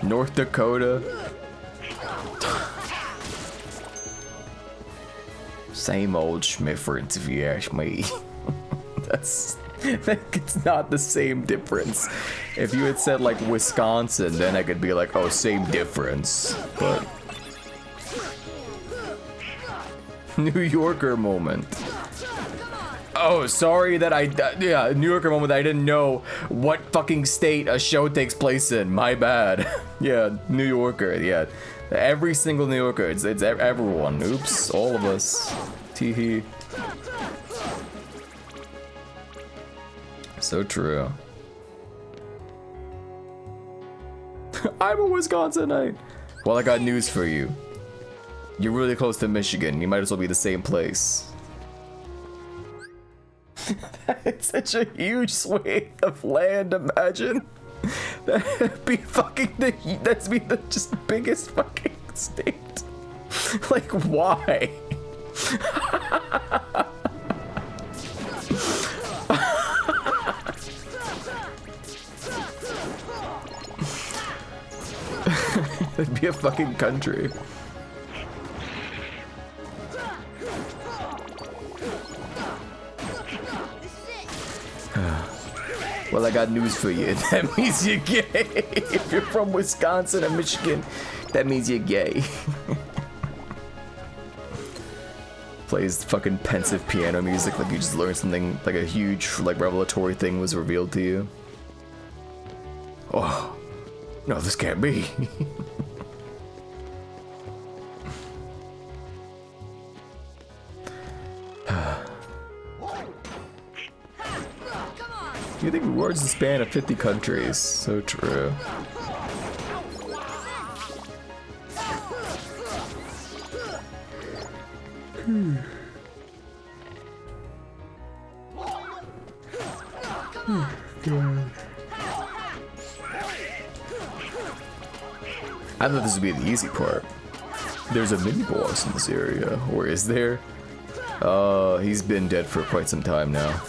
North Dakota? Same old Schmifferts if you ask me. It's not the same difference. If you had said like Wisconsin, then I could be like, oh, same difference. But New Yorker moment. Oh, sorry that yeah, New Yorker moment. I didn't know what fucking state a show takes place in. My bad. Yeah, New Yorker. Yeah, every single New Yorker. It's everyone. Oops, all of us. Teehee. So true. I'm a Wisconsinite. Well, I got news for you. You're really close to Michigan. You might as well be the same place. It's such a huge swathe of land, imagine. That'd be fucking that'd be the just biggest fucking state. Like, why? It'd be a fucking country. Well, I got news for you. That means you're gay. If you're from Wisconsin or Michigan, that means you're gay. Plays fucking pensive piano music like you just learned something, like a huge, like, revelatory thing was revealed to you. Oh, no, this can't be. You think rewards the span of 50 countries? So true. God. I thought this would be the easy part. There's a mini boss in this area, or is there? He's been dead for quite some time now.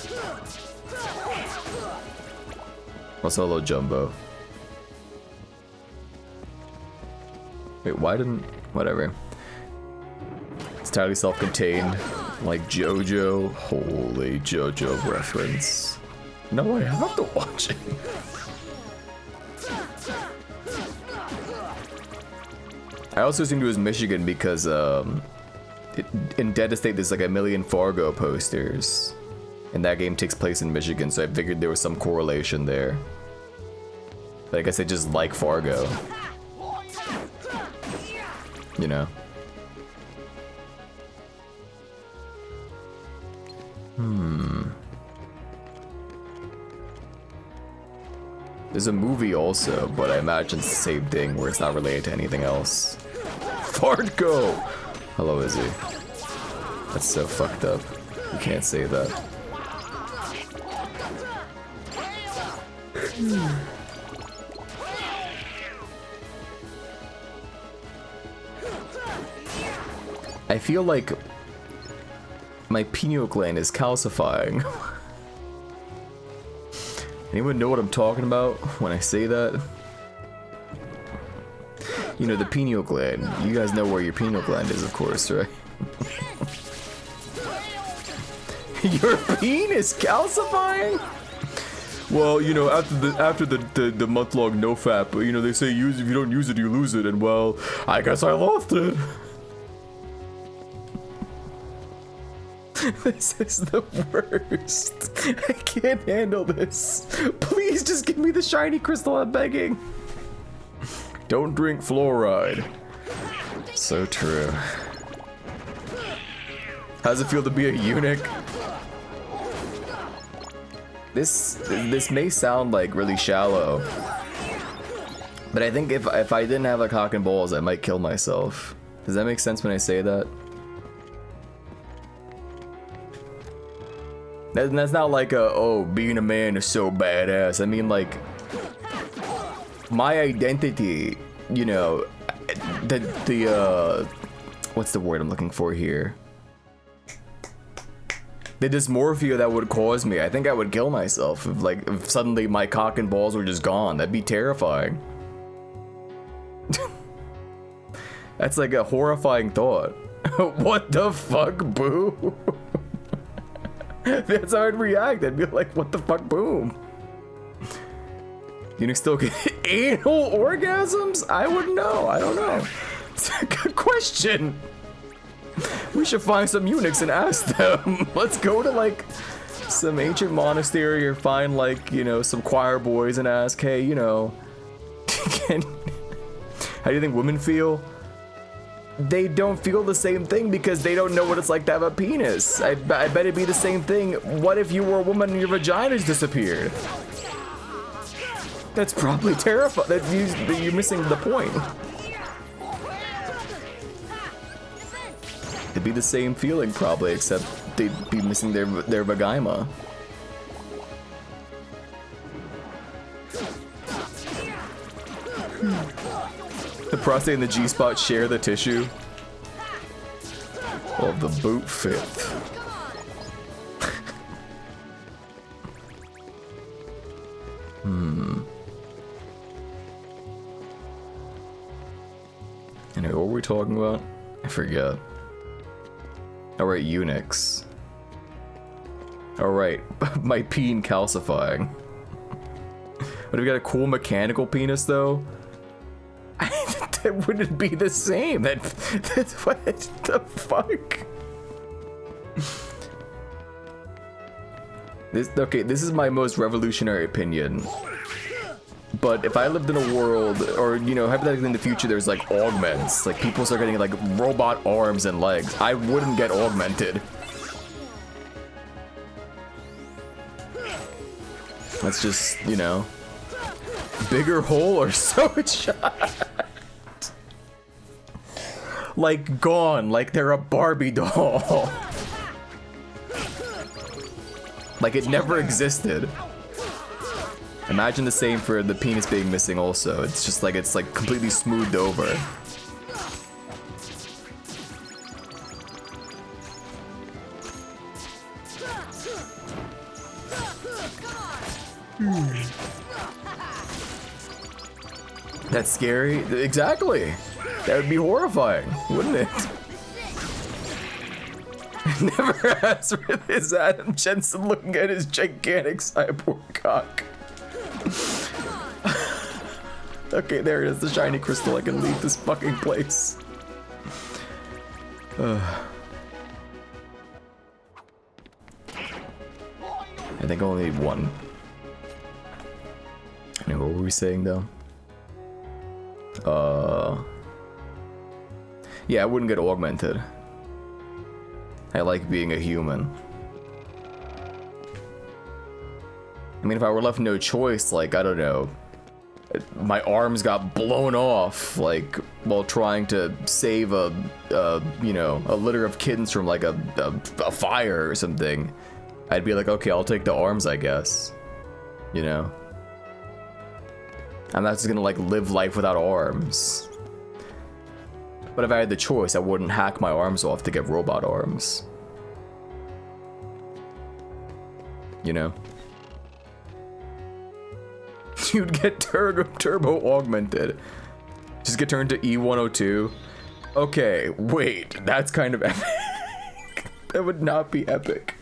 Also, hello, Jumbo. Wait, why didn't... Whatever. It's entirely self-contained, like JoJo. Holy JoJo reference. No, I have to watch it. I also assumed it was Michigan because, in Dead Estate there's like a million Fargo posters. And that game takes place in Michigan, so I figured there was some correlation there. But I guess they just like Fargo. You know? There's a movie also, but I imagine it's the same thing where it's not related to anything else. Fargo! Hello, Izzy. That's so fucked up. You can't say that. I feel like my pineal gland is calcifying. Anyone know what I'm talking about when I say that? You know, the pineal gland. You guys know where your pineal gland is, of course, right? Your penis calcifying? Well, you know, after the month-long no-fap, you know, they say use if you don't use it, you lose it, and well, I guess I lost it. This is the worst. I can't handle this. Please just give me the shiny crystal, I'm begging. Don't drink fluoride. So true. How does it feel to be a eunuch? This may sound like really shallow, but I think if I didn't have a cock and balls, I might kill myself. Does that make sense when I say that? That's not like a, oh, being a man is so badass. I mean, like, my identity, you know, what's the word I'm looking for here? The dysmorphia that would cause me, I think I would kill myself if suddenly my cock and balls were just gone. That'd be terrifying. That's like a horrifying thought. What the fuck, boo? That's how I'd react. I'd be like, what the fuck, boom? Eunuchs still get anal orgasms? I wouldn't know. I don't know. It's a good question. We should find some eunuchs and ask them. Let's go to like some ancient monastery or find like, you know, some choir boys and ask, hey, you know, how do you think women feel? They don't feel the same thing because they don't know what it's like to have a penis. I bet it'd be the same thing. What if you were a woman and your vagina's disappeared? That's probably terrifying. That you're missing the point. It'd be the same feeling probably, except they'd be missing their vagina. The prostate and the G-spot share the tissue. Well, the boot fit. Anyway, what were we talking about? I forget. Alright, eunuchs. Alright, my peen calcifying. But if we got a cool mechanical penis though? That wouldn't be the same. That's what the fuck? This is my most revolutionary opinion. But if I lived in a world, or you know, hypothetically in the future, there's like augments, like people start getting like robot arms and legs, I wouldn't get augmented. That's just, you know, bigger hole or so it's shot. Like gone, like they're a Barbie doll. Like it never existed. Imagine the same for the penis being missing also. It's just like, it's like completely smoothed over. That's scary. Exactly. That would be horrifying, wouldn't it? Never has with his Adam Jensen looking at his gigantic cyborg cock. Okay, there it is, the shiny crystal. I can leave this fucking place. I think I only need one. Anyway, what were we saying though? Yeah, I wouldn't get augmented. I like being a human. I mean, if I were left no choice, like, I don't know, my arms got blown off, like, while trying to save you know, a litter of kittens from, like, a fire or something, I'd be like, okay, I'll take the arms, I guess. You know? I'm not just gonna, like, live life without arms. But if I had the choice, I wouldn't hack my arms off to get robot arms. You know? You'd get turbo augmented. Just get turned to E102. Okay, wait, that's kind of epic. That would not be epic.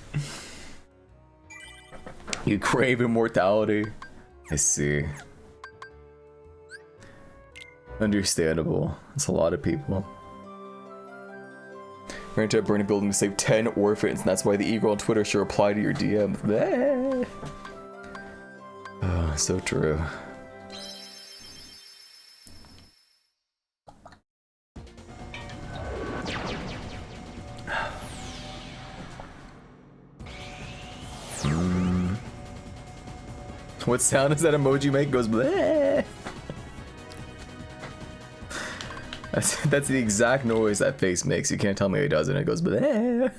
You crave immortality. I see. Understandable. That's a lot of people. Ran into a burning building to save 10 orphans, and that's why the e-girl on Twitter should reply to your DM. Bleh. Oh, so true. What sound does that emoji make? Goes bleh. That's the exact noise that face makes. You can't tell me it doesn't. It goes bleh.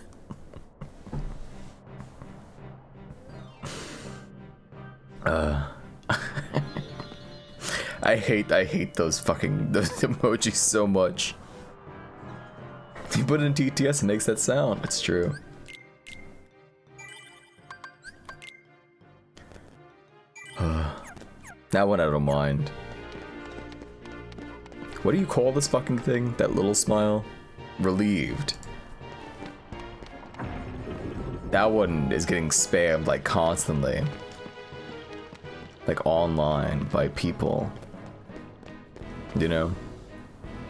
I hate those emojis so much. You put it in TTS and makes that sound. It's true. That one I don't mind. What do you call this fucking thing? That little smile? Relieved. That one is getting spammed like constantly. Like online by people. You know?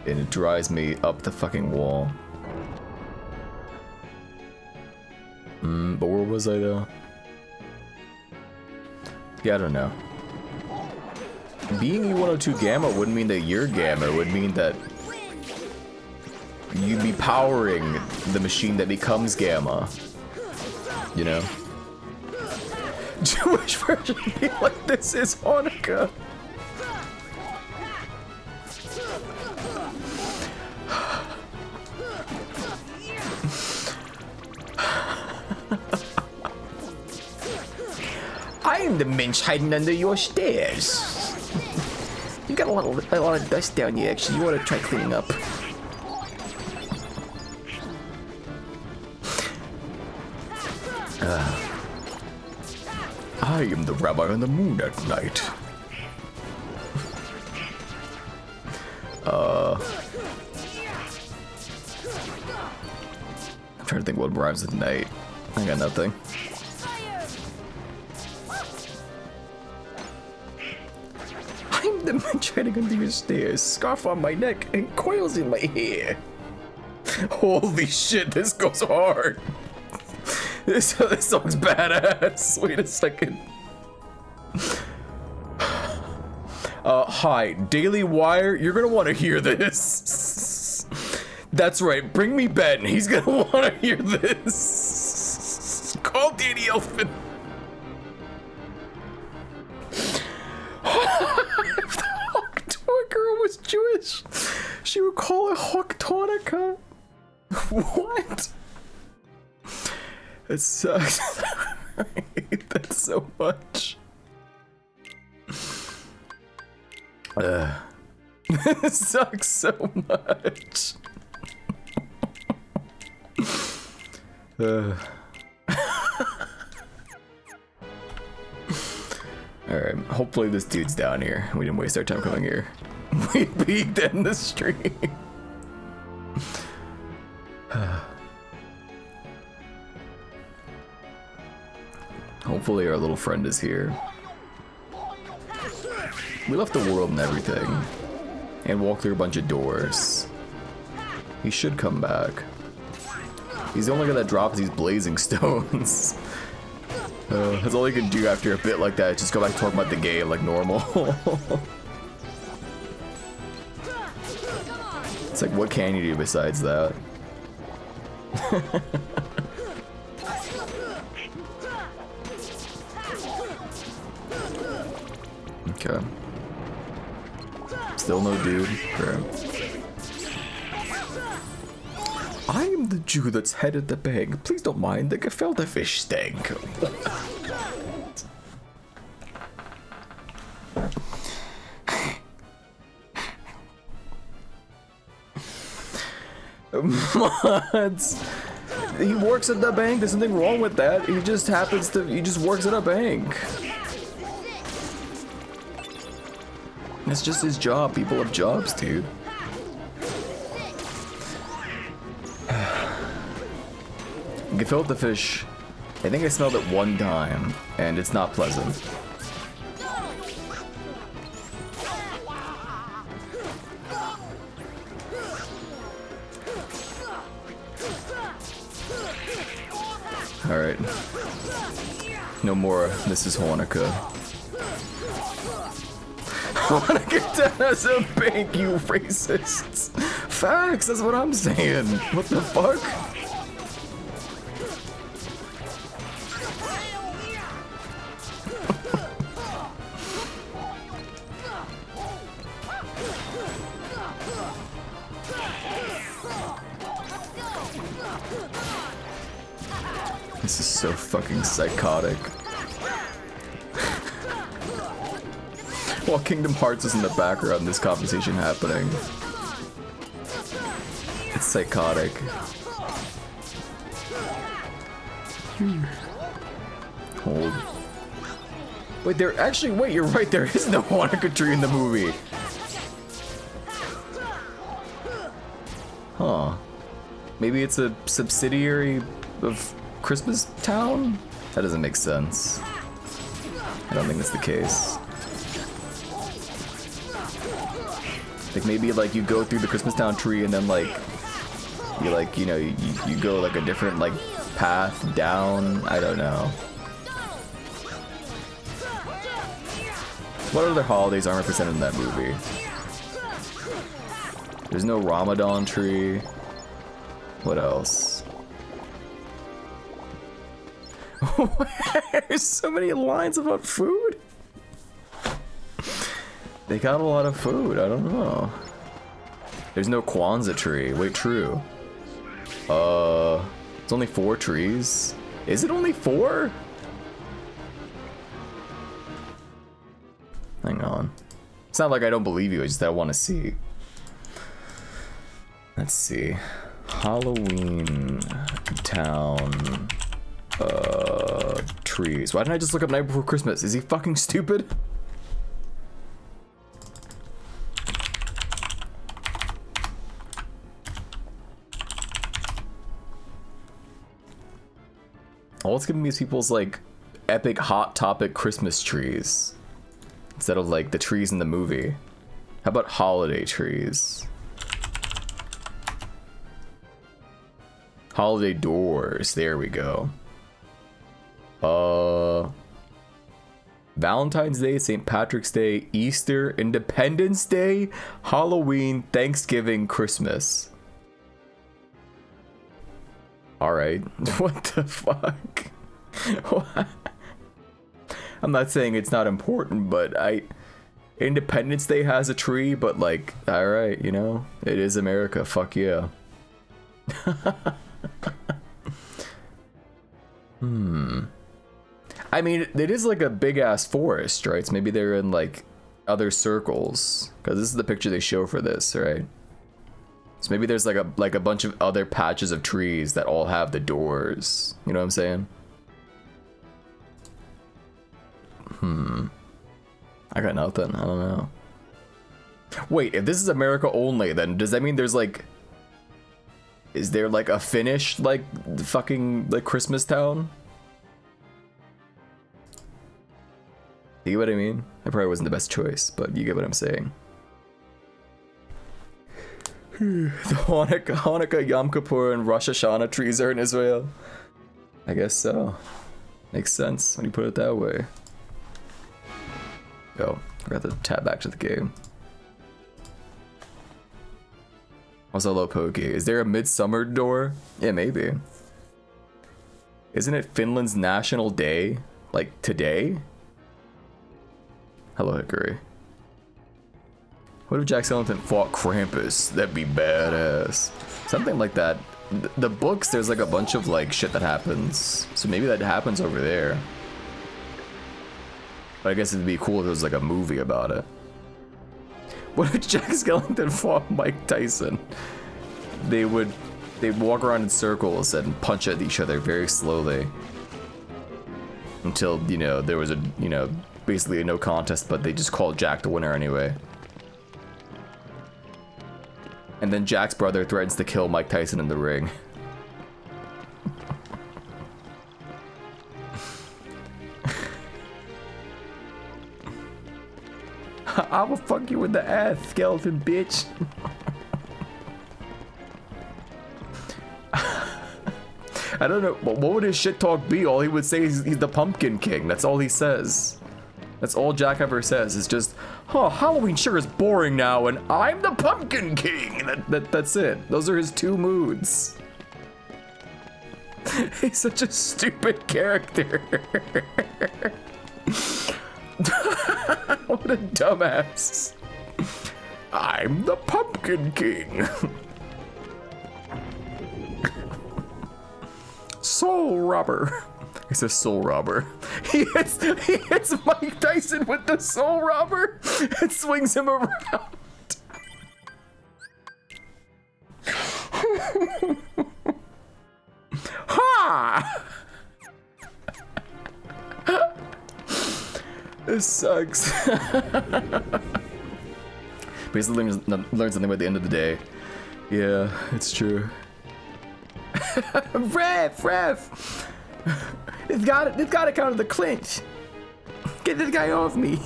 And it drives me up the fucking wall. But where was I though? Yeah, I don't know. Being E102 Gamma wouldn't mean that you're Gamma, it would mean that you'd be powering the machine that becomes Gamma. You know? Jewish version be like, this is Hanukkah. I'm the minch hiding under your stairs. You got a lot of dust down here, actually. You want to try cleaning up. I am the rabbi on the moon at night. I'm trying to think what rhymes with night. I got nothing. I'm the man treading under your stairs, scarf on my neck, and coils in my hair. Holy shit, this goes hard. This song's badass. Wait a second. Hi, Daily Wire, you're gonna want to hear this. That's right, bring me Ben. He's gonna want to hear this. Call Danny Elfman. If the Hawktoa girl was Jewish, she would call it Hawktonica. What? It sucks. I hate that so much. This sucks so much. Alright, hopefully this dude's down here. We didn't waste our time coming here. We peeked in the street. Hopefully our little friend is here. We left the world and everything. And walked through a bunch of doors. He should come back. He's the only guy that drops these blazing stones. That's all you can do after a bit like that. Just go back talking about the game like normal. It's like, what can you do besides that? Okay. Still no dude. Okay. I am the Jew that's headed the bank. Please don't mind the gefilte fish stank. Mods. He works at the bank. There's nothing wrong with that. He just happens to. He just works at a bank. It's just his job. People have jobs, dude. Gefilte fish. I think I smelled it one time, and it's not pleasant. Alright. No more Mrs. Hanukkah. Hanukkah down as a bank, you racists! Facts, that's what I'm saying. What the fuck? This is so fucking psychotic. While Kingdom Hearts is in the background, this conversation happening. It's psychotic. Hold. Wait, wait, you're right, there is no Hanukkah tree in the movie. Huh. Maybe it's a subsidiary of Christmas Town? That doesn't make sense. I don't think that's the case. Like maybe like you go through the Christmas Town tree and then like you like, you know, you go like a different like path down. I don't know. What other holidays aren't represented in that movie? There's no Ramadan tree. What else? There's so many lines about food. They got a lot of food. I don't know. There's no Kwanzaa tree. Wait, true. It's only 4 trees. Is it only 4? Hang on. It's not like I don't believe you. It's just that I want to see. Let's see. Halloween Town. Trees. Why didn't I just look up Night Before Christmas? Is he fucking stupid? All it's giving me is people's like epic hot topic Christmas trees instead of like the trees in the movie. How about holiday trees? Holiday doors. There we go. Valentine's Day, St. Patrick's Day, Easter, Independence Day, Halloween, Thanksgiving, Christmas. Alright. What the fuck? What? I'm not saying it's not important, but Independence Day has a tree, but like, alright, you know, it is America. Fuck yeah. I mean, it is like a big ass forest, right? So maybe they're in like other circles, because this is the picture they show for this, right? So maybe there's like a bunch of other patches of trees that all have the doors. You know what I'm saying? I got nothing. I don't know. Wait, if this is America only, then does that mean there's like... Is there like a Finnish, like, fucking, like, Christmas town? You get what I mean? That probably wasn't the best choice, but you get what I'm saying. The Hanukkah, Yom Kippur, and Rosh Hashanah trees are in Israel. I guess so. Makes sense when you put it that way. Oh, forgot to tab back to the game. Also, hello, Pokey. Is there a midsummer door? Yeah, maybe. Isn't it Finland's national day? Like, today? Hello, Hickory. What if Jack Skellington fought Krampus? That'd be badass. Something like that. The books, there's like a bunch of like shit that happens. So maybe that happens over there. But I guess it'd be cool if there was like a movie about it. What if Jack Skellington fought Mike Tyson? They'd walk around in circles and punch at each other very slowly. Until, you know, there was a, you know, basically a no contest, but they just called Jack the winner anyway. And then Jack's brother threatens to kill Mike Tyson in the ring. I will fuck you in the ass, skeleton bitch. I don't know, what would his shit talk be? All he would say is he's the Pumpkin King. That's all he says. That's all Jack ever says. It's just, oh, Halloween sure is boring now, and I'm the Pumpkin King. That's it. Those are his two moods. He's such a stupid character. What a dumbass. I'm the Pumpkin King. Soul robber. He says soul robber. He hits Mike Tyson with the soul robber and swings him around. Ha! This sucks. Basically learn something by the end of the day. Yeah, it's true. Ref! They've got it counter the clinch. Get this guy off me.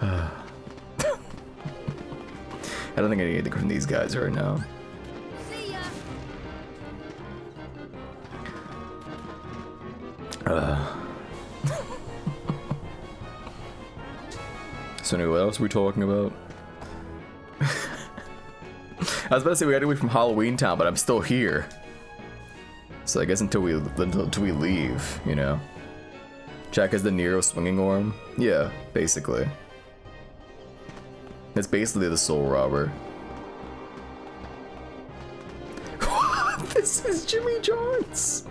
I don't think I need anything from these guys right now. See ya. So anyway, what else are we talking about? I was about to say we gotta wait from Halloween Town, but I'm still here. So I guess until we leave, you know. Jack has the Nero swinging arm. Yeah, basically. It's basically the soul robber. This is Jimmy John's.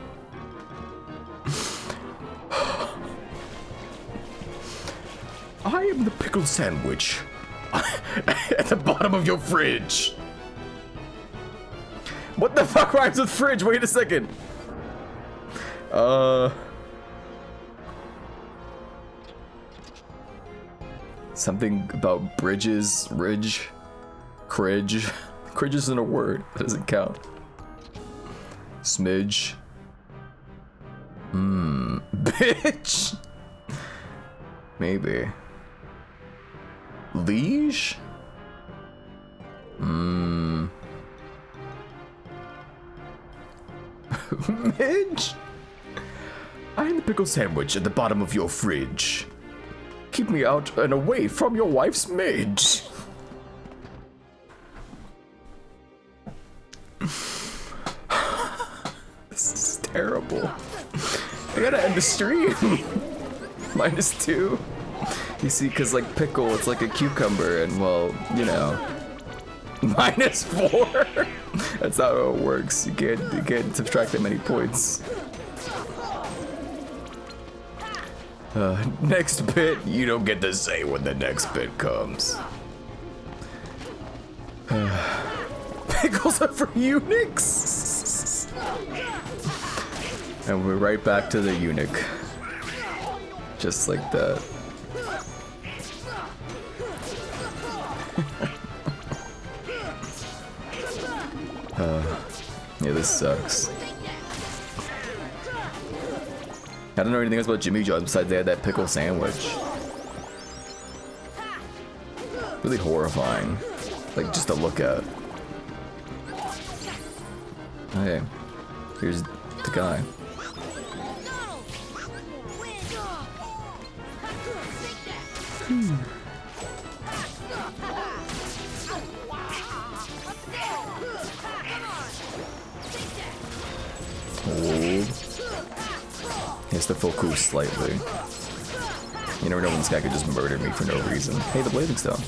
I am the pickle sandwich at the bottom of your fridge. What the fuck rhymes with fridge? Wait a second. Something about bridges, ridge, cridge. Cridge isn't a word. That doesn't count. Smidge. Bitch. Maybe. Liege? Midge? I'm the pickle sandwich at the bottom of your fridge. Keep me out and away from your wife's midge. This is terrible. I gotta end the stream. -2. You see, because like pickle, it's like a cucumber, and well, you know, -4. That's not how it works. You can't subtract that many points. Next bit, you don't get to say when the next bit comes. Pickles are for eunuchs! And we're right back to the eunuch. Just like that. Yeah, this sucks. I don't know anything else about Jimmy John's besides they had that pickle sandwich. Really horrifying. Like, just to look at. Okay. Here's the guy. He has to focus slightly. You never know when this guy could just murder me for no reason. Hey, the blazing stone.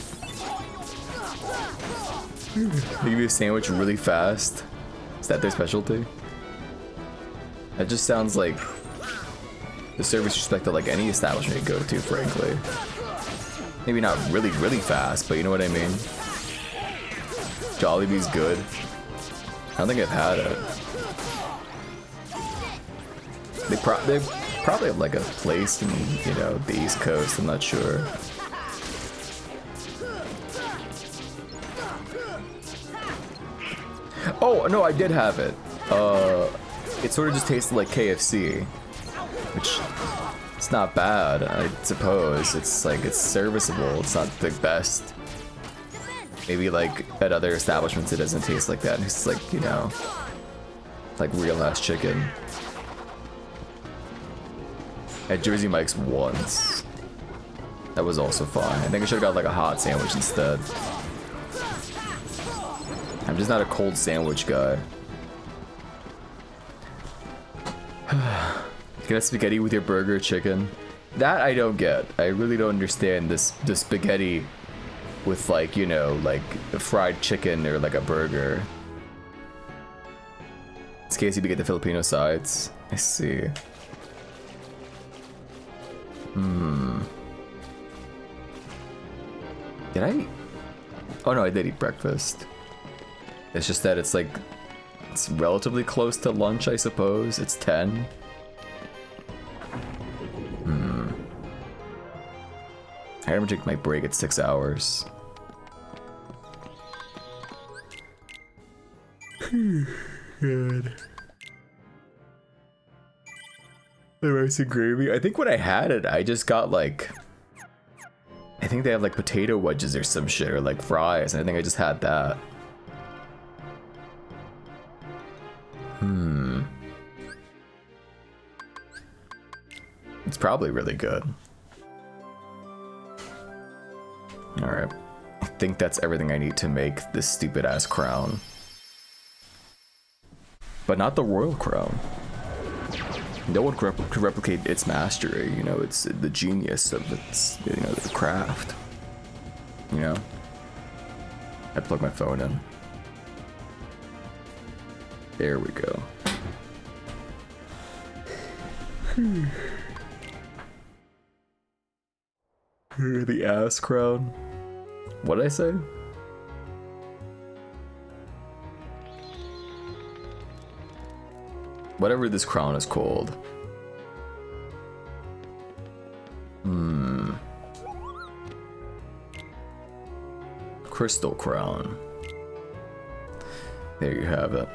They give you a sandwich really fast. Is that their specialty? That just sounds like the service respect of like any establishment you go to, frankly. Maybe not really, really fast, but you know what I mean? Jollibee's good. I don't think I've had it. They probably have like a place in, you know, the East Coast, I'm not sure. Oh, no, I did have it. It sort of just tasted like KFC, which it's not bad, I suppose. It's like, it's serviceable. It's not the best. Maybe like at other establishments it doesn't taste like that. It's like, you know, like real ass chicken. At Jersey Mike's once. That was also fine. I think I should have got like a hot sandwich instead. I'm just not a cold sandwich guy. Get a spaghetti with your burger chicken. That I don't get. I really don't understand the spaghetti with like, you know, like a fried chicken or like a burger. It's case you get the Filipino sides. I see. Did I? Oh no, I did eat breakfast. It's just that it's like, it's relatively close to lunch, I suppose. It's 10. I never take my break at 6 hours. Good. The rice and gravy. I think when I had it, I just got like, I think they have like potato wedges or some shit, or like fries. And I think I just had that. It's probably really good. Alright. I think that's everything I need to make this stupid ass crown. But not the royal crown. No one could replicate its mastery, you know, it's the genius of its, you know, the craft. You know? I plug my phone in. There we go. The ass crown. What did I say? Whatever this crown is called. Crystal crown. There you have it.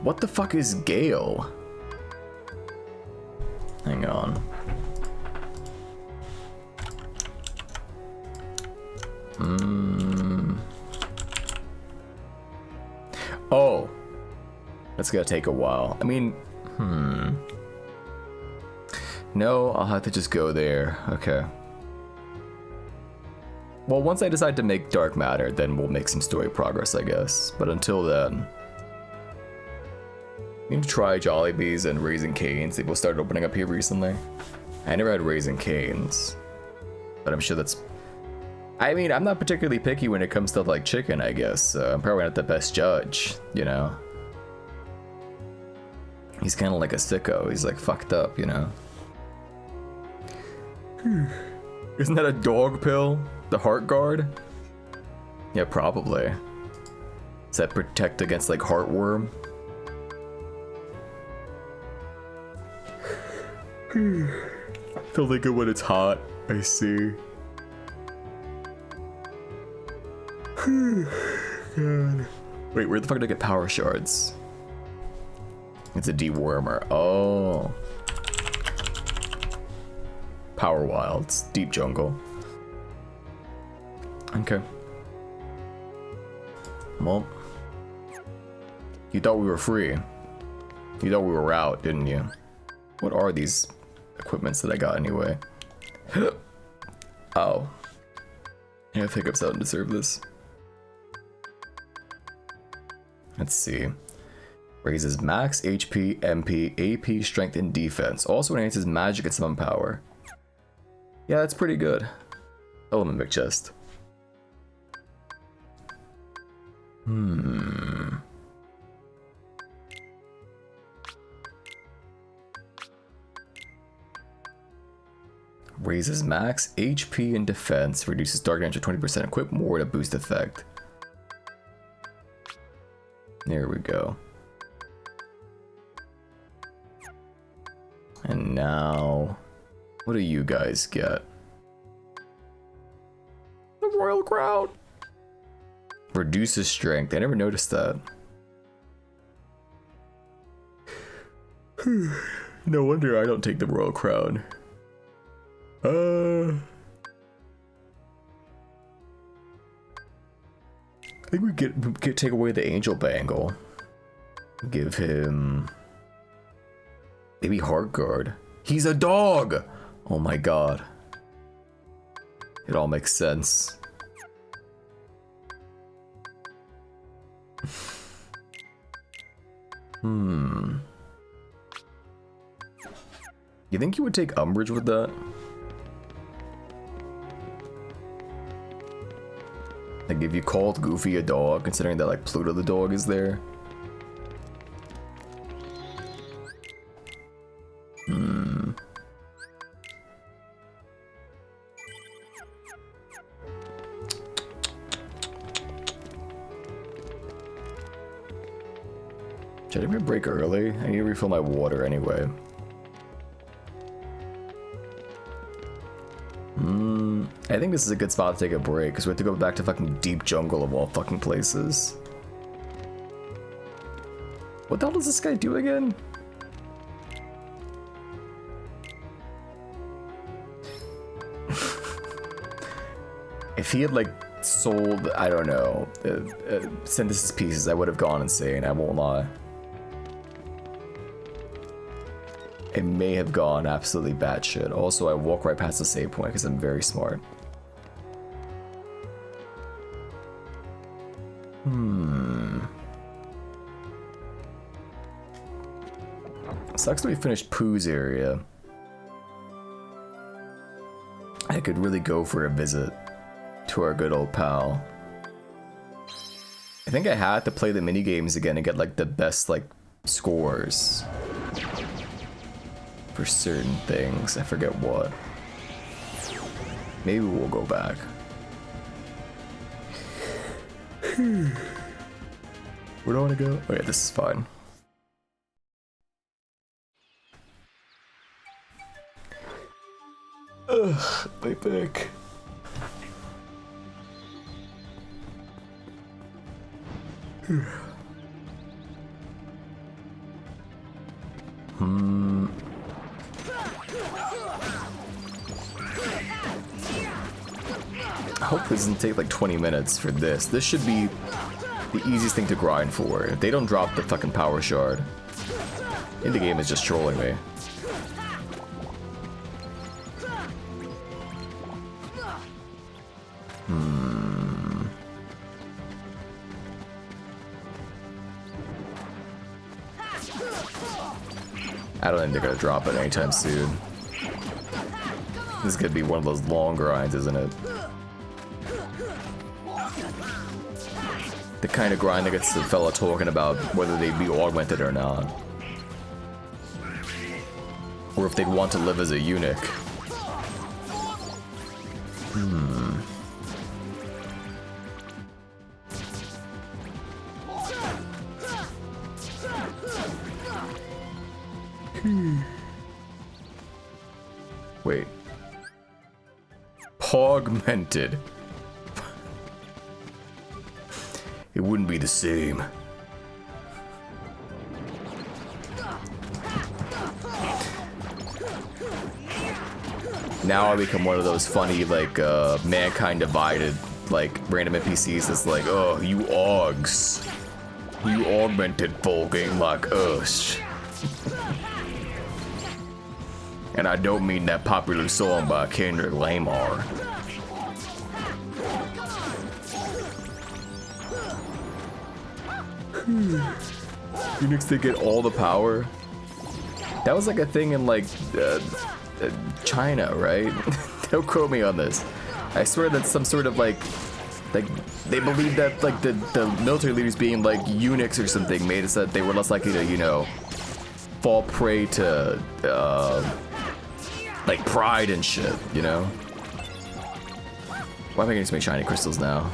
What the fuck is Gale? Hang on. Oh. That's gonna take a while. I mean, no, I'll have to just go there. Okay. Well, once I decide to make dark matter, then we'll make some story progress, I guess. But until then, I need to try Jollibees and Raising Cane's. They both started opening up here recently. I never had Raising Cane's, but I'm sure that's... I mean, I'm not particularly picky when it comes to like chicken, I guess. I'm probably not the best judge, you know? He's kind of like a sicko. He's like fucked up, you know? Isn't that a dog pill? The heart guard? Yeah, probably. Does that protect against like heartworm? Feel like it when it's hot. I see. God. Wait, where the fuck did I get power shards? It's a dewormer. Oh. Power wilds. Deep jungle. Okay. Well. You thought we were free. You thought we were out, didn't you? What are these equipments that I got anyway? Oh. Yeah, I think I've started to serve this. Let's see. Raises max HP, MP, AP, strength, and defense. Also enhances magic and summon power. Yeah, that's pretty good. Element chest. Raises max HP and defense. Reduces dark damage to 20%. Equip more to boost effect. There we go. And now, what do you guys get? The Royal Crown! Reduces strength. I never noticed that. No wonder I don't take the Royal Crown. I think we could take away the Angel Bangle. Give him maybe Heart Guard. He's a dog! Oh my god. It all makes sense. You think you would take umbrage with that? Like if you called Goofy a dog, considering that like Pluto the dog is there. Should I take a break early? I need to refill my water anyway. I think this is a good spot to take a break, because we have to go back to fucking deep jungle of all fucking places. What the hell does this guy do again? If he had like sold, I don't know, synthesis pieces, I would have gone insane, I won't lie. It may have gone absolutely batshit. Also, I walk right past the save point because I'm very smart. Sucks that we finished Pooh's area. I could really go for a visit to our good old pal. I think I had to play the mini games again and get like the best like scores for certain things. I forget what. Maybe we'll go back. Where do I want to go? Oh yeah, this is fine. Ugh, my back. I hope this doesn't take like 20 minutes for this. This should be the easiest thing to grind for. If they don't drop the fucking power shard, I think the game is just trolling me. I don't think they're gonna drop it anytime soon. This is gonna be one of those long grinds, isn't it? The kind of grind that gets the fella talking about whether they be augmented or not. Or if they'd want to live as a eunuch. Wait. Augmented. It wouldn't be the same. Now I become one of those funny, like, mankind divided, like, random NPCs that's like, oh, you augs. You augmented folk ain't like us. And I don't mean that popular song by Kendrick Lamar. Eunuchs, they get all the power. That was like a thing in like China, right? Don't quote me on this. I swear that's some sort of like they believe that like the military leaders being like eunuchs or something made it so that they were less likely to, you know, fall prey to like pride and shit, you know? Why am I getting so many shiny crystals now?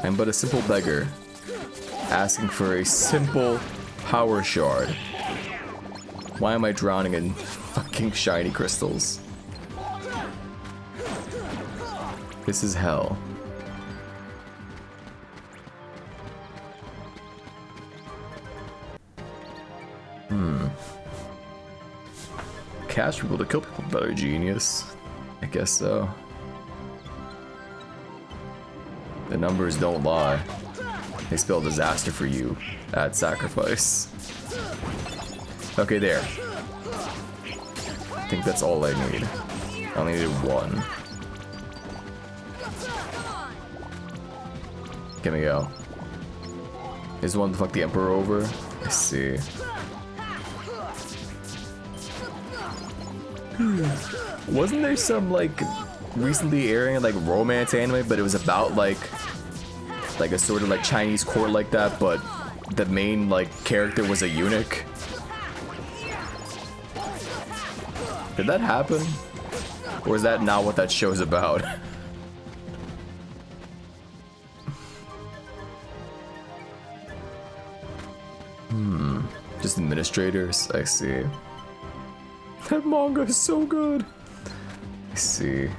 I'm but a simple beggar, asking for a simple power shard. Why am I drowning in fucking shiny crystals? This is hell. Cash people to kill people better, genius. I guess so. The numbers don't lie. They spell disaster for you at sacrifice. Okay, there. I think that's all I need. I only needed one. Give me go. Is one to fuck the Emperor over? I see. Wasn't there some like recently airing like romance anime, but it was about like a sort of like Chinese court like that, but the main like character was a eunuch? Did that happen? Or is that not what that show's about? Just administrators? I see. That manga is so good. I see.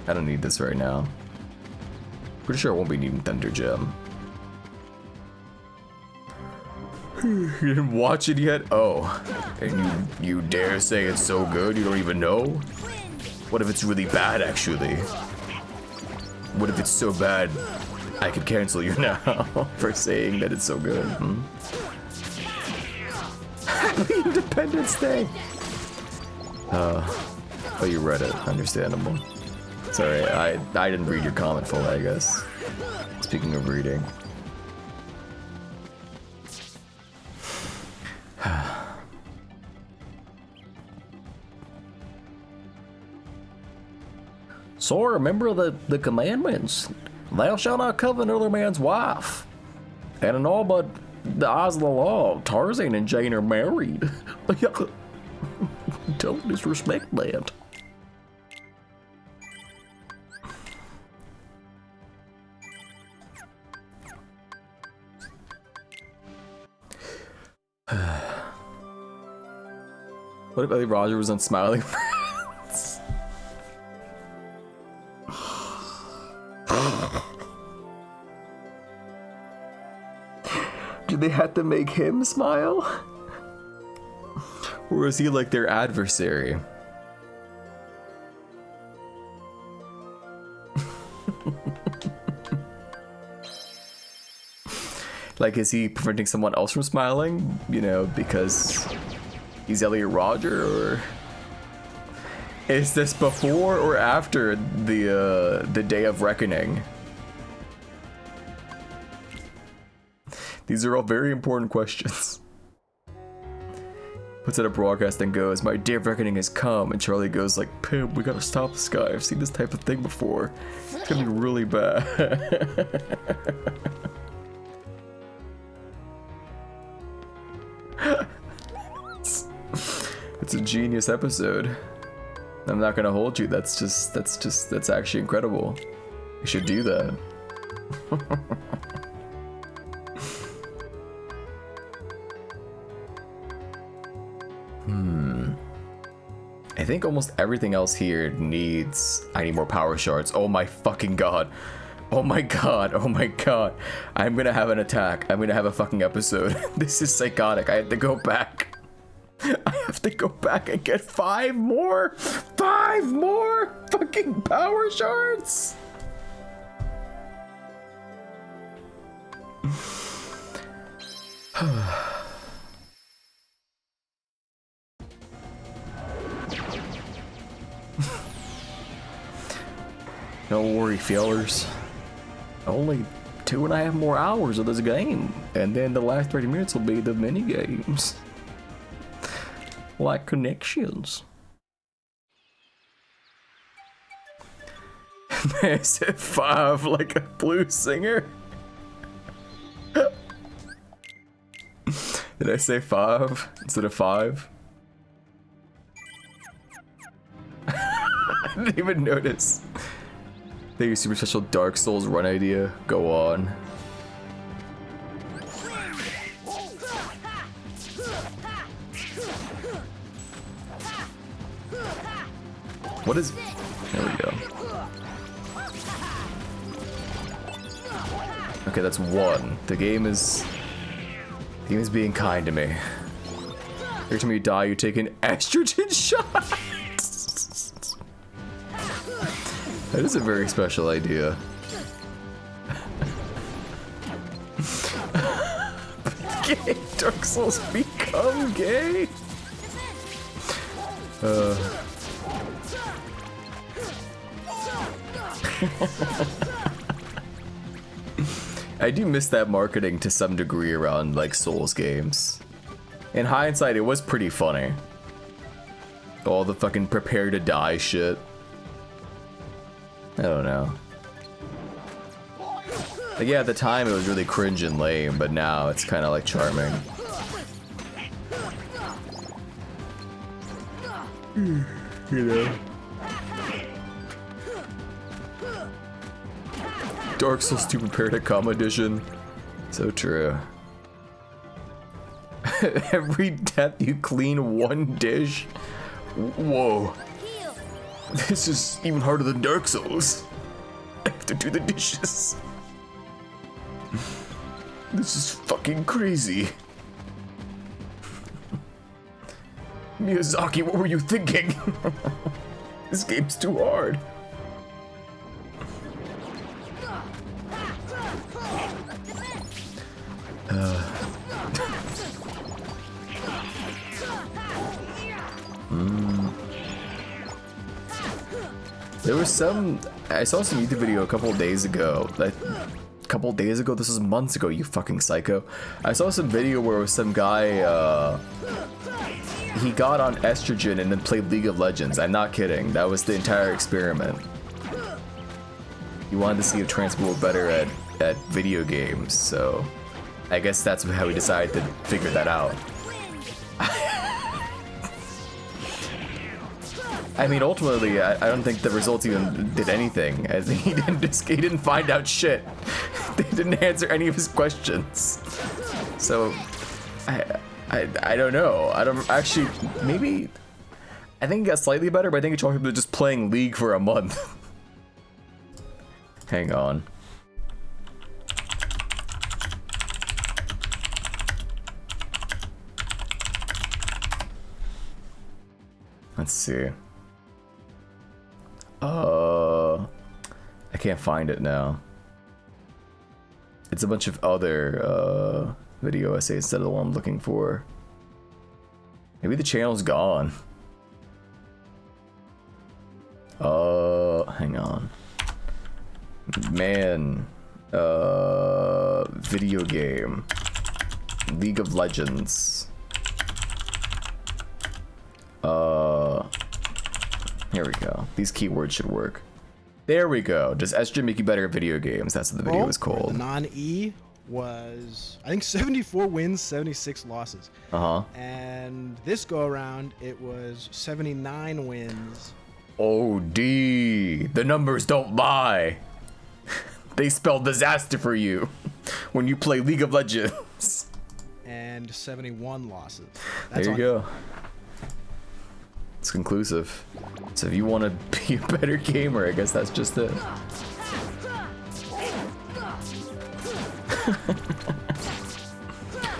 I don't need this right now. Pretty sure I won't be needing Thunder Gem. You didn't watch it yet? Oh. And you dare say it's so good you don't even know? What if it's really bad, actually? What if it's so bad I could cancel you now for saying that it's so good? Happy Independence Day! Oh, you read it. Understandable. Sorry, I didn't read your comment fully, I guess. Speaking of reading. So remember the commandments. Thou shalt not covet another man's wife. And in all but the eyes of the law, Tarzan and Jane are married. Don't disrespect that. What if Ellie Roger was on Smiling Friends? Did they have to make him smile? Or is he like their adversary? Like, is he preventing someone else from smiling? You know, because he's Elliot Rodger, or is this before or after the Day of Reckoning? These are all very important questions. Puts it a broadcast and goes, "My day of reckoning has come," and Charlie goes like, "Pim, we gotta stop this guy. I've seen this type of thing before. It's gonna be really bad." It's a genius episode. I'm not gonna hold you. That's actually incredible. You should do that. I think almost everything else here needs... I need more power shards. Oh my fucking god. Oh my god. Oh my god. I'm gonna have an attack. I'm gonna have a fucking episode. This is psychotic. I have to go back. I have to go back and get 5 more. 5 more fucking power shards. Don't worry, fellers. Only 2.5 more hours of this game, and then the last 30 minutes will be the mini games, like connections. I said 5 like a blues singer. Did I say 5 instead of 5? I didn't even notice. Your super special Dark Souls run idea. Go on. What is... There we go. Okay, that's 1. The game is being kind to me. Every time you die, you take an estrogen shot. That is a very special idea. Gay. Dark Souls become gay. I do miss that marketing to some degree around like Souls games. In hindsight, it was pretty funny. All the fucking prepare to die shit. I don't know. Like, yeah, at the time it was really cringe and lame, but now it's kind of like charming. You know. Dark Souls 2 Prepare to Come edition. So true. Every death you clean 1 dish. Whoa. This is even harder than Dark Souls. I have to do the dishes. This is fucking crazy. Miyazaki, what were you thinking? This game's too hard. There was some... I saw some YouTube video a couple of days ago. This was months ago, you fucking psycho. I saw some video where it was some guy, he got on estrogen and then played League of Legends. I'm not kidding. That was the entire experiment. He wanted to see if trans people were better at video games, so... I guess that's how we decided to figure that out. I mean, ultimately, I don't think the results even did anything. I think he didn't find out shit. They didn't answer any of his questions. So, I don't know. I don't actually. Maybe I think it got slightly better, but I think it's all just playing League for a month. Hang on. Let's see. I can't find it now. It's a bunch of other video essays instead of the one I'm looking for. Maybe the channel's gone. Hang on. Man, video game. League of Legends. Here we go. These keywords should work. There we go. Does estrogen make you better at video games? That's what the video is called. Non-E was, I think, 74 wins, 76 losses. And this go around, it was 79 wins. Oh, D. The numbers don't lie. They spell disaster for you when you play League of Legends. And 71 losses. There you go. It's conclusive. So if you want to be a better gamer, I guess that's just it.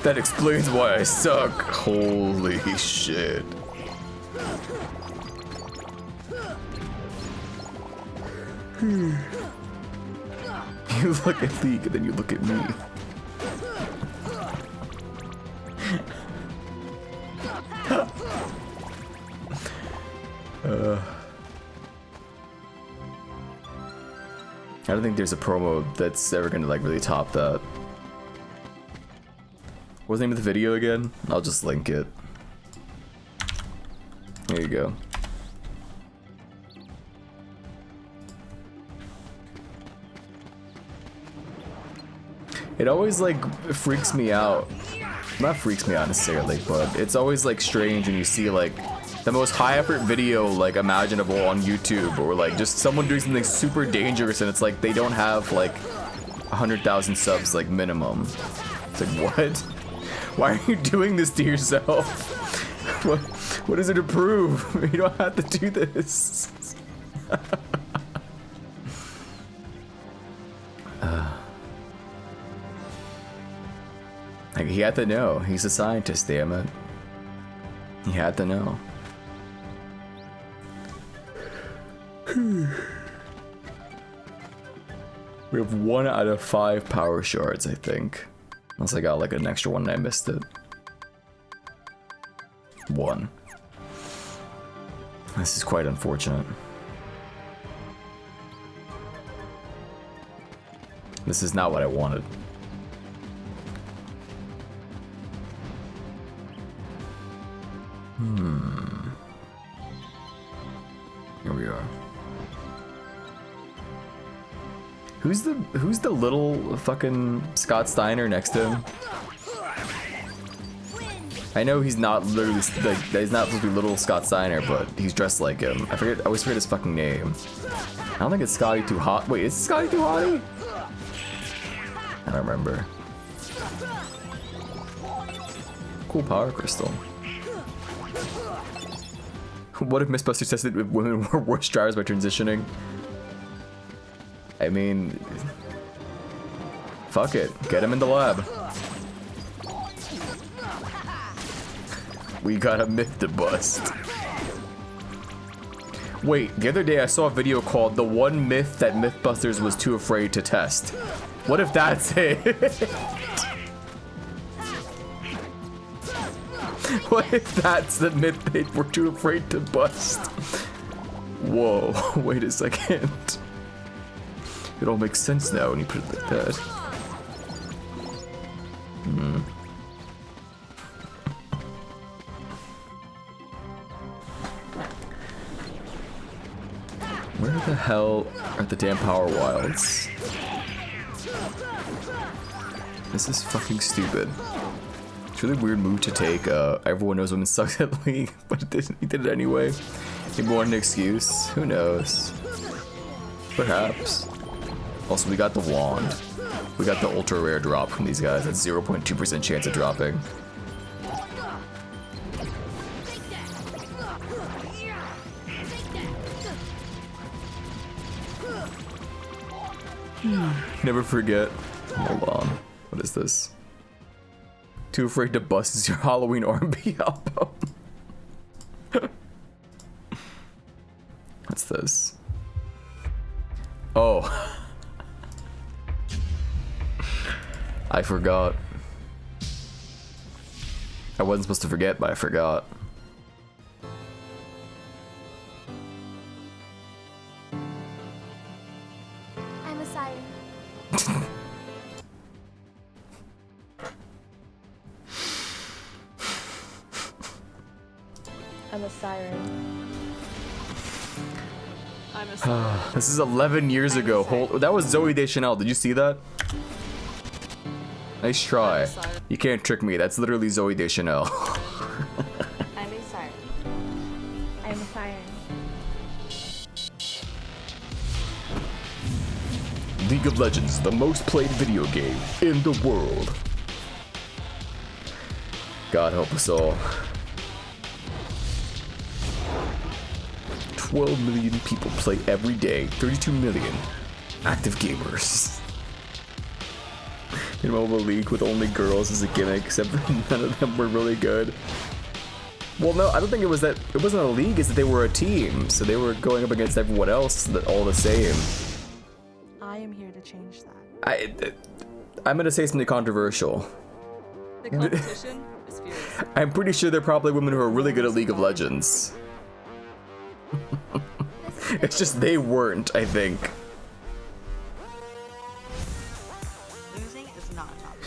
That explains why I suck. Holy shit. You look at League and then you look at me. I don't think there's a promo that's ever gonna like really top that. What's the name of the video again? I'll just link it. There you go. It always like freaks me out. Not freaks me out necessarily, but it's always like strange when you see like the most high effort video like imaginable on YouTube, or like just someone doing something super dangerous and it's like they don't have like 100,000 subs like minimum. It's like, what? Why are you doing this to yourself? What is it to prove? You don't have to do this. Like, he had to know. He's a scientist, damn it. He had to know. We have 1 out of 5 power shards, I think. Unless I got like an extra one and I missed it. 1. This is quite unfortunate. This is not what I wanted. Here we are. Who's the little fucking Scott Steiner next to him? I know he's not literally like he's not supposed to be little Scott Steiner, but he's dressed like him. I always forget his fucking name. I don't think it's Scotty Too Hot. Wait, is it Scotty Too Hotty? I don't remember. Cool power crystal. What if Mythbusters tested if women were worse drivers by transitioning? I mean, fuck it. Get him in the lab. We got a myth to bust. Wait, the other day I saw a video called "The One Myth That Mythbusters Was Too Afraid to Test." What if that's it? What if that's the myth they were too afraid to bust? Whoa, wait a second. It all makes sense now when you put it like that. Where the hell are the damn Power Wilds? This is fucking stupid. It's a really weird move to take. Everyone knows women suck at League, but he did it anyway. Maybe wanted an excuse. Who knows? Perhaps. Also, we got the wand. We got the ultra rare drop from these guys. That's 0.2% chance of dropping. Never forget. Hold on. What is this? Too Afraid to Bust is your Halloween R&B album. What's this? Oh. I forgot. I wasn't supposed to forget, but I forgot. I'm a siren. I'm a siren. I'm a siren. This is 11 years ago. That was Zoe Deschanel. Did you see that? Nice try. You can't trick me. That's literally Zoe Deschanel. I'm a siren. I'm a siren. League of Legends, the most played video game in the world. God help us all. 12 million people play every day. 32 million active gamers. In mobile league with only girls as a gimmick, except none of them were really good. Well, no, I don't think it was that. It wasn't a league. It's that they were a team, so they were going up against everyone else, that all the same. I am here to change that. I'm gonna say something controversial. The competition is fierce. I'm pretty sure there are probably women who are really good at League of Legends. It's just they weren't, I think. Losing is not a top.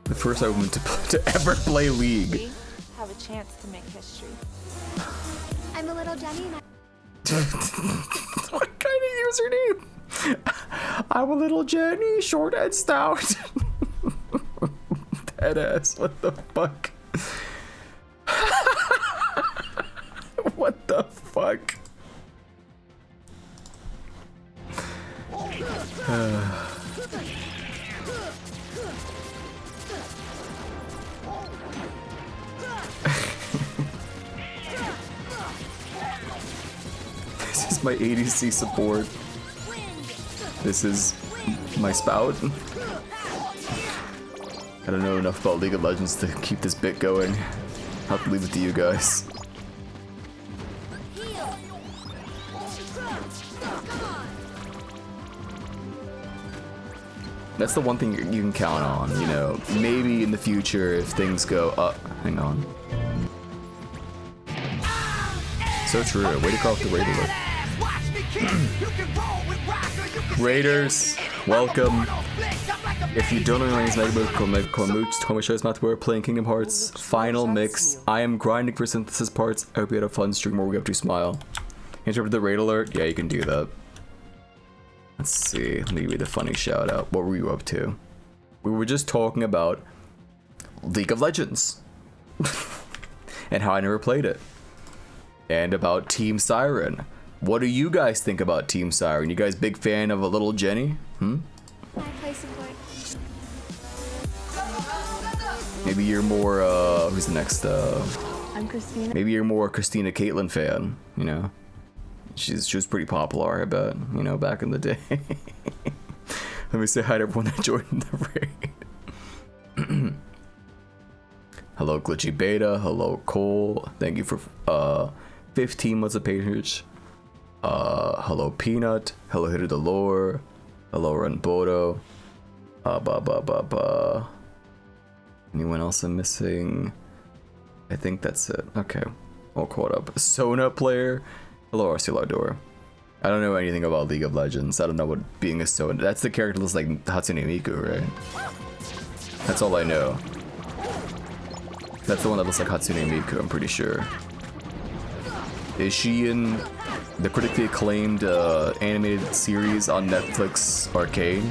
The first woman to ever play League. We have a chance to make history. I'm a little Jenny and What kind of username? I'm a little Jenny, short and stout. Deadass, what the fuck? What the fuck? This is my ADC support. This is my spout. I don't know enough about League of Legends to keep this bit going. I'll have to leave it to you guys. That's the one thing you can count on, you know. Maybe in the future if things go up. Hang on. So true. Way to call up the Raider look. Raiders, welcome. If you don't know my name is Megaboo shows not where playing Kingdom Hearts Final Mix. I am grinding for synthesis parts. I hope you had a fun stream where we go to smile. Interrupt the raid alert? Yeah, you can do that. Let's see. Let me give you the funny shout out. What were you up to? We were just talking about League of Legends. And how I never played it. And about Team Siren. What do you guys think about Team Siren? You guys big fan of a little Jenny? I play support. Maybe you're more, who's the next, I'm Christina. maybe you're more a Christina Caitlin fan, you know? She was pretty popular, I bet, you know, back in the day. Let me say hi to everyone that joined the raid. Hello, Glitchy Beta. Hello, Cole. Thank you for 15 months of patronage. Hello, Peanut. Hello, Hitter Delore. Hello, Runbodo. Anyone else I'm missing? I think that's it. Okay, all caught up. Sona player. Hello, Arcelador. I don't know anything about League of Legends. I don't know what being a Sona. That's the character that's like Hatsune Miku, right? That's all I know. That's the one that looks like Hatsune Miku, I'm pretty sure. Is she in the critically acclaimed animated series on Netflix, Arcane?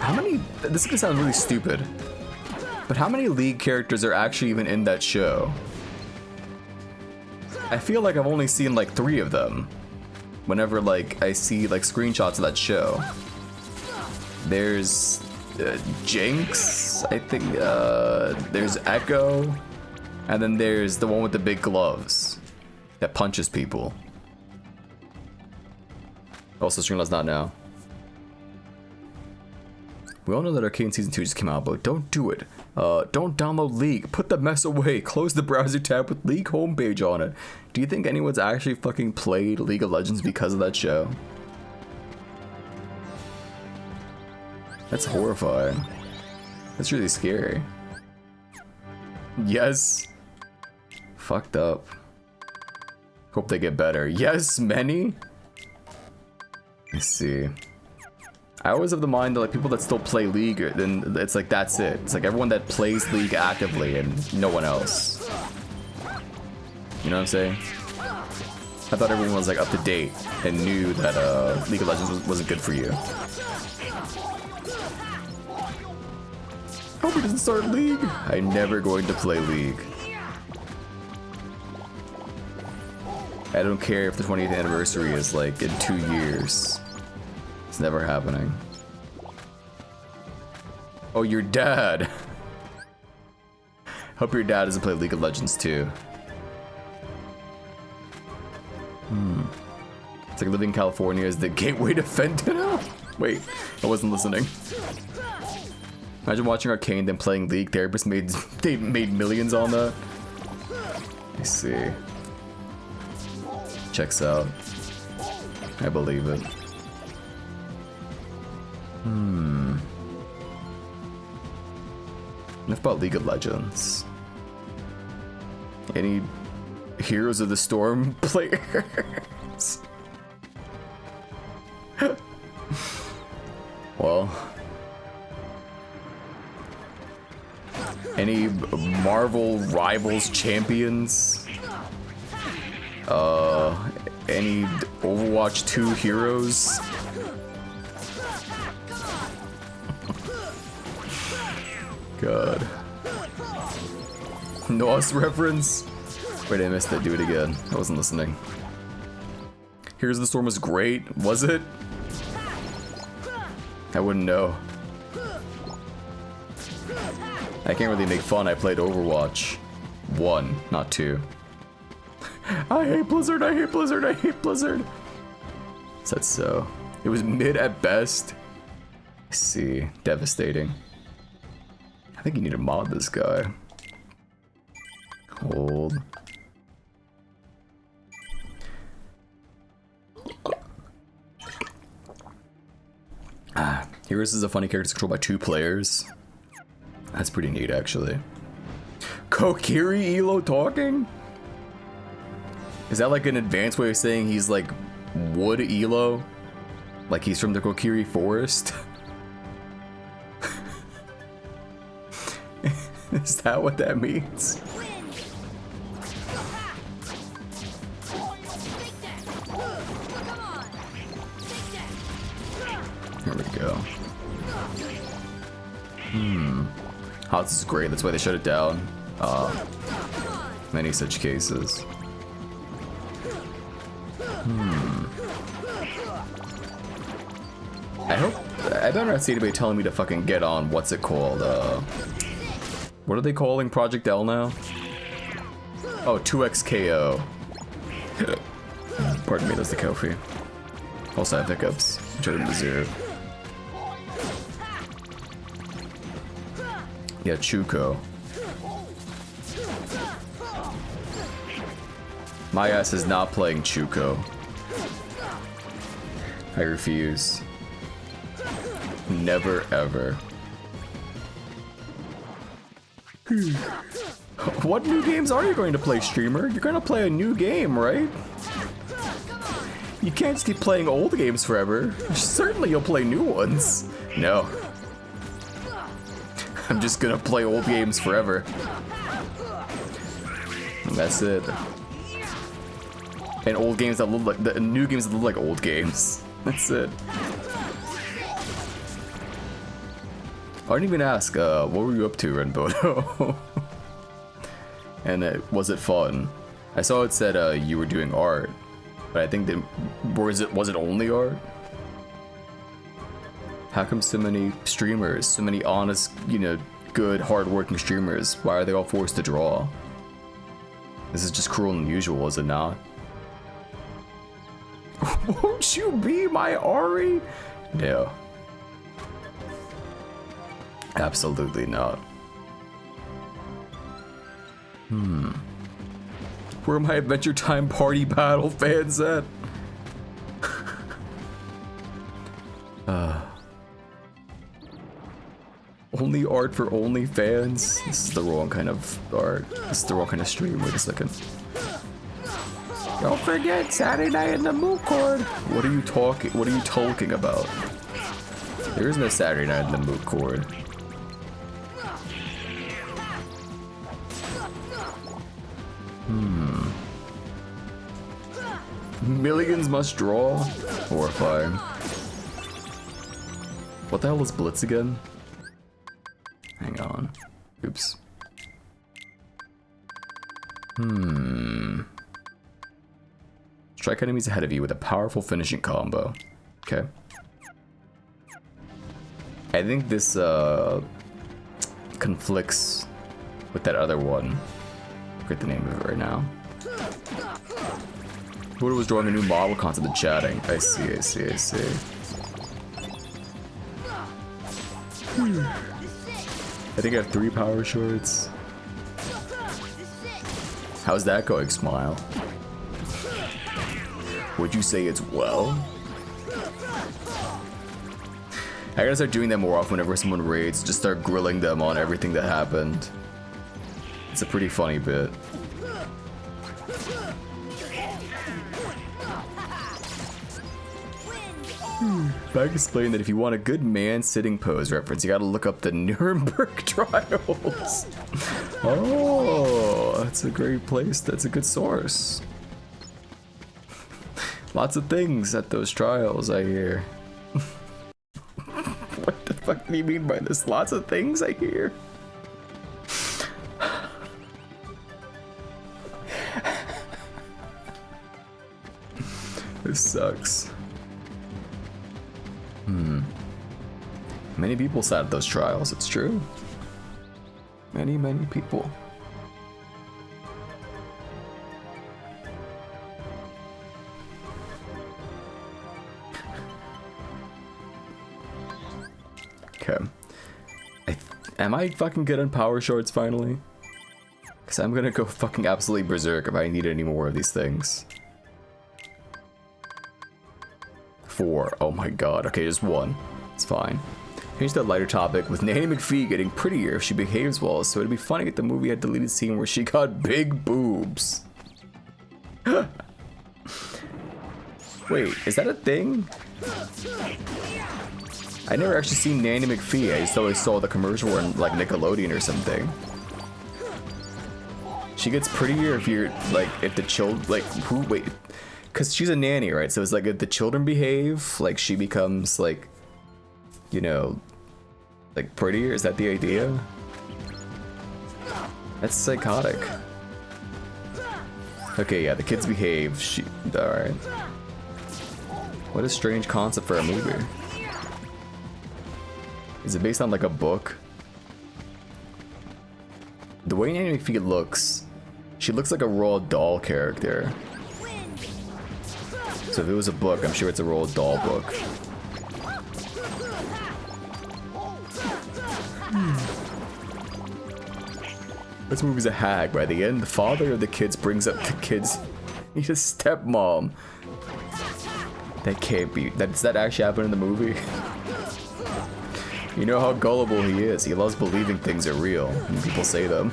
How many... This is gonna sound really stupid. But how many League characters are actually even in that show? I feel like I've only seen like 3 of them. Whenever like I see like screenshots of that show. There's Jinx, I think. There's Echo, and then there's the one with the big gloves that punches people. Also, Streamlabs not now. We all know that Arcane Season 2 just came out, but don't do it. Don't download League. Put the mess away. Close the browser tab with League homepage on it. Do you think anyone's actually fucking played League of Legends because of that show? That's horrifying. That's really scary. Yes. Fucked up. Hope they get better. Yes, many? Let's see. I always have the mind that like people that still play League, then it's like that's it. It's like everyone that plays League actively and no one else. You know what I'm saying? I thought everyone was like up to date and knew that League of Legends wasn't good for you. Hope he doesn't start League. I'm never going to play League. I don't care if the 20th anniversary is like in 2 years. It's never happening. Oh, your dad. Hope your dad doesn't play League of Legends too. It's like living in California is the gateway to fentanyl? Wait, I wasn't listening. Imagine watching Arcane then playing League. Therapists made millions on that. Let me see. Checks out. I believe it. Enough about League of Legends. Any Heroes of the Storm players? Well, any Marvel Rivals champions? Any Overwatch 2 heroes? God. NOS reference? Wait, I missed it. Do it again. I wasn't listening. Heroes of the Storm was great. Was it? I wouldn't know. I can't really make fun. I played Overwatch 1, not 2. I hate Blizzard, I hate Blizzard, I hate Blizzard. Is that so? It was mid at best. Let's see. Devastating. I think you need to mod this guy. Hold. Heroes is a funny character controlled by 2 players. That's pretty neat, actually. Kokiri Elo talking? Is that like an advanced way of saying he's like wood Elo? Like he's from the Kokiri forest? Is that what that means? Here we go. Hots is great, that's why they shut it down. Many such cases. I better not see anybody telling me to fucking get on, what's it called, what are they calling Project L now? Oh, 2XKO. Pardon me, that's the Kofi. Also have hiccups, which are to 0. Yeah, Chuko. My ass is not playing Chuko. I refuse. Never ever. What new games are you going to play, streamer? You're gonna play a new game, right? You can't just keep playing old games forever. Certainly you'll play new ones. No. I'm just gonna play old games forever. And that's it. And old games that look like the new games that look like old games. That's it. I didn't even ask, what were you up to, Renboto? And was it fun? I saw it said you were doing art, but I think that was it only art? How come so many streamers, so many honest, you know, good, hard-working streamers, why are they all forced to draw? This is just cruel and unusual, is it not? Won't you be my Ari? No. Absolutely not. Where are my Adventure Time Party Battle fans at? Only art for only fans? This is the wrong kind of art. This is the wrong kind of stream. Wait a second. Don't forget Saturday night in the Moot Court. What are you talking about? There is no Saturday night in the Moot Court. Millions must draw? Horrifying. What the hell is Blitz again? Hang on. Oops. Strike enemies ahead of you with a powerful finishing combo. Okay. I think this conflicts with that other one. I forget the name of it right now. Buddha was drawing a new model concept and chatting. I see. I think I have 3 power shorts. How's that going, Smile? Would you say it's well? I gotta start doing that more often whenever someone raids. Just start grilling them on everything that happened. It's a pretty funny bit. Back explained that if you want a good man sitting pose reference, you gotta look up the Nuremberg trials. Oh, that's a great place. That's a good source. Lots of things at those trials, I hear. What the fuck do you mean by this? Lots of things, I hear. This sucks. Many people sat at those trials, it's true. Many people. Okay. Am I fucking good on power shorts finally? Because I'm gonna go fucking absolutely berserk if I need any more of these things. 4. Oh my god. Okay, just 1. It's fine. Here's the lighter topic, with Nanny McPhee getting prettier if she behaves well, so it'd be funny if the movie had deleted scene where she got big boobs. Wait, is that a thing? I never actually seen Nanny McPhee. I just always saw the commercial on like Nickelodeon or something. She gets prettier if you're like, if the wait, because she's a nanny, right? So it's like if the children behave, like she becomes like, you know, like prettier. Is that the idea? That's psychotic. Okay, yeah, the kids behave. All right. What a strange concept for a movie. Is it based on like a book? The way Nanny McPhee looks, she looks like a Roald Dahl character. So if it was a book, I'm sure it's a Roald Dahl book. This movie's a hag. By the end, the father of the kids brings up the kids. He's a stepmom. That can't be. Does that actually happen in the movie? You know how gullible he is. He loves believing things are real when people say them.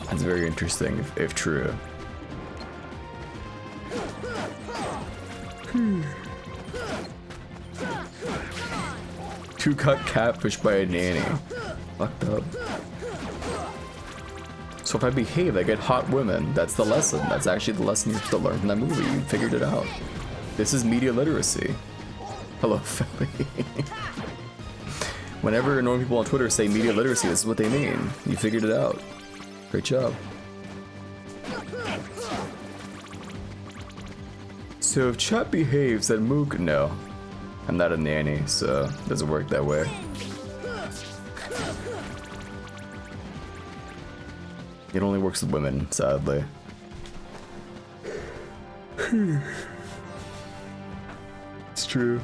That's very interesting, if true. Two cut catfish by a nanny. Fucked up. So if I behave, I get hot women. That's the lesson. That's actually the lesson you have to learn from that movie. You figured it out. This is media literacy. Hello, Philly. Whenever annoying people on Twitter say media literacy, this is what they mean. You figured it out. Great job. So if chat behaves, then Mook... No. I'm not a nanny, so it doesn't work that way. It only works with women, sadly. It's true.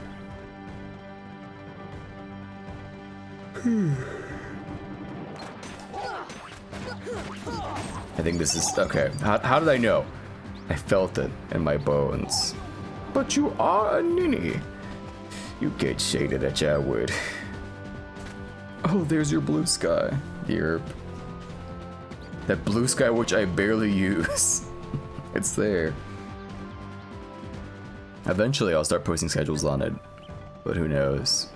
I think this is... Okay, how did I know? I felt it in my bones. But you are a ninny. You get shaded at your wood. Oh, there's your blue sky. Yerp. That blue sky which I barely use. It's there. Eventually I'll start posting schedules on it. But who knows?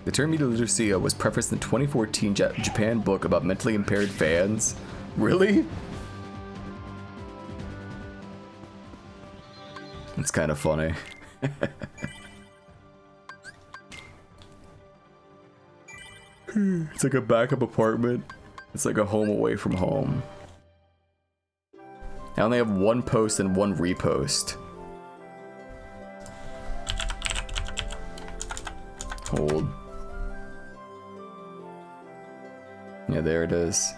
The term media literacy was prefaced in the 2014 Japan book about mentally impaired fans. Really? It's kind of funny. It's like a backup apartment. It's like a home away from home. I only have one post and one repost. Hold. Yeah, there it is.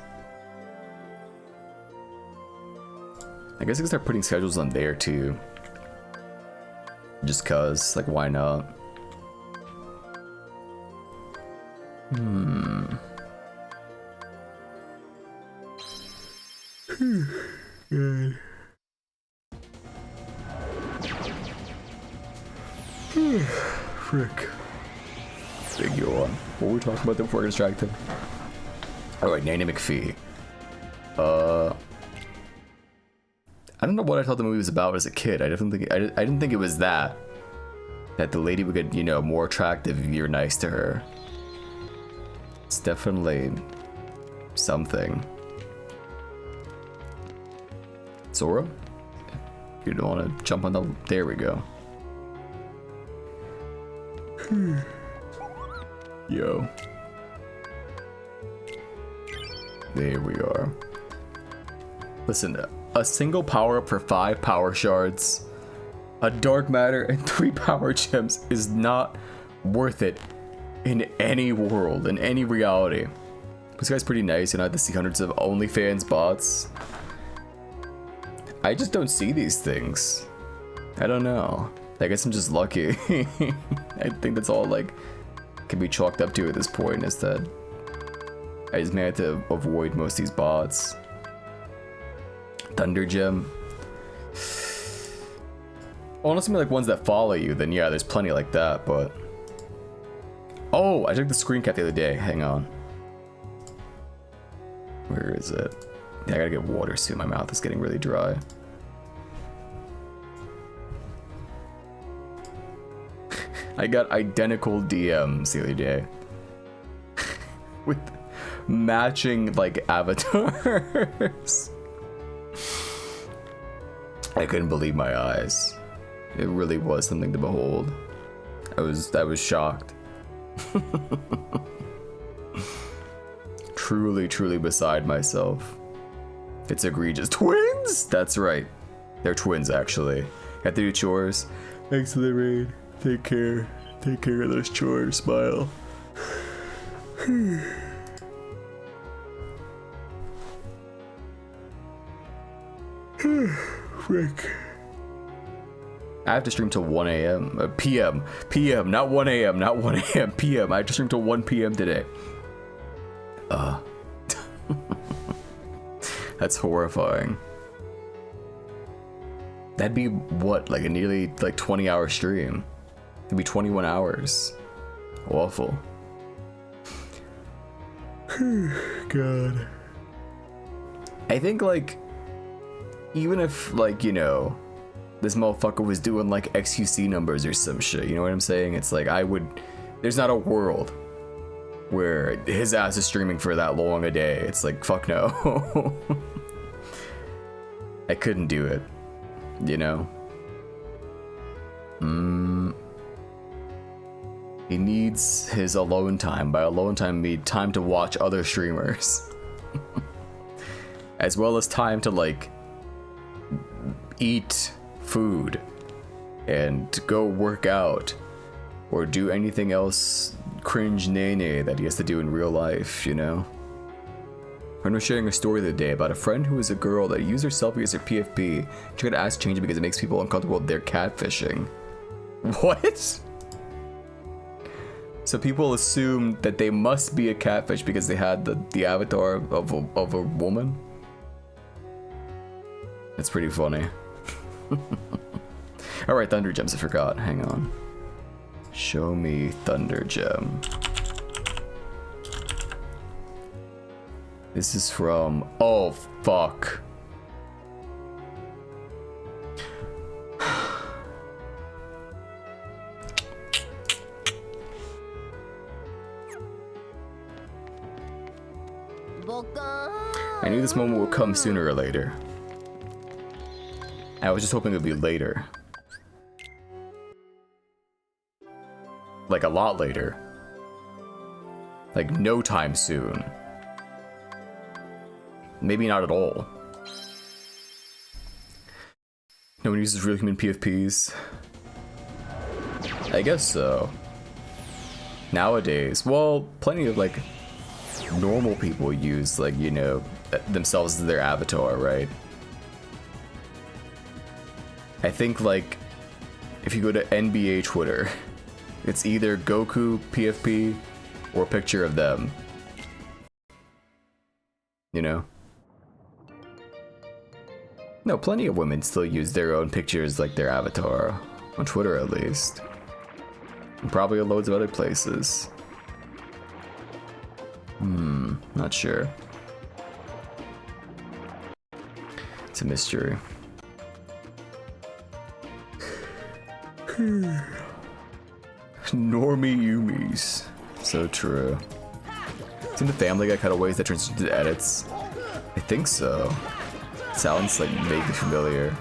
I guess I can start putting schedules on there too. Just cause, like, why not? Good. Frick. Big yawn. What were we talking about there before I get distracted? Alright, Nanny McPhee. I don't know what I thought the movie was about as a kid. I didn't think it was that the lady would get, you know, more attractive if you're nice to her. It's definitely something. Zora? You don't want to jump on the... There we go. Yo. There we are. Listen, a single power-up for 5 power shards, a dark matter, and 3 power gems is not worth it in any world, in any reality. This guy's pretty nice, and I have to see hundreds of OnlyFans bots. I just don't see these things. I don't know. I guess I'm just lucky. I think that's all, like, can be chalked up to at this point, is that I just may have to avoid most of these bots. Thunder Gem. Honestly, like ones that follow you, then yeah, there's plenty like that, but... Oh, I took the screen cap the other day. Hang on. Where is it? Yeah, I gotta get water soon. My mouth is getting really dry. I got identical DMs the other day. With matching, like, avatars. I couldn't believe my eyes. It really was something to behold. I was shocked. Truly beside myself. It's egregious. Twins? That's right. They're twins, actually. Have to do chores. Thanks for the raid. Take care. Take care of those chores. Smile. Frick. I have to stream till 1 a.m. PM, not 1 a.m., not 1 a.m., PM. I have to stream till 1 p.m. today. That's horrifying. That'd be what, like a nearly like 20-hour stream. It'd be 21 hours. Awful. God. I think, like, even if, like, you know, this motherfucker was doing like XQC numbers or some shit, you know what I'm saying? It's like, there's not a world where his ass is streaming for that long a day. It's like, fuck no. I couldn't do it, you know? He needs his alone time. By alone time, I mean time to watch other streamers. As well as time to, like, eat food and to go work out or do anything else cringe nay that he has to do in real life, you know? I was sharing a story the other day about a friend who was a girl that used her selfie as her PFP. She got asked to change it because it makes people uncomfortable with their catfishing. What? So people assume that they must be a catfish because they had the avatar of a woman? It's pretty funny. Alright, Thunder Gems, I forgot. Hang on. Show me Thunder Gem. This is from... Oh, fuck. I knew this moment would come sooner or later. I was just hoping it would be later. Like a lot later. Like no time soon. Maybe not at all. No one uses real human PFPs. I guess so. Nowadays, well, plenty of like normal people use like, you know, themselves as their avatar, right? I think like if you go to NBA Twitter, it's either Goku PFP or a picture of them. You know? No, plenty of women still use their own pictures like their avatar. On Twitter at least. And probably loads of other places. Not sure. It's a mystery. Normie Yumis. So true. Seen the Family Guy cutaways that turns into edits? I think so. Sounds like vaguely familiar.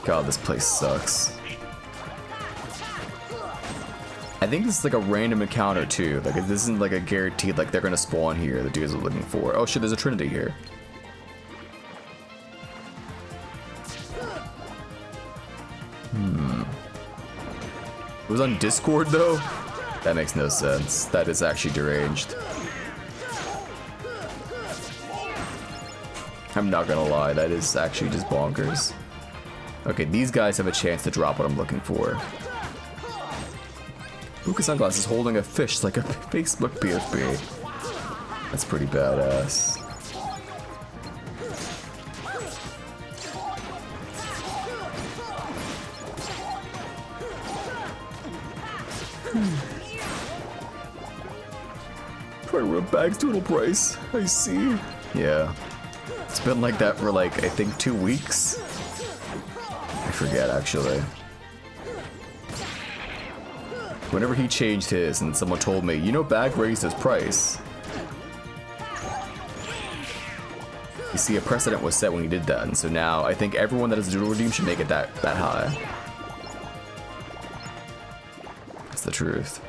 God, this place sucks. I think this is like a random encounter too. Like this isn't like a guaranteed like they're gonna spawn here, the dudes are looking for. Oh shit, there's a Trinity here. It was on Discord though? That makes no sense. That is actually deranged. I'm not gonna lie, that is actually just bonkers. Okay, these guys have a chance to drop what I'm looking for. Buka Sunglass is holding a fish like a Facebook PFP. That's pretty badass. Probably bag's total price. I see. Yeah. It's been like that for like, I think 2 weeks. I forget actually. Whenever he changed his and someone told me, you know, bag raised his price. You see, a precedent was set when he did that, and so now I think everyone that has a dual redeem should make it that high. That's the truth.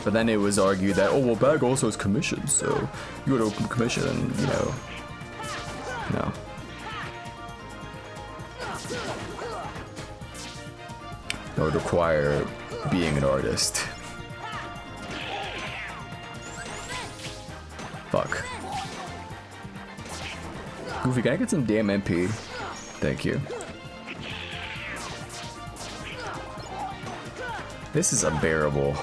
But then it was argued that, oh well, bag also has commission, so you would open commission, and you know, no. That would require being an artist. Fuck. Goofy, can I get some damn MP? Thank you. This is unbearable.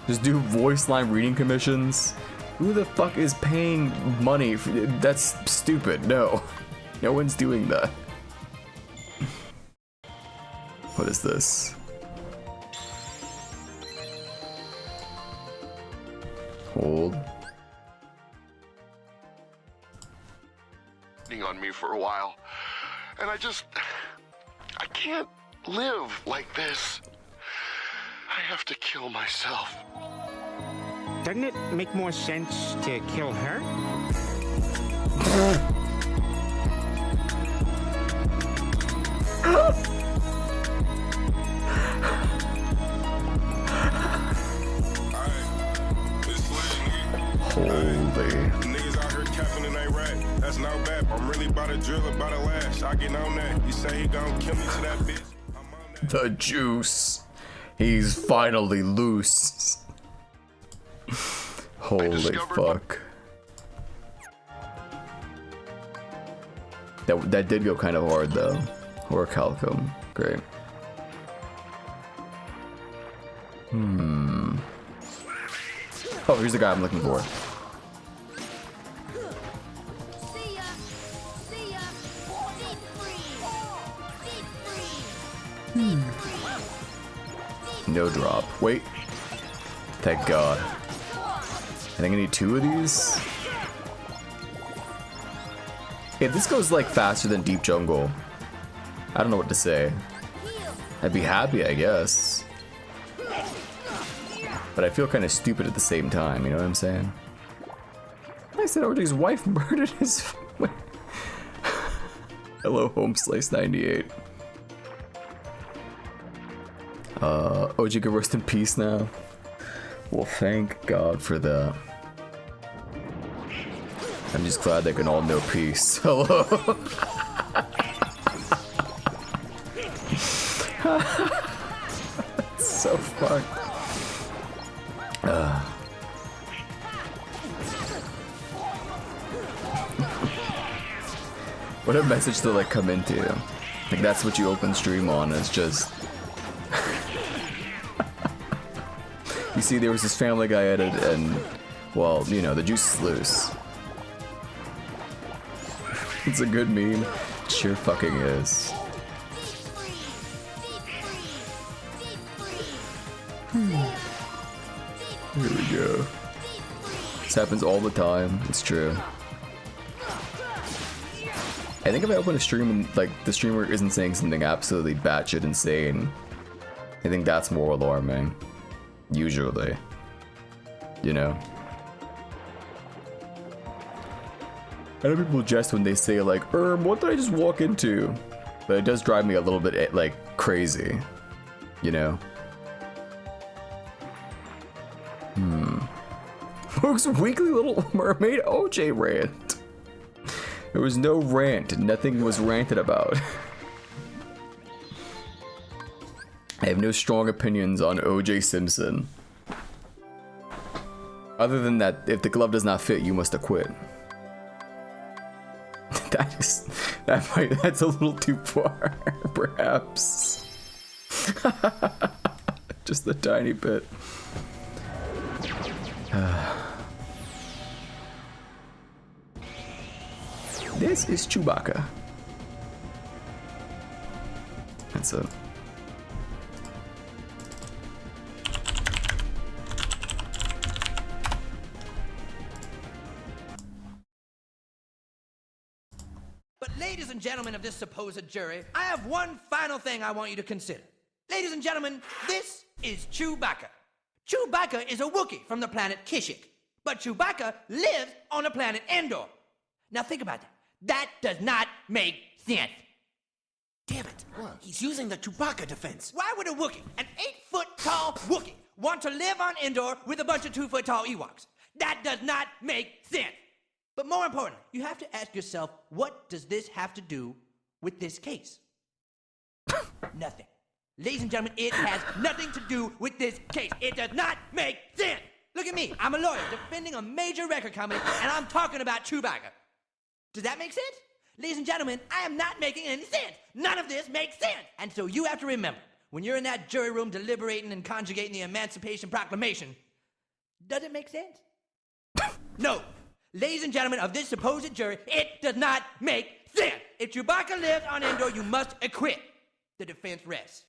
Just do voice line reading commissions? Who the fuck is paying money for that's stupid. No. No one's doing that. What is this? Hold. On me for a while, and I can't live like this. I have to kill myself. Doesn't it make more sense to kill her? Niggas out here capping and ain't right. That's no bad. I'm really about to drill about a lash. I get on that. You say he gon' kill me to that bitch. The juice. He's finally loose. Holy fuck. That did go kind of hard though. Or Calcum. Great. Oh, here's the guy I'm looking for. No drop. Wait. Thank God. I think I need 2 of these. If this goes like faster than Deep Jungle, I don't know what to say. I'd be happy, I guess. But I feel kind of stupid at the same time, you know what I'm saying? I said OJ's wife murdered his... Hello, Homeslice98. OJ can rest in peace now. Well, thank God for that. I'm just glad they can all know peace. Hello. That's so fun. What a message to like come into. Like that's what you open stream on. It's just. You see, there was this Family Guy edit, and well, you know, the juice is loose. It's a good meme. It sure fucking is. Here we go. This happens all the time. It's true. I think if I open a stream and like the streamer isn't saying something absolutely batshit insane, I think that's more alarming. Usually. You know? I know people jest when they say like, what did I just walk into? But it does drive me a little bit like crazy. You know? Folks, weekly Little Mermaid OJ rant. There was no rant. Nothing was ranted about. I have no strong opinions on OJ Simpson. Other than that, if the glove does not fit, you must acquit. That's a little too far, perhaps. Just a tiny bit. This is Chewbacca. That's it. But ladies and gentlemen of this supposed jury, I have one final thing I want you to consider. Ladies and gentlemen, this is Chewbacca. Chewbacca is a Wookiee from the planet Kashyyyk, but Chewbacca lives on the planet Endor. Now think about that. That does not make sense. Damn it. What? He's using the Chewbacca defense. Why would a Wookiee, an 8-foot-tall Wookiee, want to live on Endor with a bunch of 2-foot-tall Ewoks? That does not make sense. But more importantly, you have to ask yourself, what does this have to do with this case? Nothing. Ladies and gentlemen, it has nothing to do with this case. It does not make sense. Look at me. I'm a lawyer defending a major record company, and I'm talking about Chewbacca. Does that make sense? Ladies and gentlemen, I am not making any sense. None of this makes sense. And so you have to remember, when you're in that jury room deliberating and conjugating the Emancipation Proclamation, does it make sense? No. Ladies and gentlemen of this supposed jury, it does not make sense. If Chewbacca lives on Endor, you must acquit. The defense rests.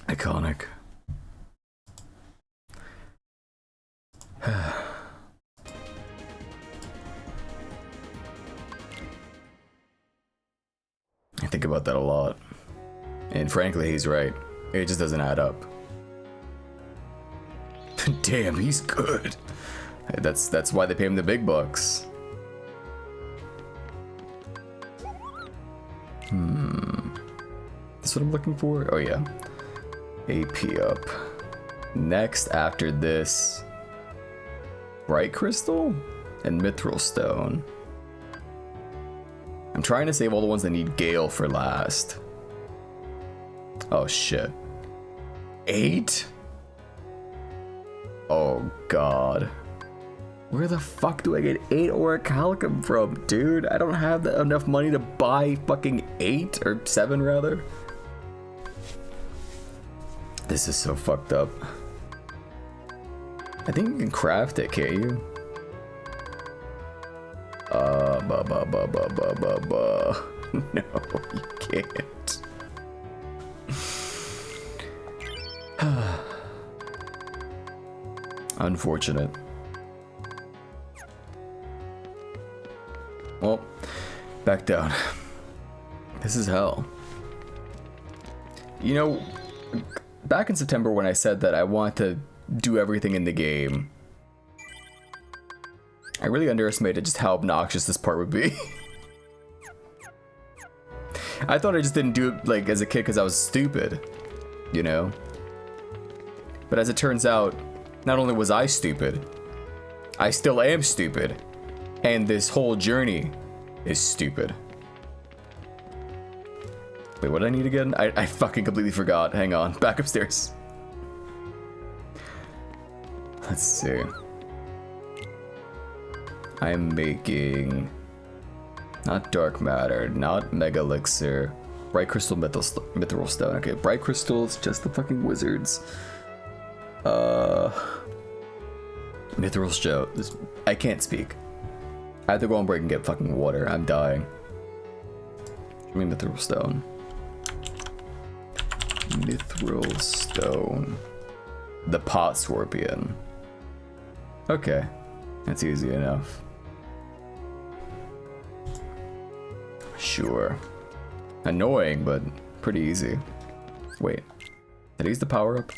Iconic. I think about that a lot. And frankly, he's right. It just doesn't add up. Damn, he's good. That's why they pay him the big bucks. That's what I'm looking for? Oh yeah. AP up. Next after this, Bright Crystal and Mithril Stone. I'm trying to save all the ones that need Gale for last. Oh shit. 8? Oh god. Where the fuck do I get 8 Orichalcum from, dude? I don't have enough money to buy fucking 8 or 7 rather. This is so fucked up. I think you can craft it, can't you? No, you can't. Unfortunate. Well, back down. This is hell. You know, back in September when I said that I want to do everything in the game, I really underestimated just how obnoxious this part would be. I thought I just didn't do it like as a kid because I was stupid, you know? But as it turns out, not only was I stupid, I still am stupid. And this whole journey is stupid. Wait, what did I need again? I fucking completely forgot. Hang on. Back upstairs. Let's see. I'm making... not dark matter, not mega elixir. Bright crystal mithril stone. Okay, bright crystals, just the fucking wizards. Mithril stone. I can't speak. I have to go on break and get fucking water. I'm dying. Give me mithril stone. Mithril stone. The pot scorpion. Okay, that's easy enough. Sure. Annoying, but pretty easy. Wait, did I use the power up?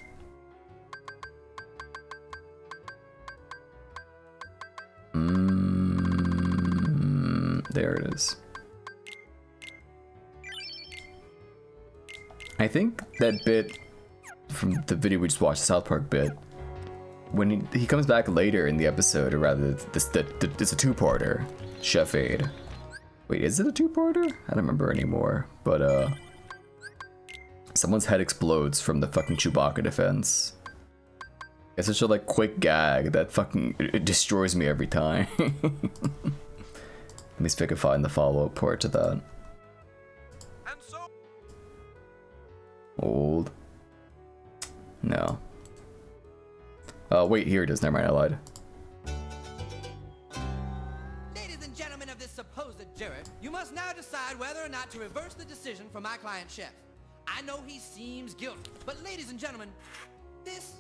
There it is. I think that bit from the video we just watched, the South Park bit, when he comes back later in the episode, or rather, it's a two-parter, Chef Aid. Wait, is it a two-parter? I don't remember anymore, but someone's head explodes from the fucking Chewbacca defense. It's such a like quick gag that fucking it destroys me every time. Let me see if I can find the follow-up part to that. Old. No. Wait, here it is. Never mind, I lied. Ladies and gentlemen of this supposed jury, you must now decide whether or not to reverse the decision for my client, Chef. I know he seems guilty, but ladies and gentlemen, this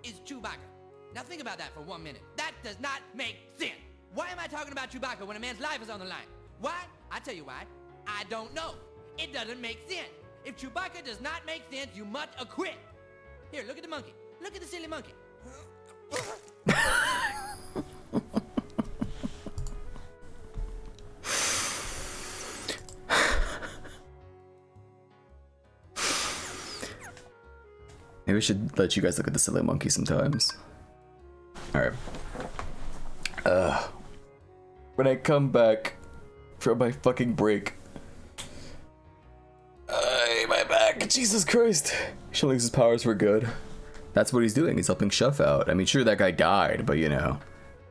is Chewbacca. Now think about that for 1 minute. That does not make sense. Why am I talking about Chewbacca when a man's life is on the line? Why? I tell you why. I don't know. It doesn't make sense. If Chewbacca does not make sense, you must acquit. Here, look at the monkey. Look at the silly monkey. Maybe we should let you guys look at the silly monkey sometimes. Alright. When I come back from my fucking break. My back. Jesus Christ. Showing his powers were good. That's what he's doing. He's helping Chef out. I mean, sure, that guy died, but you know,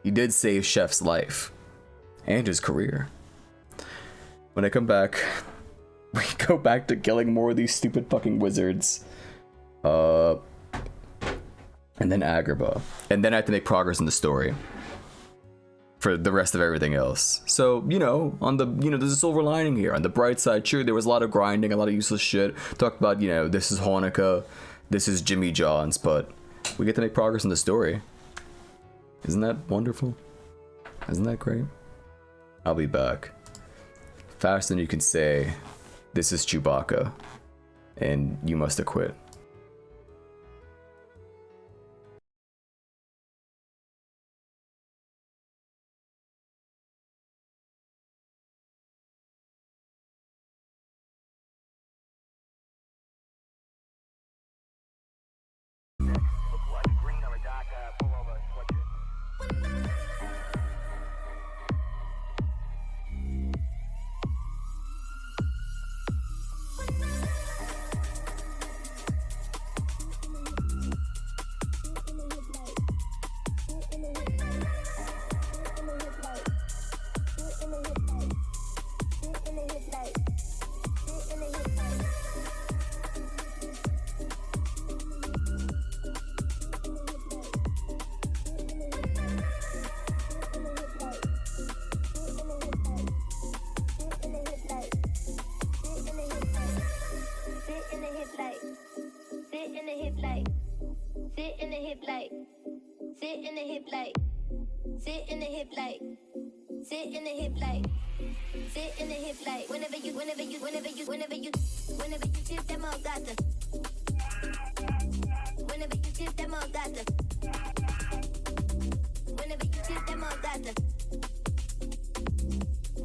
he did save Chef's life and his career. When I come back, we go back to killing more of these stupid fucking wizards. And then Agrabah. And then I have to make progress in the story for the rest of everything else. So, you know, on the, you know, there's a silver lining here. On the bright side, sure, there was a lot of grinding, a lot of useless shit. Talked about, you know, this is Hanukkah, this is Jimmy John's, but we get to make progress in the story. Isn't that wonderful? Isn't that great? I'll be back. Faster than you can say, this is Chewbacca, and you must acquit. fit in the hip like whenever you tip them all gata. Whenever you tip them all gata. Whenever you tip them all gata.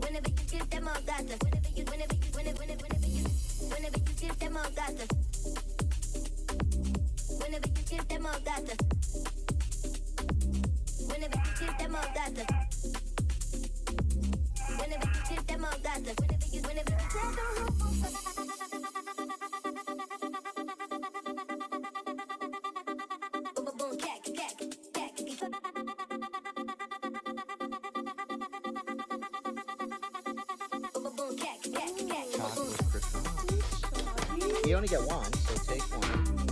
Whenever you tip them all gata. Whenever you tip them all gata. Whenever you tip them all gata. Whenever you tip them all gata. Whenever you tip them all gata. Whenever you tip them You only get one, so take one.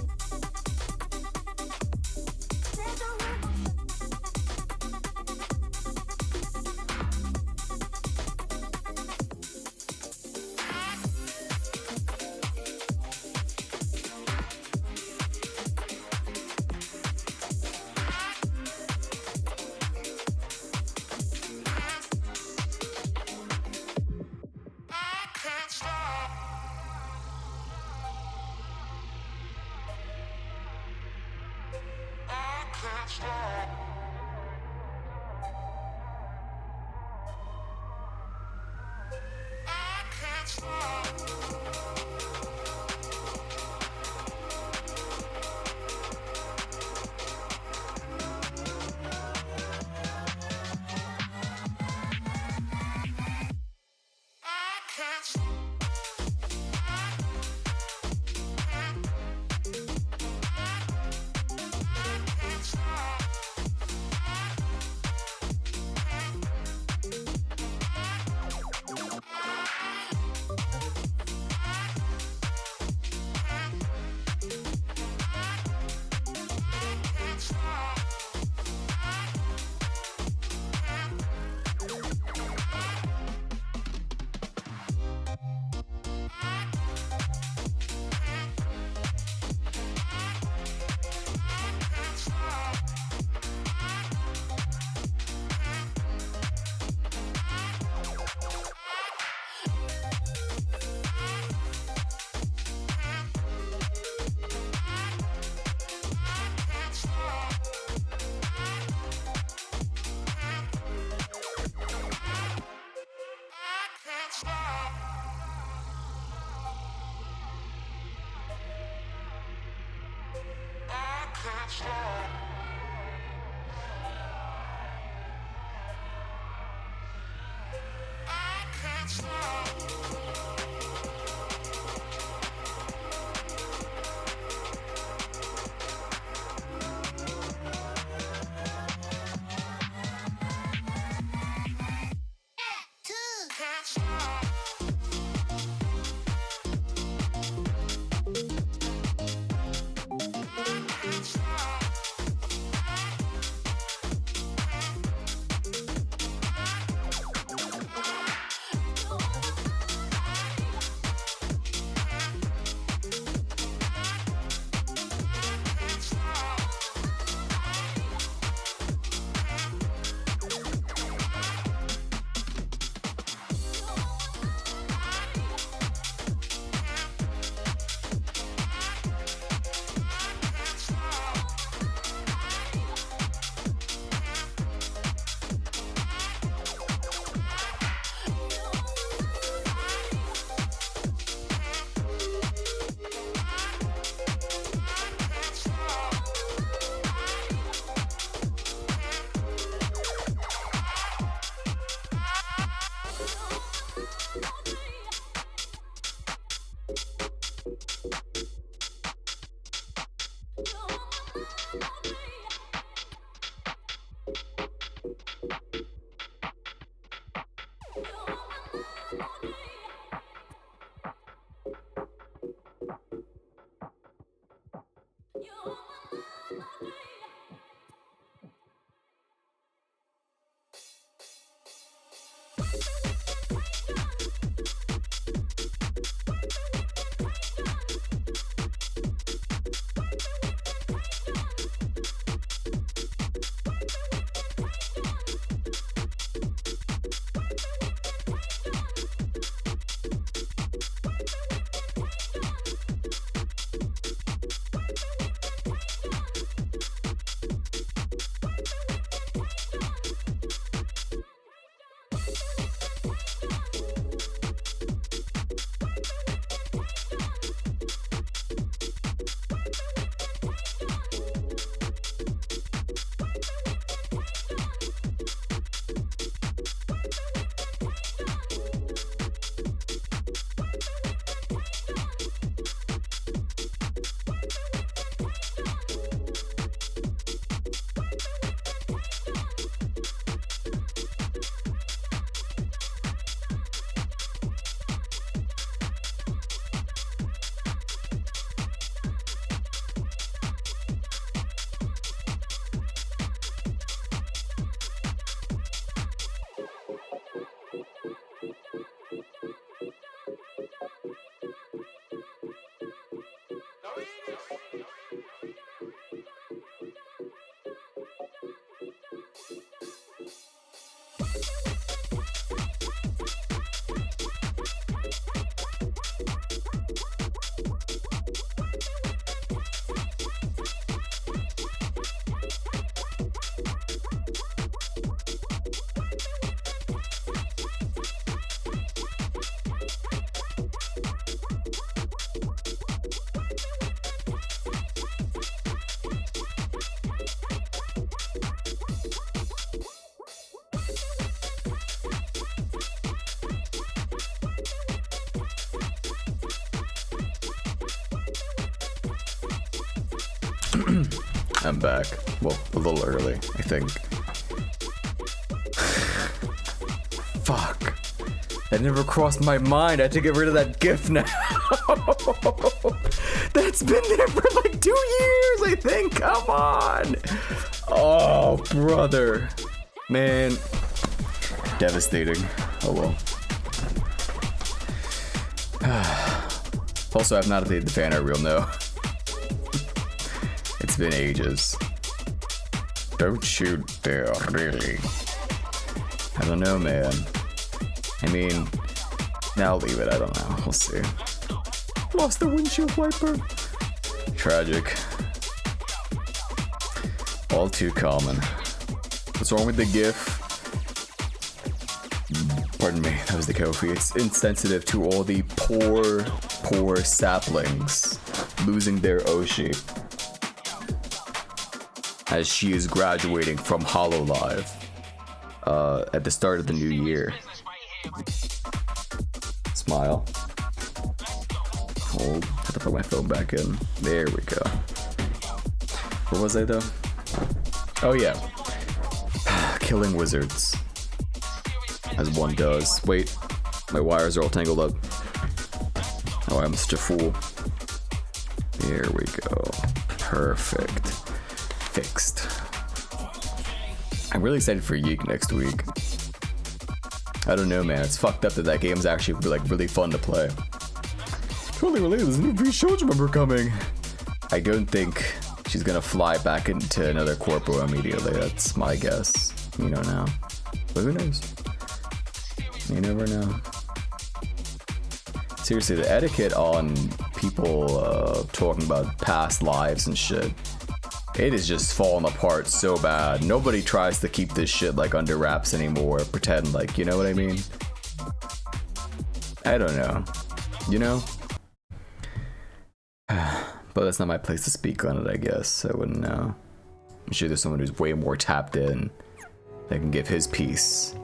I'm back. Well, a little early, I think. Fuck. That never crossed my mind. I had to get rid of that GIF now. That's been there for like 2 years, I think. Come on. Oh, brother. Man. Devastating. Oh well. Also, I've not updated the fan art reel, no. It's been ages. Don't shoot there, really. I don't know, man. I mean, now I'll leave it, I don't know. We'll see. Lost the windshield wiper. Tragic. All too common. What's wrong with the GIF? Pardon me, that was the Kofi. It's insensitive to all the poor saplings losing their Oshi as she is graduating from HoloLive at the start of the new year. Smile. Hold. I have to put my phone back in. There we go. Where was I though? Oh yeah. Killing wizards. As one does. Wait, my wires are all tangled up. Oh, I'm such a fool. There we go. Perfect. Fixed. I'm really excited for Yeek next week. I don't know, man. It's fucked up that that game's actually like really fun to play. Totally related. There's a new V-Shoulder member coming. I don't think she's gonna fly back into another corpo immediately. That's my guess. You know now. But who knows? You never know. Seriously, the etiquette on people talking about past lives and shit, it is just falling apart so bad. Nobody tries to keep this shit like under wraps anymore. Pretend like, you know what I mean? I don't know. You know? But that's not my place to speak on it, I guess. I wouldn't know. I'm sure there's someone who's way more tapped in that can give his piece.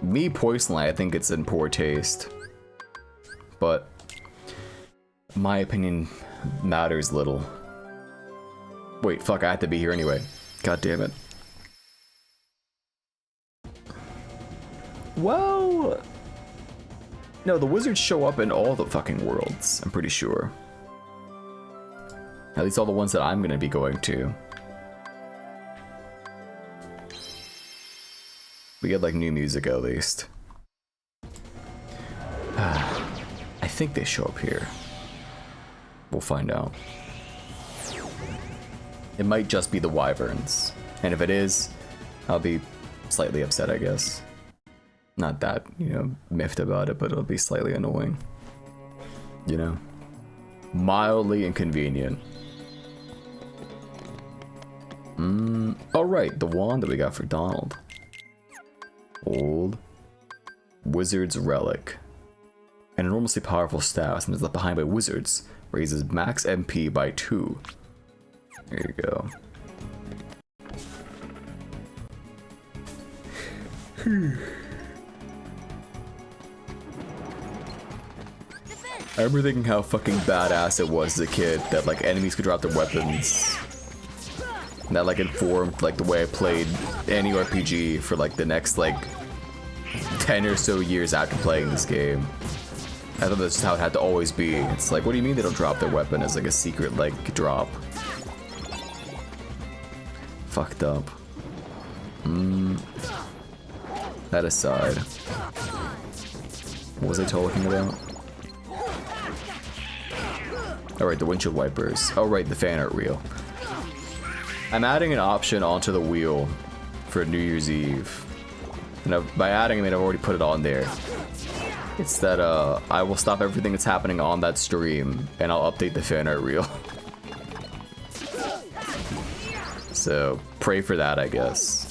Me personally, I think it's in poor taste. But my opinion matters little. Wait, fuck, I have to be here anyway. God damn it. Well, no, the wizards show up in all the fucking worlds, I'm pretty sure. At least all the ones that I'm gonna be going to. We get like new music at least. I think they show up here. We'll find out. It might just be the wyverns. And if it is, I'll be slightly upset, I guess. Not that, you know, miffed about it, but it'll be slightly annoying. You know? Mildly inconvenient. Oh right, the wand that we got for Donald. Old Wizard's Relic. An enormously powerful staff, sometimes left behind by wizards, raises max MP by 2. There you go. I remember thinking how fucking badass it was as a kid that like enemies could drop their weapons. And that like informed like the way I played any RPG for like the next like 10 or so years after playing this game. I thought that's how it had to always be. It's like, what do you mean they don't drop their weapon as like a secret like drop? Fucked up. That aside, what was I talking about? Alright, the windshield wipers. Oh right, the fan art reel. I'm adding an option onto the wheel for New Year's Eve. And by adding, I mean I've already put it on there. It's that I will stop everything that's happening on that stream and I'll update the fan art reel. So pray for that, I guess.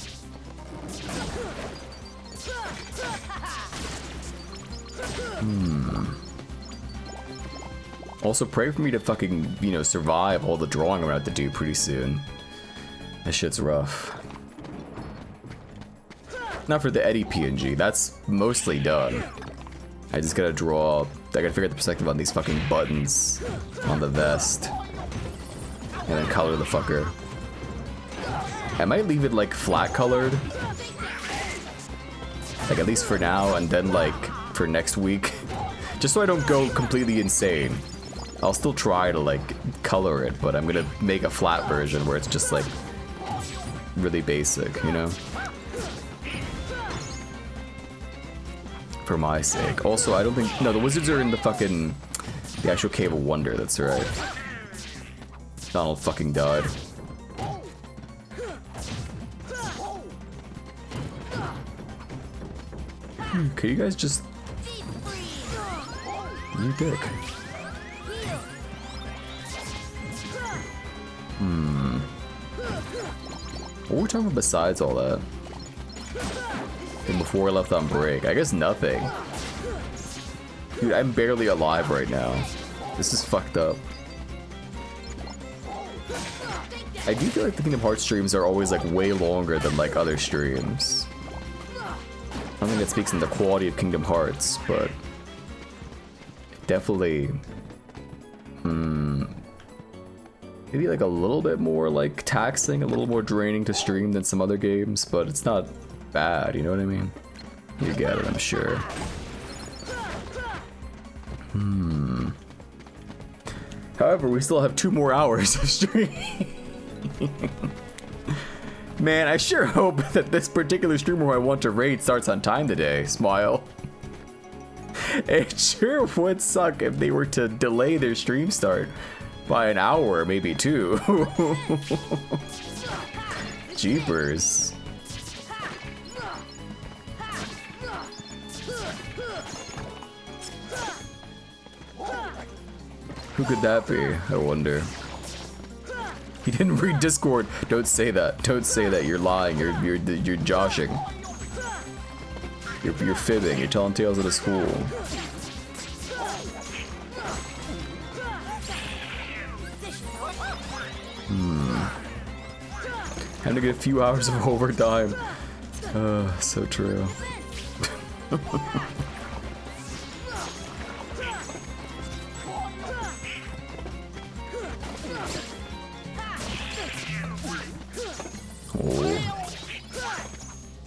Also pray for me to fucking, you know, survive all the drawing I'm gonna have to do pretty soon. This shit's rough. Not for the Eddie PNG, that's mostly done. I just gotta draw, I gotta figure out the perspective on these fucking buttons on the vest. and then color the fucker. I might leave it like flat colored, like at least for now, and then like for next week, just so I don't go completely insane. I'll still try to like color it, but I'm gonna make a flat version where it's just like really basic, you know? For my sake. Also, I don't think, no, the wizards are in the fucking, the actual Cave of Wonder, that's right. Donald fucking died. Can you guys just... You dick. What were we talking about besides all that? And before I left on break? I guess nothing. Dude, I'm barely alive right now. This is fucked up. I do feel like the Kingdom Hearts streams are always like way longer than like other streams. I don't think that speaks in the quality of Kingdom Hearts, but definitely, maybe like a little bit more like taxing, a little more draining to stream than some other games, but it's not bad, you know what I mean? You get it, I'm sure. However, we still have 2 more hours of stream. Man, I sure hope that this particular streamer who I want to raid starts on time today. Smile. It sure would suck if they were to delay their stream start by an hour, maybe 2. Jeepers. Who could that be, I wonder? He didn't read Discord. Don't say that. Don't say that. You're lying. You're joshing. You're fibbing. You're telling tales at a school. Time to get a few hours of overtime. So true. Oh.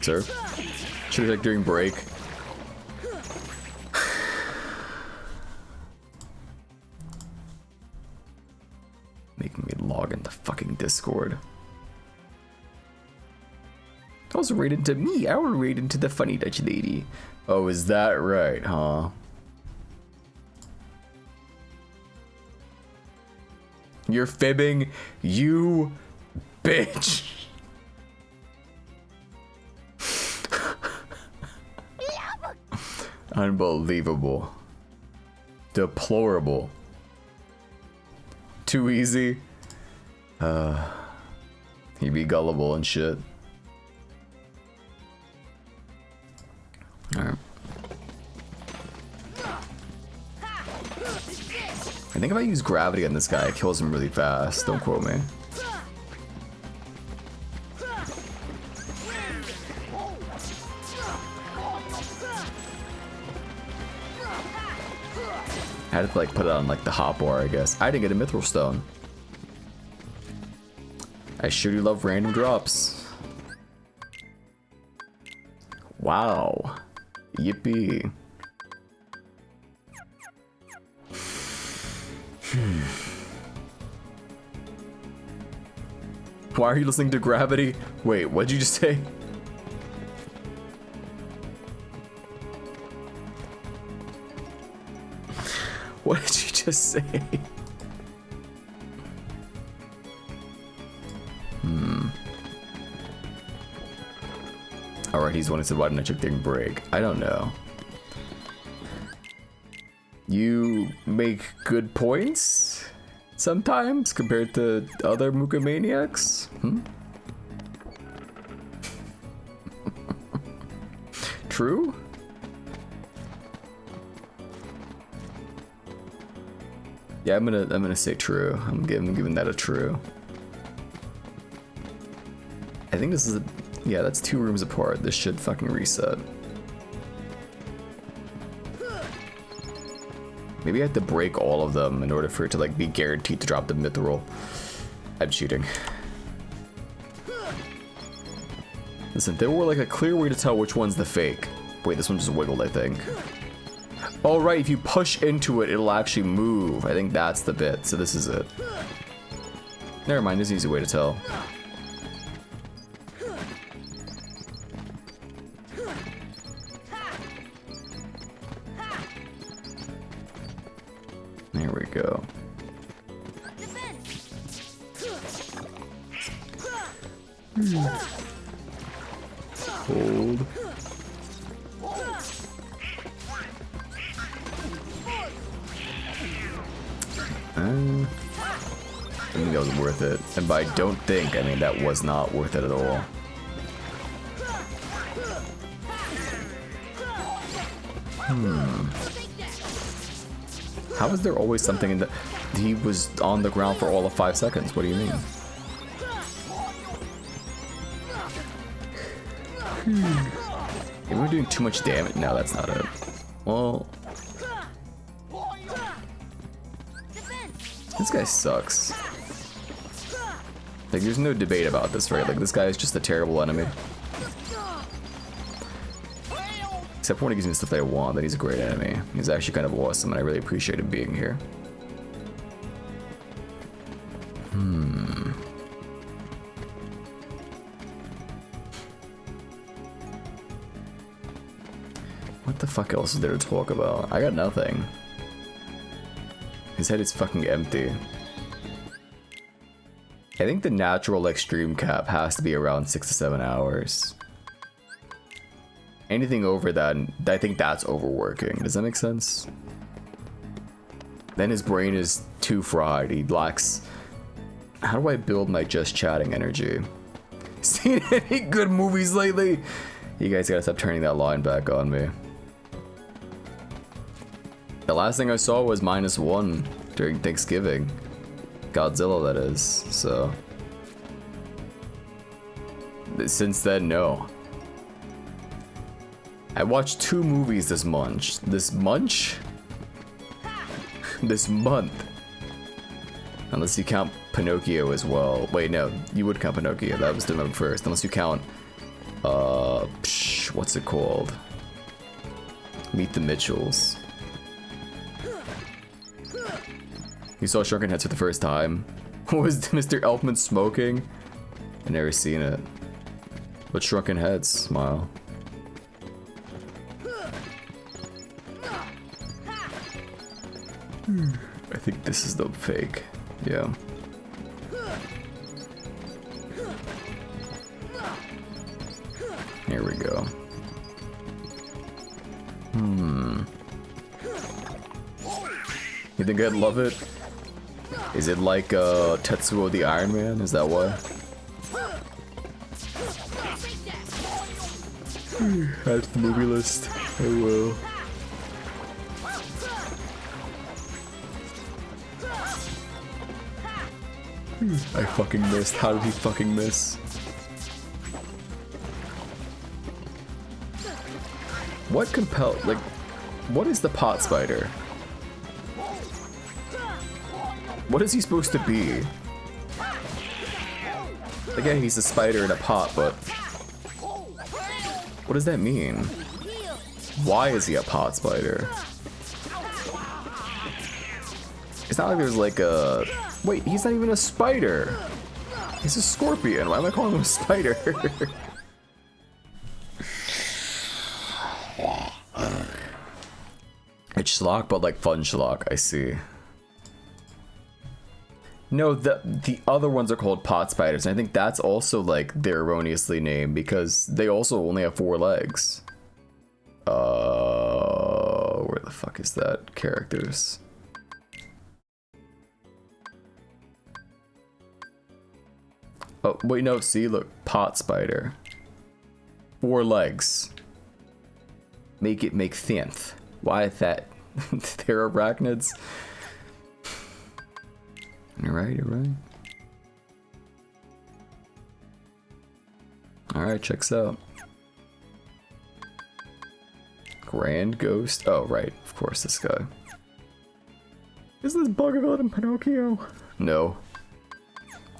Sir? Should have checked during break. Making me log into fucking Discord. That was rated to me. I will raid into the funny Dutch lady. Oh, is that right, huh? You're fibbing, you bitch. Unbelievable. Deplorable. Too easy. He'd be gullible and shit. Alright. I think if I use gravity on this guy, it kills him really fast. Don't quote me. I had to like put it on like the hotbar, I guess. I didn't get a mithril stone. I sure do love random drops. Wow. Yippee. Why are you listening to Gravity? Wait, what'd you just say? What did you just say? Alright, he's the one who said, why didn't I check during break? I don't know. You make good points sometimes compared to other Mooka Maniacs? True? Yeah, I'm gonna say true. I'm giving that a true. I think this is yeah, that's 2 rooms apart. This should fucking reset. Maybe I have to break all of them in order for it to like be guaranteed to drop the mithril. I'm cheating. Listen, there were like a clear way to tell which one's the fake. Wait, this one just wiggled, I think. Oh, right, if you push into it, it'll actually move. I think that's the bit, so this is it. Never mind, there's an easy way to tell. There we go. Hold. I think that was worth it. And by don't think, I mean that was not worth it at all. How is there always something in the... He was on the ground for all of 5 seconds. What do you mean? Am I doing too much damage? No, that's not it. Well... This guy sucks. Like, there's no debate about this, right? Like, this guy is just a terrible enemy. Except for when he gives me the stuff that I want, then he's a great enemy. He's actually kind of awesome, and I really appreciate him being here. What the fuck else is there to talk about? I got nothing. His head is fucking empty. I think the natural extreme cap has to be around 6 to 7 hours. Anything over that, I think that's overworking. Does that make sense? Then his brain is too fried. He lacks... How do I build my just chatting energy? Seen any good movies lately? You guys gotta stop turning that line back on me. The last thing I saw was -1 during Thanksgiving. Godzilla, that is, so... Since then, no. I watched 2 movies this month. This month? This month. Unless you count Pinocchio as well. Wait, no, you would count Pinocchio. That was November 1st. Unless you count... what's it called? Meet the Mitchells. You saw Shrunken Heads for the first time. Was Mr. Elfman smoking? I never seen it. But Shrunken Heads, smile. I think this is the fake. Yeah. Here we go. You think I'd love it? Is it like Tetsuo the Iron Man? Is that why? Add to the movie list. I will. I fucking missed. How did he fucking miss? What compelled? Like, what is the pot spider? What is he supposed to be? Again, he's a spider in a pot, but... What does that mean? Why is he a pot spider? It's not like there's like a... Wait, he's not even a spider! He's a scorpion. Why am I calling him a spider? It's schlock, but like fun schlock, I see. No, the other ones are called pot spiders, and I think that's also like they're erroneously named because they also only have 4 legs. Where the fuck is that? Characters. Oh, wait, no, see, look, pot spider. 4 legs. Make it make sense. Why is that? They're arachnids. You're right, you're right. Alright, checks out. Grand Ghost. Oh, right, of course, this guy. Is this Bugabot in Pinocchio? No.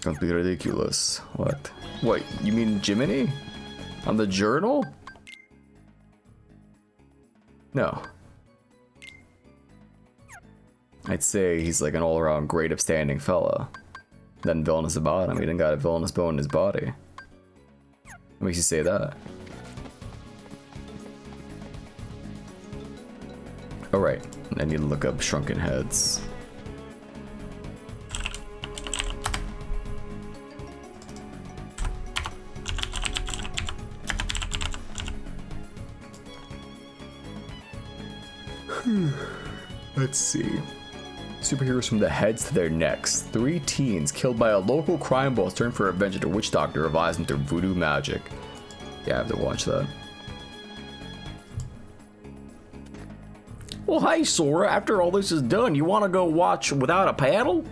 Don't be ridiculous. What? What? You mean Jiminy? On the journal? No. I'd say he's like an all-around great upstanding fella. Nothing villainous about him. He didn't got a villainous bone in his body. What makes you say that? Alright, I need to look up shrunken heads. Let's see. Superheroes from the heads to their necks. 3 teens killed by a local crime boss turn for revenge after witch doctor revives them through voodoo magic. Yeah, I have to watch that. Well, hey, Sora, after all this is done, you want to go watch Without a Paddle?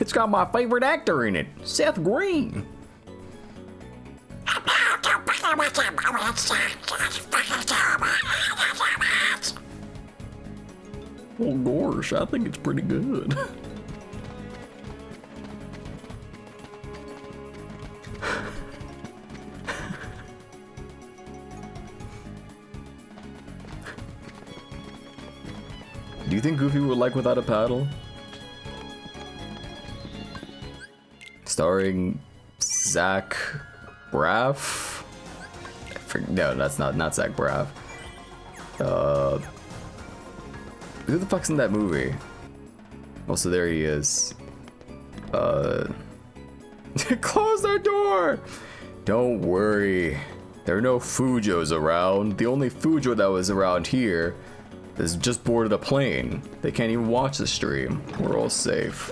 It's got my favorite actor in it, Seth Green. Well, gosh, I think it's pretty good. Do you think Goofy would like Without a Paddle? Starring Zach Braff? No, that's not Zach Braff. Who the fuck's in that movie? Also, there he is. Close the door! Don't worry. There are no Fujos around. The only Fujo that was around here is just boarded a plane. They can't even watch the stream. We're all safe.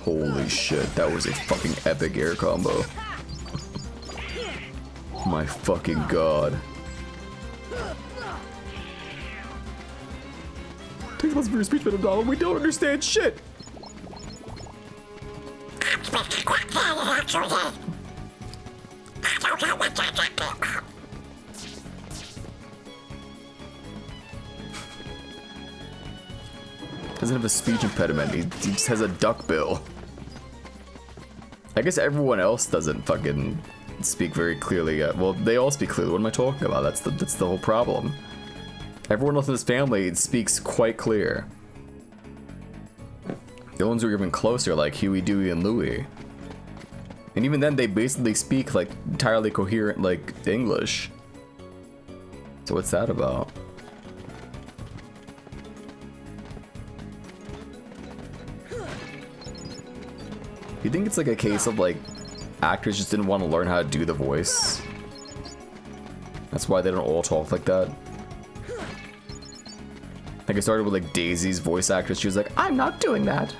Holy shit, that was a fucking epic air combo. My fucking god. Takes less for your speech, Madam Donald. We don't understand shit. Doesn't have a speech impediment. He just has a duck bill. I guess everyone else doesn't fucking speak very clearly yet. Well, they all speak clearly. What am I talking about? That's the whole problem. Everyone else in this family speaks quite clear. The ones who are even closer, like Huey, Dewey, and Louie. And even then, they basically speak like entirely coherent, like English. So what's that about? You think it's like a case of like actors just didn't want to learn how to do the voice? That's why they don't all talk like that. Like I started with like Daisy's voice actress. She was like, I'm not doing that.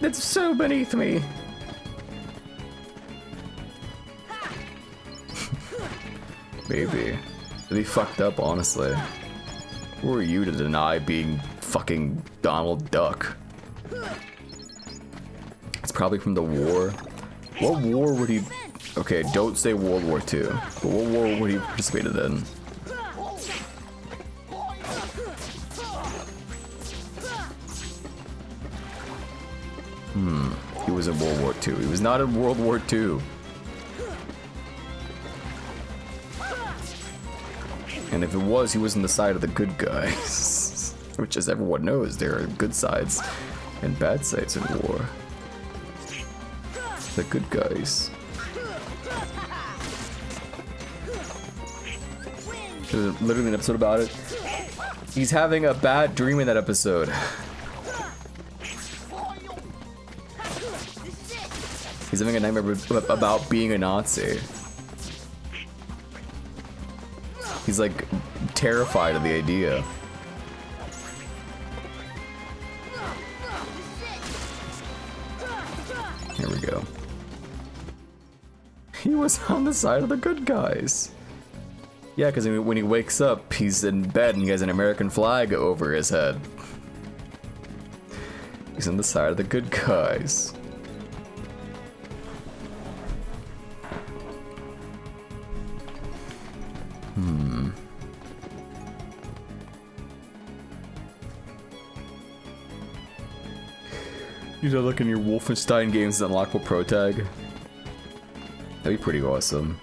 That's so beneath me. Maybe. It'd be fucked up, honestly. Who are you to deny being fucking Donald Duck? It's probably from the war. What war would he... Okay, don't say World War II. But what war would he have participated in? He was in World War II. He was not in World War II. And if it was, he was on the side of the good guys. Which, as everyone knows, there are good sides and bad sides in war. The good guys. There's literally an episode about it. He's having a bad dream in that episode. He's having a nightmare about being a Nazi. He's like terrified of the idea. Here we go. He was on the side of the good guys. Yeah, because when he wakes up, he's in bed and he has an American flag over his head. He's on the side of the good guys. You know, look in your Wolfenstein games and unlockable pro tag. That'd be pretty awesome.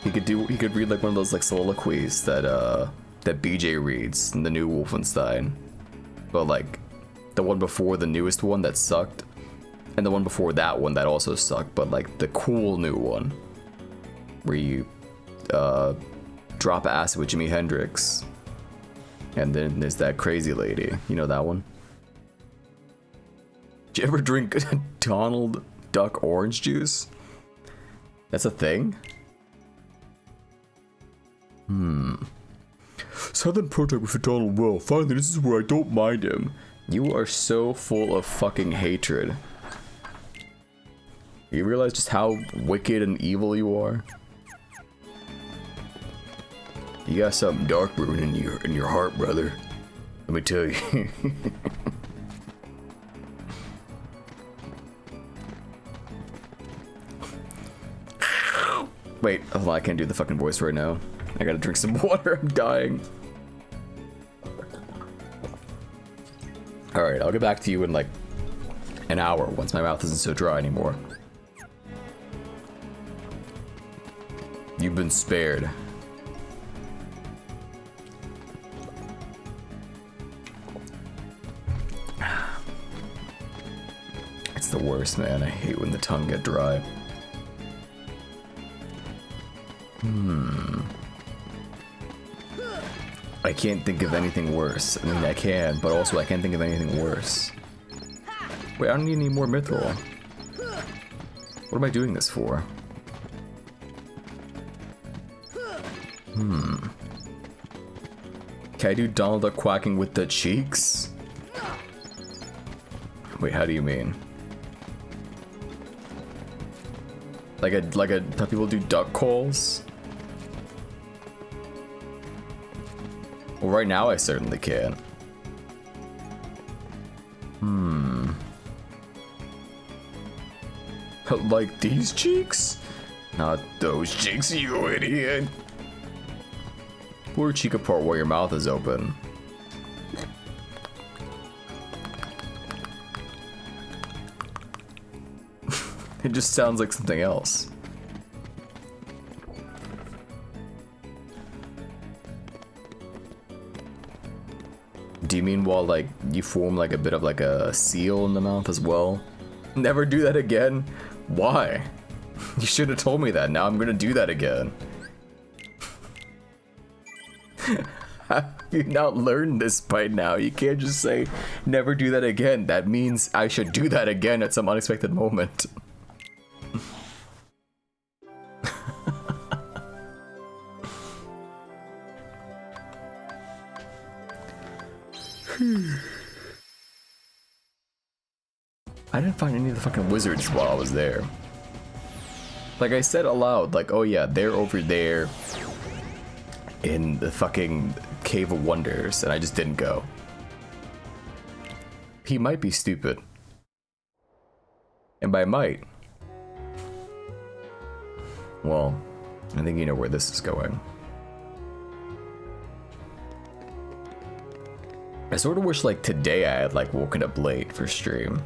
He could read like one of those like soliloquies that that BJ reads in the new Wolfenstein. But like the one before the newest one that sucked, and the one before that one that also sucked, but like the cool new one where you drop acid with Jimi Hendrix. And then there's that crazy lady. You know that one? Did you ever drink Donald Duck orange juice? That's a thing? Southern Protect with Donald Will. Finally, this is where I don't mind him. You are so full of fucking hatred. You realize just how wicked and evil you are? You got something dark brewing in your heart, brother. Let me tell you. Wait, oh, I can't do the fucking voice right now. I gotta drink some water, I'm dying. Alright, I'll get back to you in like an hour once my mouth isn't so dry anymore. You've been spared. It's the worst, man. I hate when the tongue get dry. I can't think of anything worse. I mean, I can, but also I can't think of anything worse. Wait, I don't need any more mithril. What am I doing this for? Can I do Donald Duck quacking with the cheeks? Wait, how do you mean? Like how people do duck calls? Well, right now I certainly can. Like these cheeks? Not those cheeks, you idiot. Pull your cheek apart while your mouth is open. It just sounds like something else. Do you mean while like you form like a bit of like a seal in the mouth as well? Never do that again? Why? You should have told me that. Now I'm gonna do that again. Have you not learned this by now? You can't just say never do that again. That means I should do that again at some unexpected moment. I didn't find any of the fucking wizards while I was there. Like I said aloud, like, oh yeah, they're over there in the fucking Cave of Wonders, and I just didn't go. He might be stupid. And by might, well, I think you know where this is going. I sort of wish like today I had like woken up late for stream.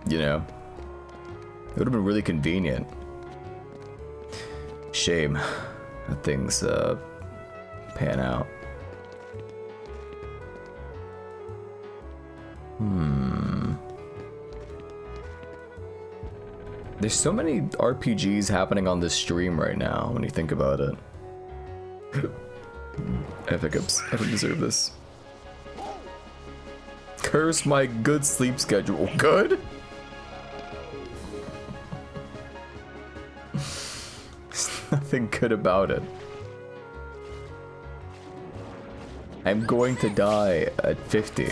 You know? It would have been really convenient. Shame that things pan out. There's so many RPGs happening on this stream right now when you think about it. Epic deserve this. Curse my good sleep schedule. Good? There's nothing good about it. I'm going to die at 50.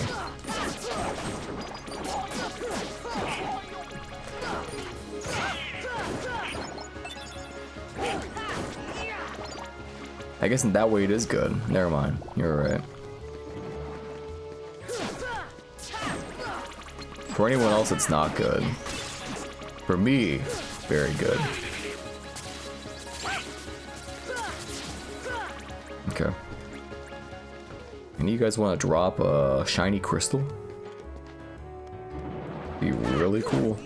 I guess in that way it is good. Never mind. You're right. For anyone else, it's not good. For me, very good. Okay. Any of you guys want to drop a shiny crystal? Be really cool.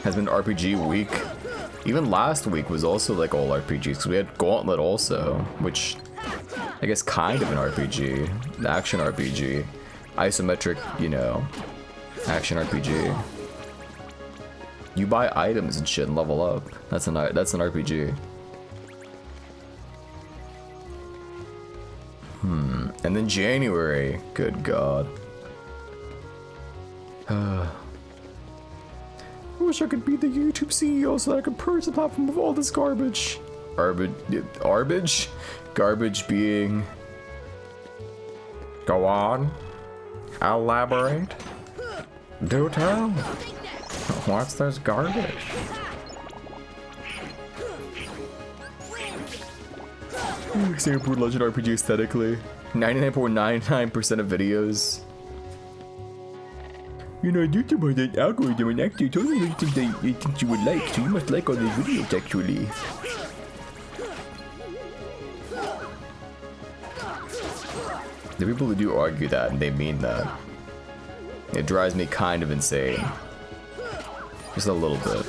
Has been RPG week. Even last week was also like all RPGs because we had Gauntlet also, which I guess kind of an RPG, an action RPG, isometric, you know, action RPG. You buy items and shit and level up. That's an RPG. And then January, good God. I wish I could be the YouTube CEO so that I could purge the platform of all this garbage. Garbage being... Go on. Elaborate. Do tell. What's this garbage? Singapore Legend RPG aesthetically. 99.99% of videos. You know, due to that algorithm and actually totally think that you would like, so you must like all these videos actually. The people who do argue that, and they mean that, it drives me kind of insane. Just a little bit.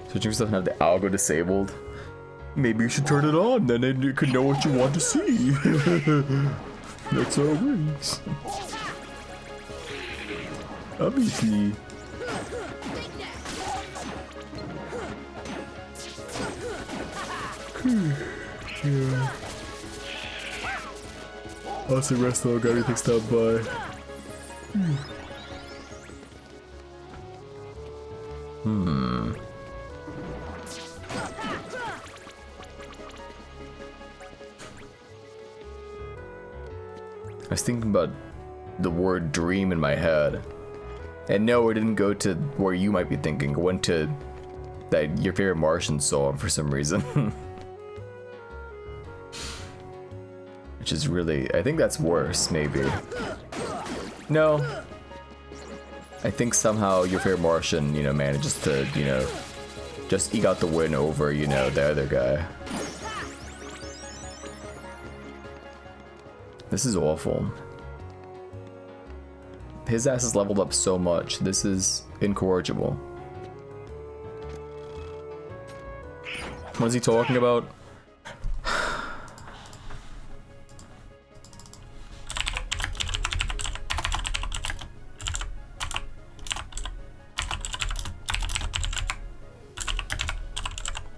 Switching yourself and have the algo disabled. Maybe you should turn it on, then you can know what you want to see. That's how it works. Obviously. Yeah. That's the rest of everything stopped by. I was thinking about the word dream in my head. And no, it didn't go to where you might be thinking. It went to that your favorite Martian song for some reason. Which is really, I think that's worse, maybe. No. I think somehow your favorite Martian, you know, manages to, you know, just eke out the win over, you know, the other guy. This is awful. His ass is leveled up so much. This is incorrigible. What is he talking about?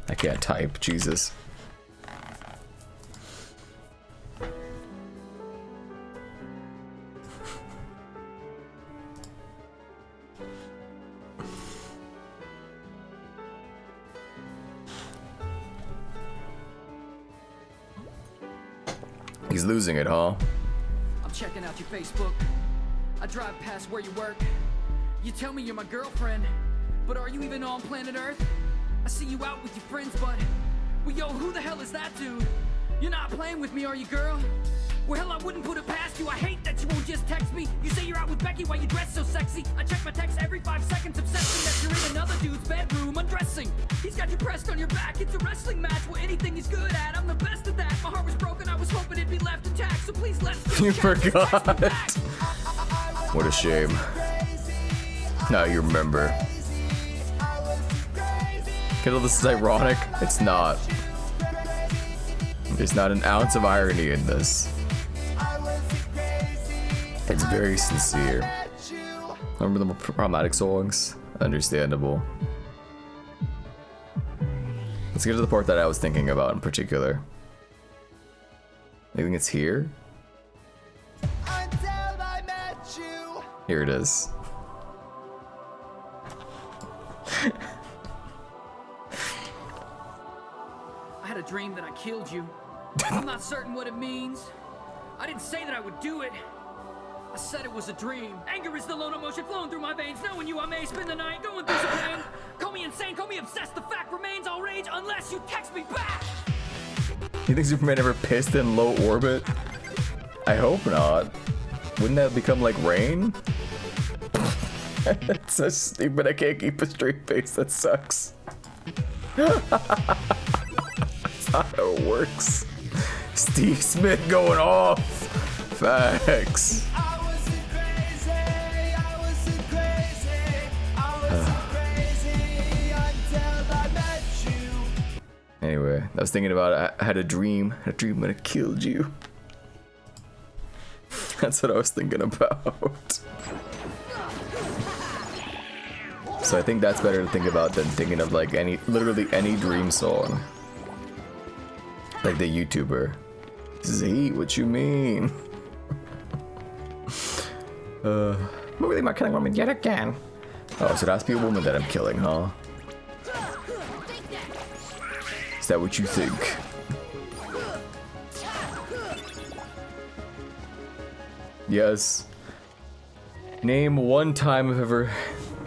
I can't type, Jesus. He's losing it, huh? I'm checking out your Facebook. I drive past where you work. You tell me you're my girlfriend, but are you even on planet Earth? I see you out with your friends, but well, yo, who the hell is that dude? You're not playing with me, are you, girl? Well, hell, I wouldn't put it past you. I hate that you won't just text me. You say you're out with Becky while you dress so sexy. I check my texts every 5 seconds, obsessing that you're in another dude's bedroom undressing. He's got you pressed on your back. It's a wrestling match. Well, anything he's good at, I'm the best at that. My heart was broken. I was hoping it'd be left intact. So please let's just You forgot. What a shame. Now you remember. Kittle, this is ironic. It's not. There's not an ounce of irony in this. It's very sincere. Remember the more problematic songs? Understandable. Let's get to the part that I was thinking about in particular. I think it's here. Here it is. I had a dream that I killed you. I'm not certain what it means. I didn't say that I would do it. I said it was a dream. Anger is the lone emotion flowing through my veins. Knowing you, I may spend the night going through some pain. Call me insane, call me obsessed. The fact remains I'll rage unless you text me back. You think Superman ever pissed in low orbit? I hope not. Wouldn't that become like rain? It's so stupid, I can't keep a straight face, that sucks. That's not how it works. Steve Smith going off. Facts. Anyway, I was thinking about it. I had a dream when I killed you. That's what I was thinking about. So I think that's better to think about than thinking of like literally any dream song. Like the YouTuber. Z, what you mean? Moving my killing woman yet again. Oh, so that's be a woman that I'm killing, huh? Is that what you think? Yes. Name one time I've ever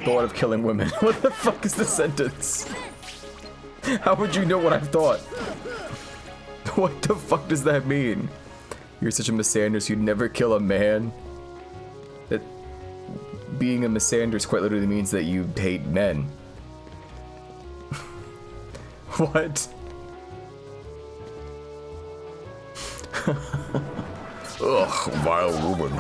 thought of killing women. What the fuck is the sentence? How would you know what I've thought? What the fuck does that mean? You're such a misandrist, you'd never kill a man? That being a misandrist quite literally means that you hate men. What? Ugh, vile woman.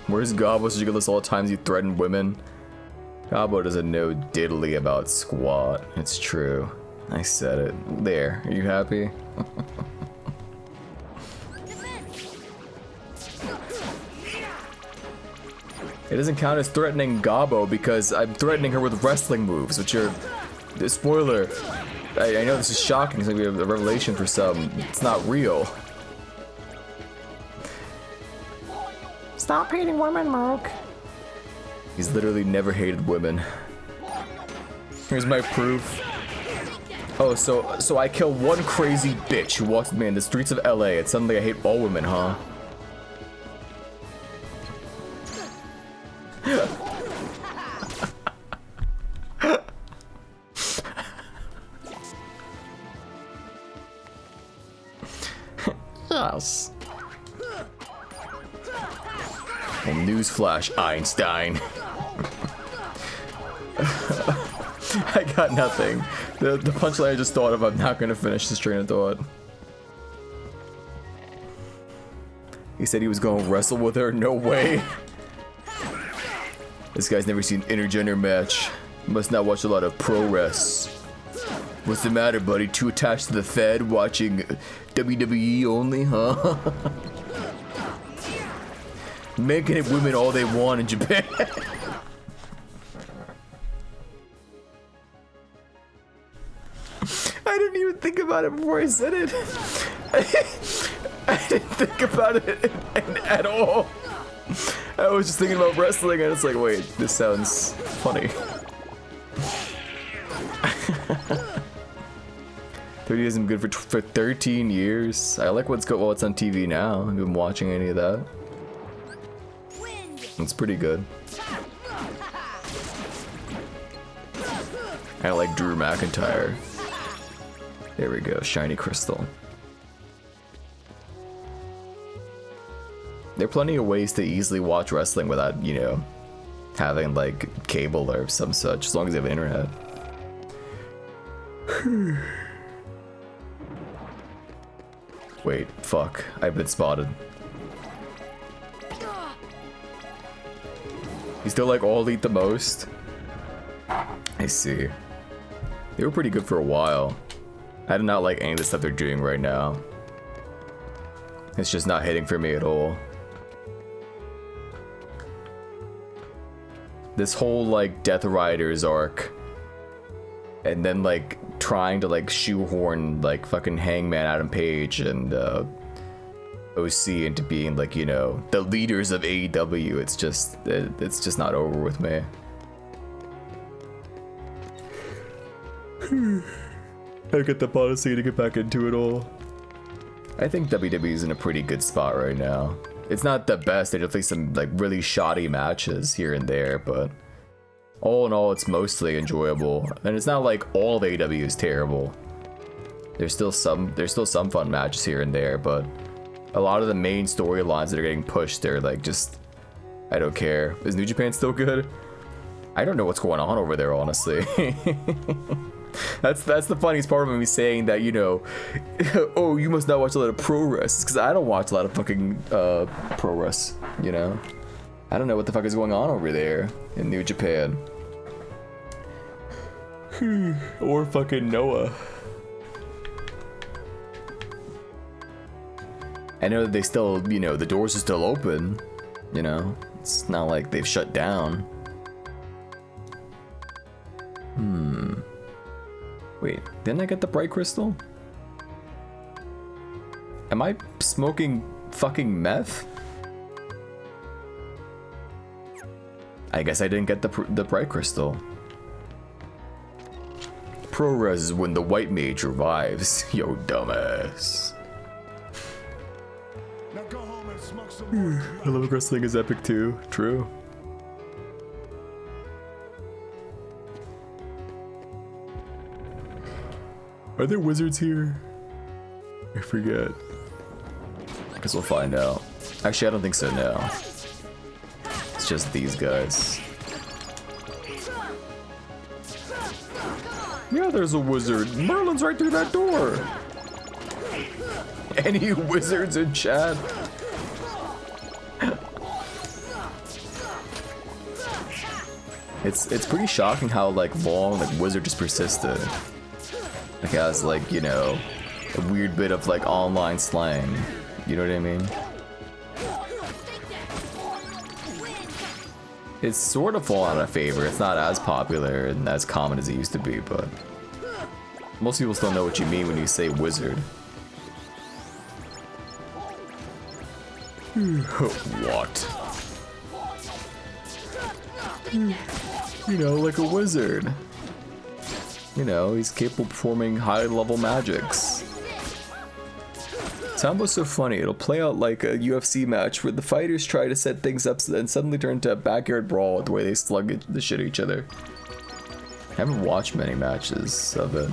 Where's Gabo so you can list all the times you threatened women? Gabo doesn't know diddly about squat. It's true. I said it. There. Are you happy? It doesn't count as threatening Gabo because I'm threatening her with wrestling moves, which are... Spoiler. I know this is shocking. It's gonna be a revelation for some. It's not real. Stop hating women, Mark. He's literally never hated women. Here's my proof. Oh, so I kill one crazy bitch who walks with me in the streets of LA and suddenly I hate all women, huh? Yes. Well, newsflash, Einstein. I got nothing. The punchline I just thought of, I'm not gonna finish this train of thought. He said he was gonna wrestle with her? No way. This guy's never seen an intergender match. Must not watch a lot of pro res. What's the matter, buddy? Too attached to the Fed watching WWE only, huh? Making it women all they want in Japan. I didn't even think about it before I said it. I didn't think about it at all. I was just thinking about wrestling and it's like, wait, this sounds funny. 30 isn't good for 13 years. I like what's on TV now. I've been watching any of that. It's pretty good. I like Drew McIntyre. There we go, shiny crystal. There are plenty of ways to easily watch wrestling without, you know, having like cable or some such, as long as you have internet. Wait, fuck. I've been spotted. You still like All Elite the most? I see. They were pretty good for a while. I do not like any of the stuff they're doing right now. It's just not hitting for me at all. This whole like Death Riders arc, and then like trying to like shoehorn like fucking Hangman Adam Page and OC into being like, you know, the leaders of AEW. It's just not over with me. I get the policy to get back into it all. I think WWE's in a pretty good spot right now. It's not the best. There's definitely some like really shoddy matches here and there, but all in all, it's mostly enjoyable, and it's not like all of AEW is terrible. There's still some fun matches here and there, but a lot of the main storylines that are getting pushed, they're like just, I don't care. Is New Japan still good? I don't know what's going on over there, honestly. That's the funniest part of me saying that, you know, oh, you must not watch a lot of pro wrestling, because I don't watch a lot of fucking pro wrestling, you know? I don't know what the fuck is going on over there in New Japan. Or fucking Noah. I know that they still, you know, the doors are still open, you know? It's not like they've shut down. Wait, didn't I get the bright crystal? Am I smoking fucking meth? I guess I didn't get the bright crystal. Pro res is when the white mage revives. Yo, dumbass. Now go home and smoke some more. I love wrestling is epic too. True. Are there wizards here? I forget. I guess we'll find out. Actually, I don't think so now. It's just these guys. Yeah, there's a wizard. Merlin's right through that door. Any wizards in chat? It's pretty shocking how like long like wizard just persisted. Like has like, you know, a weird bit of like online slang. You know what I mean? It's sort of fallen out of favor. It's not as popular and as common as it used to be, but most people still know what you mean when you say wizard. What? You know, like a wizard. You know, he's capable of performing high-level magics. Sambo's so funny. It'll play out like a UFC match where the fighters try to set things up and suddenly turn into a backyard brawl with the way they slug the shit at each other. I haven't watched many matches of it.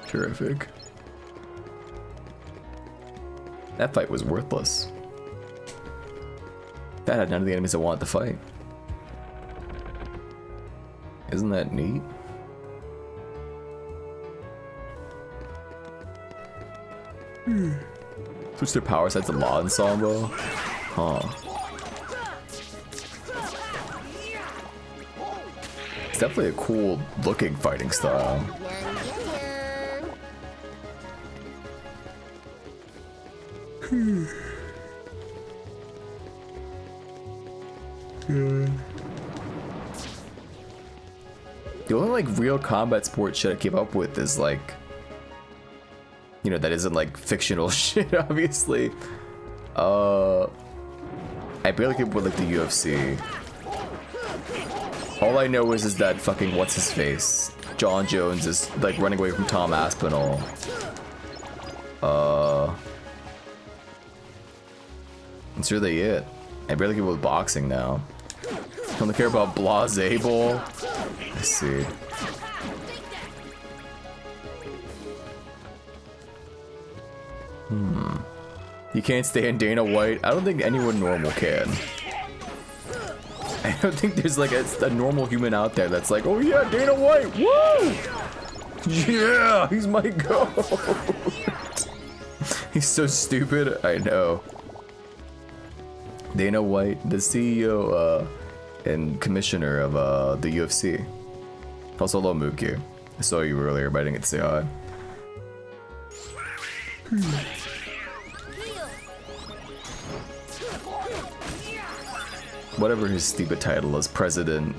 Terrific. That fight was worthless. That had none of the enemies that wanted to fight. Isn't that neat? Switch their power sets a lot in Sambo? Huh. It's definitely a cool looking fighting style. The only like real combat sport shit I keep up with is like, you know, that isn't like fictional shit, obviously. I barely keep up with like the UFC. All I know is that fucking what's his face, John Jones is like running away from Tom Aspinall. That's really it. I barely keep up with boxing now. I only care about Blase Bowl. Let's see. You can't stand Dana White? I don't think anyone normal can. I don't think there's like a normal human out there that's like, oh yeah, Dana White, woo! Yeah, he's my goat. He's so stupid, I know. Dana White, the CEO and commissioner of the UFC. Also, hello Mookie. I saw you earlier, but I didn't get to say hi. Whatever his stupid title is, president,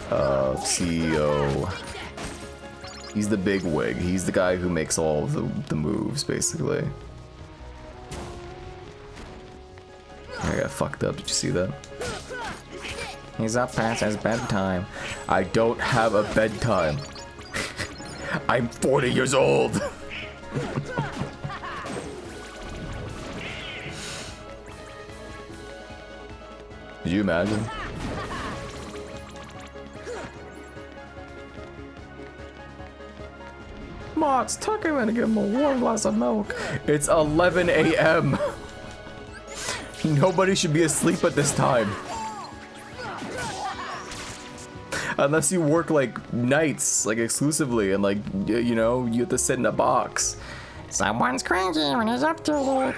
CEO. He's the big wig. He's the guy who makes all of the moves, basically. I got fucked up. Did you see that? He's up past his bedtime. I don't have a bedtime. I'm 40 years old. you imagine? Mods, tuck him in and give him a warm glass of milk. It's 11 a.m. Nobody should be asleep at this time. Unless you work like nights, like exclusively, and like, you know, you have to sit in a box. Someone's cranky when he's up too late.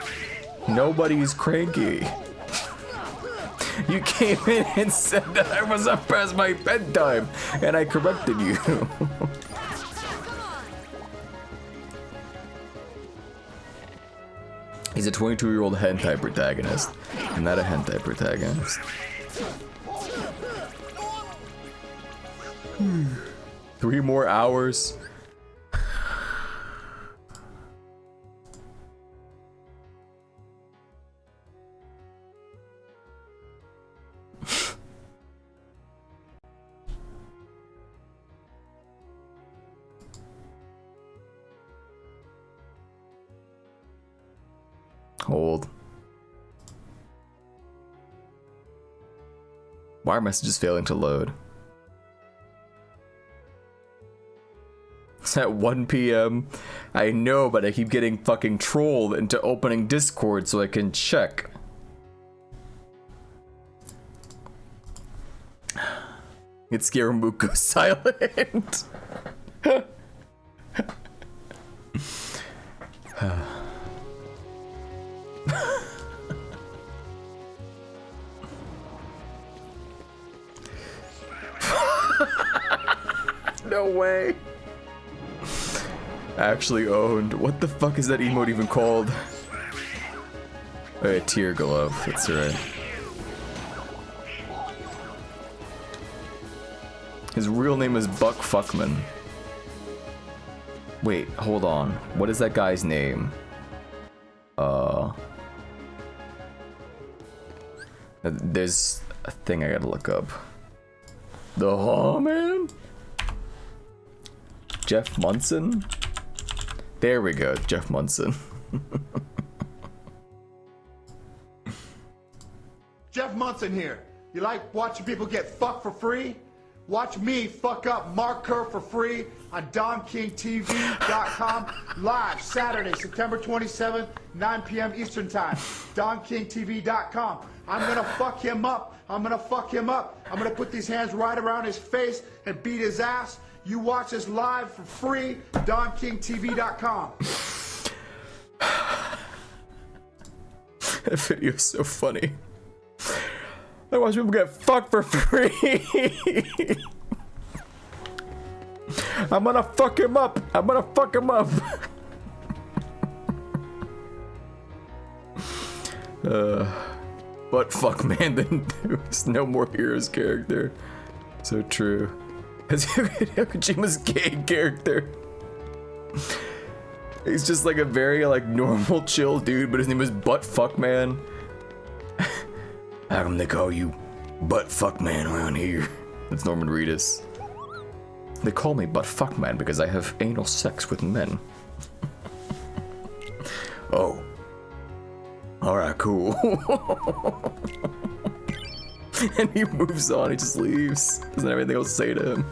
Nobody's cranky. You came in and said that I was up past my bedtime, and I corrected you. He's a 22-year-old hentai protagonist. I'm not a hentai protagonist. 3 more hours. Hold. Why are messages failing to load? It's at 1 p.m. I know, but I keep getting fucking trolled into opening Discord so I can check. It's Scaramouche goes silent. No way. Actually owned. What the fuck is that emote even called? Oh, yeah, tear glove. That's right. His real name is Buck Fuckman. Wait, hold on. What is that guy's name? There's a thing I gotta look up. The man? Jeff Munson? There we go, Jeff Munson. Jeff Munson here. You like watching people get fucked for free? Watch me fuck up Mark Kerr for free on DonKingTV.com live Saturday, September 27th, 9 p.m. Eastern Time. DonKingTV.com. I'm gonna fuck him up. I'm gonna fuck him up. I'm gonna put these hands right around his face and beat his ass. You watch this live for free, DonKingTV.com. That video is so funny. I watch people get fucked for free. I'm gonna fuck him up. I'm gonna fuck him up. But fuck man, then there's no more Heroes character. So true. As Kojima's gay character. He's just like a very like normal chill dude, but his name is Butt Fuck Man. How come they call you Butt Fuck Man around here? That's Norman Reedus. They call me Butt Fuck Man because I have anal sex with men. Oh. Alright, cool. And he moves on, he just leaves. Doesn't have anything else to say to him.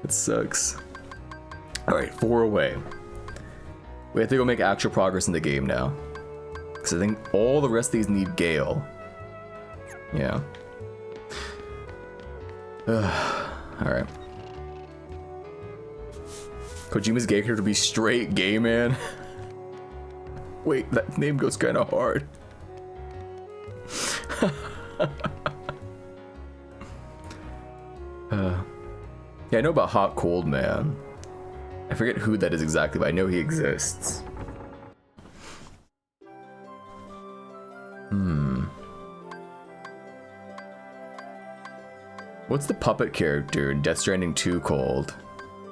It sucks. Alright, 4 away. We have to go make actual progress in the game now. Because I think all the rest of these need Gale. Yeah. Alright. Kojima's gay character to be straight gay man. Wait, that name goes kind of hard. Yeah, I know about Hot Cold Man. I forget who that is exactly, but I know he exists. What's the puppet character in Death Stranding 2 called?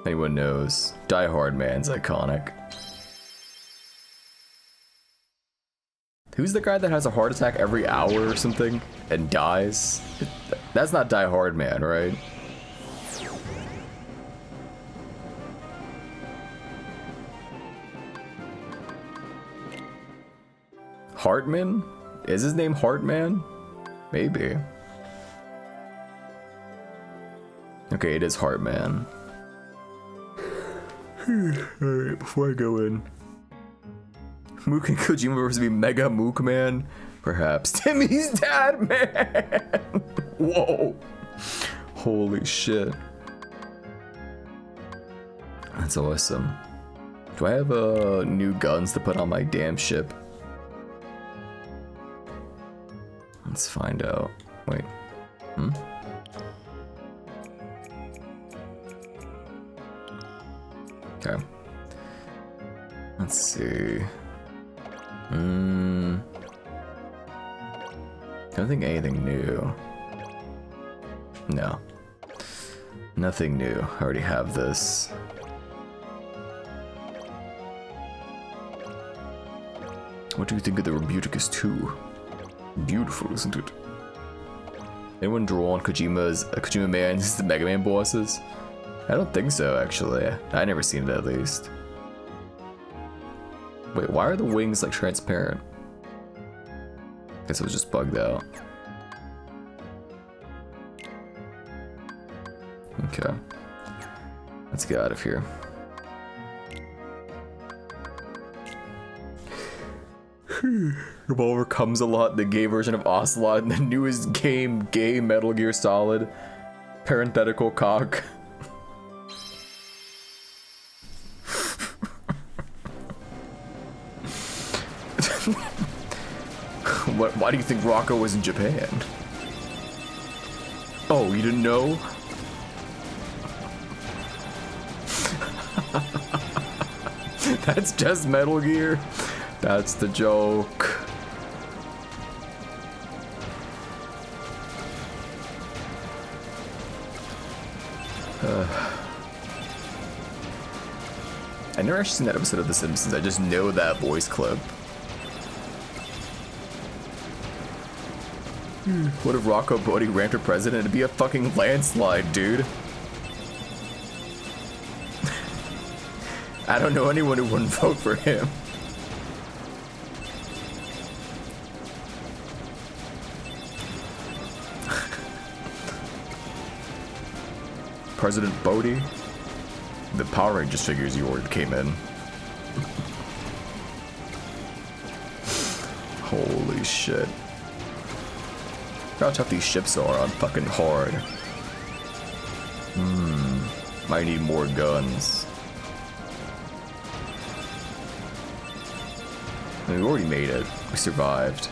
Anyone knows? Die Hard Man's iconic. Who's the guy that has a heart attack every hour or something and dies? That's not Die Hard Man, right? Hartman? Is his name Hartman? Maybe. Okay, it is Heartman. Alright, before I go in. Mook and Kojima versus be Mega Mook Man? Perhaps. Timmy's dad, man! Whoa. Holy shit. That's awesome. Do I have new guns to put on my damn ship? Let's find out. Wait. Okay. Let's see. Don't think anything new. No. Nothing new. I already have this. What do you think of the Rebuticus 2? Beautiful, isn't it? Anyone draw on Kojima Man's the Mega Man bosses? I don't think so, actually. I never seen it at least. Wait, why are the wings like transparent? Guess it was just bugged out. Okay. Let's get out of here. Revolver comes a lot, the gay version of Ocelot, in the newest game, gay Metal Gear Solid. Parenthetical cock. Why do you think Rocco was in Japan? Oh, you didn't know? That's just Metal Gear. That's the joke. I never actually seen that episode of The Simpsons. I just know that voice clip. What if Rocco Bodie ran for president? It'd be a fucking landslide, dude. I don't know anyone who wouldn't vote for him. President Bodie? The Power Rangers figures you ordered came in. Holy shit. Look how tough these ships are on fucking hard. Might need more guns. I mean, we already made it. We survived.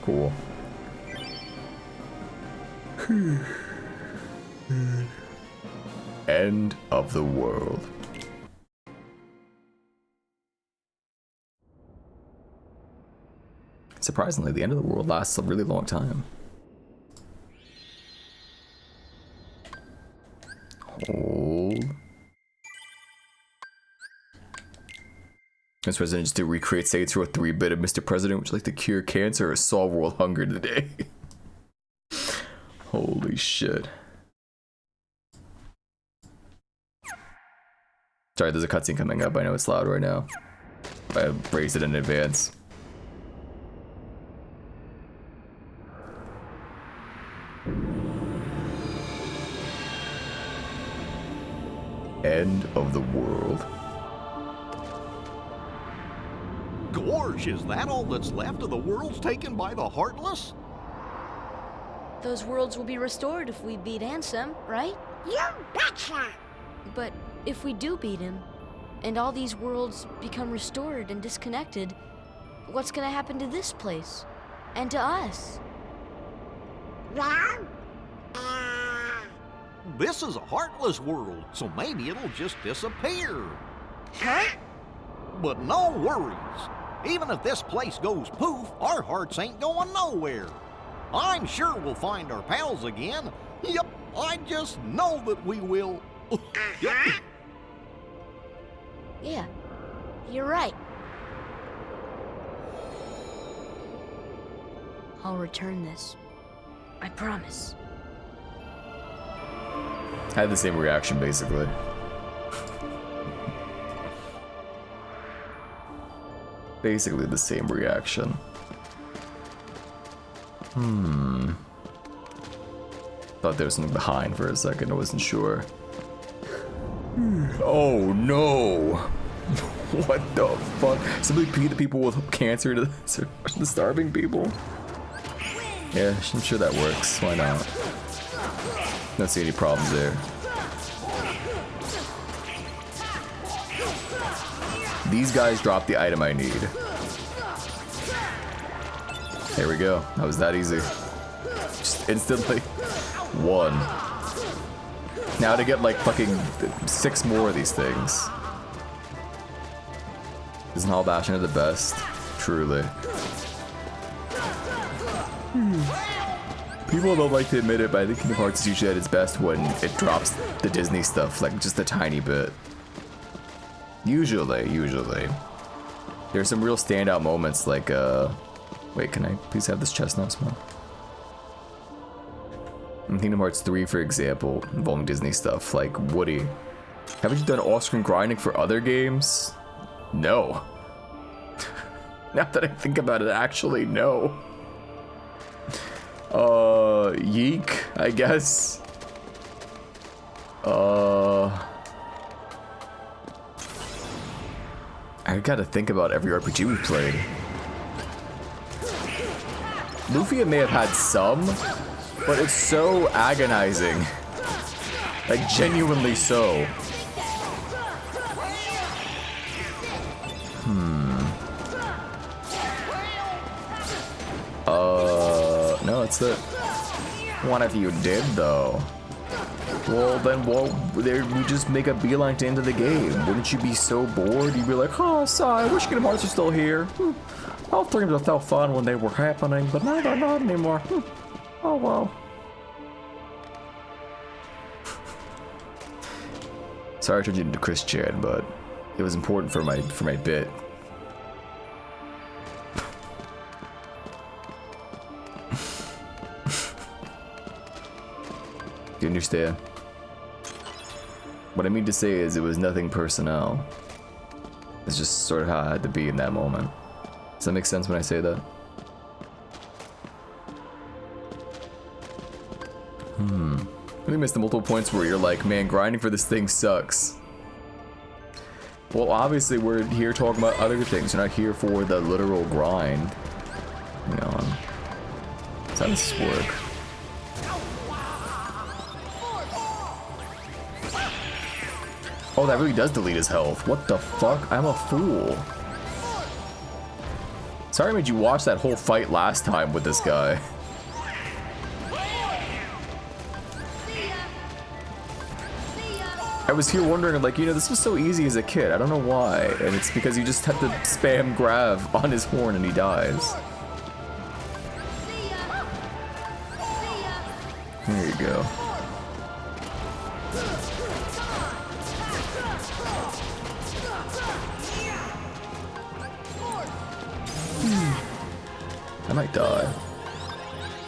Cool. End of the world. Surprisingly, the end of the world lasts a really long time. Hold. Mr. President just to recreate Saints Row 3-bit of Mr. President, would you like to cure cancer or solve world hunger today? Holy shit. Sorry, there's a cutscene coming up. I know it's loud right now. I raised it in advance. End of the world. Gorge, is that all that's left of the worlds taken by the Heartless? Those worlds will be restored if we beat Ansem, right? You betcha! But if we do beat him, and all these worlds become restored and disconnected, what's gonna happen to this place? And to us? Well, This is a Heartless world, so maybe it'll just disappear. Huh? But no worries. Even if this place goes poof, our hearts ain't going nowhere. I'm sure we'll find our pals again. Yep, I just know that we will. Yeah, you're right. I'll return this. I promise. I had the same reaction, basically. Basically the same reaction. Thought there was something behind for a second. I wasn't sure. Oh no! What the fuck? Simply feed the people with cancer to the starving people? Yeah, I'm sure that works. Why not? Don't see any problems there. These guys dropped the item I need. There we go. That was that easy. Just instantly. 1. Now to get like fucking 6 more of these things. Isn't Hall Bastion the best? Truly. People don't like to admit it, but I think Kingdom Hearts is usually at its best when it drops the Disney stuff, like just a tiny bit. Usually. There's some real standout moments like, wait, can I please have this chestnut smell? In Kingdom Hearts 3, for example, involving Disney stuff, like Woody. Haven't you done off-screen grinding for other games? No. Now that I think about it, actually, no. Yeek, I guess. I gotta think about every RPG we've played. Lufia may have had some, but it's so agonizing. Like, genuinely so. No, that's it. What if you did, though? Well, then, we just make a beeline to end of the game. Wouldn't you be so bored? You'd be like, oh, sigh, I wish Kingdom Hearts was still here. All 3 games felt fun when they were happening, but now they're not anymore. Oh, well. Sorry I turned you into Chris Chan, but it was important for my bit. Do you understand? What I mean to say is it was nothing personnel. It's just sort of how I had to be in that moment. Does that make sense when I say that? Really missed the multiple points where you're like, man, grinding for this thing sucks. Well, obviously we're here talking about other things. We're not here for the literal grind. Hang on. How does this work? Oh, that really does delete his health. What the fuck? I'm a fool. Sorry I made you watch that whole fight last time with this guy. I was here wondering, like, you know, this was so easy as a kid. I don't know why. And it's because you just have to spam grab on his horn and he dies. There you go. I might die.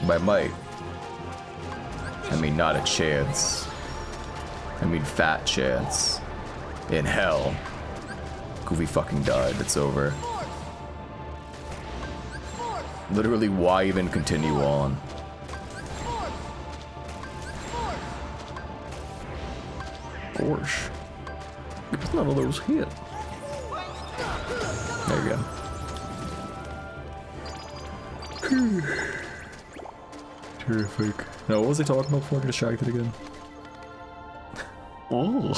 By might, I mean not a chance. I mean fat chance. In hell. Goofy fucking died. It's over. Literally, why even continue on? Gosh. It's none of those hit. There you go. Terrific. Now, what was I talking about before I got distracted again? Oh.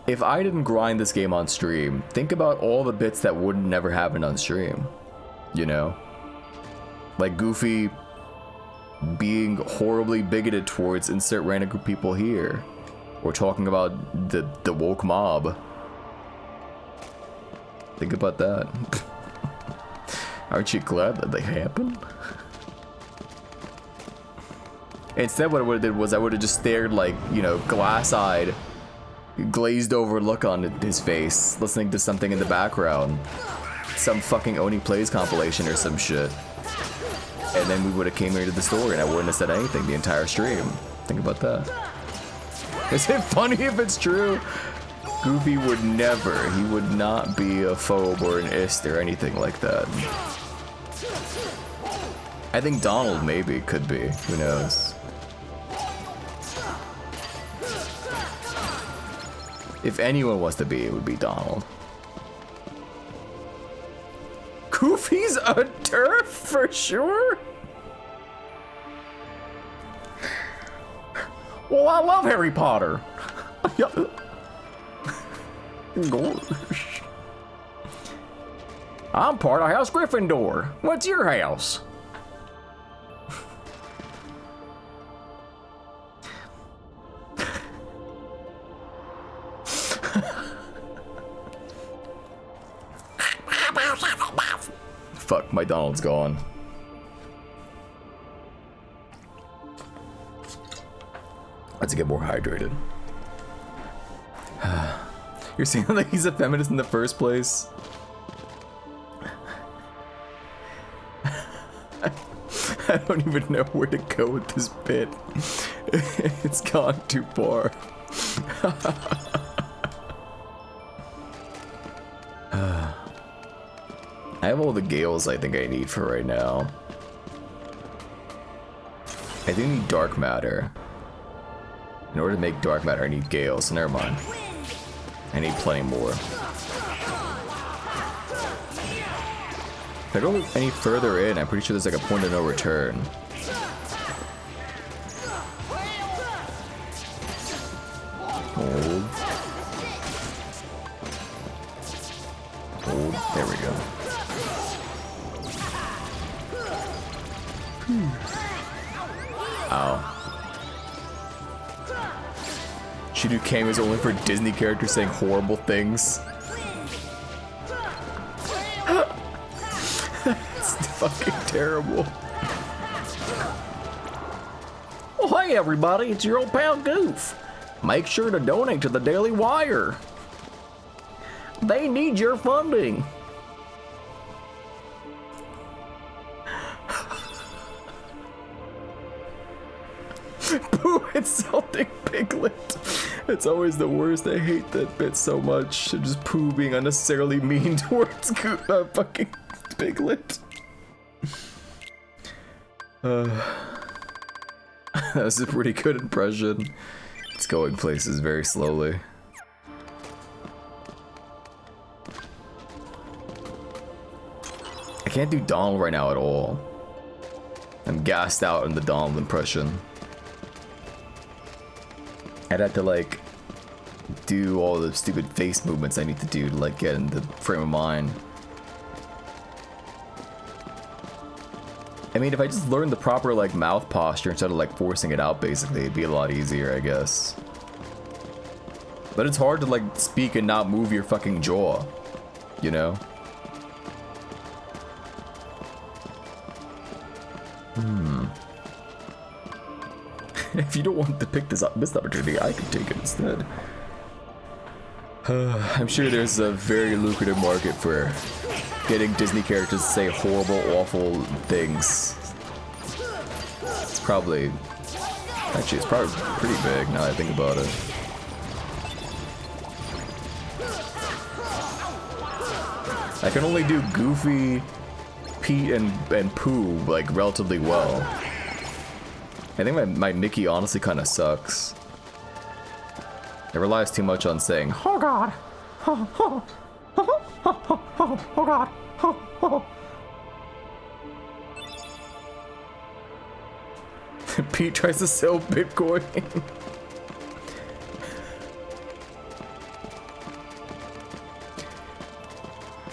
If I didn't grind this game on stream, think about all the bits that would never happen on stream. You know? Like Goofy being horribly bigoted towards insert random group people here. Or talking about the woke mob. Think about that. Aren't you glad that they happened? Instead, what I would have did was I would have just stared like, you know, glass-eyed, glazed over look on his face, listening to something in the background. Some fucking Oni Plays compilation or some shit. And then we would have came here to the story and I wouldn't have said anything the entire stream. Think about that. Is it funny if it's true? Goofy would never. He would not be a phobe or an ist or anything like that. I think Donald maybe could be. Who knows? If anyone was to be, it would be Donald. Goofy's a turf for sure? Well, I love Harry Potter. Gosh. I'm part of House Gryffindor. What's your house? Fuck, my Donald's gone. Let's get more hydrated. You're saying that he's a feminist in the first place? I don't even know where to go with this bit. It's gone too far. I have all the Gales I think I need for right now. I do need dark matter. In order to make dark matter, I need Gales, so never mind. I need plenty more. If I go any further in, I'm pretty sure there's like a point of no return. Hold. Hold. There we go. Ow. Should do cameos only for Disney characters saying horrible things. It's fucking terrible. Well, hey everybody, it's your old pal Goof. Make sure to donate to the Daily Wire. They need your funding. Boo, insulting Piglet. It's always the worst. I hate that bit so much. Just Pooh being unnecessarily mean towards fucking Piglet. That was a pretty good impression. It's going places very slowly. I can't do Donald right now at all. I'm gassed out in the Donald impression. I'd have to like do all the stupid face movements I need to do to like get in the frame of mind. I mean, if I just learned the proper like mouth posture instead of like forcing it out, basically, it'd be a lot easier, I guess. But it's hard to like speak and not move your fucking jaw, you know? If you don't want to pick this opportunity, I can take it instead. I'm sure there's a very lucrative market for getting Disney characters to say horrible, awful things. It's probably... Actually, it's probably pretty big now that I think about it. I can only do Goofy, Pete, and Pooh, like, relatively well. I think my Mickey honestly kind of sucks. It relies too much on saying, "Oh God, oh God, oh." Pete tries to sell Bitcoin.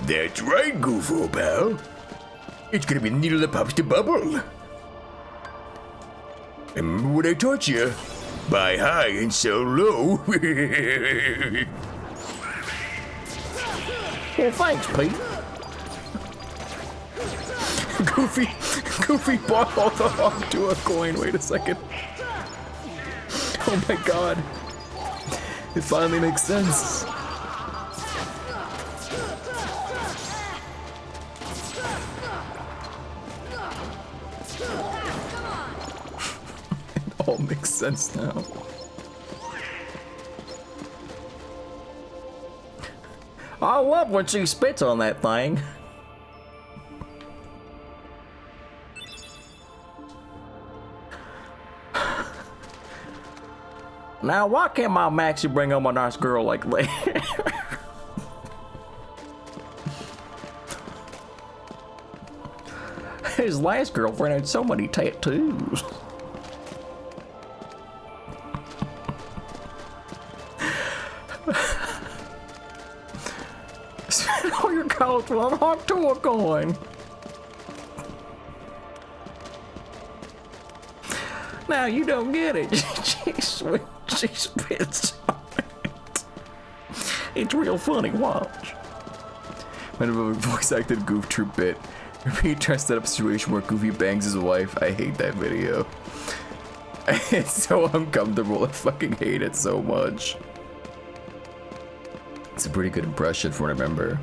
That's right, Goofo pal. It's gonna be the needle that pops the bubble. Remember what I taught you? Buy high and sell low. Well, thanks, Pete. Goofy bought all the hog to a coin. Wait a second. Oh my god. It finally makes sense. All makes sense now. I love when she spits on that thing. Now, why can't my Maxie bring home a nice girl like that? His last girlfriend had so many tattoos. Spend all your college on a hot tour going. Now you don't get it. She spits on it. It's real funny, watch. Whenever a voice acted Goof Troop bit, Repeat tries to set up a situation where Goofy bangs his wife. I hate that video. It's so uncomfortable. I fucking hate it so much. It's a pretty good impression from what I remember,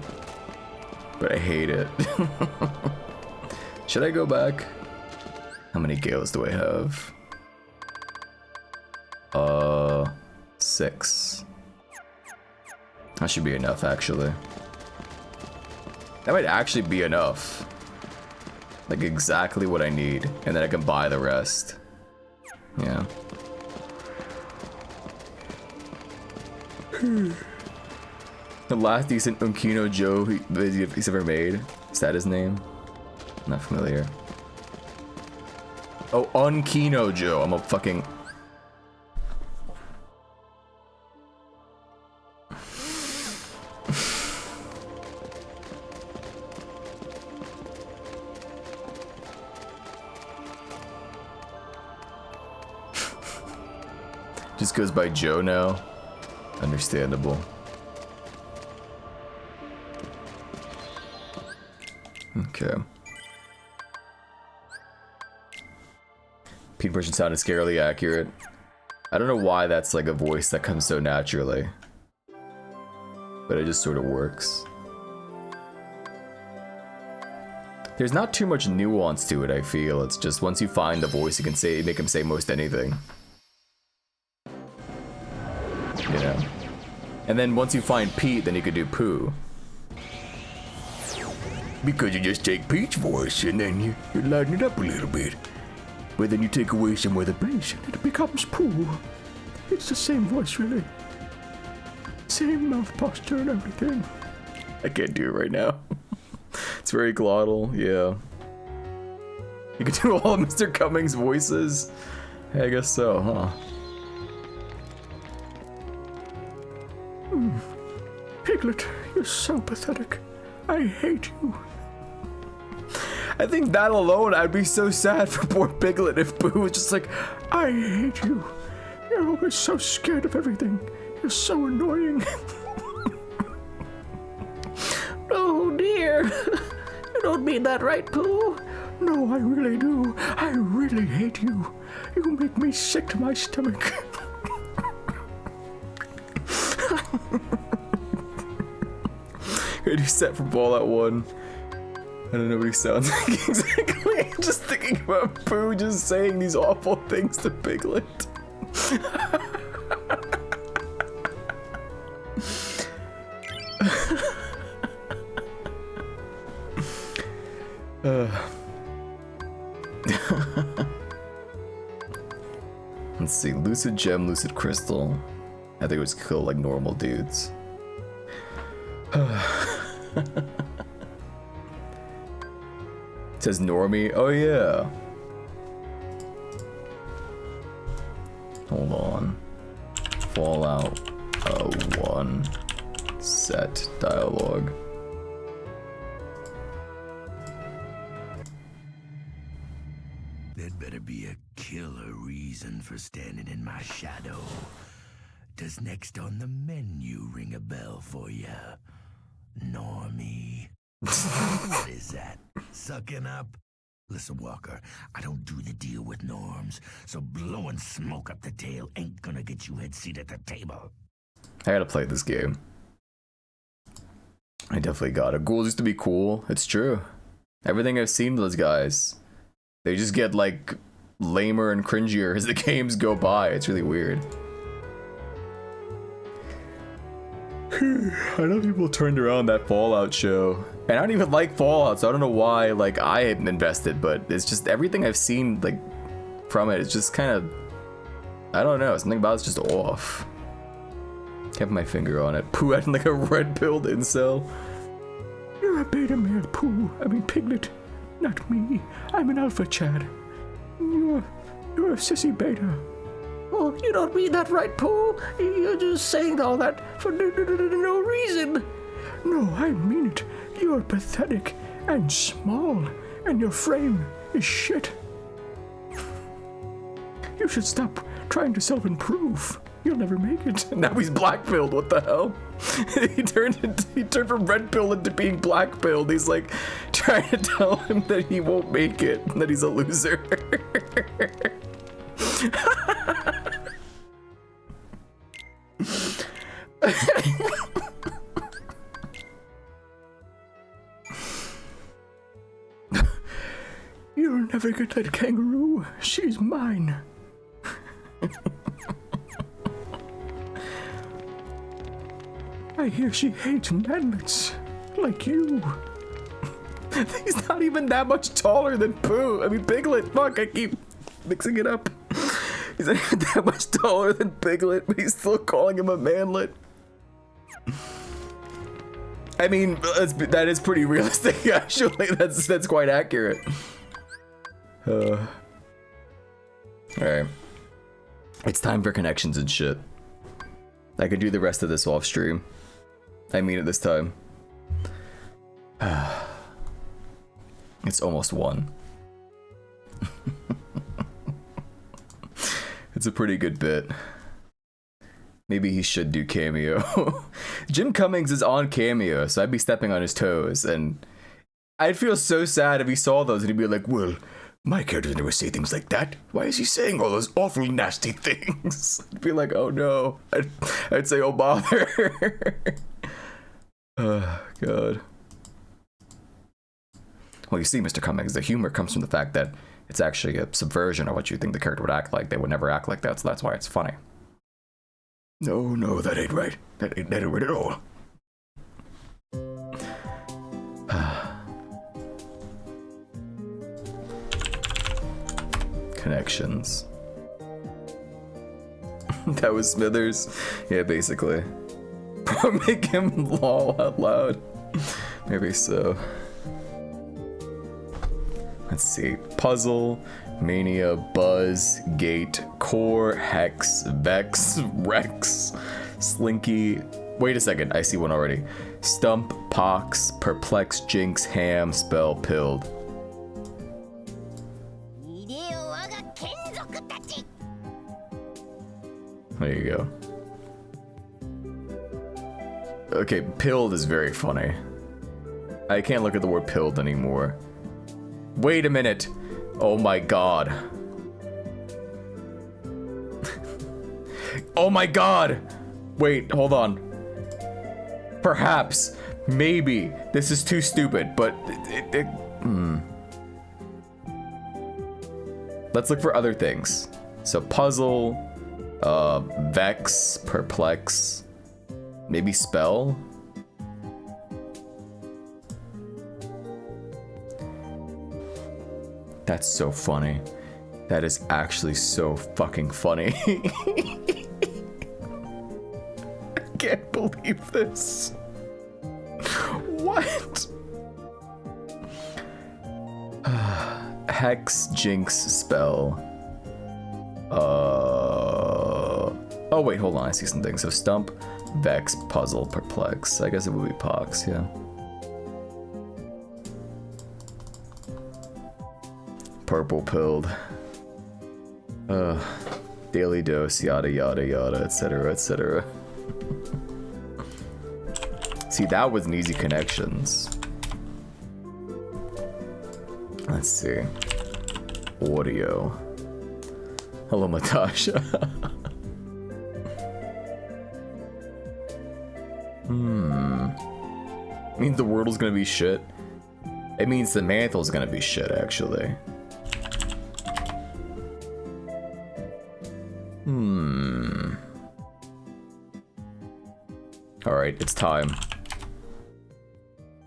but I hate it. Should I go back? How many gales do I have? 6. That should be enough, actually. That might actually be enough. Like exactly what I need, and then I can buy the rest. Yeah. The last decent Unkino Joe he's ever made. Is that his name? Not familiar. Oh, Unkino Joe. I'm a fucking... Just goes by Joe now. Understandable. Okay. Pete impression sounded scarily accurate. I don't know why that's like a voice that comes so naturally, but it just sort of works. There's not too much nuance to it, I feel. It's just once you find the voice, you can say, make him say most anything. You know? And then once you find Pete, then you could do Pooh. Because you just take Pete's voice and then you lighten it up a little bit. But then you take away some of the bass and it becomes Pooh. It's the same voice, really. Same mouth posture and everything. I can't do it right now. It's very glottal, yeah. You can do all of Mr. Cummings' voices? I guess so, huh? Piglet, you're so pathetic. I hate you. I think that alone, I'd be so sad for poor Piglet if Boo was just like, I hate you. You're always so scared of everything. You're so annoying. Oh dear. You don't mean that, right, Pooh? No, I really do. I really hate you. You make me sick to my stomach. Ready set for Fallout 1. I don't know what he sounds like exactly. I'm just thinking about Pooh just saying these awful things to Piglet. Let's see, Lucid Gem, Lucid Crystal. I think it was kill like normal dudes. It says Normie. Oh yeah. Hold on. Fallout 1 set dialogue. There'd better be a killer reason for standing in my shadow. Does next on the menu ring a bell for you, Normie? What is that? Sucking up? Listen, Walker, I don't do the deal with norms, so blowing smoke up the tail ain't gonna get you head seat at the table. I gotta play this game. I definitely got it. Ghouls used to be cool. It's true. Everything I've seen of those guys, they just get like lamer and cringier as the games go by. It's really weird. I know people turned around that Fallout show, and I don't even like Fallout, so I don't know why like I am invested, but it's just everything I've seen like from it is just kind of, I don't know, something about it's just off. Kept my finger on it. Pooh acting like a red-pilled incel. You're a beta male, Pooh. I mean Piglet. Not me. I'm an alpha Chad. You're a sissy beta. Oh, you don't mean that right, Pooh. You're just saying all that for no reason. No, I mean it. You're pathetic and small, and your frame is shit. You should stop trying to self-improve. You'll never make it. Now he's black-pilled. What the hell? he turned from red-pilled into being black-pilled. He's like trying to tell him that he won't make it, and that he's a loser. You'll never get that kangaroo. She's mine. I hear she hates manlets like you. He's not even that much taller than Pooh. I mean, Piglet. Fuck, I keep mixing it up. He's not even that much taller than Piglet, but he's still calling him a manlet. I mean, that is pretty realistic, actually. That's quite accurate. Alright. It's time for connections and shit. I could do the rest of this off stream. I mean it this time. It's almost 1. It's a pretty good bit. Maybe he should do Cameo. Jim Cummings is on Cameo, so I'd be stepping on his toes, and I'd feel so sad if he saw those and he'd be like, well, my character never say things like that. Why is he saying all those awful nasty things? I'd be like, oh no. I'd say, oh bother. Oh, God. Well, you see, Mr. Cummings, the humor comes from the fact that it's actually a subversion of what you think the character would act like. They would never act like that, so that's why it's funny. No, that ain't right. That ain't right at all. Connections. That was Smithers? Yeah, basically. Make him lol out loud. Maybe so. Let's see. Puzzle, Mania, Buzz, Gate, Core, Hex, Vex, Rex, Slinky. Wait a second, I see one already. Stump, Pox, Perplex, Jinx, Ham, Spell, Pilled. There you go. Okay, Pilled is very funny. I can't look at the word Pilled anymore. Wait a minute. Oh my god. Oh my god. Wait, hold on. Perhaps, maybe, this is too stupid, but Let's look for other things. So puzzle, Vex, Perplex, maybe Spell? That's so funny. That is actually so fucking funny. I can't believe this. What? Hex, Jinx, Spell. Oh wait, hold on, I see something. So Stump, Vex, Puzzle, Perplex. I guess it would be Pox, yeah. Purple Pilled. Daily Dose, yada yada yada, etc, etc. See, that was an easy connections. Let's see. Audio. Hello, Natasha. Means the world is gonna be shit. It means the mantle's gonna be shit, actually. Alright, it's time.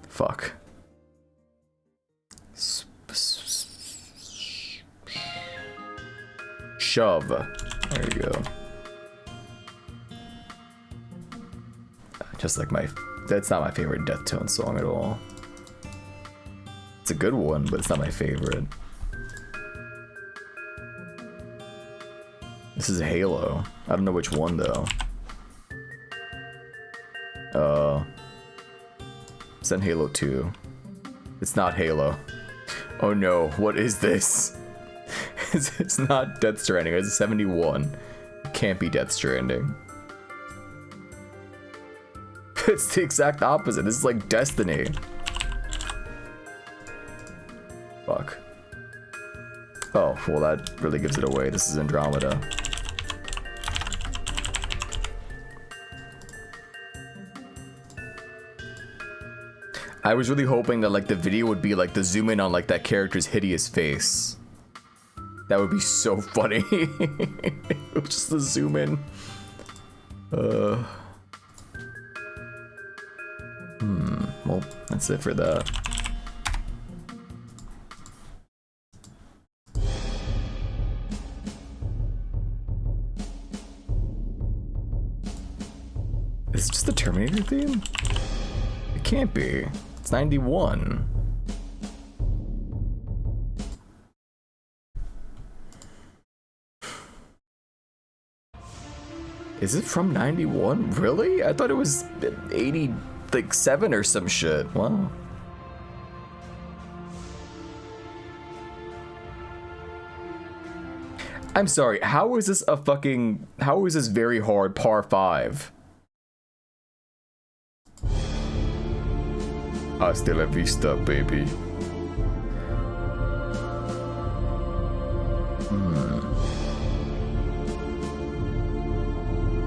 Fuck. Shove. There you go. Just like that's not my favorite Death-Tone song at all. It's a good one, but it's not my favorite. This is Halo. I don't know which one though. It's in Halo 2. It's not Halo. Oh no, what is this? It's not Death Stranding, it's 71. It can't be Death Stranding. It's the exact opposite. This is like Destiny. Fuck. Oh, well that really gives it away. This is Andromeda. I was really hoping that like the video would be like the zoom in on like that character's hideous face. That would be so funny. Just the zoom in. Well, that's it for that. Is it just the Terminator theme? It can't be. It's 91. Is it from 91? Really? I thought it was 87 or some shit. Wow. I'm sorry, how is this very hard par 5? Hasta la vista, baby.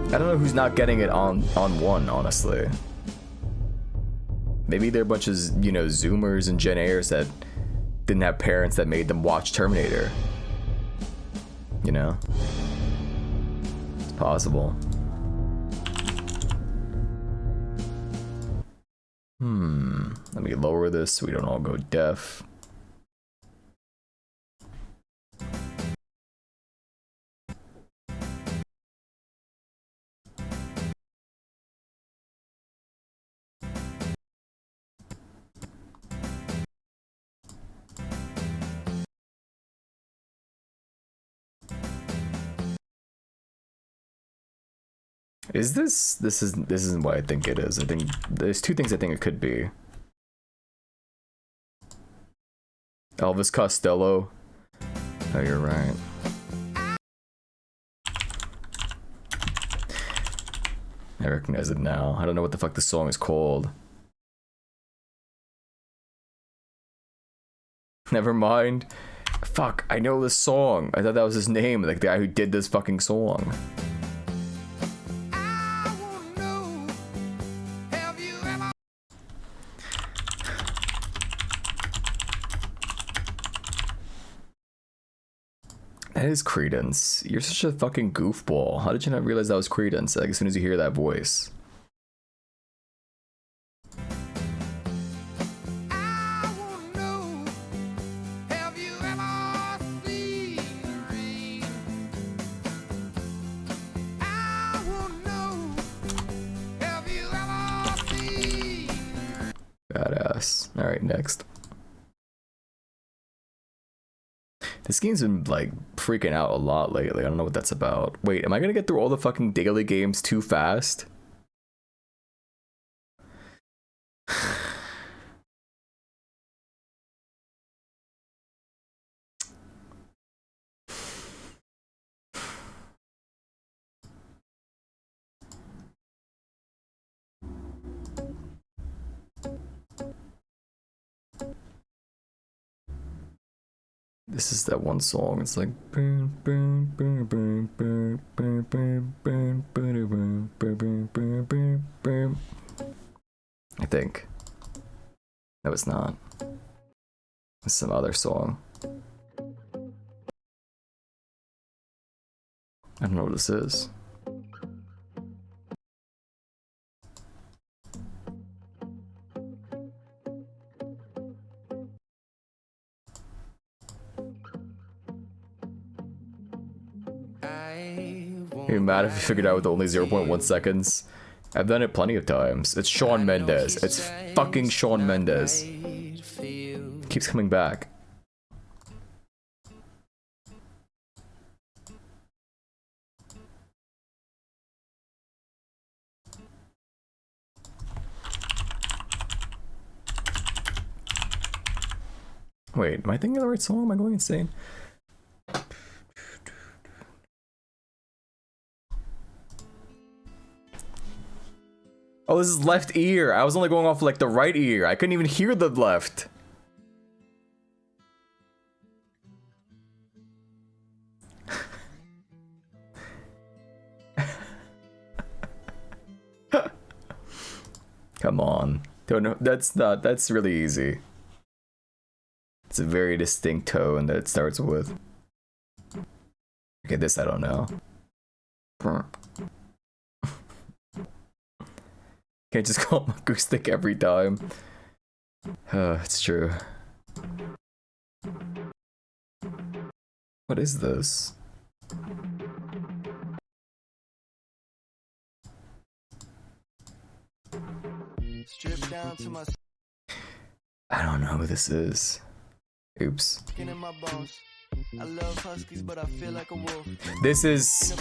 I don't know who's not getting it on one, honestly. Maybe they're a bunch of, you know, Zoomers and Gen Airs that didn't have parents that made them watch Terminator. You know? It's possible. Let me lower this so we don't all go deaf. Is this isn't what I think it is. I think there's two things I think it could be. Elvis Costello. Oh, you're right. I recognize it now. I don't know what the fuck this song is called. Never mind. Fuck, I know this song. I thought that was his name, like the guy who did this fucking song. That is Credence. You're such a fucking goofball. How did you not realize that was Credence? Like as soon as you hear that voice. Badass. Alright, next. This game's been like freaking out a lot lately. I don't know what that's about. Wait, am I gonna get through all the fucking daily games too fast? This is that one song. It's like I think. No, it's not. It's some other song. I don't know what this is. You're mad if you figured out with only 0.1 seconds. I've done it plenty of times. It's Shawn Mendes. It's fucking Shawn Mendes. Keeps coming back. Wait, am I thinking of the right song? Am I going insane? Oh, this is left ear. I was only going off like the right ear. I couldn't even hear the left. Come on. Don't know. That's really easy. It's a very distinct tone that it starts with. Okay, this I don't know. Can't just call him acoustic every time. It's true. What is this? I don't know who this is. Oops. This is...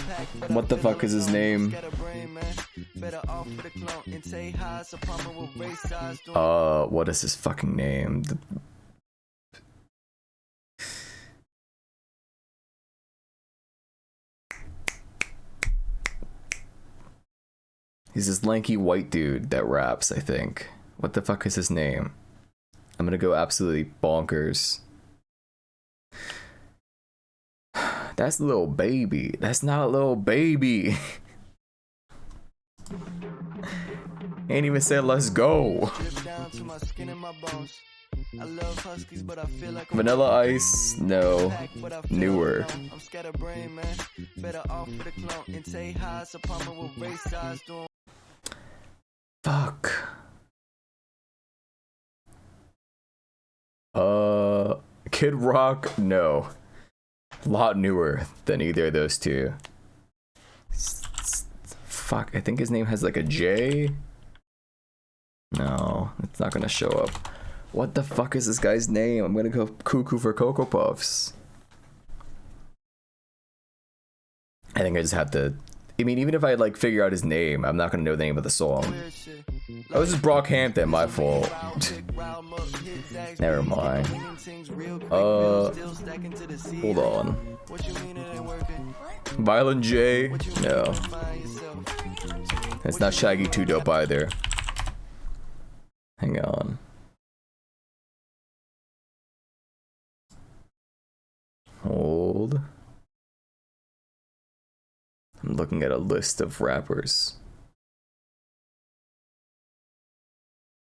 What the fuck is his name? What is his fucking name? He's this lanky white dude that raps, I think. What the fuck is his name? I'm gonna go absolutely bonkers. That's Lil Baby. That's not Lil Baby. Ain't even said let's go. Vanilla Ice, no. Newer. Fuck. Kid Rock, no. A lot newer than either of those two. Fuck, I think his name has like a J. No, it's not gonna show up. What the fuck is this guy's name? I'm gonna go cuckoo for Cocoa Puffs. I think I just have to... I mean, even if I like figure out his name, I'm not gonna know the name of the song. Oh, this is Brockhampton, my fault. Never mind. Hold on. Violent J? No. It's not Shaggy 2 Dope either. Hang on. Hold. I'm looking at a list of rappers.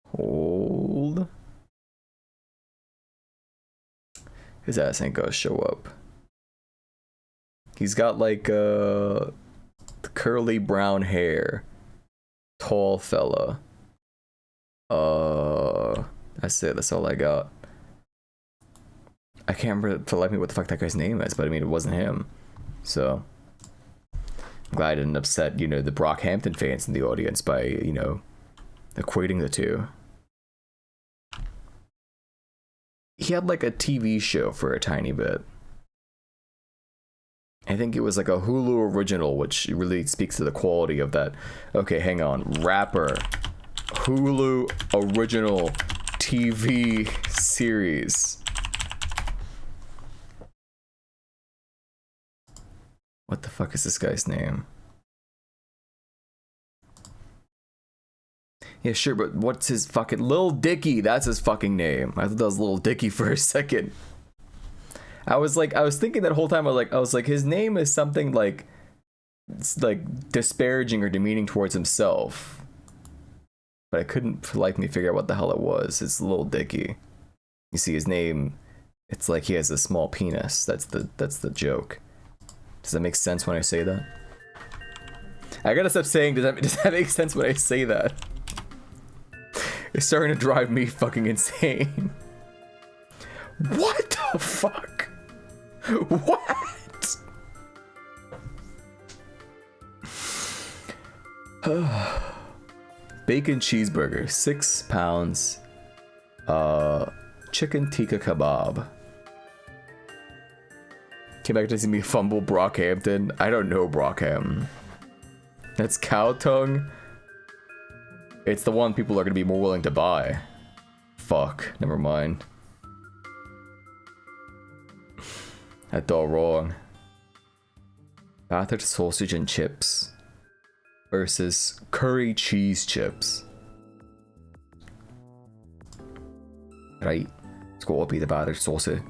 Hold. His ass ain't gonna show up. He's got like curly brown hair. Tall fella. That's it. That's all I got. I can't remember for life me what the fuck that guy's name is, but I mean it wasn't him. So I'm glad I didn't upset, you know, the Brockhampton fans in the audience by, you know, equating the two. He had like a TV show for a tiny bit. I think it was like a Hulu original, which really speaks to the quality of that. Okay, hang on. Rapper. Hulu original TV series. What the fuck is this guy's name? Yeah, sure, but what's his fucking... Lil Dicky, that's his fucking name. I thought that was Lil Dicky for a second. I was thinking that whole time, I was like, his name is something like disparaging or demeaning towards himself. But I couldn't for life me figure out what the hell it was. It's Lil Dicky. You see his name, it's like he has a small penis. That's the joke. Does that make sense when I say that? I gotta stop saying, does that make sense when I say that? It's starting to drive me fucking insane. What the fuck? What? Bacon cheeseburger, 6 pounds. Chicken tikka kebab. Came back to see me fumble Brockhampton. I don't know Brockhampton. That's cow tongue. It's the one people are gonna be more willing to buy. Fuck, never mind. That's all wrong. Battered sausage and chips versus curry cheese chips. Right, it's gotta be the battered sausage.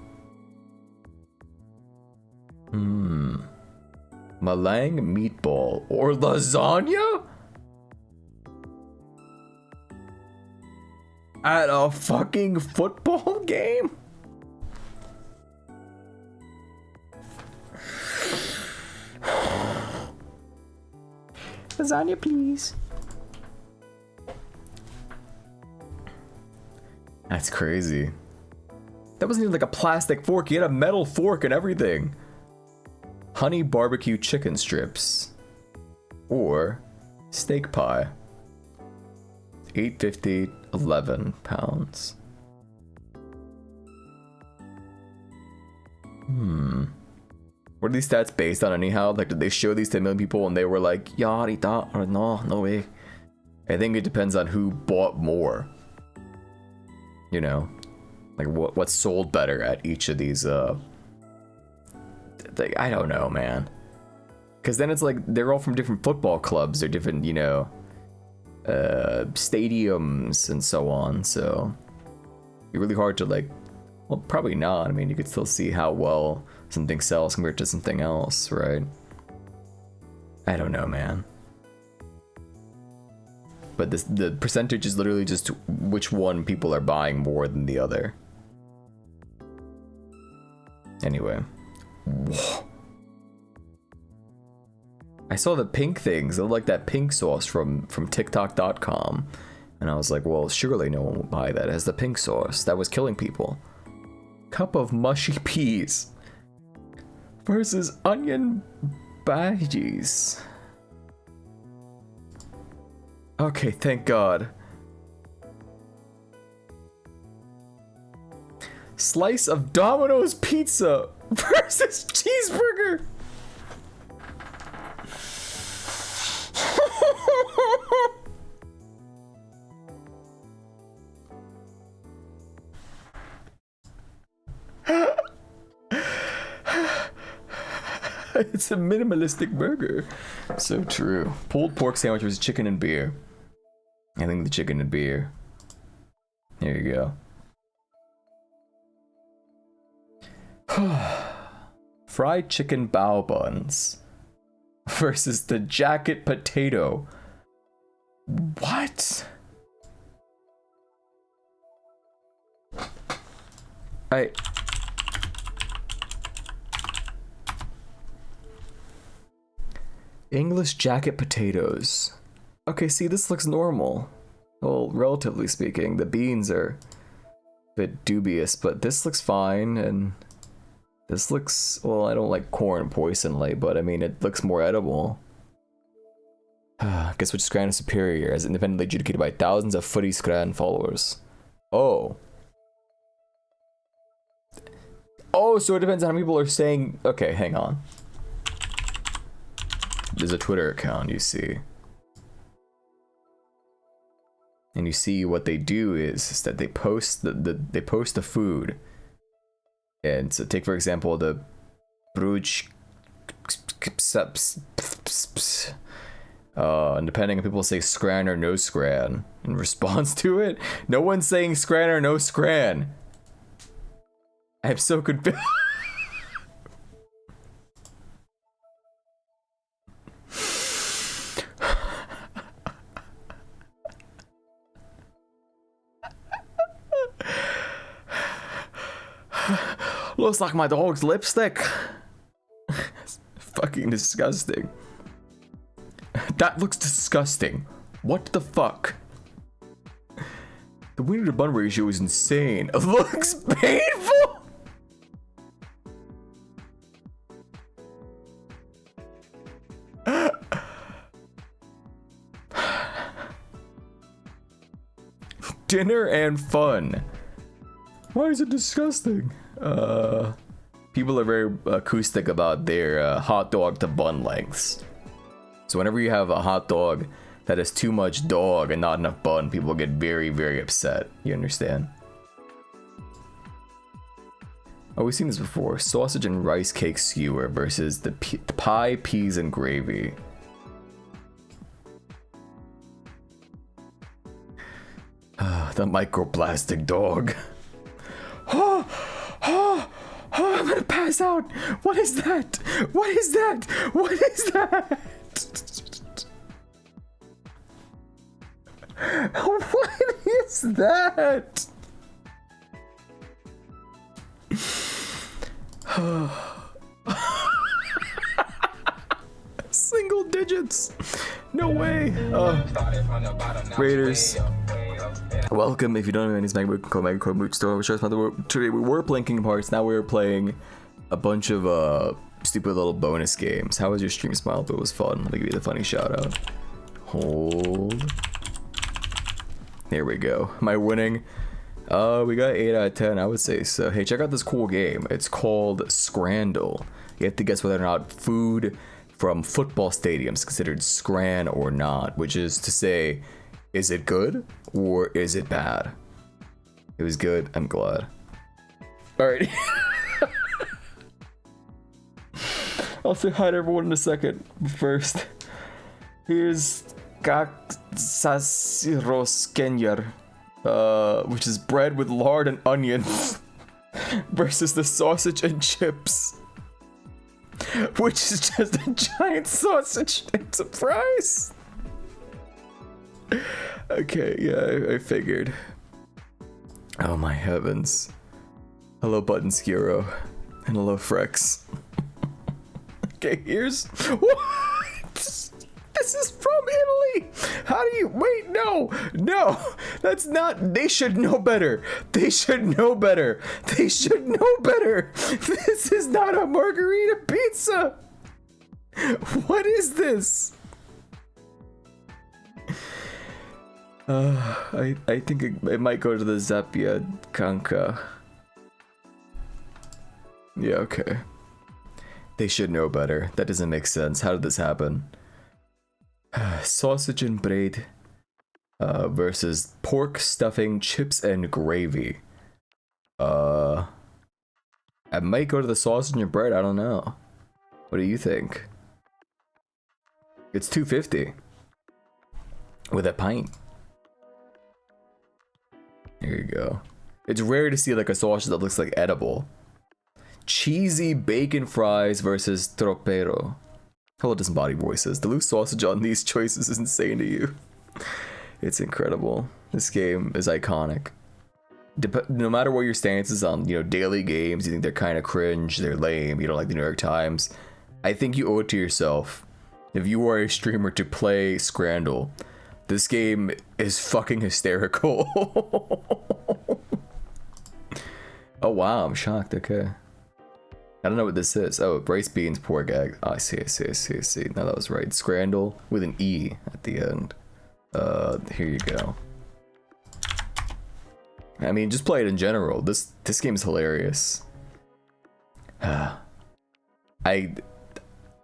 Malang meatball or lasagna? At a fucking football game? Lasagna, please. That's crazy. That wasn't even like a plastic fork. He had a metal fork and everything. Honey barbecue chicken strips or steak pie. $8.50, 11 pounds. What are these stats based on anyhow? Like, did they show these to a million people and they were like, yeah, ahorita, or no way? I think it depends on who bought more. You know, like what sold better at each of these, I don't know, man. Because then it's like, they're all from different football clubs. They're different, you know, stadiums and so on. So, it's really hard to like, well, probably not. I mean, you could still see how well something sells compared to something else, right? I don't know, man. But the percentage is literally just which one people are buying more than the other. Anyway. Whoa. I saw the pink things. They look like that pink sauce from TikTok.com. And I was like, well, surely no one will buy that. It has the pink sauce. That was killing people. Cup of mushy peas versus onion bhajis. Okay, thank God. Slice of Domino's pizza versus cheeseburger. It's a minimalistic burger. So true. Pulled pork sandwich versus chicken and beer. I think the chicken and beer. There you go. Fried chicken bao buns versus the jacket potato. What? English jacket potatoes. Okay, see, this looks normal. Well, relatively speaking, the beans are a bit dubious, but this looks fine, and this looks, well, I don't like corn poisonly, but I mean, it looks more edible. Guess which Scran is superior, as independently adjudicated by thousands of footy Scran followers. Oh. Oh, so it depends on how people are saying, okay, hang on. There's a Twitter account, you see. And you see what they do is that they post they post the food. And so take for example the Bruges and depending on people say scran or no scran in response to it. No one's saying scran or no scran. I'm so confused. Looks like my dog's lipstick. It's fucking disgusting. That looks disgusting. What the fuck? The wiener to bun ratio is insane. It looks painful. dinner and fun. Why is it disgusting? People are very acoustic about their hot dog to bun lengths. So whenever you have a hot dog that has too much dog and not enough bun, people get very, very upset. You understand? Oh, we've seen this before. Sausage and rice cake skewer versus the pie, peas, and gravy. The microplastic dog. Oh, I'm gonna pass out. What is that? What is that? What is that? What is that? Single digits. No way. Raiders. Welcome. If you don't know any Mega code Mega Code Mooch Store, today we were playing Kingdom Hearts. Now we're playing a bunch of stupid little bonus games. How was your stream, Smile? But it was fun. Let me give you the funny shout out. Hold. There we go. Am I winning? We got 8 out of 10, I would say so. Hey, check out this cool game. It's called >Scrandle. You have to guess whether or not food from football stadiums is considered scran or not, which is to say, is it good or is it bad? It was good. I'm glad. All right. I'll say hi to everyone in a second. First, here's Kaksasiroskenyer, which is bread with lard and onions, versus the sausage and chips, which is just a giant sausage and surprise. Okay, yeah, I figured. Oh my heavens. Hello, Button Skiro. And hello, Frex. Okay, here's... What? This is from Italy! How do you... Wait, no! No! That's not... They should know better! They should know better! They should know better! This is not a margarita pizza! What is this? I think it might go to the Zapia Kanka. Yeah, okay. They should know better. That doesn't make sense. How did this happen? Sausage and bread versus pork stuffing, chips, and gravy. I might go to the sausage and bread. I don't know. What do you think? It's $2.50 with a pint. Here you go. It's rare to see like a sausage that looks like edible. Cheesy bacon fries versus tropero. Hello, disembodied voices. The loose sausage on these choices is insane to you. It's incredible. This game is iconic. No matter what your stance is on, daily games, you think they're kind of cringe, they're lame, you don't like the New York Times. I think you owe it to yourself, if you are a streamer, to play >Scrandle. This game is fucking hysterical. Oh wow, I'm shocked. Okay. I don't know what this is. Oh, rice, beans, pork, egg. Oh, I see. No, that was right. >Scrandle with an E at the end. Here you go. I mean, just play it in general. This game's hilarious.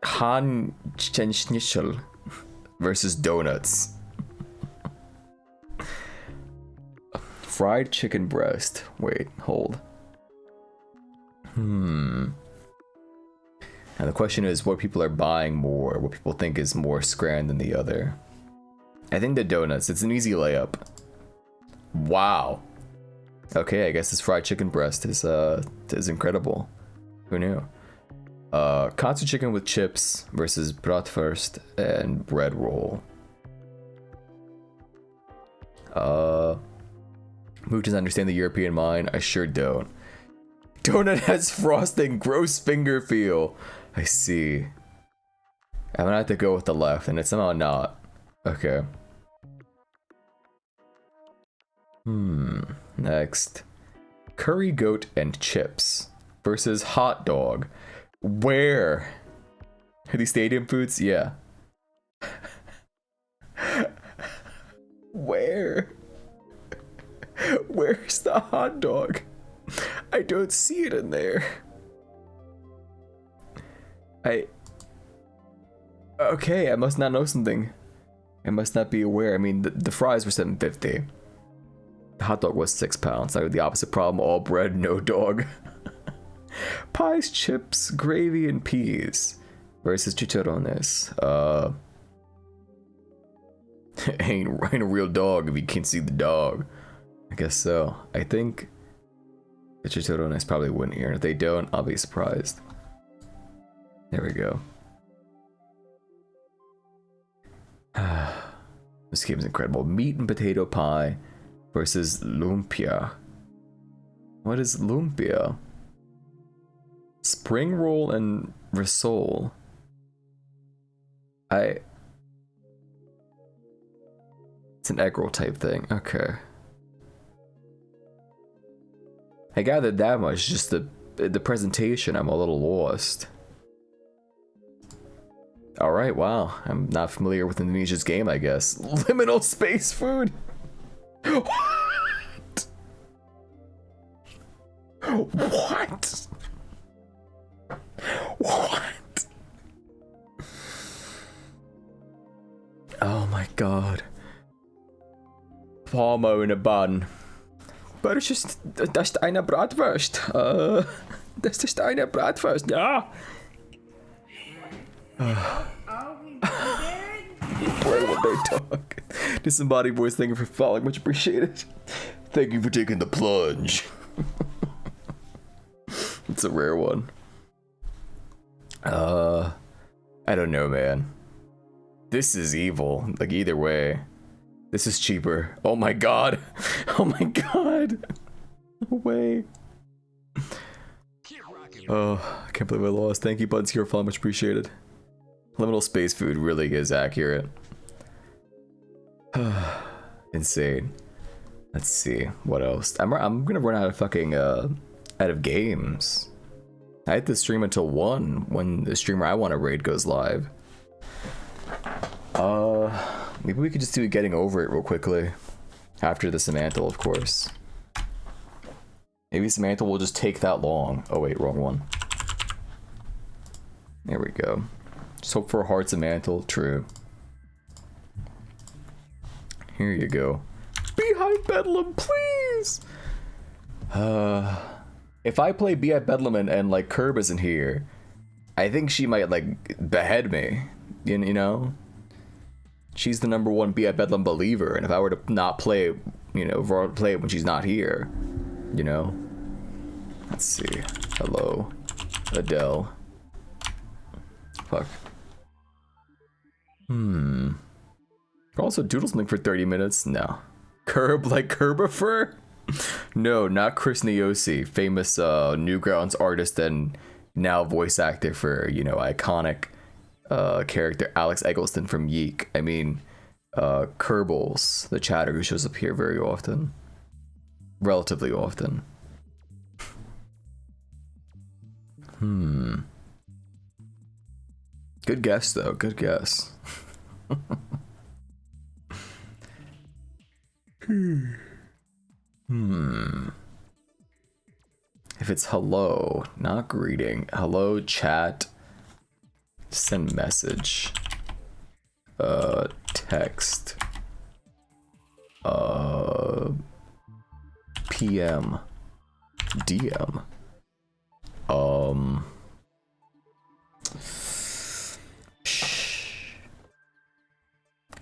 Han Schnitzel versus donuts. Fried chicken breast. Wait, hold. And the question is what people are buying more, what people think is more scran than the other. I think the donuts. It's an easy layup. Wow. Okay, I guess this fried chicken breast is incredible. Who knew? Katsu chicken with chips versus bratwurst and bread roll. Mook doesn't understand the European mind. I sure don't. Donut has frosting, gross finger feel. I see. I'm gonna have to go with the left, and it's somehow not. Okay. Next. Curry goat and chips versus hot dog. Where? Are these stadium foods? Yeah. Where? Where's the hot dog? I don't see it in there. Okay, I must not know something. I must not be aware. I mean, the fries were $7.50. The hot dog was £6. I had the opposite problem. All bread, no dog. Pies, chips, gravy, and peas. Versus chicharrones. Ain't a real dog if you can't see the dog. I guess so. I think the chicharrones probably win here. If they don't, I'll be surprised. There we go. This game is incredible. Meat and potato pie versus lumpia. What is lumpia? Spring roll and risole. It's an egg roll type thing. Okay. I gathered that much. Just the presentation, I'm a little lost. Alright, wow. I'm not familiar with Indonesia's game, I guess. Liminal space food? What? What? What? Oh my god. Palmo in a bun. But it's just... Das ist eine Bratwurst. Das ist eine Bratwurst. Ja. Why would they talk? Disembodied voice, thank you for following, much appreciated. Thank you for taking the plunge. It's a rare one. I don't know, man. This is evil. Like, either way. This is cheaper. Oh my god. Oh my god. No way. Oh, I can't believe I lost. Thank you, Buds, here for much appreciated. Liminal space food really is accurate. Insane. Let's see what else. I'm gonna run out of fucking out of games. I had to stream until 1 when the streamer I want to raid goes live. Maybe we could just do Getting Over It real quickly after the Samantha, of course. Maybe Samantha will just take that long. Oh wait, wrong one. There we go. Just hope for a hard Samantha. True. Here you go. Behind Bedlam, please! If I play Be at Bedlam and like Curb isn't here, I think she might like behead me. You know? She's the #1 Be at Bedlam believer, and if I were to not play, you know, play it when she's not here, you know? Let's see. Hello, Adele. Fuck. Also, doodle something for 30 minutes? No. Curb like Curbifer? No, not Chris Niosi, famous Newgrounds artist and now voice actor for, you know, iconic character Alex Eggleston from Yeek. I mean, Kerbals, the chatter who shows up here very often. Relatively often. Good guess, though. Good guess. If it's hello, not greeting. Hello, chat. Send message. Text. PM. DM.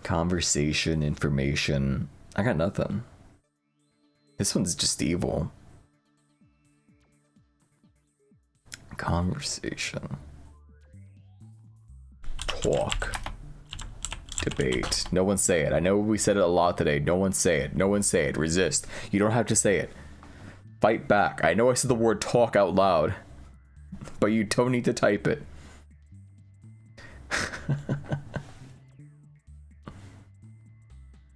Conversation, information. I got nothing. This one's just evil. Conversation. Talk. Debate. No one say it. I know we said it a lot today. No one say it. No one say it. Resist. You don't have to say it. Fight back. I know I said the word talk out loud, but you don't need to type it.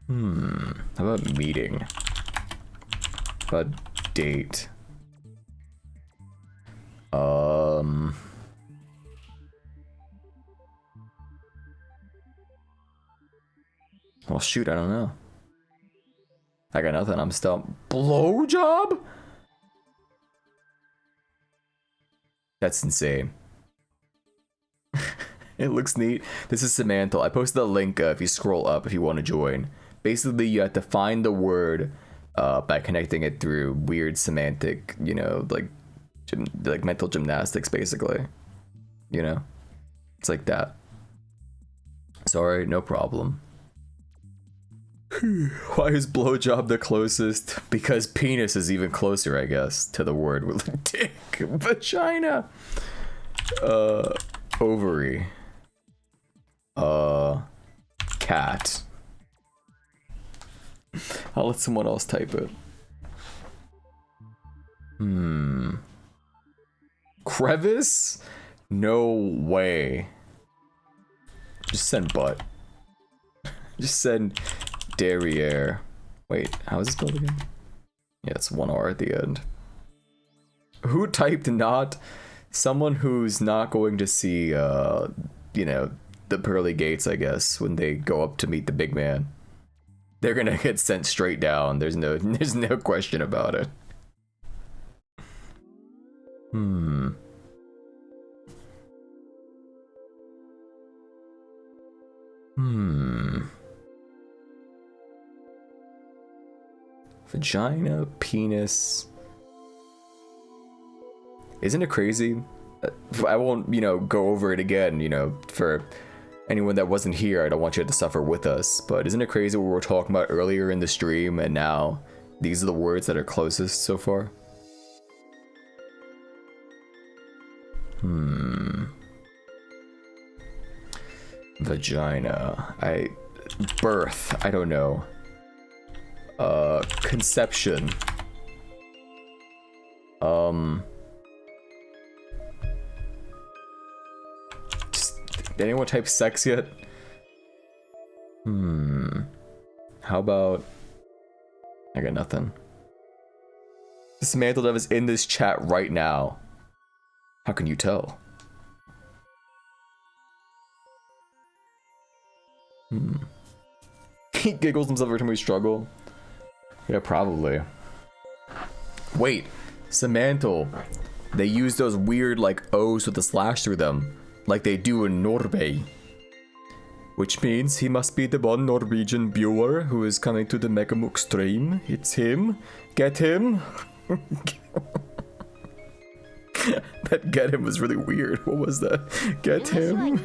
How about meeting? How about date? Well, shoot, I don't know. I got nothing. I'm stumped. Blowjob? That's insane. It looks neat. This is Samantha. I posted the link if you scroll up if you want to join. Basically, you have to find the word by connecting it through weird semantic, you know, like mental gymnastics, basically. You know? It's like that. Sorry, no problem. Why is blowjob the closest? Because penis is even closer, I guess, to the word with dick. Vagina. Ovary. Cat. I'll let someone else type it. Crevice? No way. Just send butt. Just send derriere. Wait, how is this spelled again? Yeah, it's one R at the end. Who typed not? Someone who's not going to see, you know, the pearly gates, I guess, when they go up to meet the big man. They're gonna get sent straight down. There's no question about it. Vagina, penis. Isn't it crazy? I won't, you know, go over it again, you know, for anyone that wasn't here. I don't want you to suffer with us, but isn't it crazy what we were talking about earlier in the stream and now these are the words that are closest so far? Vagina. Birth. I don't know. Conception. Did anyone type sex yet? How about... I got nothing. Samantha Dev is in this chat right now. How can you tell? He giggles himself every time we struggle. Yeah, probably. Wait, Samantha. They use those weird like O's with a slash through them, like they do in Norway. Which means he must be the one Norwegian viewer who is coming to the Megamuk stream. It's him. Get him. That get him was really weird. What was that? Get him.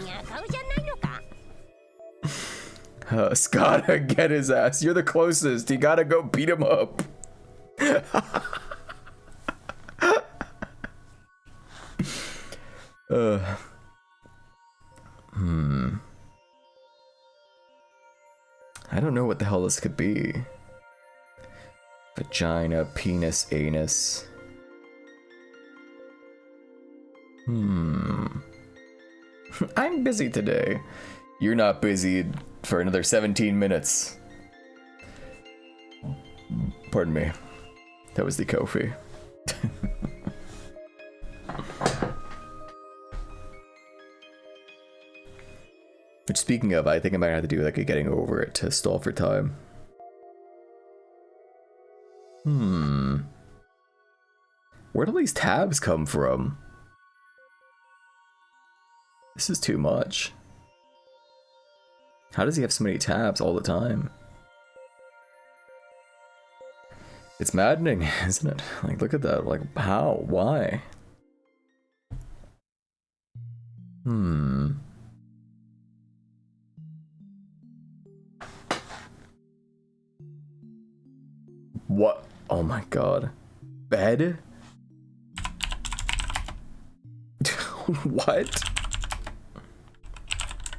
Scotta, get his ass. You're the closest. You gotta go beat him up. I don't know what the hell this could be. Vagina, penis, anus. I'm busy today. You're not busy for another 17 minutes. Pardon me. That was the Kofi. Which, speaking of, I think I might have to do like a getting over it to stall for time. Where do these tabs come from? This is too much. How does he have so many tabs all the time? It's maddening, isn't it? Like, look at that. Like, how? Why? What? Oh my god. Bed? What?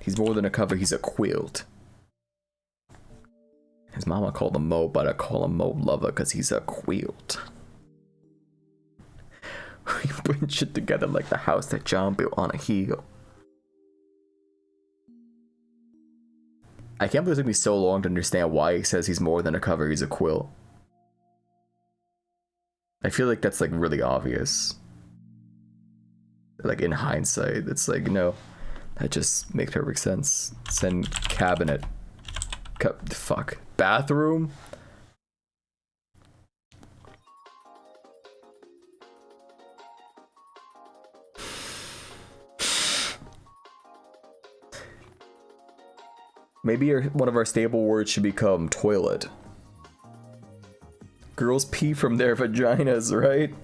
He's more than a cover, he's a quilt. His mama called him Mo, but I call him Mo Lover because he's a quilt. We put shit together like the house that John built on a hill. I can't believe it took me so long to understand why he says he's more than a cover, he's a quilt. I feel like that's like really obvious. Like in hindsight, it's like, no, that just makes perfect sense. Send cabinet. Fuck. Bathroom? Maybe one of our stable words should become toilet. Girls pee from their vaginas, right?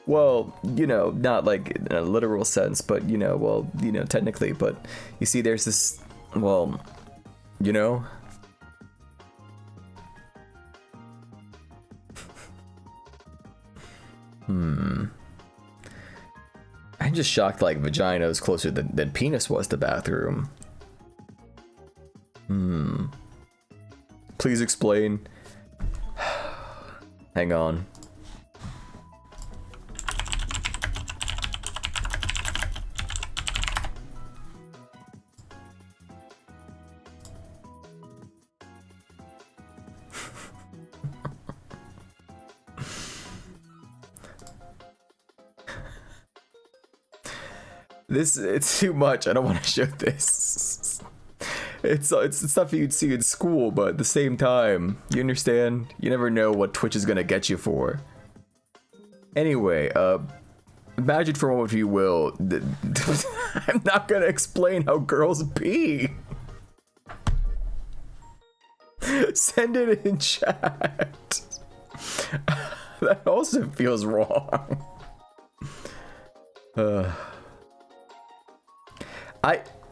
Well, you know, not like in a literal sense, but you know, well, you know, technically, but you see there's this, well, you know? I'm just shocked like vagina was closer than penis was to bathroom. Please explain. Hang on. It's too much. I don't want to show this. It's stuff you'd see in school, but at the same time, you understand? You never know what Twitch is gonna get you for. Anyway, imagine for a moment, if you will, I'm not gonna explain how girls pee. Send it in chat. That also feels wrong.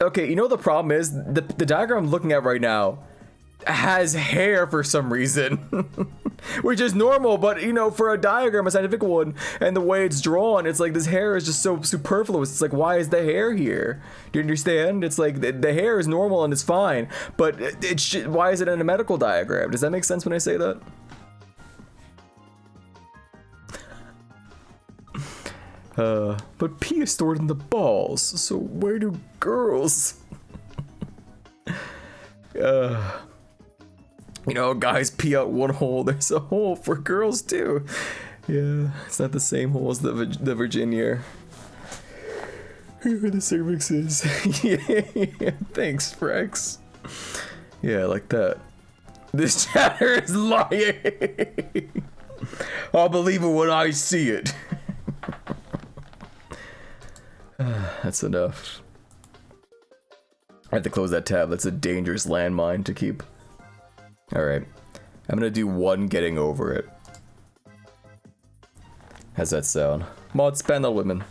Okay, you know what the problem is? The diagram I'm looking at right now has hair for some reason. Which is normal, but you know, for a diagram, a scientific one, and the way it's drawn, it's like this hair is just so superfluous. It's like, why is the hair here? Do you understand? It's like the hair is normal and it's fine, but why is it in a medical diagram? Does that make sense when I say that? But pee is stored in the balls, so where do girls? You know, guys pee out one hole, there's a hole for girls too. Yeah, it's not the same hole as the Virginia. Here the cervix is. Yeah, thanks, Frex. Yeah, like that. This chatter is lying. I'll believe it when I see it. That's enough. I have to close that tab. That's a dangerous landmine to keep. Alright. I'm gonna do one getting over it. How's that sound? Mod spam the women.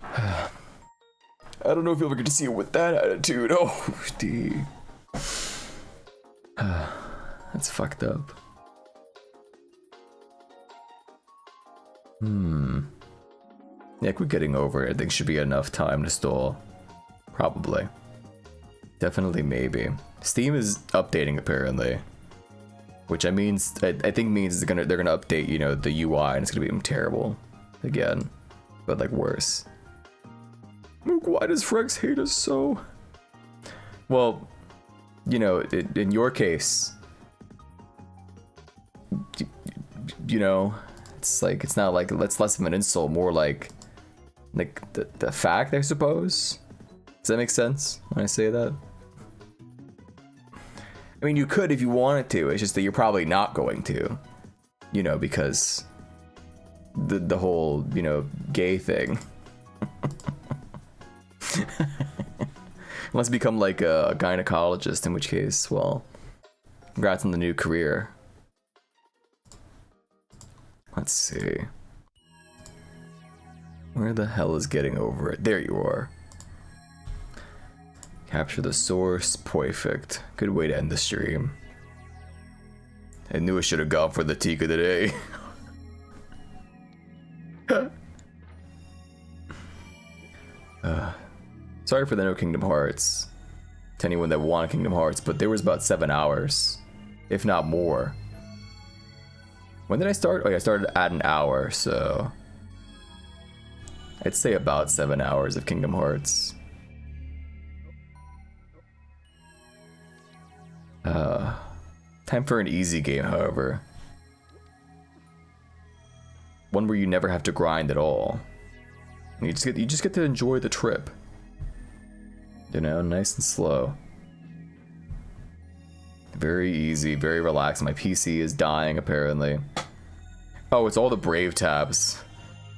I don't know if you'll ever get to see it with that attitude. Oh, D. That's fucked up. Yeah, quit getting over it. I think should be enough time to stall. Probably. Definitely, maybe. Steam is updating apparently, which I think means they're gonna update, you know, the UI, and it's gonna be terrible again, but like worse. Mook, why does Frex hate us so? Well, you know, in your case, you know, it's like, it's not like, it's less of an insult, more like the fact, I suppose. Does that make sense when I say that? I mean, you could if you wanted to, it's just that you're probably not going to, you know, because the whole, you know, gay thing. Unless you become like a gynecologist, in which case, well, congrats on the new career. Let's see. Where the hell is getting over it? There you are. Capture the source. Perfect. Good way to end the stream. I knew I should have gone for the Tika today. Sorry for the no Kingdom Hearts to anyone that wanted Kingdom Hearts, but there was about 7 hours, if not more. When did I start? Oh yeah, I started at an hour, so I'd say about 7 hours of Kingdom Hearts. Time for an easy game, however. One where you never have to grind at all. You just get to enjoy the trip. You know, nice and slow. Very easy, very relaxed. My PC is dying, apparently. Oh, it's all the Brave tabs.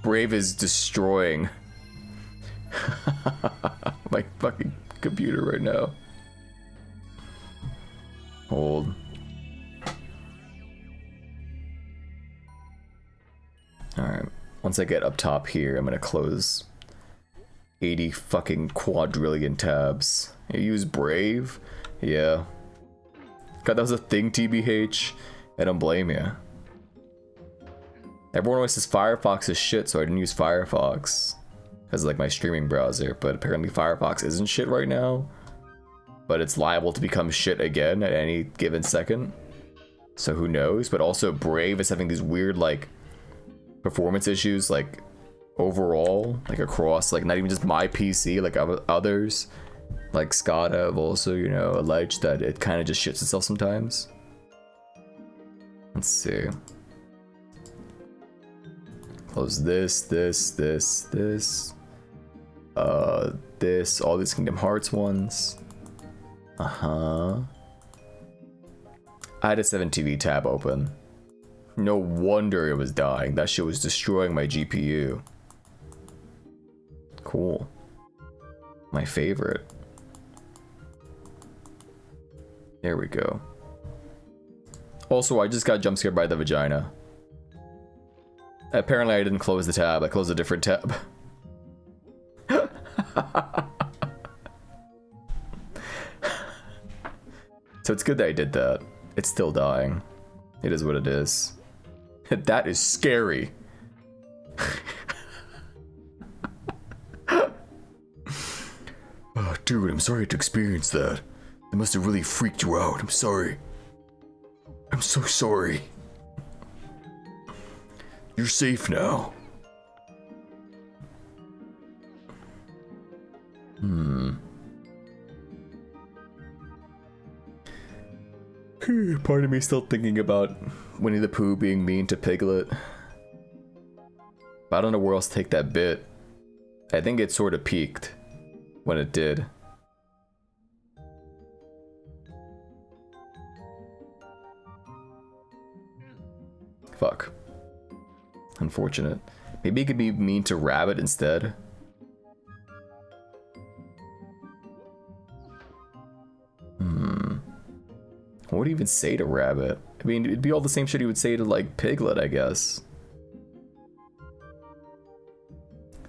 Brave is destroying my fucking computer right now. Hold. Alright, once I get up top here, I'm gonna close 80 fucking quadrillion tabs. You use Brave? Yeah. God, that was a thing, TBH. I don't blame you. Everyone always says Firefox is shit, so I didn't use Firefox as like my streaming browser, but apparently Firefox isn't shit right now. But it's liable to become shit again at any given second. So who knows? But also Brave is having these weird like performance issues, like overall, like across, like not even just my PC, like others. Like Scott have also, you know, alleged that it kind of just shits itself sometimes. Let's see. Close this, all these Kingdom Hearts ones. I had a 7TV tab open. No wonder it was dying. That shit was destroying my GPU. Cool. My favorite. There we go. Also, I just got jump scared by the vagina. Apparently I didn't close the tab. I closed a different tab. So it's good that I did that. It's still dying. It is what it is. That is scary. Oh, dude, I'm sorry to experience that. It must have really freaked you out. I'm sorry. I'm so sorry. You're safe now. Part of me still thinking about Winnie the Pooh being mean to Piglet. But I don't know where else to take that bit. I think it sort of peaked when it did. Fuck. Unfortunate. Maybe it could be mean to Rabbit instead. What would he even say to Rabbit? I mean, it'd be all the same shit he would say to, like, Piglet, I guess.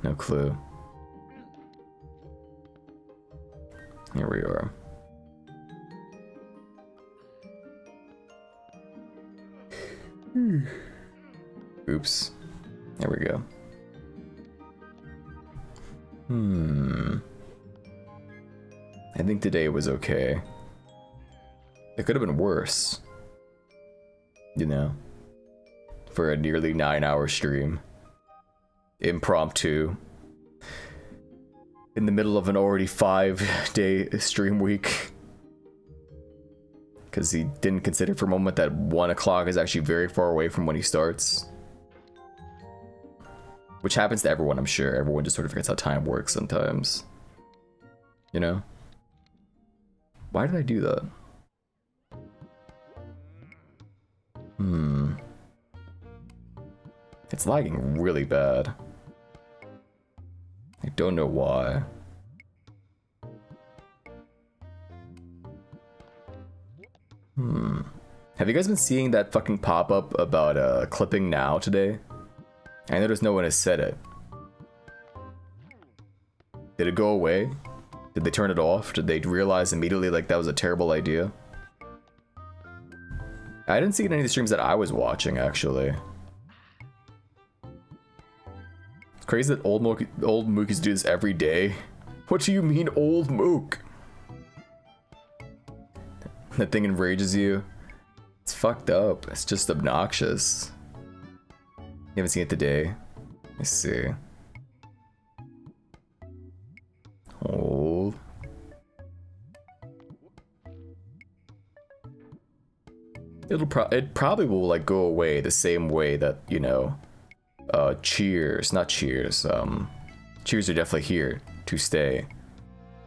No clue. Here we are. Oops. There we go. I think today was okay. It could have been worse. You know? For a nearly 9-hour stream. Impromptu. In the middle of an already 5-day stream week. Because he didn't consider for a moment that 1 o'clock is actually very far away from when he starts. Which happens to everyone, I'm sure. Everyone just sort of forgets how time works sometimes. You know? Why did I do that? It's lagging really bad. I don't know why. Have you guys been seeing that fucking pop-up about clipping now today? I noticed no one has said it. Did it go away? Did they turn it off? Did they realize immediately like that was a terrible idea? I didn't see it in any of the streams that I was watching, actually. It's crazy that old Mookies do this every day. What do you mean, old Mook? That thing enrages you. It's fucked up. It's just obnoxious. You haven't seen it today? Let's see. Hold. It probably will like go away the same way that, you know, Cheers, not Cheers, Cheers are definitely here to stay.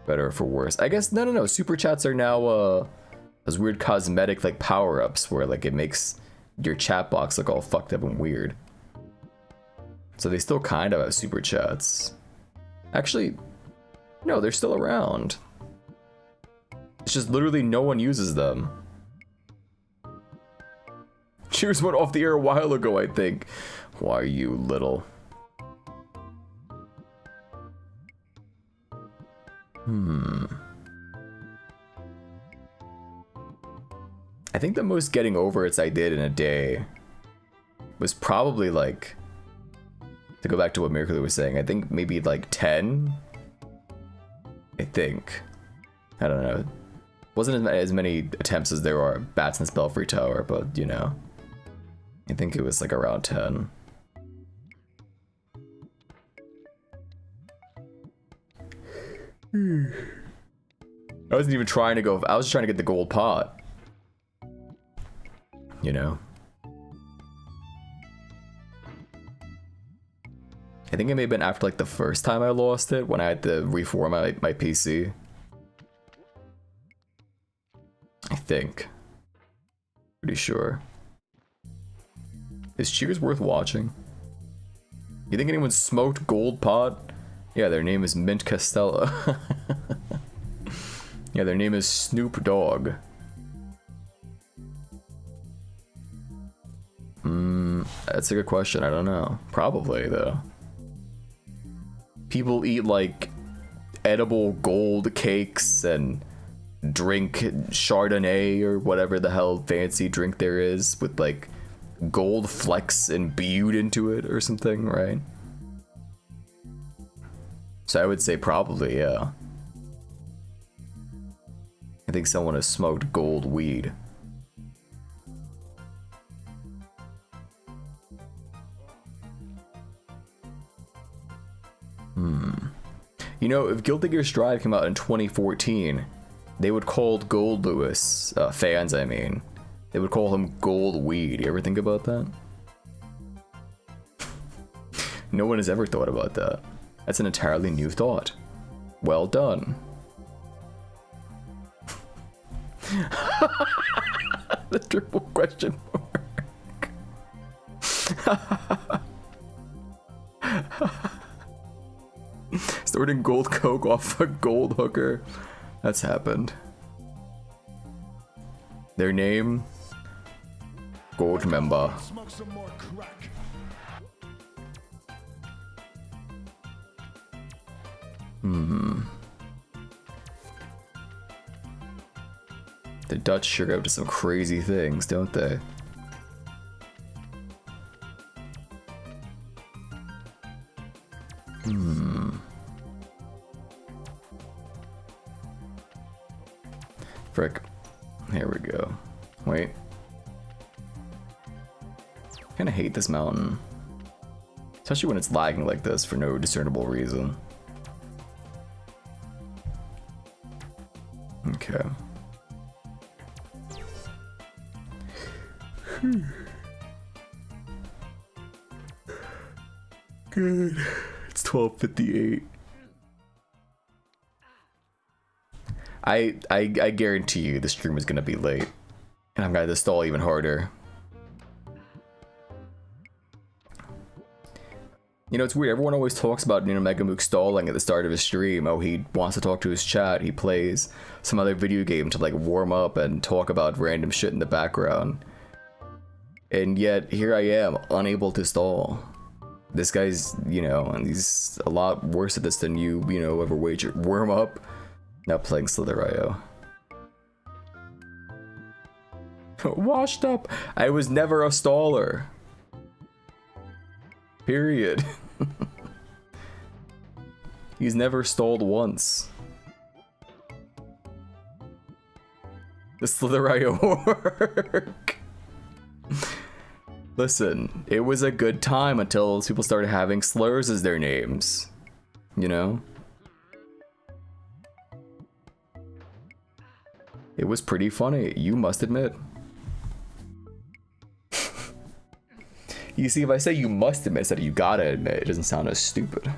Better or for worse. I guess, no, super chats are now, those weird cosmetic, like, power-ups where, like, it makes your chat box look all fucked up and weird. So they still kind of have super chats. Actually, no, they're still around. It's just literally no one uses them. Cheers went off the air a while ago, I think. Why are you little? I think the most getting over it's I did in a day was probably like, to go back to what Miracle was saying, I think maybe like 10. I think. I don't know. Wasn't as many attempts as there are bats in this Belfry Tower, but you know. I think it was like around 10. I wasn't even trying to go, I was just trying to get the gold pot. You know? I think it may have been after like the first time I lost it, when I had to reformat my PC. I think. Pretty sure. Is Cheers worth watching? You think anyone smoked gold pot? Yeah, their name is Mint Costello. Yeah, their name is Snoop Dogg. That's a good question. I don't know. Probably, though. People eat, like, edible gold cakes and drink Chardonnay or whatever the hell fancy drink there is with, like, gold flecks imbued into it or something, right? So I would say probably, yeah. I think someone has smoked gold weed. You know, if Guilty Gear Strive came out in 2014, they would call Gold Lewis, fans I mean, they would call him Gold Weed. You ever think about that? No one has ever thought about that. That's an entirely new thought. Well done. The triple question mark. Snorting gold coke off a gold hooker. That's happened. Their name? Gold member. The Dutch sure go up to some crazy things, don't they? Frick. Here we go. Wait. I kinda hate this mountain. Especially when it's lagging like this for no discernible reason. Okay. Good. It's 12:58. I guarantee you the stream is gonna be late. And I'm gonna have to stall even harder. You know, it's weird. Everyone always talks about, you know, Megamook stalling at the start of his stream. Oh, he wants to talk to his chat. He plays some other video game to, like, warm up and talk about random shit in the background. And yet, here I am, unable to stall. This guy's, you know, and he's a lot worse at this than you know, ever wagered. Warm up. Now playing Slither.io. Washed up. I was never a staller. Period. He's never stalled once. The Slither.io work. Listen, it was a good time until people started having slurs as their names. You know? It was pretty funny, you must admit. You see, if I say you must admit, instead of you gotta admit, it doesn't sound as stupid.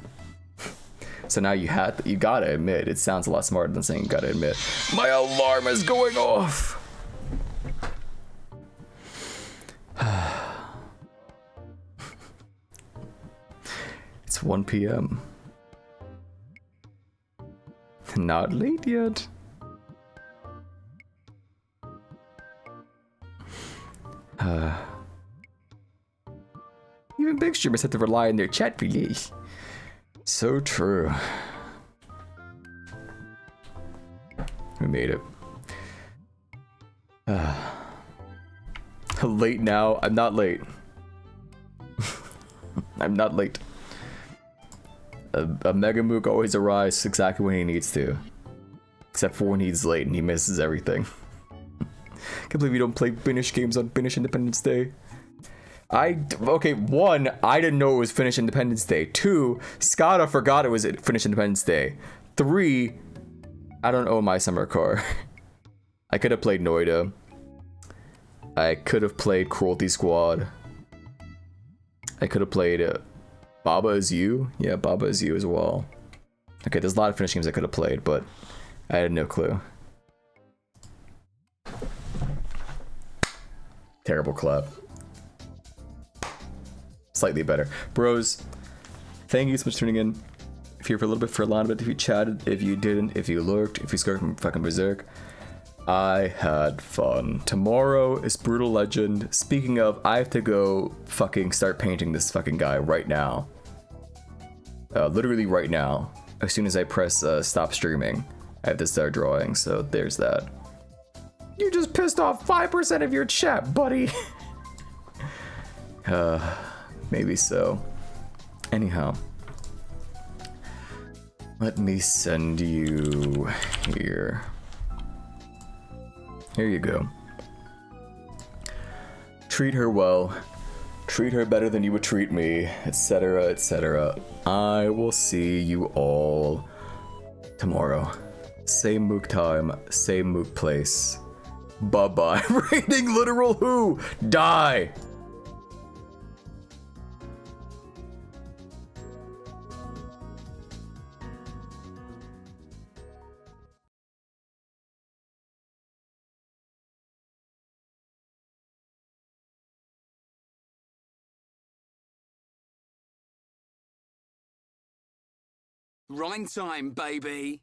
So now you gotta admit, it sounds a lot smarter than saying you gotta admit. My alarm is going off! It's 1 PM. Not late yet. Even big streamers have to rely on their chat release. So true. We made it. Late now? I'm not late. I'm not late. A Mega Mook always arrives exactly when he needs to. Except for when he's late and he misses everything. Can't believe you don't play Finnish games on Finnish Independence Day. Okay, 1, I didn't know it was Finnish Independence Day. 2, Skada forgot it was Finnish Independence Day. 3, I don't own my summer car. I could have played Noida. I could have played Cruelty Squad. I could have played Baba Is You. Yeah, Baba Is You as well. Okay, there's a lot of Finnish games I could have played, but I had no clue. Terrible clap. Slightly better. Bros, thank you so much for tuning in. If you're here for a little bit, for a lot of it, if you chatted, if you didn't, if you lurked, if you scared from fucking berserk, I had fun. Tomorrow is Brutal Legend. Speaking of, I have to go fucking start painting this fucking guy right now. Literally right now. As soon as I press stop streaming, I have to start drawing, so there's that. You just pissed off 5% of your chat, buddy. Maybe so. Anyhow. Let me send you here. Here you go. Treat her well. Treat her better than you would treat me, etc., etc. I will see you all tomorrow. Same Mook time, same Mook place. Bye-bye. Raining literal who? Die! Rhyme time, baby.